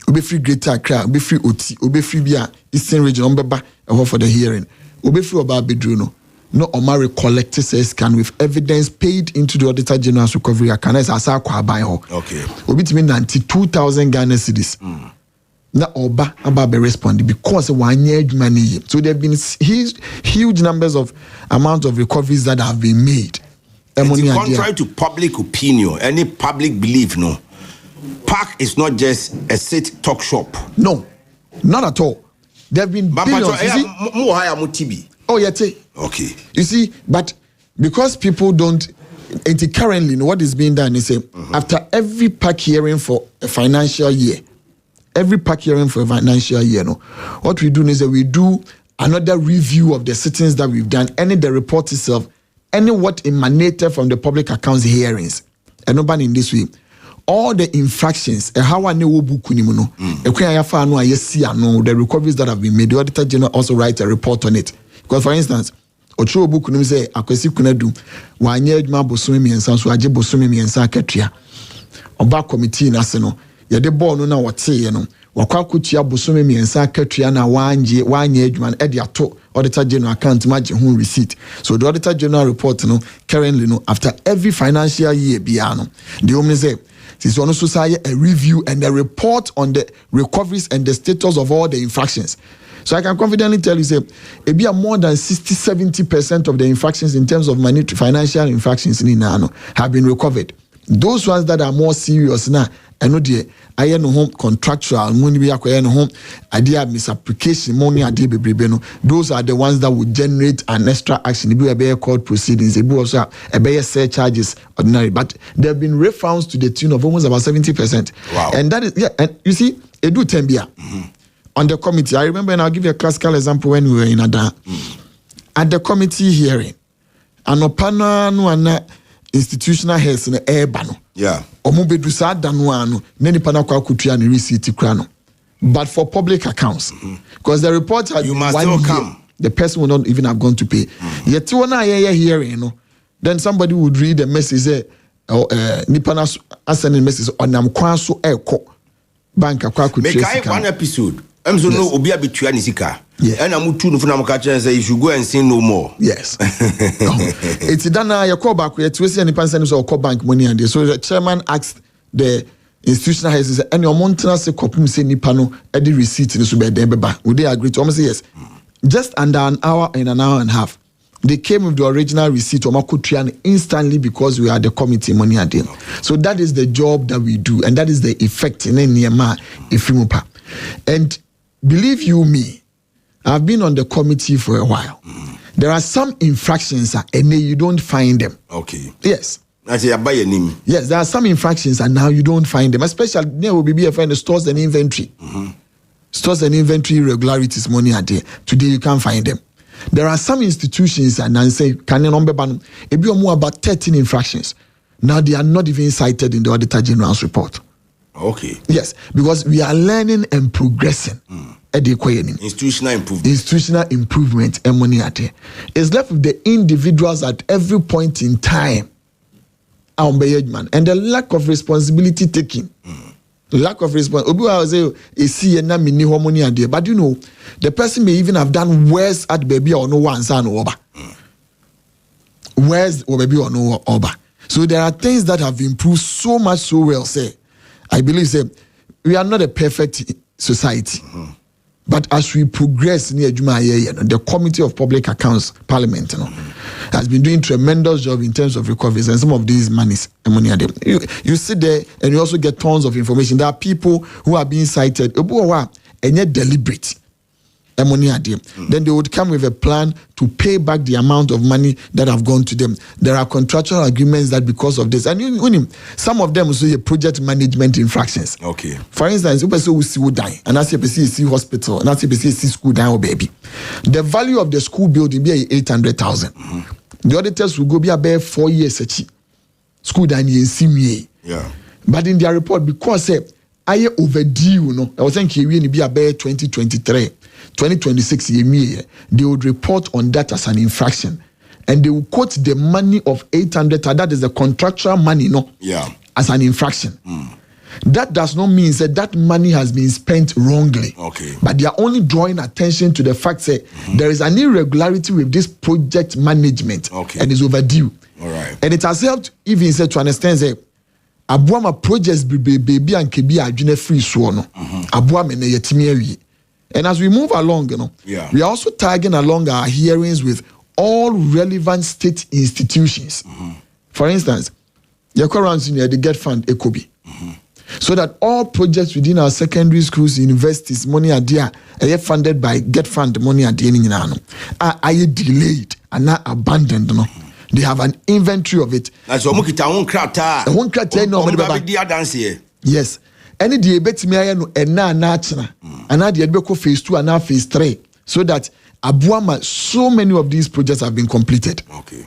obi free Greater Accra obi free Oti obi free bia Eastern Region ombeba for the hearing obi free oba bedru no Omari collected says can with evidence paid into the Auditor General's recovery account as akwa buy ho. Okay. Obi timi 92,000 Ghana cedis. Na oba be responding because one year money. So there have been huge numbers of amount of recoveries that have been made. Contrary to public opinion, any public belief, no. Park is not just a sit talk shop. No, not at all. There have been billions. Oh, yeah, okay. You see, but because people don't, currently, what is being done is after every PAC hearing for a financial year, what we do is that we do another review of the sittings that we've done, any the report itself, any what emanated from the public accounts hearings, and nobody in this way. All the infractions, how I know the recoveries that have been made, the Auditor General also write a report on it. Because for instance, Ocho book no say akwesi kunadu wanye adwuma bosome miensa so age bosome miensa akatua. Oba committee na se no ye de ball no na wote ye no wakwa akutua bosome miensa akatua na wanye adwuma e de ato Auditor General account maje ho receipt. So the Auditor General report no currently no after every financial year bia no the only say this one also say a review and a report on the recoveries and the status of all the infractions. So I can confidently tell you, say, it be more than 60-70% of the infractions in terms of financial infractions in Inano have been recovered. Those ones that are more serious now, ɛno deɛ ayɛ no ho contractual money bi akɔyɛ no ho idea misapplication money ade bebrebe no those are the ones that would generate an extra action ebi ɛbɛyɛ court proceedings ebi also ɛbɛyɛ surcharges ordinary but there have been refunds to the tune of almost about 70%. Wow. And that is and you see edu tembia on the committee. I remember, and I'll give you a classical example when we were in Ada at the committee hearing anopana no ana institutional heads in Ebano. Yeah. Omubedu sa danuano, neni pana kwa kutuya ni receipt krano. But for public accounts, because the report had you must still come. The person will not even have gone to pay. Yet when I hearing, you know, then somebody would read the message or nipana sending message on nam kwanso eko bank akwa kutuya. Make one episode. I'm so no obi abetua nisika. And I'm too no for na say you should go and say no more. Yes. It's done now. You call back. We see any person who call bank money and so the chairman asked the institutional heads, "And your maintenance say kopim say nipa no edi receipt ni so be dem beba." Would they agree? To say yes. Just under an hour and a half, they came with the original receipt of Makutrian instantly because we are the committee money and deal. So that is the job that we do, and that is the effect in any ifimupa. And believe you me, I've been on the committee for a while. There are some infractions and you don't find them. Okay. Yes. Yes, there are some infractions and now you don't find them. Especially there will be a friend stores and inventory. Stores and inventory irregularities money are there. Today you can't find them. There are some institutions and I say can you number it be more about 13 infractions. Now they are not even cited in the Auditor General's report. Okay. Yes, because we are learning and progressing. Institutional improvement. Institutional improvement and money at it. It's left with the individuals at every point in time. And the lack of responsibility taking. Lack of responsibility. But you know, the person may even have done worse at baby or no one son over. Worse or baby or no over. So there are things that have improved so much so well, say. I believe we are not a perfect society. But as we progress near Juma, the Committee of Public Accounts Parliament has been doing tremendous job in terms of recoveries and some of these monies and money. You sit there and you also get tons of information. There are people who are being cited and yet deliberate. Then they would come with a plan to pay back the amount of money that have gone to them. There are contractual agreements that because of this, and some of them also project management infractions. Okay. For instance, you see die, and as you see hospital, and as you see school die, baby. The value of the school building be 800,000. The auditors will go be about 4 years. School die in CMA. Yeah. But in their report, because I overdue, I was thinking we be about 2023. 2026 they would report on that as an infraction and they will quote the money of 800, that is the contractual money as an infraction. That does not mean that money has been spent wrongly. Okay. But they are only drawing attention to the fact that there is an irregularity with this project management and is overdue. All right. And it has helped even to understand that abuama projects baby and kebi adwene free so no abuama na yetimi awie. And as we move along, we are also tagging along our hearings with all relevant state institutions. For instance, the Get Fund Ekobi. So that all projects within our secondary schools, universities, money are there, funded by Get Fund money are are delayed and not abandoned. They have an inventory of it. Yes. Any debate me ayano ena nachna and the Edbeko phase 2 and now phase 3 so that Abuama, so many of these projects have been completed. Okay.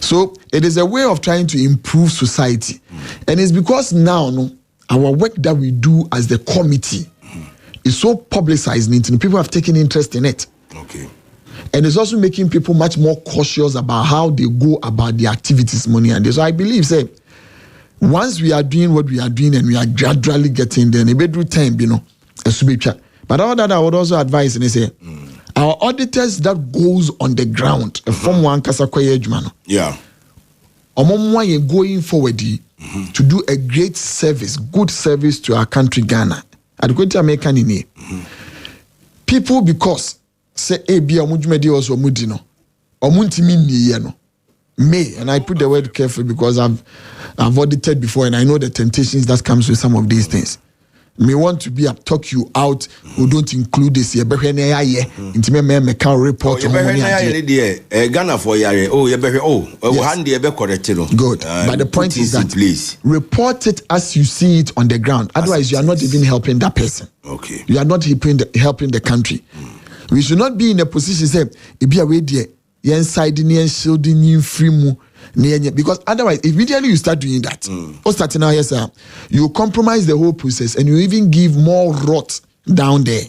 So it is a way of trying to improve society. And it's because now our work that we do as the committee is so publicized and people have taken interest in it. Okay. And it's also making people much more cautious about how they go about the activities, money and this. So I believe once we are doing what we are doing and we are gradually getting there, a bedroom time, a subject. But all that I would also advise and say, our auditors that goes on the ground, from one Kasakwaye Jumano. Yeah. Omomwa going forward to do a great service, good service to our country, Ghana. At the American in people because say be a mujmedi also mudino. Omuntimi ni yeno. May, and I put the word carefully because I've audited before, and I know the temptations that comes with some of these things. May want to be talk you out who don't include this year. But when I me can report on Ghana for yare. Oh, good. But the point is that please report it as you see it on the ground. Otherwise, you are not even helping that person. Okay. You are not helping the country. We should not be in a position say it be a way there. Inside the shielding free mu. Because otherwise, immediately you start doing that, starting now, yes, sir, you compromise the whole process and you even give more rot down there.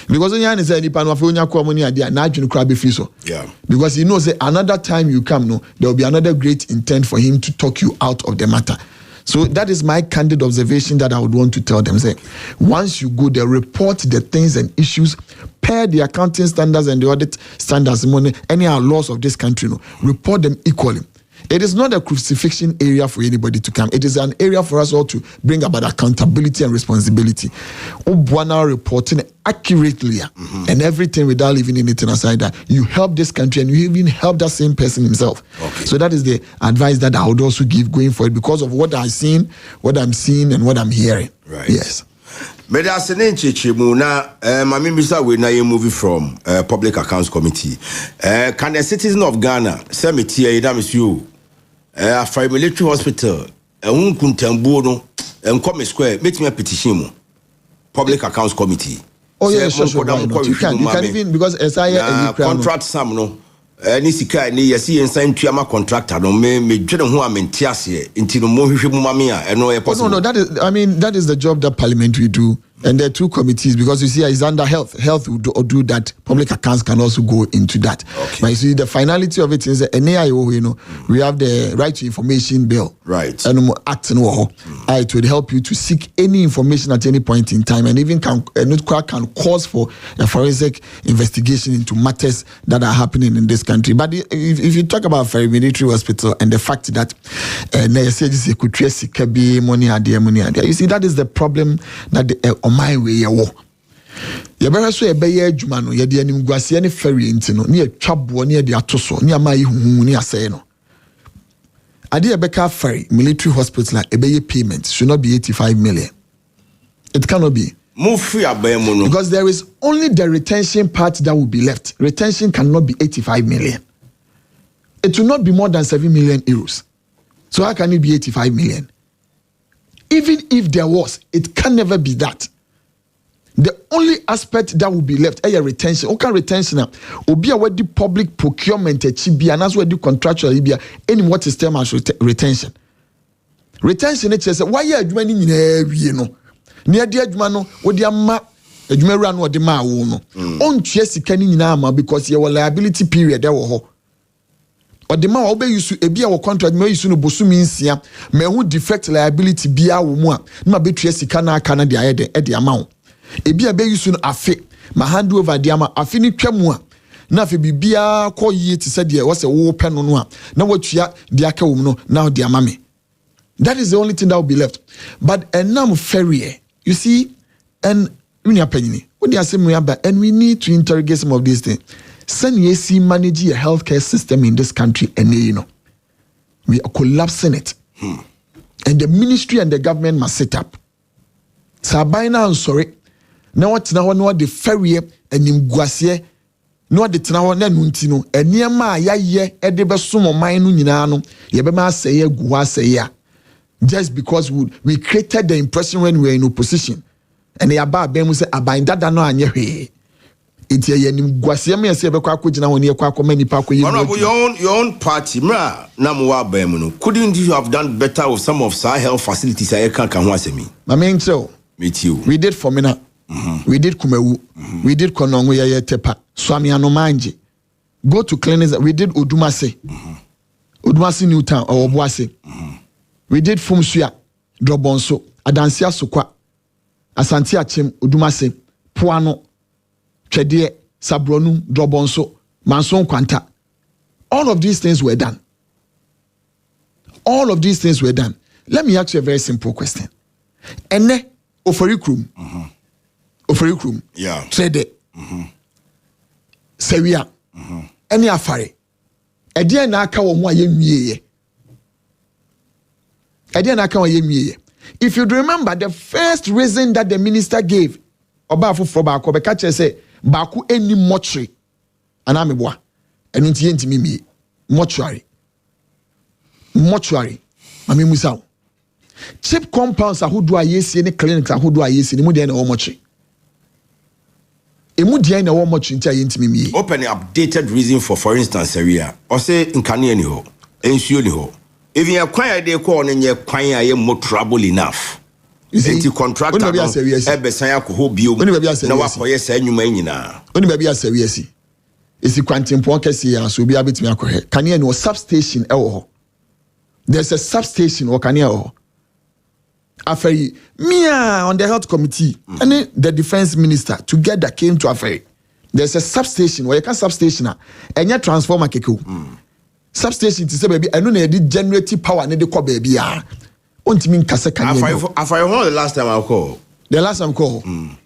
Because when you say because he knows that another time you come, there will be another great intent for him to talk you out of the matter. So that is my candid observation that I would want to tell them. Say, once you go there, report the things and issues per the accounting standards and the audit standards, any laws of this country, report them equally. It is not a crucifixion area for anybody to come. It is an area for us all to bring about accountability and responsibility. Obwana reporting accurately and everything without leaving anything aside, that you help this country and you even help that same person himself. Okay. So that is the advice that I would also give going forward because of what I've seen, what I'm seeing, and what I'm hearing. Right. Yes. But as an we now moving from Public Accounts Committee. Can the citizen of Ghana send me you? For military hospital, Kuntambo, and come square, make me a petition. Public Accounts Committee. Oh, yes, sure. You can even, because as I contract some, no. Nisika, ni yesi sign to contractor, no me general who am in Tiasia, until Mamia, and no, no, that is the job that Parliament will do. And there are two committees because you see, it's under health. Health will do that. Public accounts can also go into that. Okay. But you see, the finality of it is the NAIO, we have the Right to Information Bill. Right. And Act it would help you to seek any information at any point in time and even can cause for a forensic investigation into matters that are happening in this country. But if you talk about Ferry Military Hospital and the fact that you see, that is the problem that my way ya wo ye better so e be ye adwuma no ye de anim guase ne ferry nti no ne atwabo ne de atoso ne ama yi huhu ne asay no ade e beka ferry military hospital e be ye payment should not be 85 million. It cannot be because there is only the retention part that will be left. Retention cannot be 85 million. It will not be more than 7 million euros. So how can it be 85 million? Even if there was, it can never be that. The only aspect that will be left is retention. Okay, retention now. Obi what the public procurement and that's what the contractual any what is term as retention. Retention it says why you doing no. Near the adwuma what the ama adwuma run what the ma wo no. On tue sika ni nyina ama because your liability period there wo. Or the man obey you to a contract, may you no bosumi nsia, may who defect liability be a woman, no be tracy cana at the amount. A be a bay you soon a fit, my hand over the ama, a fini tremua. Nafi be a call ye to say there was a war pen on one. Now what you are, the aka woman, now dear mammy. That is the only thing that will be left. But a number ferry, you see, and in your opinion, what they are saying, and we need to interrogate some of these things. Send YC manage a healthcare system in this country, and we are collapsing it. And the ministry and the government must set up. So by now, I'm sorry. Now what the ferry and in Guasie, no the Tanawa Nuntino, and near my ye, Edeba Sumo Minu Ninano, Yabema say Guaseya. Just because we created the impression when we were in opposition. And the Abba Ben will say, Abind that no and ye. It's a Guasiam, say, Bakakujina when you quack many park your own party, Mra, Namua Bemuno. Couldn't you have done better with some of our health facilities? I can't me. I mean, so, meet you. We did Fomina, we did Kumewu, we did Kononguya Tepa, Swamiano Manji. Go to clinics, we did Udumase, Udumasi Newtown or Obuase. We did Fumsuya, Drobonso, Adansia Sukwa, Asantia Chim, Udumase, Puano. Chedie, Sabronu, Drobonso, Manson Quanta. All of these things were done. All of these things were done. Let me ask you a very simple question. Ene Oforikrum. Oforikrum. Yeah. Trade. Sewia. Ene Afare. Edie na aka wo mo aye nwie. If you remember, the first reason that the minister gave, Obafu Frobako, Bekache say, Baku any mortuary, and I'm a boy, and unti me mortuary. Mami Musao. Cheap compounds are who do I yes, any clinics are who do I yes, any mudian or mortuary. A mudian or mortuary into me. Open updated reason for instance, area, or say in Kanyani ho, Ensueli ho. If you acquire the call and you acquire more trouble enough. Is it contract? Only baby serious. Ebesanya ko bio. Only baby serious. Na wa koye say nyuma nyina. Only baby serious. Is it quantum point kesi ya so bi abetimi akohe. Kanye no substation ewo ho. There's a substation or Kanye ho. Afei Mia on the health committee and the defense minister together came to Afei. There's a substation where you can substation and your transformer keko. Substation to say baby I know na generative power na dey call baby ah. Ontimi nkase Kanye. After the last time I call. The last time I call.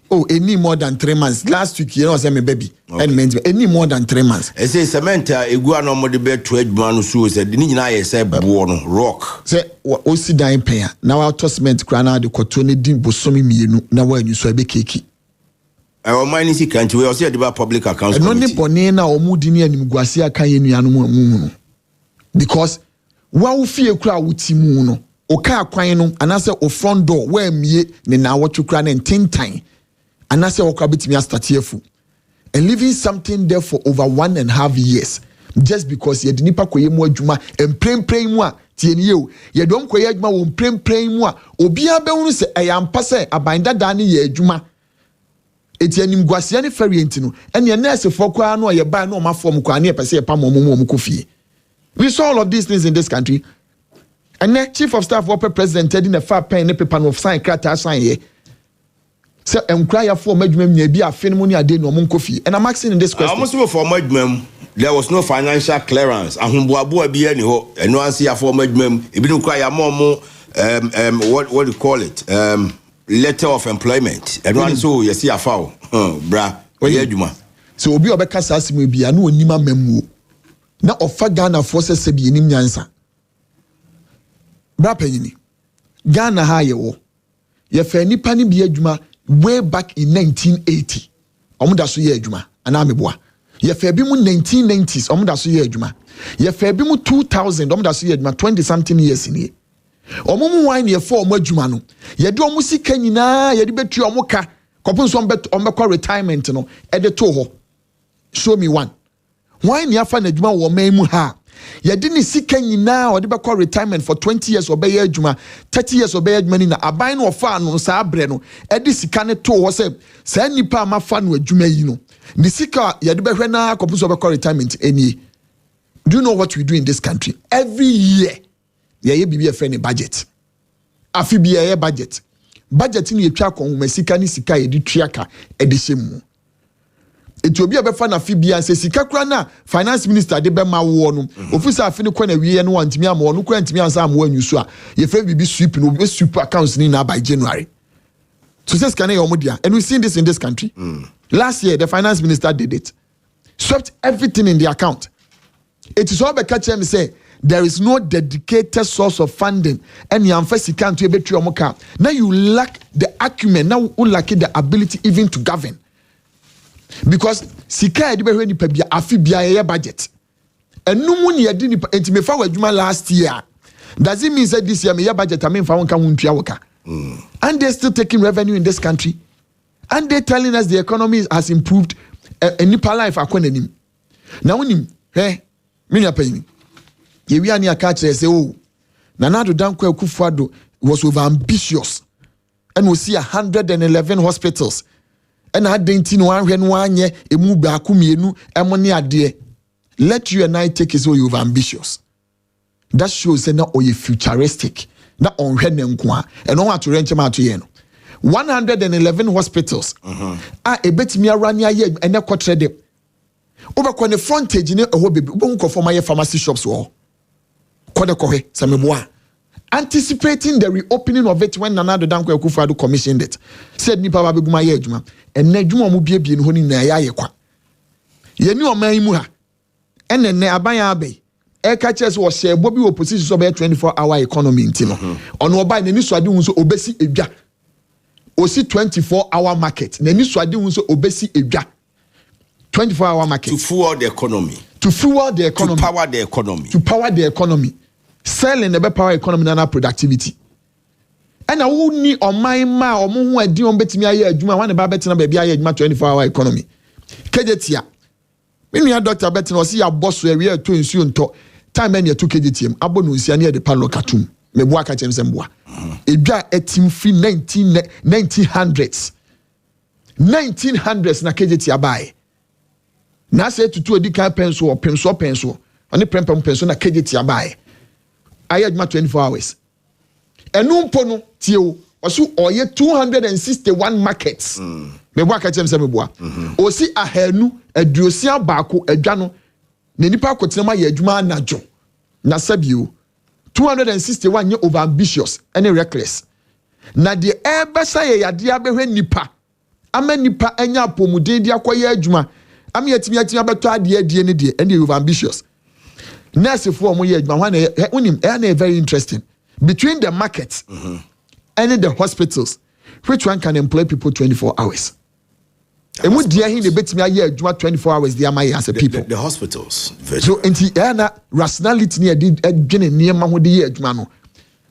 Oh, any more than 3 months. Last week, you know, I said, my baby. Okay. Any more than 3 months. I say, cement, a guano more the bed to Edman, so said, the Nina said, rock. Say, what Osi dying pair. Now our tossment crana the cotone dim bosomi me, now when you saw a big cakey. Our mind is country, we also about public accounts. And only Bonena or Mudini and Guasia Kayanu. Because what we fear crowd with Timuno. Oka kwano anase o front door where me ne na what you cry and 10 time anase oka bitimi start fu and leaving something there for over 1.5 years just because ye nipa koye mu adwuma emprempren mu a tieni o ye don koye adwuma wo emprempren mu a obi abehunu se eyampa se abandada ne ye adwuma etianim guasia ne ferient no ene nurse for kwa no ye ba no ma form kwa ne pese ye pa mo kofie. We saw all of these things in this country. And the chief of staff of president in a far pen paper of sign crata sign here. So inquire for Medmem be a phenomenon a day no moncofi. And I'm asking in this question. Almost for Medmem, there was no financial clearance. And Humbuabu be any ho, and no answer for Medmem. If you require more what do you call it? Letter of employment. And one so you see a foul. Bra, so Obi Obeka Sassi will be a no nima memu. Now of Ghana forces to be in Nyansa. Brapeni Ghana ha yewo ye fa nipa ni bi adwuma way back in 1980 omuda so ye adwuma ana meboa ye fa bi mu 1990s omuda so ye adwuma ye fa bi mu 2000 omuda so ye adwuma 20 something years ni omumu wan ye for omu adwuma no ye de omu sika nyina ye de betu omu ka kopun so ombekwa retirement no e de to ho show me one wan ye afa na adwuma wo man mu ha ye didn't seek nyina or the call retirement for 20 years obey adwuma 30 years obey adwuma ni na aban no fa no sa abre no e de sika ne to ho se sa nipa ma fa no adwuma yi no ni sika ye de behwe na kopun so be call retirement eni. Do you know what we do in this country? Every year ye bibi e friend budget afi bi ye budget ni ye twa kon ma sika ni sika ye de tuaka e de shemu. It will be a befa na fibia se sika kura na finance minister de be ma wo no ofisa afi ne kwa na wiye no antimi am no kwa antimi ansa am wanyu so a ye fa bibi sweep no be sweep accounts ni na by January. So says can you modia and we seen this in this country. Last year the finance minister did it. Swept everything in the account. It is all be catch me say there is no dedicated source of funding and you can't to be now you lack the acumen, now you lack the ability even to govern. Because sika edi behwe nipa bia afi bia ye budget enum ni edi nipa enti fa wadwuma last year does it mean that this year me budget I mean fa won kan wontua woka and they still taking revenue in this country and they telling us the economy has improved nipa life akonanim na wonim me nya panyini ye wi ani aka kire say oh Nanado Dankwa Akufo-Addo was over ambitious and we see 111 hospitals. And I didn't know one year a move back mienu emoni ade. Let you and I take it so you are ambitious. That shows that you futuristic. That on and on to rent out to you. 111 hospitals. Ah, a bit me around here and a quarter de. Over on the frontage in a hobby, won't go for my pharmacy shops or Kodakohe, Sameboa. Anticipating the reopening of it when Nanado Dankwa Akufo-Addo commissioned it. Said Nipa Babeguma Yejuma. And Nejuma Mubiebi in Honi Naya Yakwa. Ye knew a man muha. And then Neabaya Abbey. catches was share Bobby opposition of a 24-hour economy in Tino. On Oba and Niswadi Unso Obesi Ebia. Osi 24-hour market. Neniswadi Unso Obesi Ebia. 24-hour market. To fuel the economy. To fuel the economy. To power the economy. To power the economy. Selling the power economy and productivity. And I won't need on my ma or more who do on betting me a Juma one about betting baby 24-hour economy. KJTia. When you are Dr. Betting or see your boss where we are to ensure time and you took KJTM. Abonus near the Palo Katum. Me boaka chemsembwa. Ebia etim fi 1900s. 1900s na KJTia buy. Na say to edi kan penso or penso. Oni prempem penso na KJTia buy. Aye 24 hours. Enu mpo no tie osu oye 261 markets. Me boaka chemsembwa. Osi ahanu aduosia baako adwa no na nipa akotenama ye adwuma anajo. Na sabio 261 ye over ambitious and reckless. Na de ebesa ye yade abehwe nipa. Ama nipa enya apomuden de akoye adwuma. Am yetimi abeto ade ne de and over ambitious. Nurse for mo ye adwuma unim na very interesting. Between the markets and the hospitals, which one can employ people 24 hours? And what dear he betimi aye adwuma 24 hours they am as a people. The hospitals. So enti na rationality ne did adwene niema ho de ye adwuma no.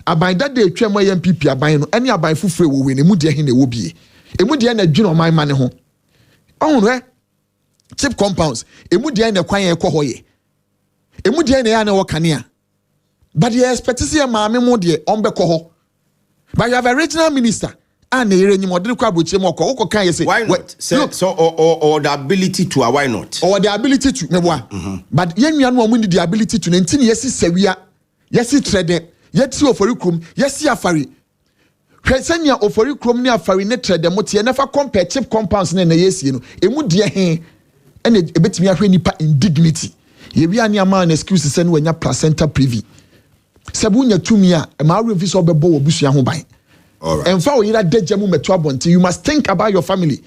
Aban that dey twem ye MPP aban no ene aban fufure wo we ne mu dear he na wo bie. Emu dear na adwene o man mane ho. Ohun cheap compounds. Emu dear na kwan ye kɔ hɔ ye. Emu dear na ya na wo kanea. But the expectation ya maame mo de onbekɔ hɔ. But you have a regional minister and the area mo de kwa broche mo kɔ kan ye say why not? So or the ability to why not? Or the ability to meboa. But yen nua no mo need the ability to ntin yesi sawia yesi trade yeti ofori krom yesi afari. Hwesanya ofori krom ne afari ne trade mo tie never compare cheap compounds na yesi no. Emu de he ene ebetimi ahwe nipa indignity. Ye wi ani ama na excuse say no anya placenta privy. Sabunya tumia ma refi so bebo wo busua ho ban. All right. And for you that dejamu meto abonti, you must think about your family.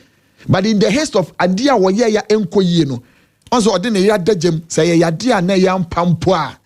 But in the haste of adia wo ye ya enko yie no. Onso ode ne ya dejam say ya dia na ya mpampo a.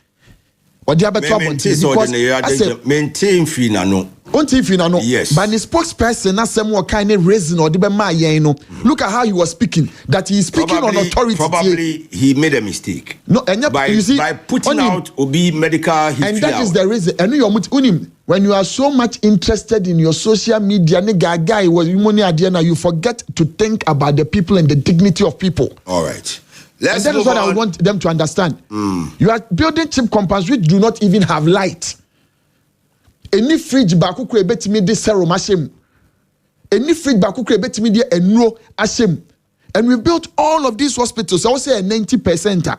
Ode abeto abonti because maintain free na no. Unti fi na no. Yes. But the spokesperson asem wo kind of reason or de be ma yen no. Look at how he was speaking. That he is speaking on authority. Probably he made a mistake. No, and by putting out Obi medical history. And that is the reason. And you unim when you are so much interested in your social media, guy was you forget to think about the people and the dignity of people. All right. And that is what I want them to understand. You are building cheap compounds which do not even have light. Any fridge baku kure betimi de serum ashem. Any fridge baku kure betimi de enro ashem. And we built all of these hospitals. I would say 90%.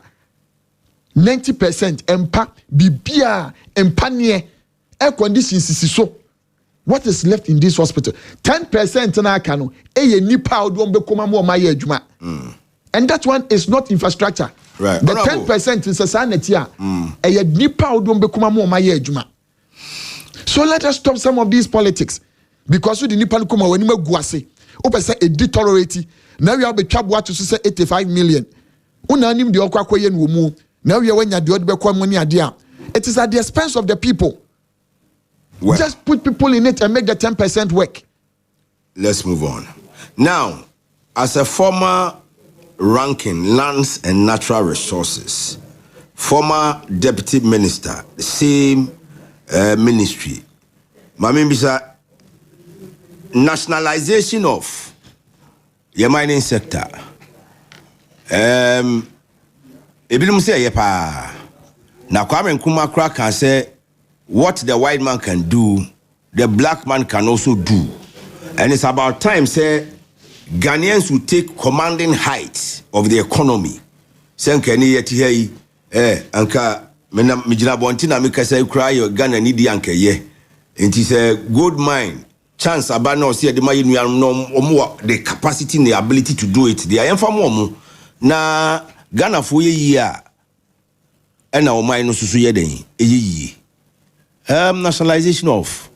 90% empa bibia empanie air conditions so. What is left in this hospital? 10% na kanu eye nipa odom bekoma mo ma ye adwuma. And that one is not infrastructure. Right. The 10% is sanity a eye nipa odom bekoma mo ma ye adwuma. So let us stop some of these politics. Because we the nipa nkoma wani maguase. Ope say e deteriorate. Now we have a chab to say 85 million. Una anim de okwa koye no mu. Now we wanya de odbekwa money ade a. It is at the expense of the people. Well, just put people in it and make the 10% work. Let's move on. Now, as a former ranking lands and natural resources, former deputy minister, the same ministry, Mami Bisa, nationalization of the mining sector. Ebinom say yepa. Na Kwame Nkrumah can say what the white man can do, the black man can also do. And it's about time say Ghanaians will take commanding heights of the economy. Senkeni yeti hey anka mena mijina bonti na mika say cry Ghana ni di anka ye. It is a gold mine. Chance abana osi de mayi no the capacity and the ability to do it. They are informal na Ghana for ye and our mine no susu ye nationalization of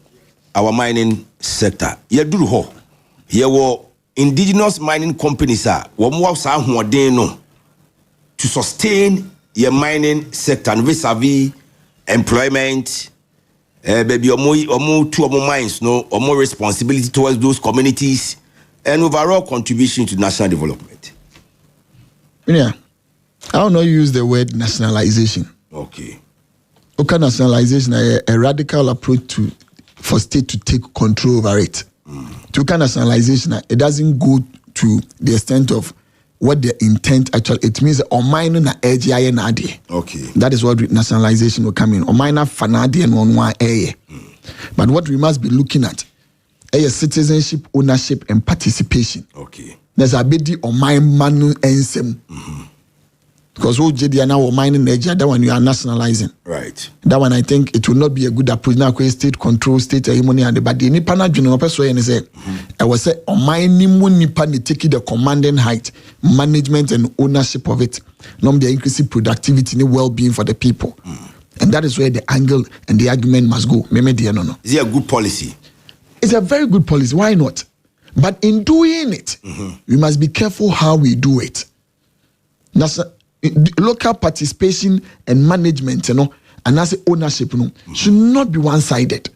our mining sector. Ye do ho. Ye were indigenous mining companies are no to sustain your mining sector and vis-a-vis employment, baby, or more to more mines, no, or more responsibility towards those communities, and overall contribution to national development. Yeah, I don't know. Use the word nationalization. Okay. Okay, nationalization is a radical approach for state to take control over it. To nationalization, it doesn't go to the extent of what the intent actually. It means mining na AGI na ade. Okay. That is what nationalization will come in. Miner fanadi and one area. But what we must be looking at is citizenship, ownership, and participation. Okay. There's a bit of mine manu ensem. Because OJD now mining Nigeria, that one you are nationalizing. Right. That one I think it will not be a good approach. Now state control, state hegemony, and but the Nipana general person and say, I was say on mining nipa ni taking the commanding height, management and ownership of it. Not the increasing productivity and well-being for the people. And that is where the angle and the argument must go. Is it a good policy? It's a very good policy. Why not? But in doing it, we must be careful how we do it. Local participation and management, and as ownership, should not be one-sided.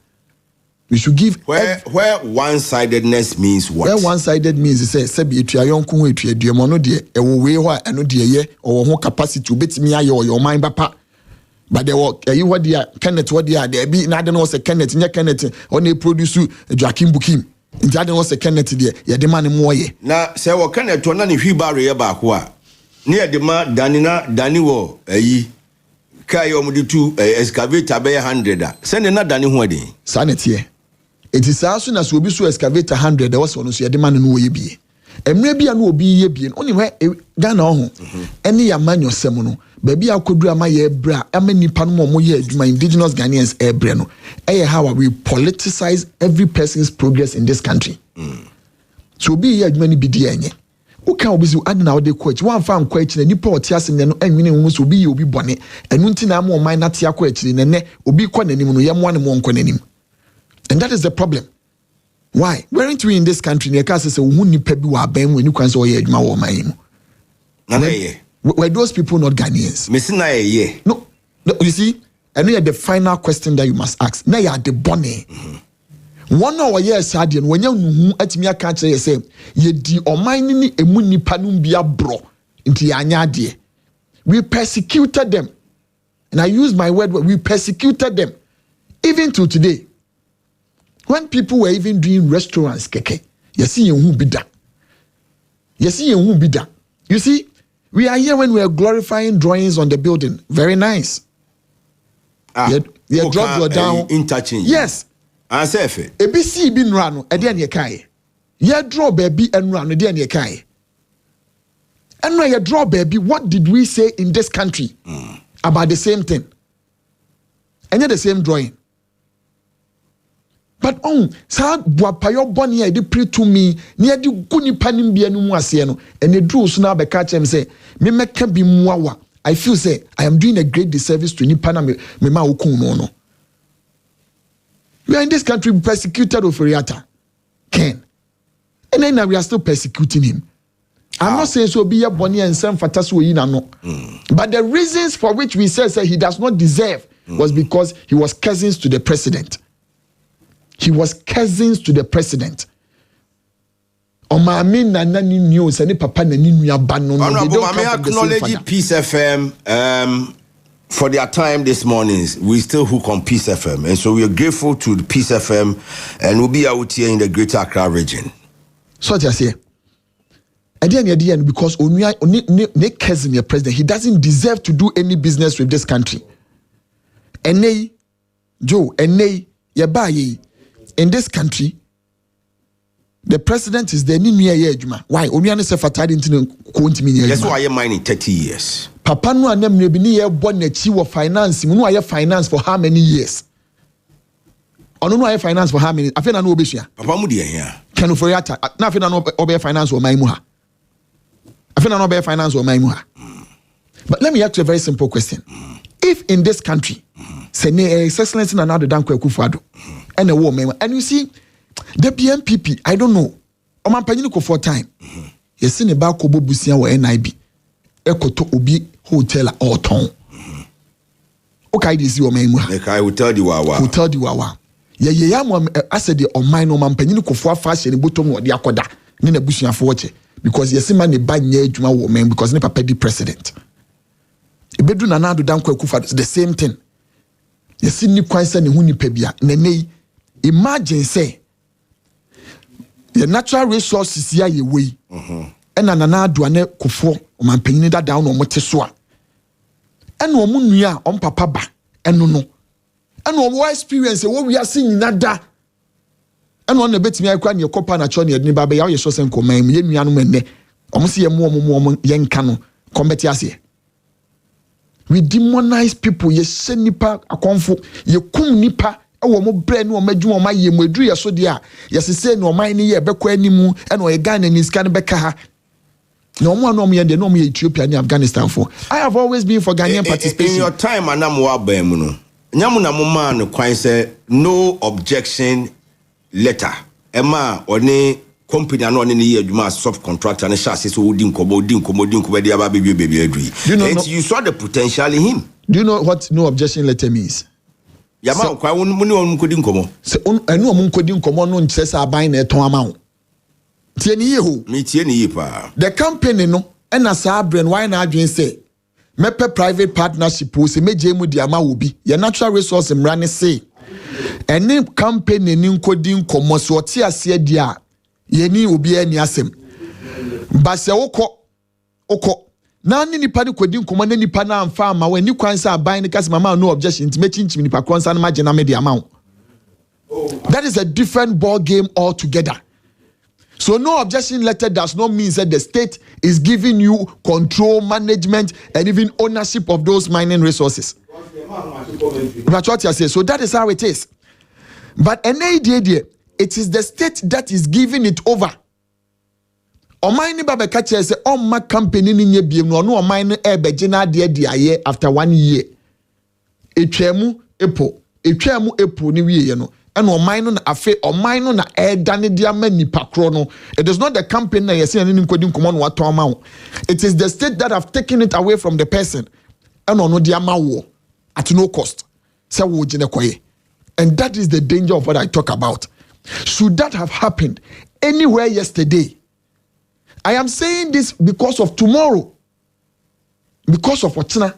We should give where one-sidedness means what? Where one-sided means say if you are young, if you are mono dear, a way and no dear or one capacity to bet me your mind papa. But they were you what they are Kenneth what they are there be not know say Kenneth near Kenneth on a produce Joachim Bokeem. In the other was a Kenneth there, ya demand more ye. Now say what Kenneth to none if he barrier back near the man Danny wo Kai omuditu excavator be 100 send na Danny ho dey sanity it is as soon as we be so excavator 100 there was one so demand no ye bi emre bia no obi ye bi oni hwe Ghana ho ene ya manyo sem no baby akodu ama ye bra ama nipa no mo ye adwuma indigenous Ghanaians ebre no how we politicize every person's progress in this country. So be ye adwuma ni bi di enye uka obizi adina ode coach one fan coach na nipa oti asem no anwene hu so obi ye obi bone enu ntina am o man na tia coach ni ne obi kwa nanim no ye mo ne mo nko nanim. And that is the problem. Why? Weren't we in this country near case say hu nipa bi wa ban when you can say ye adwuma wo man mu na ye were those people not Ghanaians? No, you see, and we are the final question that you must ask. Now you are the bonnet. 1 hour yes, Sadian, when you at me, I can't say, ye di or mining a muni panumbia bro into Yanyadi. We persecuted them. And I use my word, we persecuted them. Even to today. When people were even doing restaurants, keke, you see, who be that. You see, who be that. You see, we are here when we are glorifying drawings on the building. Very nice. You drop your down. Interchange. Yes. I say fe. ABC bin rano edian ye kai. You draw baby and run edian ye kai. And when you draw baby, what did we say in this country about the same thing? And yet the same drawing. But sa buapayo boni e di pre to me near di guni panim bia no mu ase no and the drew so na be catch him say me meka bi muawa. I feel say I am doing a great disservice to nipa na me ma okun no. We are in this country persecuted of Riata Ken, and then we are still persecuting him. I'm not saying so be a boni and some fatasu ina no. But the reasons for which we say he does not deserve was because he was cousins to the president. He was cousins to the president. Honorable, I acknowledge Peace FM for their time this morning. We still hook on Peace FM, and so we are grateful to the Peace FM, and we'll be out here in the Greater Accra region. So just say, again, because only cousin your president, he doesn't deserve to do any business with this country. And they, Joe, and they, in this country, the president is the why? That's why I am mining 30 years. Papa no anem ne bi ne ye bo na chi wo finance mu no aye finance for how many years? Ono no aye finance for how many? Afi na no obesua. Papa mu de here. Kanu for yata. Na afi na no obe finance o man mu ha. Afi na no obe finance o man mu ha. But let me ask you a very simple question. If in this country, say excellence na Nana Dankwa Akufo-Addo, and a woman, and you see, the BNPP, I don't know, Oman Panyini for time, you see the Bakobo Busia or NIB, ekoto obi hotel or ton. Okay, this is your main. I will tell you wawa. Yeah, I said the on mine no man penny ko for fashion bottom or the akoda. Nina bushing for watch because yes man buy near Juma woman because never pay the president. A bedroom and another down kufa the same thing. Yes, ni kwansa ni huni pebia. Nene imagine say the natural resources here ye way. And anana duane kufo man penny that down on moteswa. And no munya on papa ba and no. And no experience what we are seeing nada. And one bit me I can your copa na choni ni baba ya so sen ko man ye nuanu menne. Omo se ye mo yen kanu combat ase. We demonize people ye se nipa akonfo ye kum nipa e wo mo bre ne o madwu o maye mo aduru ye so de a ye se se ne o man ne ye bekọ animu e na o ye Ghana ni ska ne beka ha. No more no me no me Ethiopia ni Afghanistan for. I have always been for Ghanaian participation. In your time anam wa ba mu no. Nyamu na mo man no kwan say no objection letter. Ema oni company ano ni ye adwuma subcontractor na sha so odi nkomo dey aba baby adui. You saw the potential in him. Do you know what no objection letter means? Yama kwa mu ni on kodi nkomo. Se enu o mu kodi nkomo no nkyere sa aban na eton ama wo. Tie ni ye ho. Me tie ni ye pa. The company no na sa brand why na adwen say mepe private partnership o se meje mu di ama wo bi. Your natural resource mra ne say any company ni nkodi nkomo so ote ase dia ye ni obi ani asem. Ba se wokọ na ni nipa ni kodi nkomo na nipa na amfa ama we ni kwan sa aban ni kase mama no objection ti mechinchim nipa kwansa na maje na me di ama wo. That is a different ball game altogether. So no objection letter does not mean that the state is giving you control, management, and even ownership of those mining resources. So that is how it is. But it is the state that is giving it over. O mining baba kache say on my company ni nye biem no o mining e begina de after 1 year. Etwemu epo ni wie ye no. And o mine na afe o mine na dane dia ma nipa kro no. It is not the company na yesi ani nkodi nkomo no wato ama wo. It is the state that have taken it away from the person and no dia ma wo at no cost. Say wo gine koye. And that is the danger of what I talk about. Should that have happened anywhere yesterday? I am saying this because of tomorrow. Because of whatna.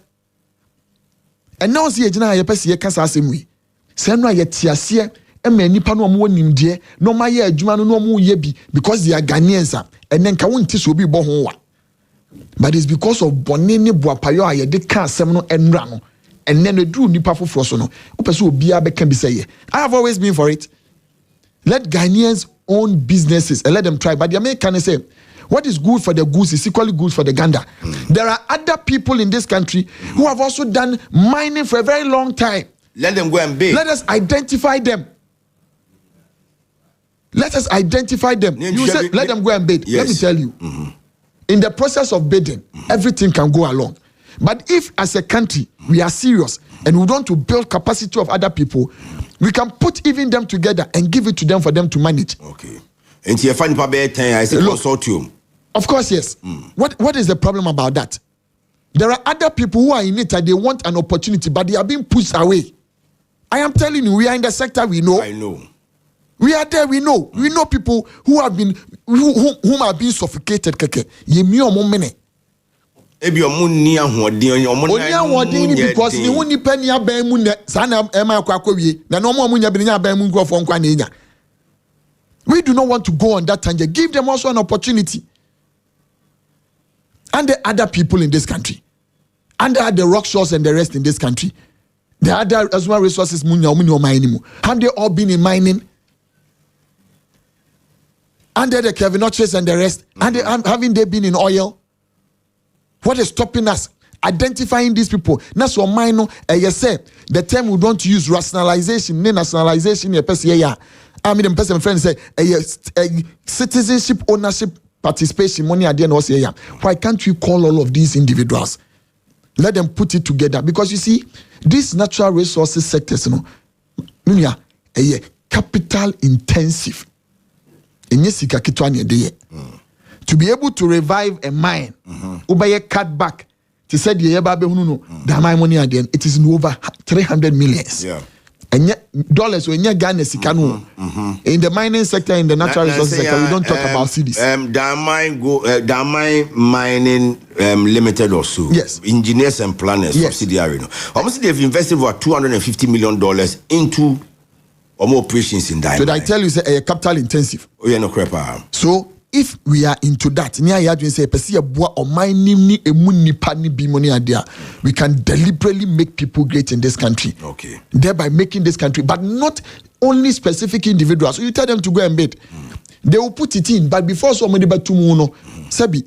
And now see ejina ye pese ye kasa asemwi. Say no ye tiasie ema nipa no mo nimde no ma ye adwuma no mo ye bi because they are Ghanaians and then ka wonti so bi bo ho wa. But it's because of bonene boapayo a ye de ka asem no enra no and then do nipa foforo so no opese obi abeka bi say ye. I have always been for it. Let Ghanaians own businesses and let them try. But the American say what is good for the goose is equally good for the gander. There are other people in this country who have also done mining for a very long time. Let them go and bid. Let us identify them. Let us identify them. You said let them go and bid. Yes. Let me tell you. In the process of bidding, everything can go along. But if as a country we are serious and we want to build capacity of other people, we can put even them together and give it to them for them to manage. Okay. And you find I say consortium. Of course, yes. What is the problem about that? There are other people who are in it and they want an opportunity, but they are being pushed away. I am telling you, we are in the sector, we know. I know. We are there, we know. We know people who have been, whom are being suffocated. Because we do not want to go on that tangent. Give them also an opportunity. And the other people in this country. And there are the rock shores and the rest in this country. The other as well resources, have they all been in mining? And the Kevinoches and the rest, and haven't they been in oil? What is stopping us? Identifying these people. That's what mine. Yes, sir. The term we don't use rationalization, nationalization. I mean, the person friend say citizenship, ownership, participation. Money at the end of the year. Why can't we call all of these individuals? Let them put it together, because you see, these natural resources sectors, capital intensive. To be able to revive a mine, Ubaye cut back. He said, the mine money at the end, it is in over 300 millions. Yeah. And yet, dollars when you're Ghana, in the mining sector, in the natural resources sector, we don't talk about cities. Damai Mining Limited also. Yes. Engineers and planners subsidiary. Almost they've invested over $250 million into operations in Diamond. So I tell you, say, capital intensive. Oh, yeah, no crap. So if we are into that, we can deliberately make people great in this country. Okay. Thereby making this country, but not only specific individuals. So you tell them to go and bid. They will put it in, but before somebody but tomorrow, Sabi.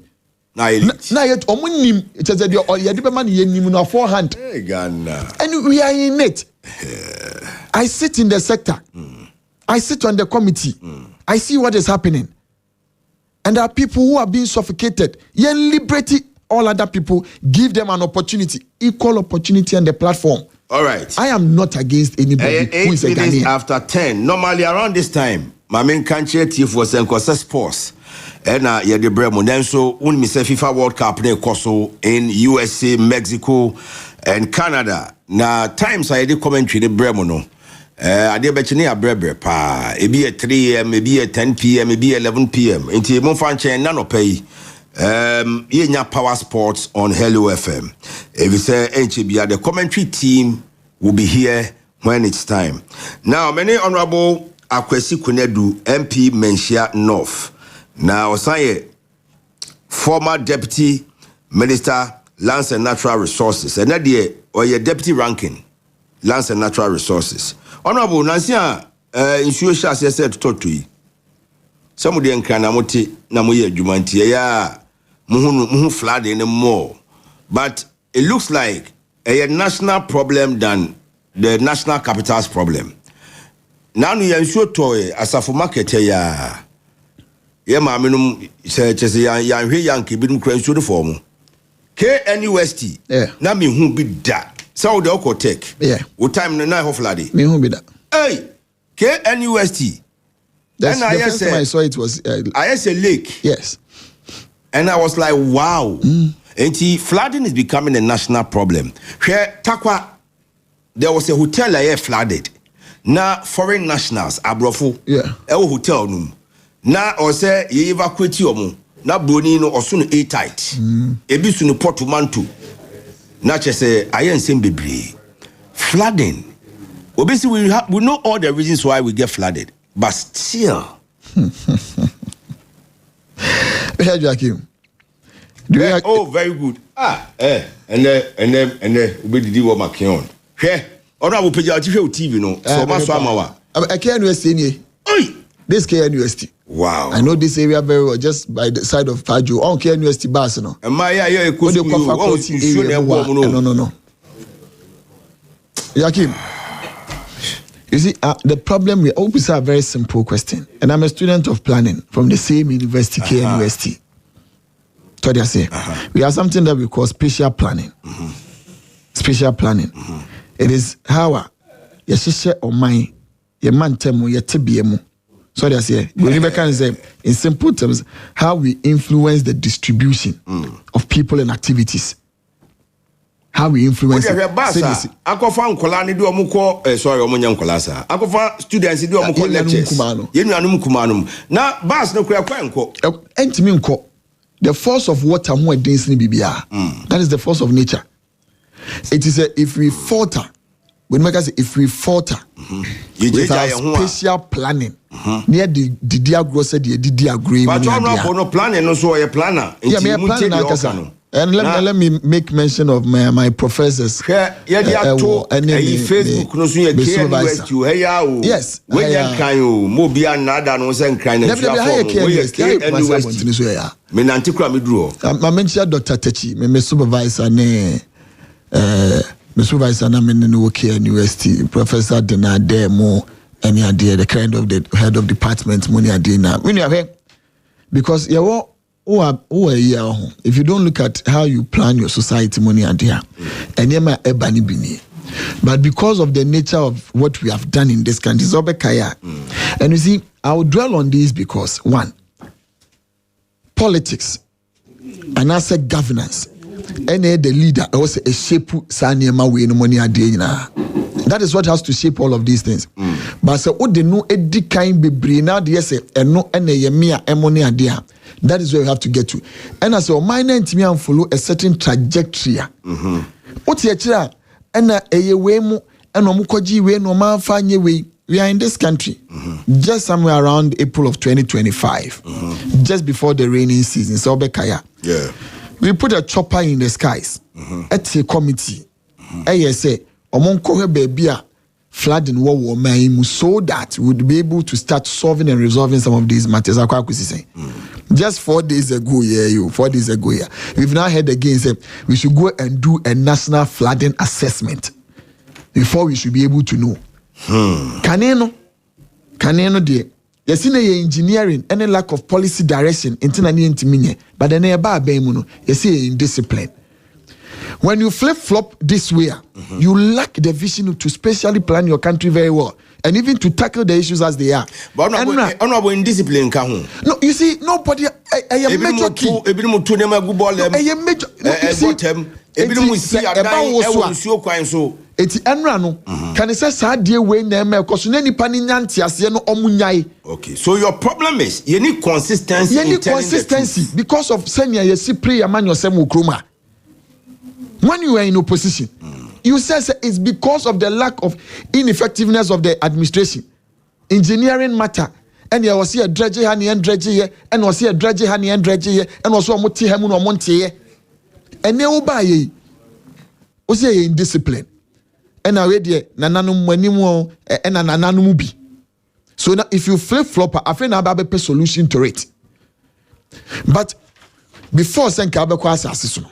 Na yet omunim it is the man yenim na forehand. And we are in it. I sit in the sector. I sit on the committee. I see what is happening. And there are people who are being suffocated. You liberate all other people, give them an opportunity, equal opportunity on the platform. All right. I am not against anybody who is a Ghanaian. After 10, normally around this time, my main country chief was in sports. And yeah, the Bremo. Then so when me say FIFA World Cup in USA, Mexico, and Canada. Now times I did commentary the Bremo no. I did bet you brebre pa. It be at 3 a.m., maybe at 10 p.m., maybe 11 p.m. Into mon fanche nano pay. Yeah, Power Sports on Hello FM. If you say HB, the commentary team will be here when it's time. Now, many honorable Akwesi Kunedu, MP Menchia North. Now, say former Deputy Minister Lands and Natural Resources, and that year or your Deputy Ranking Lands and Natural Resources. Honorable Nansia, insuration said to talk to you. Some of the Nkanamote Namuye Jumantia, ya muhu flood anymore. But it looks like a national problem than the national capital's problem. Now you ensure toy as a for market ya. Yeah, mammy, said young Yankee bidum cranes to the form. KNUST, yeah, Nami who be that. So the Oko Tech. Yeah. What time the night of Ladi? Me who be that? Hey, KNUST. That's the first time I saw it was I said lake. Yes. And I was like, wow. And flooding is becoming a national problem. Here, Takwa, there was a hotel here flooded. Now foreign nationals, Abrofo. Yeah. Hotel room. Now or say you evacuate you. Now Bonino or soon airtight. Ebisu no portmanteau. Not just say I ain't saying baby. Flooding. Obviously, we know all the reasons why we get flooded, but still. Joachim. Oh, very good. And then we did what my kion. Here, or I will pay your TV no. So much I can't UST. This KNUST. Wow. I know this area very well, just by the side of Paju. On KNUST bus, no. And my No. Joachim, you see, the problem we always have a very simple question. And I'm a student of planning from the same university, KNUST. So they say, we have something that we call spatial planning. Spatial planning. It is how you share or mine, your man temu, your TBM. So they say, in simple terms, how we influence the distribution of people and activities. How we influence it. Akofa nkola ni do omuko sorry omunya nkola sa. Akofa students do omuko lectures. Yenu anum kumanum. Na bus no kura kwa nko. Entimi nko. The force of water ho against ni bibia. That is the force of nature. It is if we falter, when we say if we falter, with our spatial planning, near the diagro said the diagram. But no planning no so a planner. Yeah, me planning. And let me make mention of my professors. Facebook no so yes. When you can you mobi another no say cry na me nanti kura me duro. I mention Dr. Techi, me supervisor ne me supervisor na me no work here university, Professor Denade mo any idea the kind of the head of department money adina. When you have because you if you don't look at how you plan your society money idea and yema ebani bini. But because of the nature of what we have done in this country, and you see, I will dwell on this because one, politics and as a governance any the leader also a shape sanema we no money adina. That is what has to shape all of these things. But so what they know edi kind be bring now the say no ene yemia emoni adia. That is where we have to get to. And as a minor intimi and follow a certain trajectory. What ye chira ena eye we mu eno mu koji we no man fanye we. We are in this country just somewhere around April of 2025, just before the rainy season. So Bekaya. Yeah. We put a chopper in the skies at a committee. I say, Omonko Babia flooding war so that we would be able to start solving and resolving some of these matters. Just 4 days ago, 4 days ago, we've now heard again say we should go and do a national flooding assessment before we should be able to know. Kaneno dear. Yes, in engineering, any lack of policy direction, but then you see in discipline. When you flip-flop this way, you lack the vision to specially plan your country very well and even to tackle the issues as they are. But honorable in discipline, no, you see, nobody. A major key. Eti enra no can say sadie we na em ekoso na nipa ni nyante ase no omunyai. Okay, so your problem is you need consistency. You need consistency because of senior you see prayer man yourself ukroma. When you are in opposition, you say it's because of the lack of ineffectiveness of the administration. Engineering matter and you was here dredge honey and dredge here and was here dredge honey and dredge here and also moti hemu no monte here. And ne obaye was here in discipline. And already nananum manimu and nananum bi. So now if you flip-flop, I think I'll be a solution to it. But before saying Kabakwa Assassin,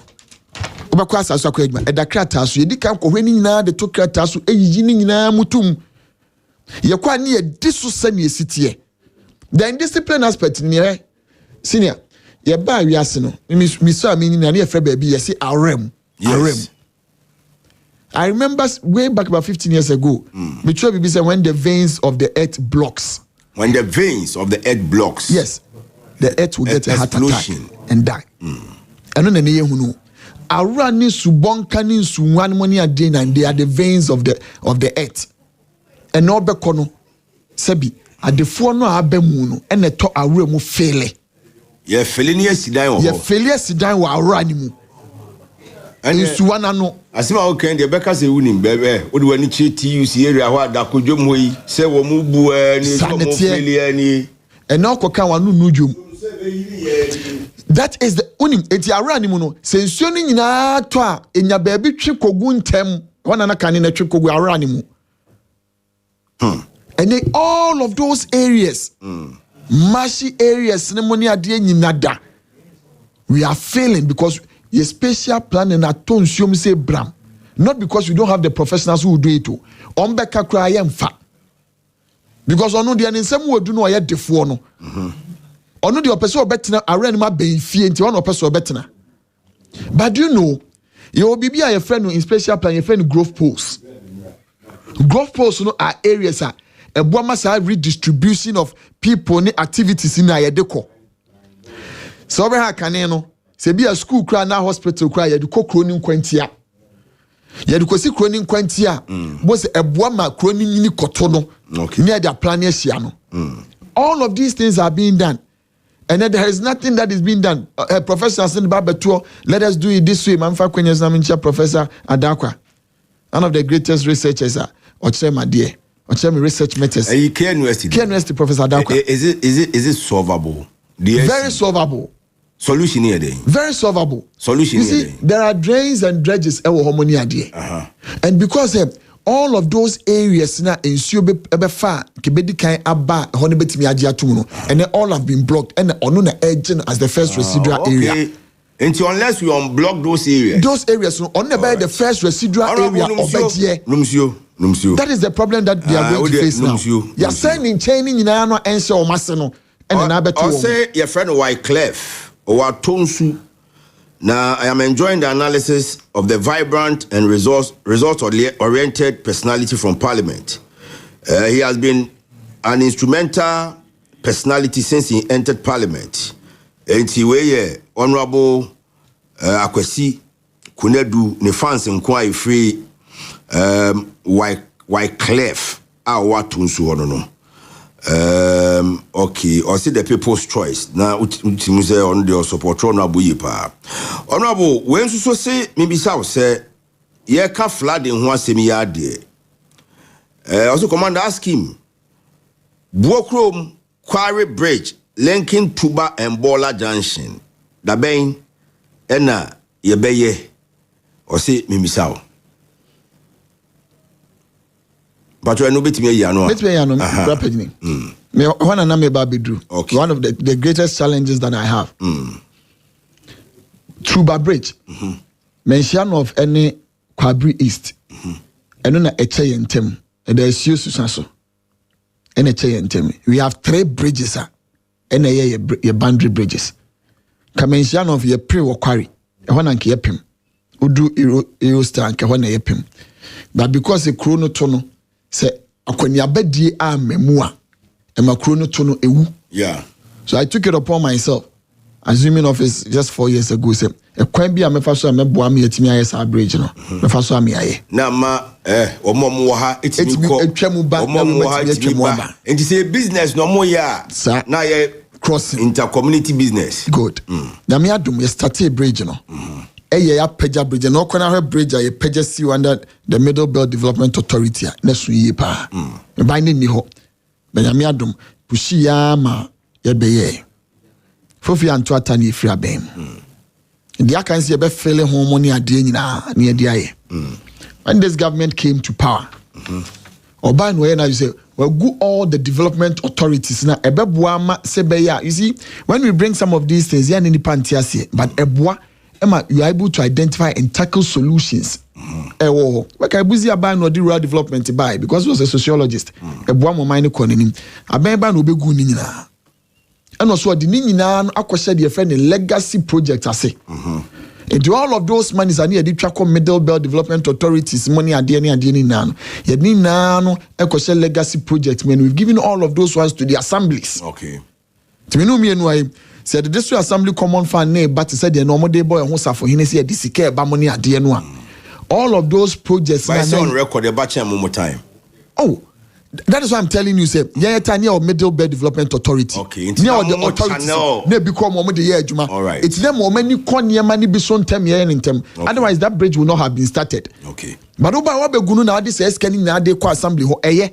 Obakwa Assassin, at the Kratasu, you did when na the two Kratasu, a yini na mutum. You quite near this senior city. The indiscipline aspect near senior. You buy Yasino, Miss meaning near Fred baby, you see RM. I remember way back about 15 years ago, when the veins of the earth blocks. When the veins of the earth blocks. Yes. The earth will get a heart attack and die. And then the Arani Subonkani Suwan money again, and they are the veins of the earth. And no bekono Sebi at the fono abemuno and the to aremu fele. Ye felini sidan ye felia sidan wa aranimu. And you suwana no. Asima okay, the beka se wunim bebe. Odi wani cheti use area wa da kodwom hoyi. Se wo mu bu ani so mo felia ni. And now koka wanu nujum. That is the unim eti aranimu no. Se nsuo ni nyina to a enya baabi twe kogu ntem. Wana na kane na twe kogu aranimu. And then all of those areas, marshy areas, we are failing because your spatial planning at Tonsium say Bram. Not because we don't have the professionals who will do it. Ombeka cry am fa. Because ono the same way do no yet the no. Ono the person betina arena ma be fie nti ono person betina. But do you know, your bibi a friend in spatial plan, your friend growth posts. Growth posts are areas a buamasa redistribution of people ni activities in ayedeko. So we have kaneno. Se bi a school cry na hospital cry yedeko kronin kwantia. Yedeko si kronin kwantia. Bo se ebuama kronin ni koto no. Near their plan no. All of these things are being done. And then there is nothing that is being done. Professor Asen Babetuo, let us do it this way. Manfa Kwenyes Namincha Professor Adakwa. One of the greatest researchers are Ochema dear. Ochema research matters. K University Professor Adakwa. Is it solvable? Very solvable. Solution here. Very solvable. Solution you see, there are drains and dredges harmony idea. And because all of those areas now in Sube Kibedi Kai Abba Honibetimi Ajiatuno, and they all have been blocked and on edging as the first residual area. Until unless we unblock those areas on the first residual area of the year. That is the problem that they are going to face now. You are saying chaining in ano answer or maseno and another two. I'll say your friend Wyclef or Tonsu. Now I am enjoying the analysis of the vibrant and result-oriented personality from Parliament. He has been an instrumental personality since he entered Parliament. enti we honorable Akwesi Kunedu ne fans nkwa free Wyclef what nso no okay, or see the people's choice. Now, say on the support honorable yipa. Honorable, when so say maybe South say, ye ka flood in one semi yard. Also, commander ask him, Buokrom Quarry Bridge, linking Tuba and Bola Junction. Da bain, ena ye beye, or say maybe South. But you are no bit me yano. Bit me yano. Rapidly. Me one and me babidru. Okay. One of the greatest challenges that I have. Truba Bridge. Mention of any Kwabri East. And then a Echeyentem. And there is use so. And Echeyentem. We have 3 bridges. And a boundary bridges. Mention of your pre-Wakwari. One and Kiepim. Udu Eurostar and Kawana Yepim. But because the chrono tono. Say akonya bedie a memua e makro no to no ewu. Yeah. So I took it upon myself, assuming office just 4 years ago. Say e kwan bia mefa so meboa me atimi ayesa bridge no. Mefa so am aye. Na ma omo ha etimi ko etwamu ba omo ha etimi ba. Enti say business no mo ya na ye crossing inter-community business. Good. Na me adum ye start a bridge no. Eye ya Peja Bridge no kwana bridge ye Peja see under the Middle Belt Development Authority na so yi pa me ban ni ho me nyame adom pushi ya ma ye beye fofi anto atani free abem the can see be fele ho money ade nyina na ye de aye when this government came to power oba no ye na you say well go all the development authorities na ebeboa ma sebeya. You see, when we bring some of these things, yani ni pantiase, but eboa Emma, you are able to identify and tackle solutions. Like I busy about no rural development by because he was a sociologist. Eboa mo mind economy. Abeba no be good nina. And also the nina akwese the friend legacy project ase. And all of those monies are near the Traco Middle Belt Development Authorities money are there near the nano. Yet nano akwese legacy project when we've given all of those ones to the assemblies. Okay. To me no me no said the district assembly common fund name but said the normal day boy who suffer he say this care ba money at the no. All of those projects by on record the batch more time. Oh, that is why I'm telling you, say, yeah, near of Middle Belt Development Authority. Okay, near the authorities. They become more the year, Juma. All right. It's them more many corner money be soon time year in term. Otherwise, that bridge will not have been started. Okay. But over what be gunu na this is scanning na de kwa assembly ho eye.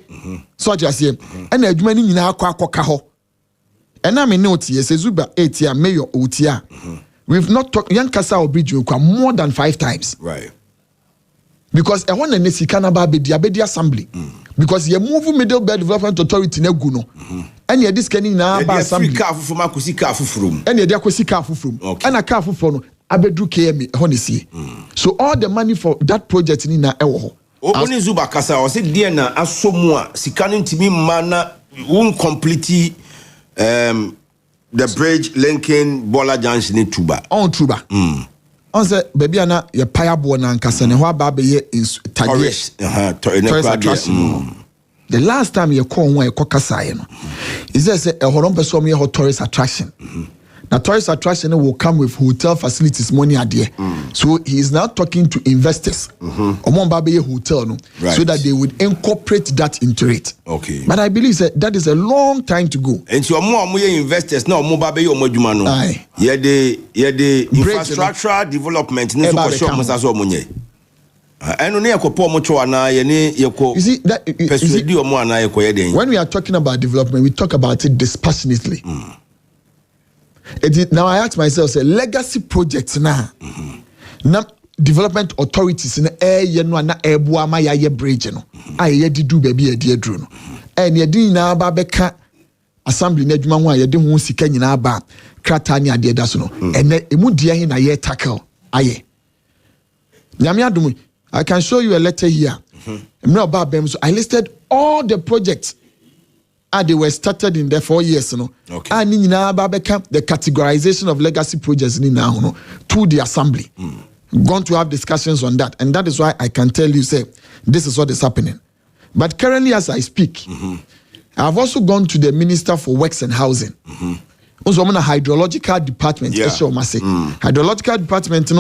So just say, and the Juma ni na kwa ho. And I mean note yes, Zuba 8 year mayor Otia. We've not talked young Kasa bridge more than 5 times. Right. Because I want to see Canaba be the assembly. Because you move Middle Belt Development Authority ne guno. And you this kenny na ba assembly. Car from akusi car from. And you dey akusi car from. And a car from abedru KM honestly. So all the money for that project ni na ewo. Oni Zuba Kasa o say dia na asomua sika no ntimi mana won complete the bridge linking Bola Junction in Tuba. On Tuba. On say baby ana ye payabo na nkasa ne ho aba be ye tourist attraction. The last time you call one kasa ye no is there say a horon person ye tourist attraction. Now tourist attraction will come with hotel facilities money there. So he is now talking to investors. Omon ba be hotel no so that they would incorporate that into it. Okay. But I believe that is a long time to go. And so omo investors now omo ba be omo djuma no. Ye the infrastructure development ni so ko show mo saso omo nye. Eno ne yakopo omo cho ana ye ne yeko. You see that persuade omo ana yeko ye den. When we are talking about development, we talk about it dispassionately. Now I ask myself, say legacy projects now. Now development authorities in air ye no na ebu ama ya ye bridge no. Aye di do baby e di edru no. And ye din na ba beka assembly na adwuma ho a ye de ho sika nyina ba krata ni ade da so no. And emu dia he na ye tackle aye. Nyame adum I can show you a letter here. So I listed all the projects. They were started in the 4 years, no. Okay. And the categorization of legacy projects now to the assembly. Going to have discussions on that, and that is why I can tell you, say, this is what is happening. But currently, as I speak, I have also gone to the Minister for Works and Housing. Also, I'm a hydrological department. Hydrological department,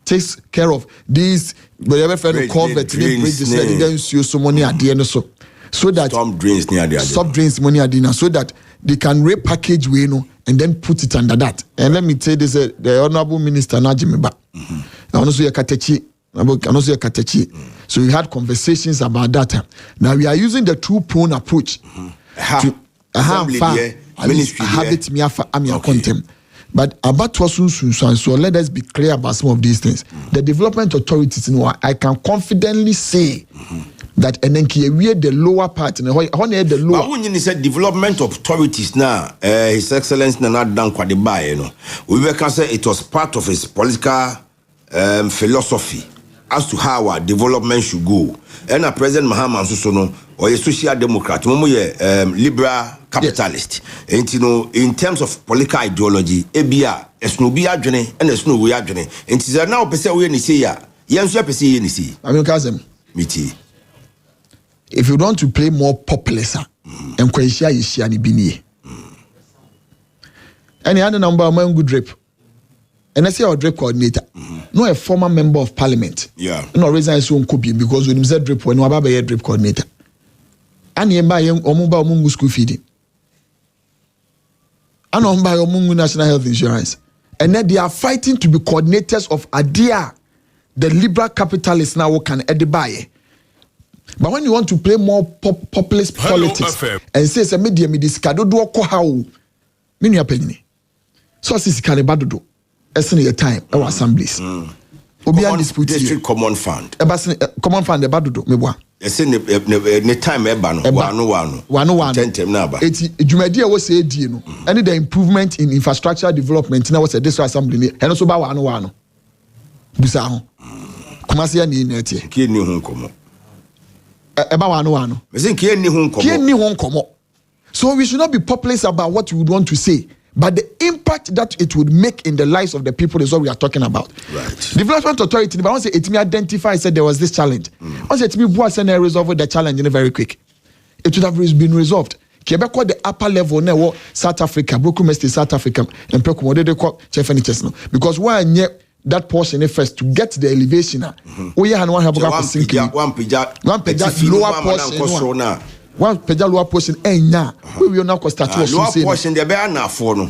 takes care of these whatever friend culvert, bridges, then use some money at the end so that stop drains near money at dinner, so that they can repackage and then put it under that. And let me tell this: the Honorable Minister Najimiba, so we had conversations about that. Now we are using the two-prone approach to have it content. But about so let us be clear about some of these things. The development authorities, I can confidently say that and then the lower part the lower. But when you said development authorities now, His Excellency Nana Dankwa Debaye, we can say it was part of his political philosophy as to how our development should go. And President Mahama Susono or a social democrat, liberal capitalist. And in terms of political ideology, EBA, Esnobia Jene, and Esnobia Jene. And it is now per se we say ya. Yes, you see. I mean, Kazem. Miti. If you want to play more populist, and Kwaisha is Shiani Bini. Any other number of good drip. And I say our drip coordinator, no a former member of parliament. Yeah. No reason I so copy because when you said drip, when you have a drip coordinator. And you buy Omuba school feeding. And on buy Omungu National Health Insurance. And then they are fighting to be coordinators of ADIA, the liberal capitalists now can buy. But when you want to play more populist politics and say, "Se media me this kado do ko how," many are penny. So this can bado do. Your time our assemblies. Obian dispute district common fund. Common fund the bado do me boa. Ne time eba no wano tentem na ba. Eti dwumadi we say die no. Any the improvement in infrastructure development na was a district assembly ni. And so ba wano. Bisa ho. Kumasi ya ni netie. Ki ni ho komo. Eba wano. Ki ni ho komo. So we should not be populist about what we would want to say. But the impact that it would make in the lives of the people is what we are talking about. Right. Development authority, but once it me identify, said there was this challenge. Once it me was and resolve the challenge in a very quick. It would have been resolved. Quebec the upper level now South Africa, Broken State, South Africa, and Precomode call Chefanichesno. Because when that portion first to get the elevation, we have one lower portion. One pedal lower portion, we will now start lower portion. They be an afforno.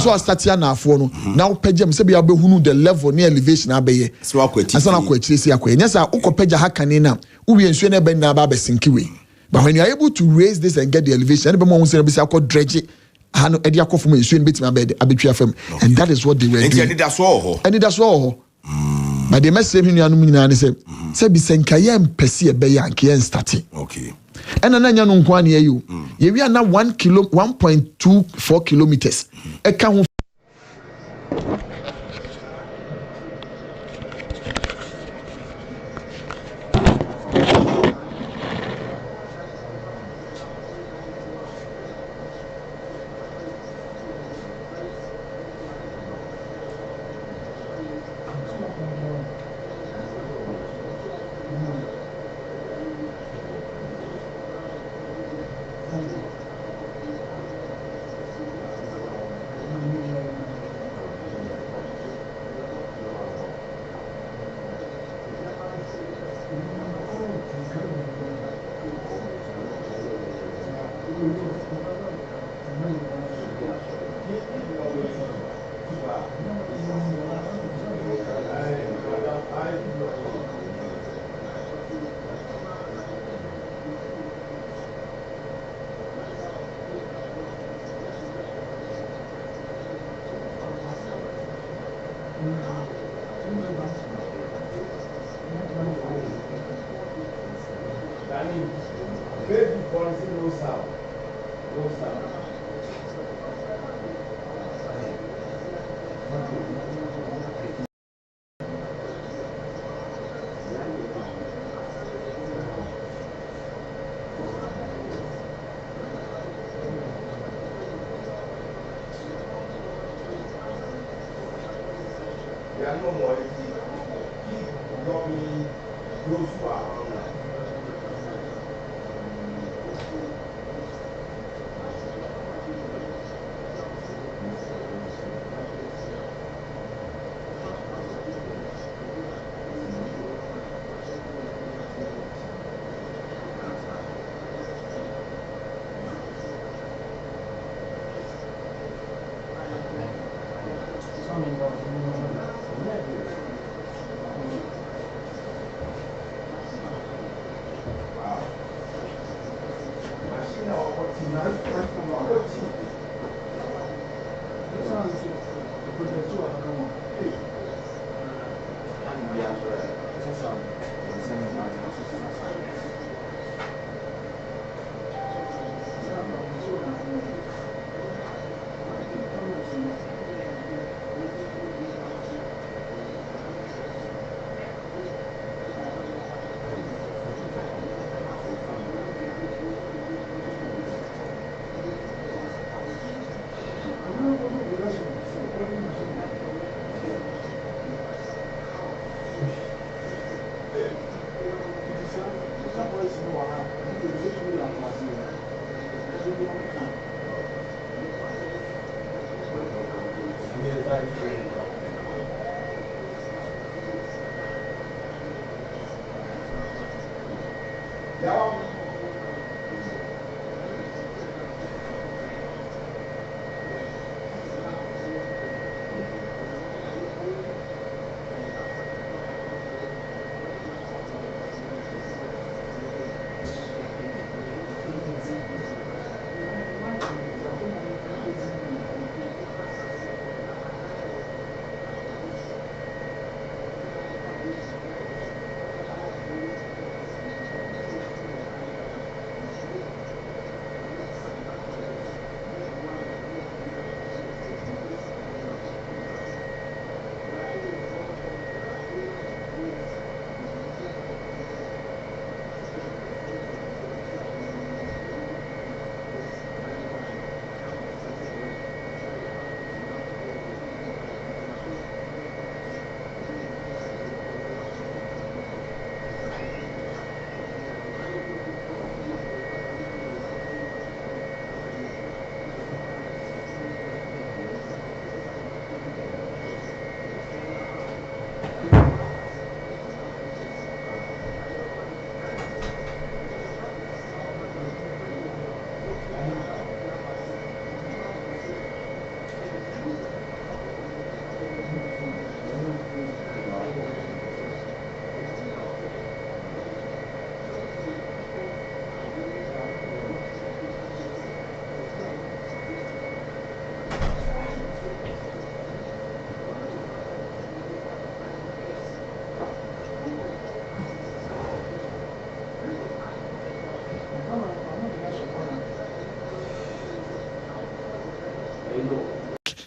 So I start here now for now. Pedjam say be able to the level near elevation abeye. So I quit. As I quit, see I quit. Yes, I uko pedja hakanina. We ensure never na ba sinkiwe. But when you are able to raise this and get the elevation, anybody wants to say I called dredge. Hano edi akofu me ensure bit me abed abetria fam, and that is what they were doing. And that's all. And that's all. But the message in your nominee say be senkaya mpesi ebeya anke en start. Okay. And ananya no nkwa na you. Ye wi na 1.24 kilometers. E ka ho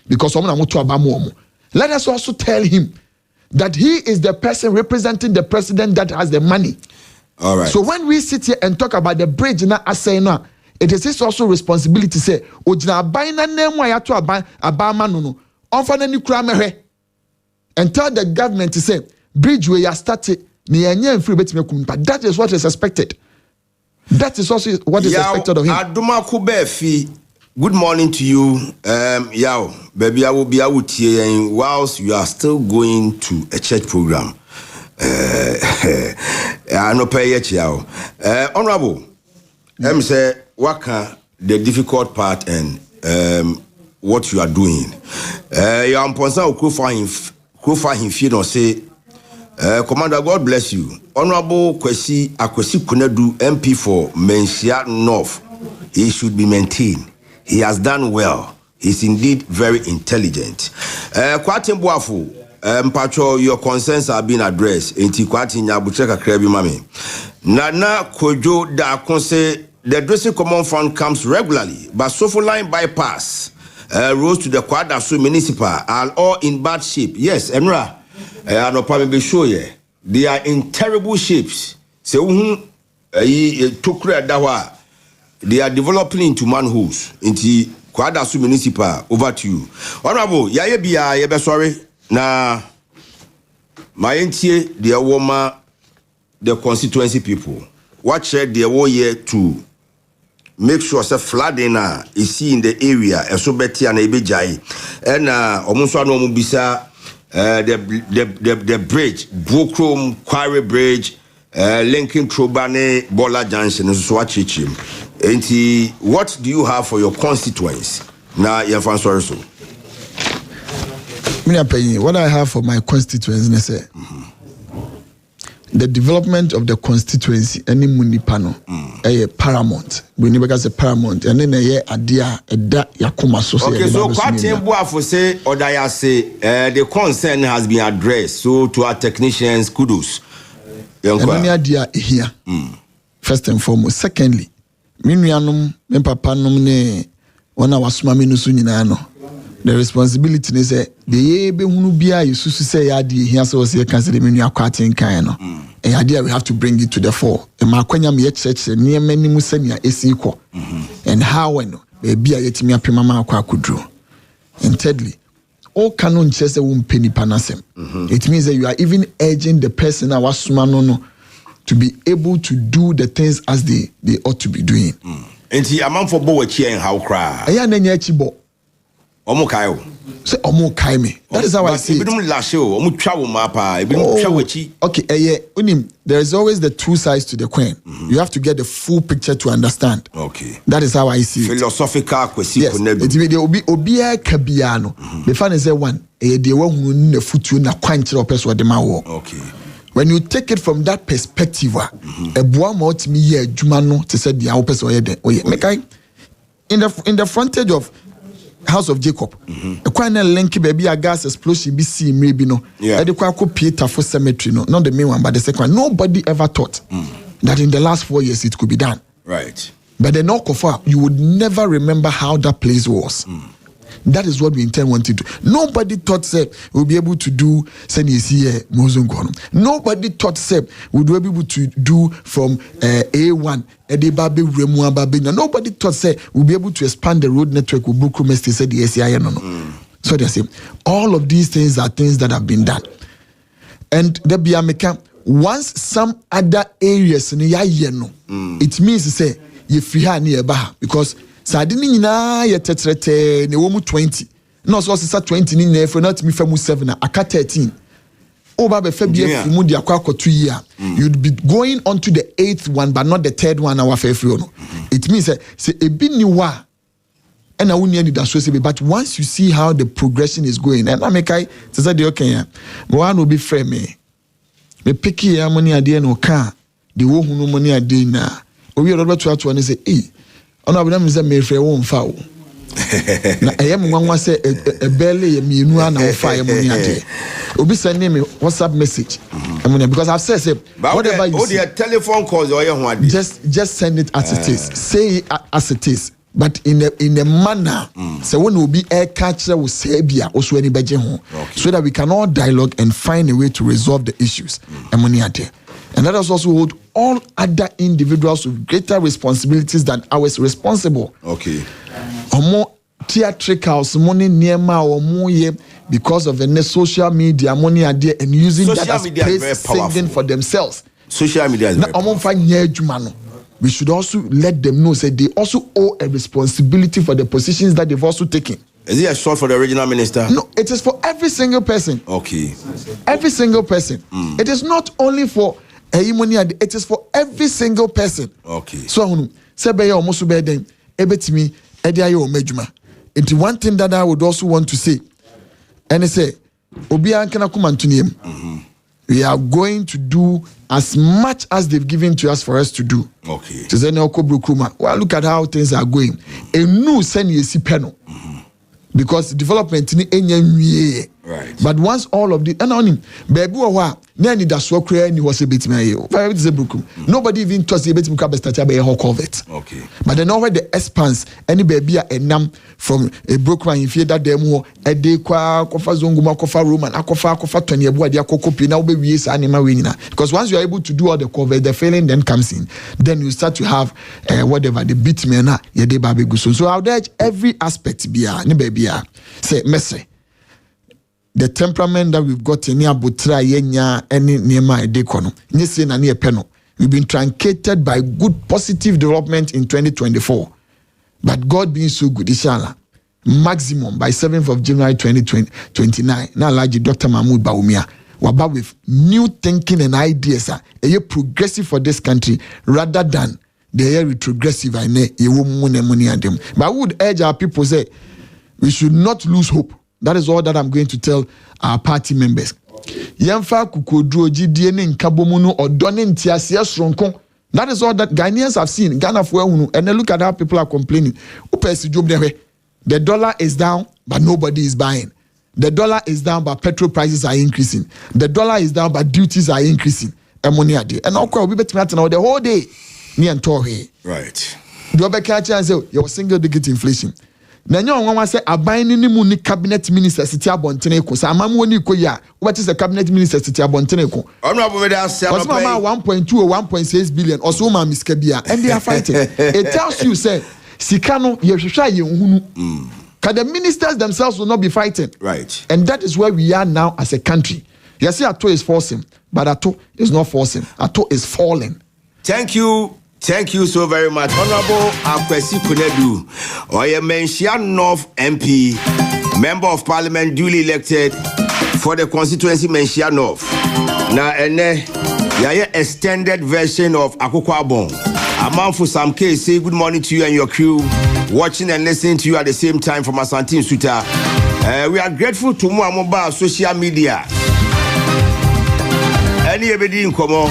Because let us also tell him that he is the person representing the president that has the money. All right. So when we sit here and talk about the bridge now, it is his also responsibility to say, and tell the government to say, bridge where you started, but that is what is expected. That is also what is expected of him. Good morning to you. Yao, baby, I will be out here whilst you are still going to a church program. I no pay yet, Yao. Honorable, say, what can the difficult part and what you are doing? Your Amponsa Kufa him feed or say, Commander, God bless you. Honorable Kwesi Kunedu, MP for Mensia North, he should be maintained. He has done well. He's indeed very intelligent. Kwatin Boafu, Mpacho, your concerns are being addressed. Enti Kwatin Yabucheka Krebi Mami. Nana Kojo da Konse, the dressing common fund comes regularly, but Sofo line bypass, roads to the Kwadasu municipal are all in bad shape. Yes, Emra, I no probably show you. They are in terrible shapes. So, Tokra Dawa. They are developing into manholes, into Kwadasu municipal. Over to you. Honorable, yebe sorry. Na my entie the woman, the constituency people. What said the war year to make sure say flooding is seen in the area, and so better and ebejai. And almost no mubisa the bridge, Brooklyn Quarry Bridge, linking Trobane, Bola Junction, and Swachichim. And what do you have for your constituents? Now, you're sorry, so. What I have for my constituents, the the development of the constituency any munipano paramount. We never say paramount and then idea that yakuma so. Okay, so Kwatimbo for say or I say the concern has been addressed. So to our technicians, kudos. And any idea here. First and foremost. Secondly, minuanum men papa num ne one our swami no sunyina. The responsibility is the ebe hunu bia yususu say yadi here so say can say the menu akwatin kan no. And idea we have to bring it to the fore. E makwanya me church ne mani musania esiko. And how no be bia yetimi apema ma akwa akudro. And thirdly, all canon chese won penny panasem. It means that you are even urging the person awasuma no to be able to do the things as they ought to be doing. And see amount for bo chi en how cry. Aya na nya chi bo. Omo kayo. Say omo kai me. That is how I see it. Okay, there is always the two sides to the coin. You have to get the full picture to understand. Okay. That is how I see it. Philosophical question. Yes. It will be obia kabiano. The fun is one. The one who na futu na kwanchira opeso de mawo. Okay. When you take it from that perspective, a boa ma otimi ye adwuma no te say dia opeso ye de. Mekai in the frontage of House of Jacob. A quite a link baby a gas explosion be see maybe no. Yeah. The quite Peter for cemetery no. Not the main one, but the second one. Nobody ever thought that in the last 4 years it could be done. Right. But the Nokofa, you would never remember how that place was. That is what we intend wanting to. Nobody thought that we'll be able to do Nobody thought that we'll be able to do from A1 Nobody thought that we'll be able to expand the road network with Buku said the SCI. So they say all of these things are things that have been done. And the Biameka, once some other areas it means to say if you have near Baha because Sadini na ye tetrete ne wo mu 20. No so say 20 ni na for not me famu 7 aka 13. Oba be fa bia mu dia kwa 2 year. You'd be going on to the 8th one but not the 3rd one our fair no. It means say ebi ni wa and I won't need that so say but once you see how the progression is going and I make I say the okay ya. One will be frame me pick ya money ade no ka the wo hunu money ade na owi odo to ato ne say ono abena mze me frɛ wo mfa wo na eyem nwanwa sɛ ebele ye mienu ana wo fa ye mo ni ade obi send me WhatsApp message because I've said whatever you see telephone calls or just send it as it is say it as it is but in a manner so when will be air catcher will say bia also any beje ho so that we can all dialogue and find a way to resolve the issues and let us also hold all other individuals with greater responsibilities than ours responsible. Okay. Omo theatricals money near my because of the social media money are there and using social that as place singing for themselves. Social media is very powerful. We should also let them know that they also owe a responsibility for the positions that they've also taken. Is it a short for the regional minister? No, it is for every single person. Okay. Every single person. It is not only for it is for every single person. Okay. So sebe almost be den ebetimi ede ayo medjuma. It's one thing that I would also want to say. And I say obi ankana kumantuniem. We are going to do as much as they've given to us for us to do. Okay. Well, look at how things are going. A new send yesi peno. Because development ni enye right. But once all of the and on him baby wa nani da so kra ni was a bit me nobody even trust the bit me ka start be a culvert. Okay. But then over the expanse any baby a enam from a broker in fear that them ho e de kwa kofa zonguma kofa roman akofa tony ebu ade akoko pi na we wie sa anima we nyina because once you are able to do all the culvert the failing then comes in then you start to have whatever the bitumen na ye de ba be go so I would urge every aspect bia ni baby say mercy the temperament that we've got in Abutra yenya any niema edekono nyese na ne peno we've been truncated by good positive development in 2024 but God being so good inshallah maximum by 7th of January 2029 na large Dr. Mahmoud Bawumia waba with new thinking and ideas a progressive for this country rather than the retrogressive I ne but I would urge our people say we should not lose hope. That is all that I'm going to tell our party members. Yemfa kukodro gidie ne nkabomu no odo ne ntiase soronko. That is all that Ghanaians have seen. Ghana for and then look at how people are complaining. The dollar is down, but nobody is buying. The dollar is down, but petrol prices are increasing. The dollar is down, but duties are increasing. And now we bet the whole day. Right. Do you catch and say your single digit inflation? Now you want to say a buying any money cabinet minister city abonteneko. So I'm money koya. What is a cabinet minister city abonteneko? Honorable What's my 1.2 or 1.6 billion or so my miskabia and they are fighting. It tells you say Sikano yeshusha yehunu. Because the ministers themselves will not be fighting. Right. And that is where we are now as a country. You see, Ato is forcing, but Ato is not forcing. Ato is falling. Thank you. Thank you so very much. Honorable Akwesi Kunedu, Oyemensha North MP, Member of Parliament duly elected for the constituency Menshia North. Now, yaya extended version of Akoko Abon. Among for some case, say good morning to you and your crew, watching and listening to you at the same time from Asante Suta. We are grateful to Muamoba social media. Any everybody in Komo,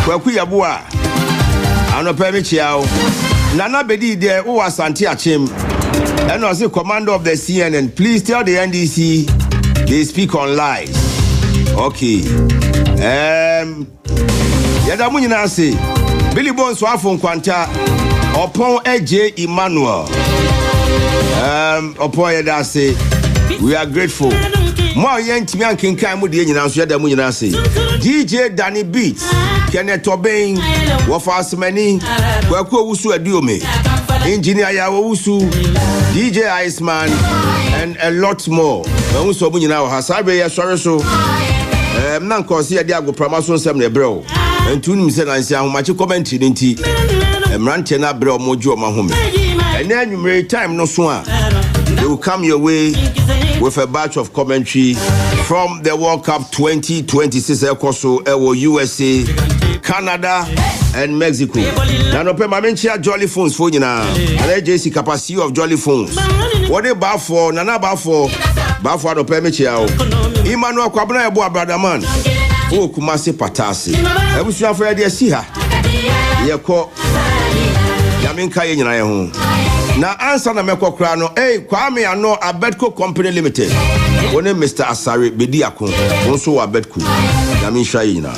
Kwakuyabua. Ano pemi chiao. Nana bedi there who was Santi Achim. And was the commander of the CNN. Please tell the NDC they speak on lies. Okay. Yada munyina say Billy Bones wafon kwanta upon AJ Emmanuel. Upon yada say we are grateful. Mo yen timi ankenkan mu de nyina so yada munyina say DJ Danny Beats Kenneth Obeng Wafasmani Kwaku Owusu Aduome Engineer Yawo Owusu DJ Iceman and a lot more. When we saw munyina wa hasabe ya sori so na nkosi ya dia go promotion sem na brɛ o ntu nim se na nsia homache comment nti emrante na brɛ o moju o mahome and then you time no so a they will come your way with a batch of commentary from the World Cup 2026 Ekoso Ewo USA, Canada and Mexico. Now no pay my mention Jolly Phones for you now. And JC capacity of Jolly Phones. What they bar for? Nana bar for no pay me chiao. Emmanuel Kwabena Ebo brother man. Oh Kumasi Patasi. Ebu sure for idea see her. Ye ko Yaminka ye nyina ye ho. Na answer na meko kra no Kwame ano Abedco Company Limited. One Mr. Asari Bedi Akon. Onso Abedco. Yamin Shayina.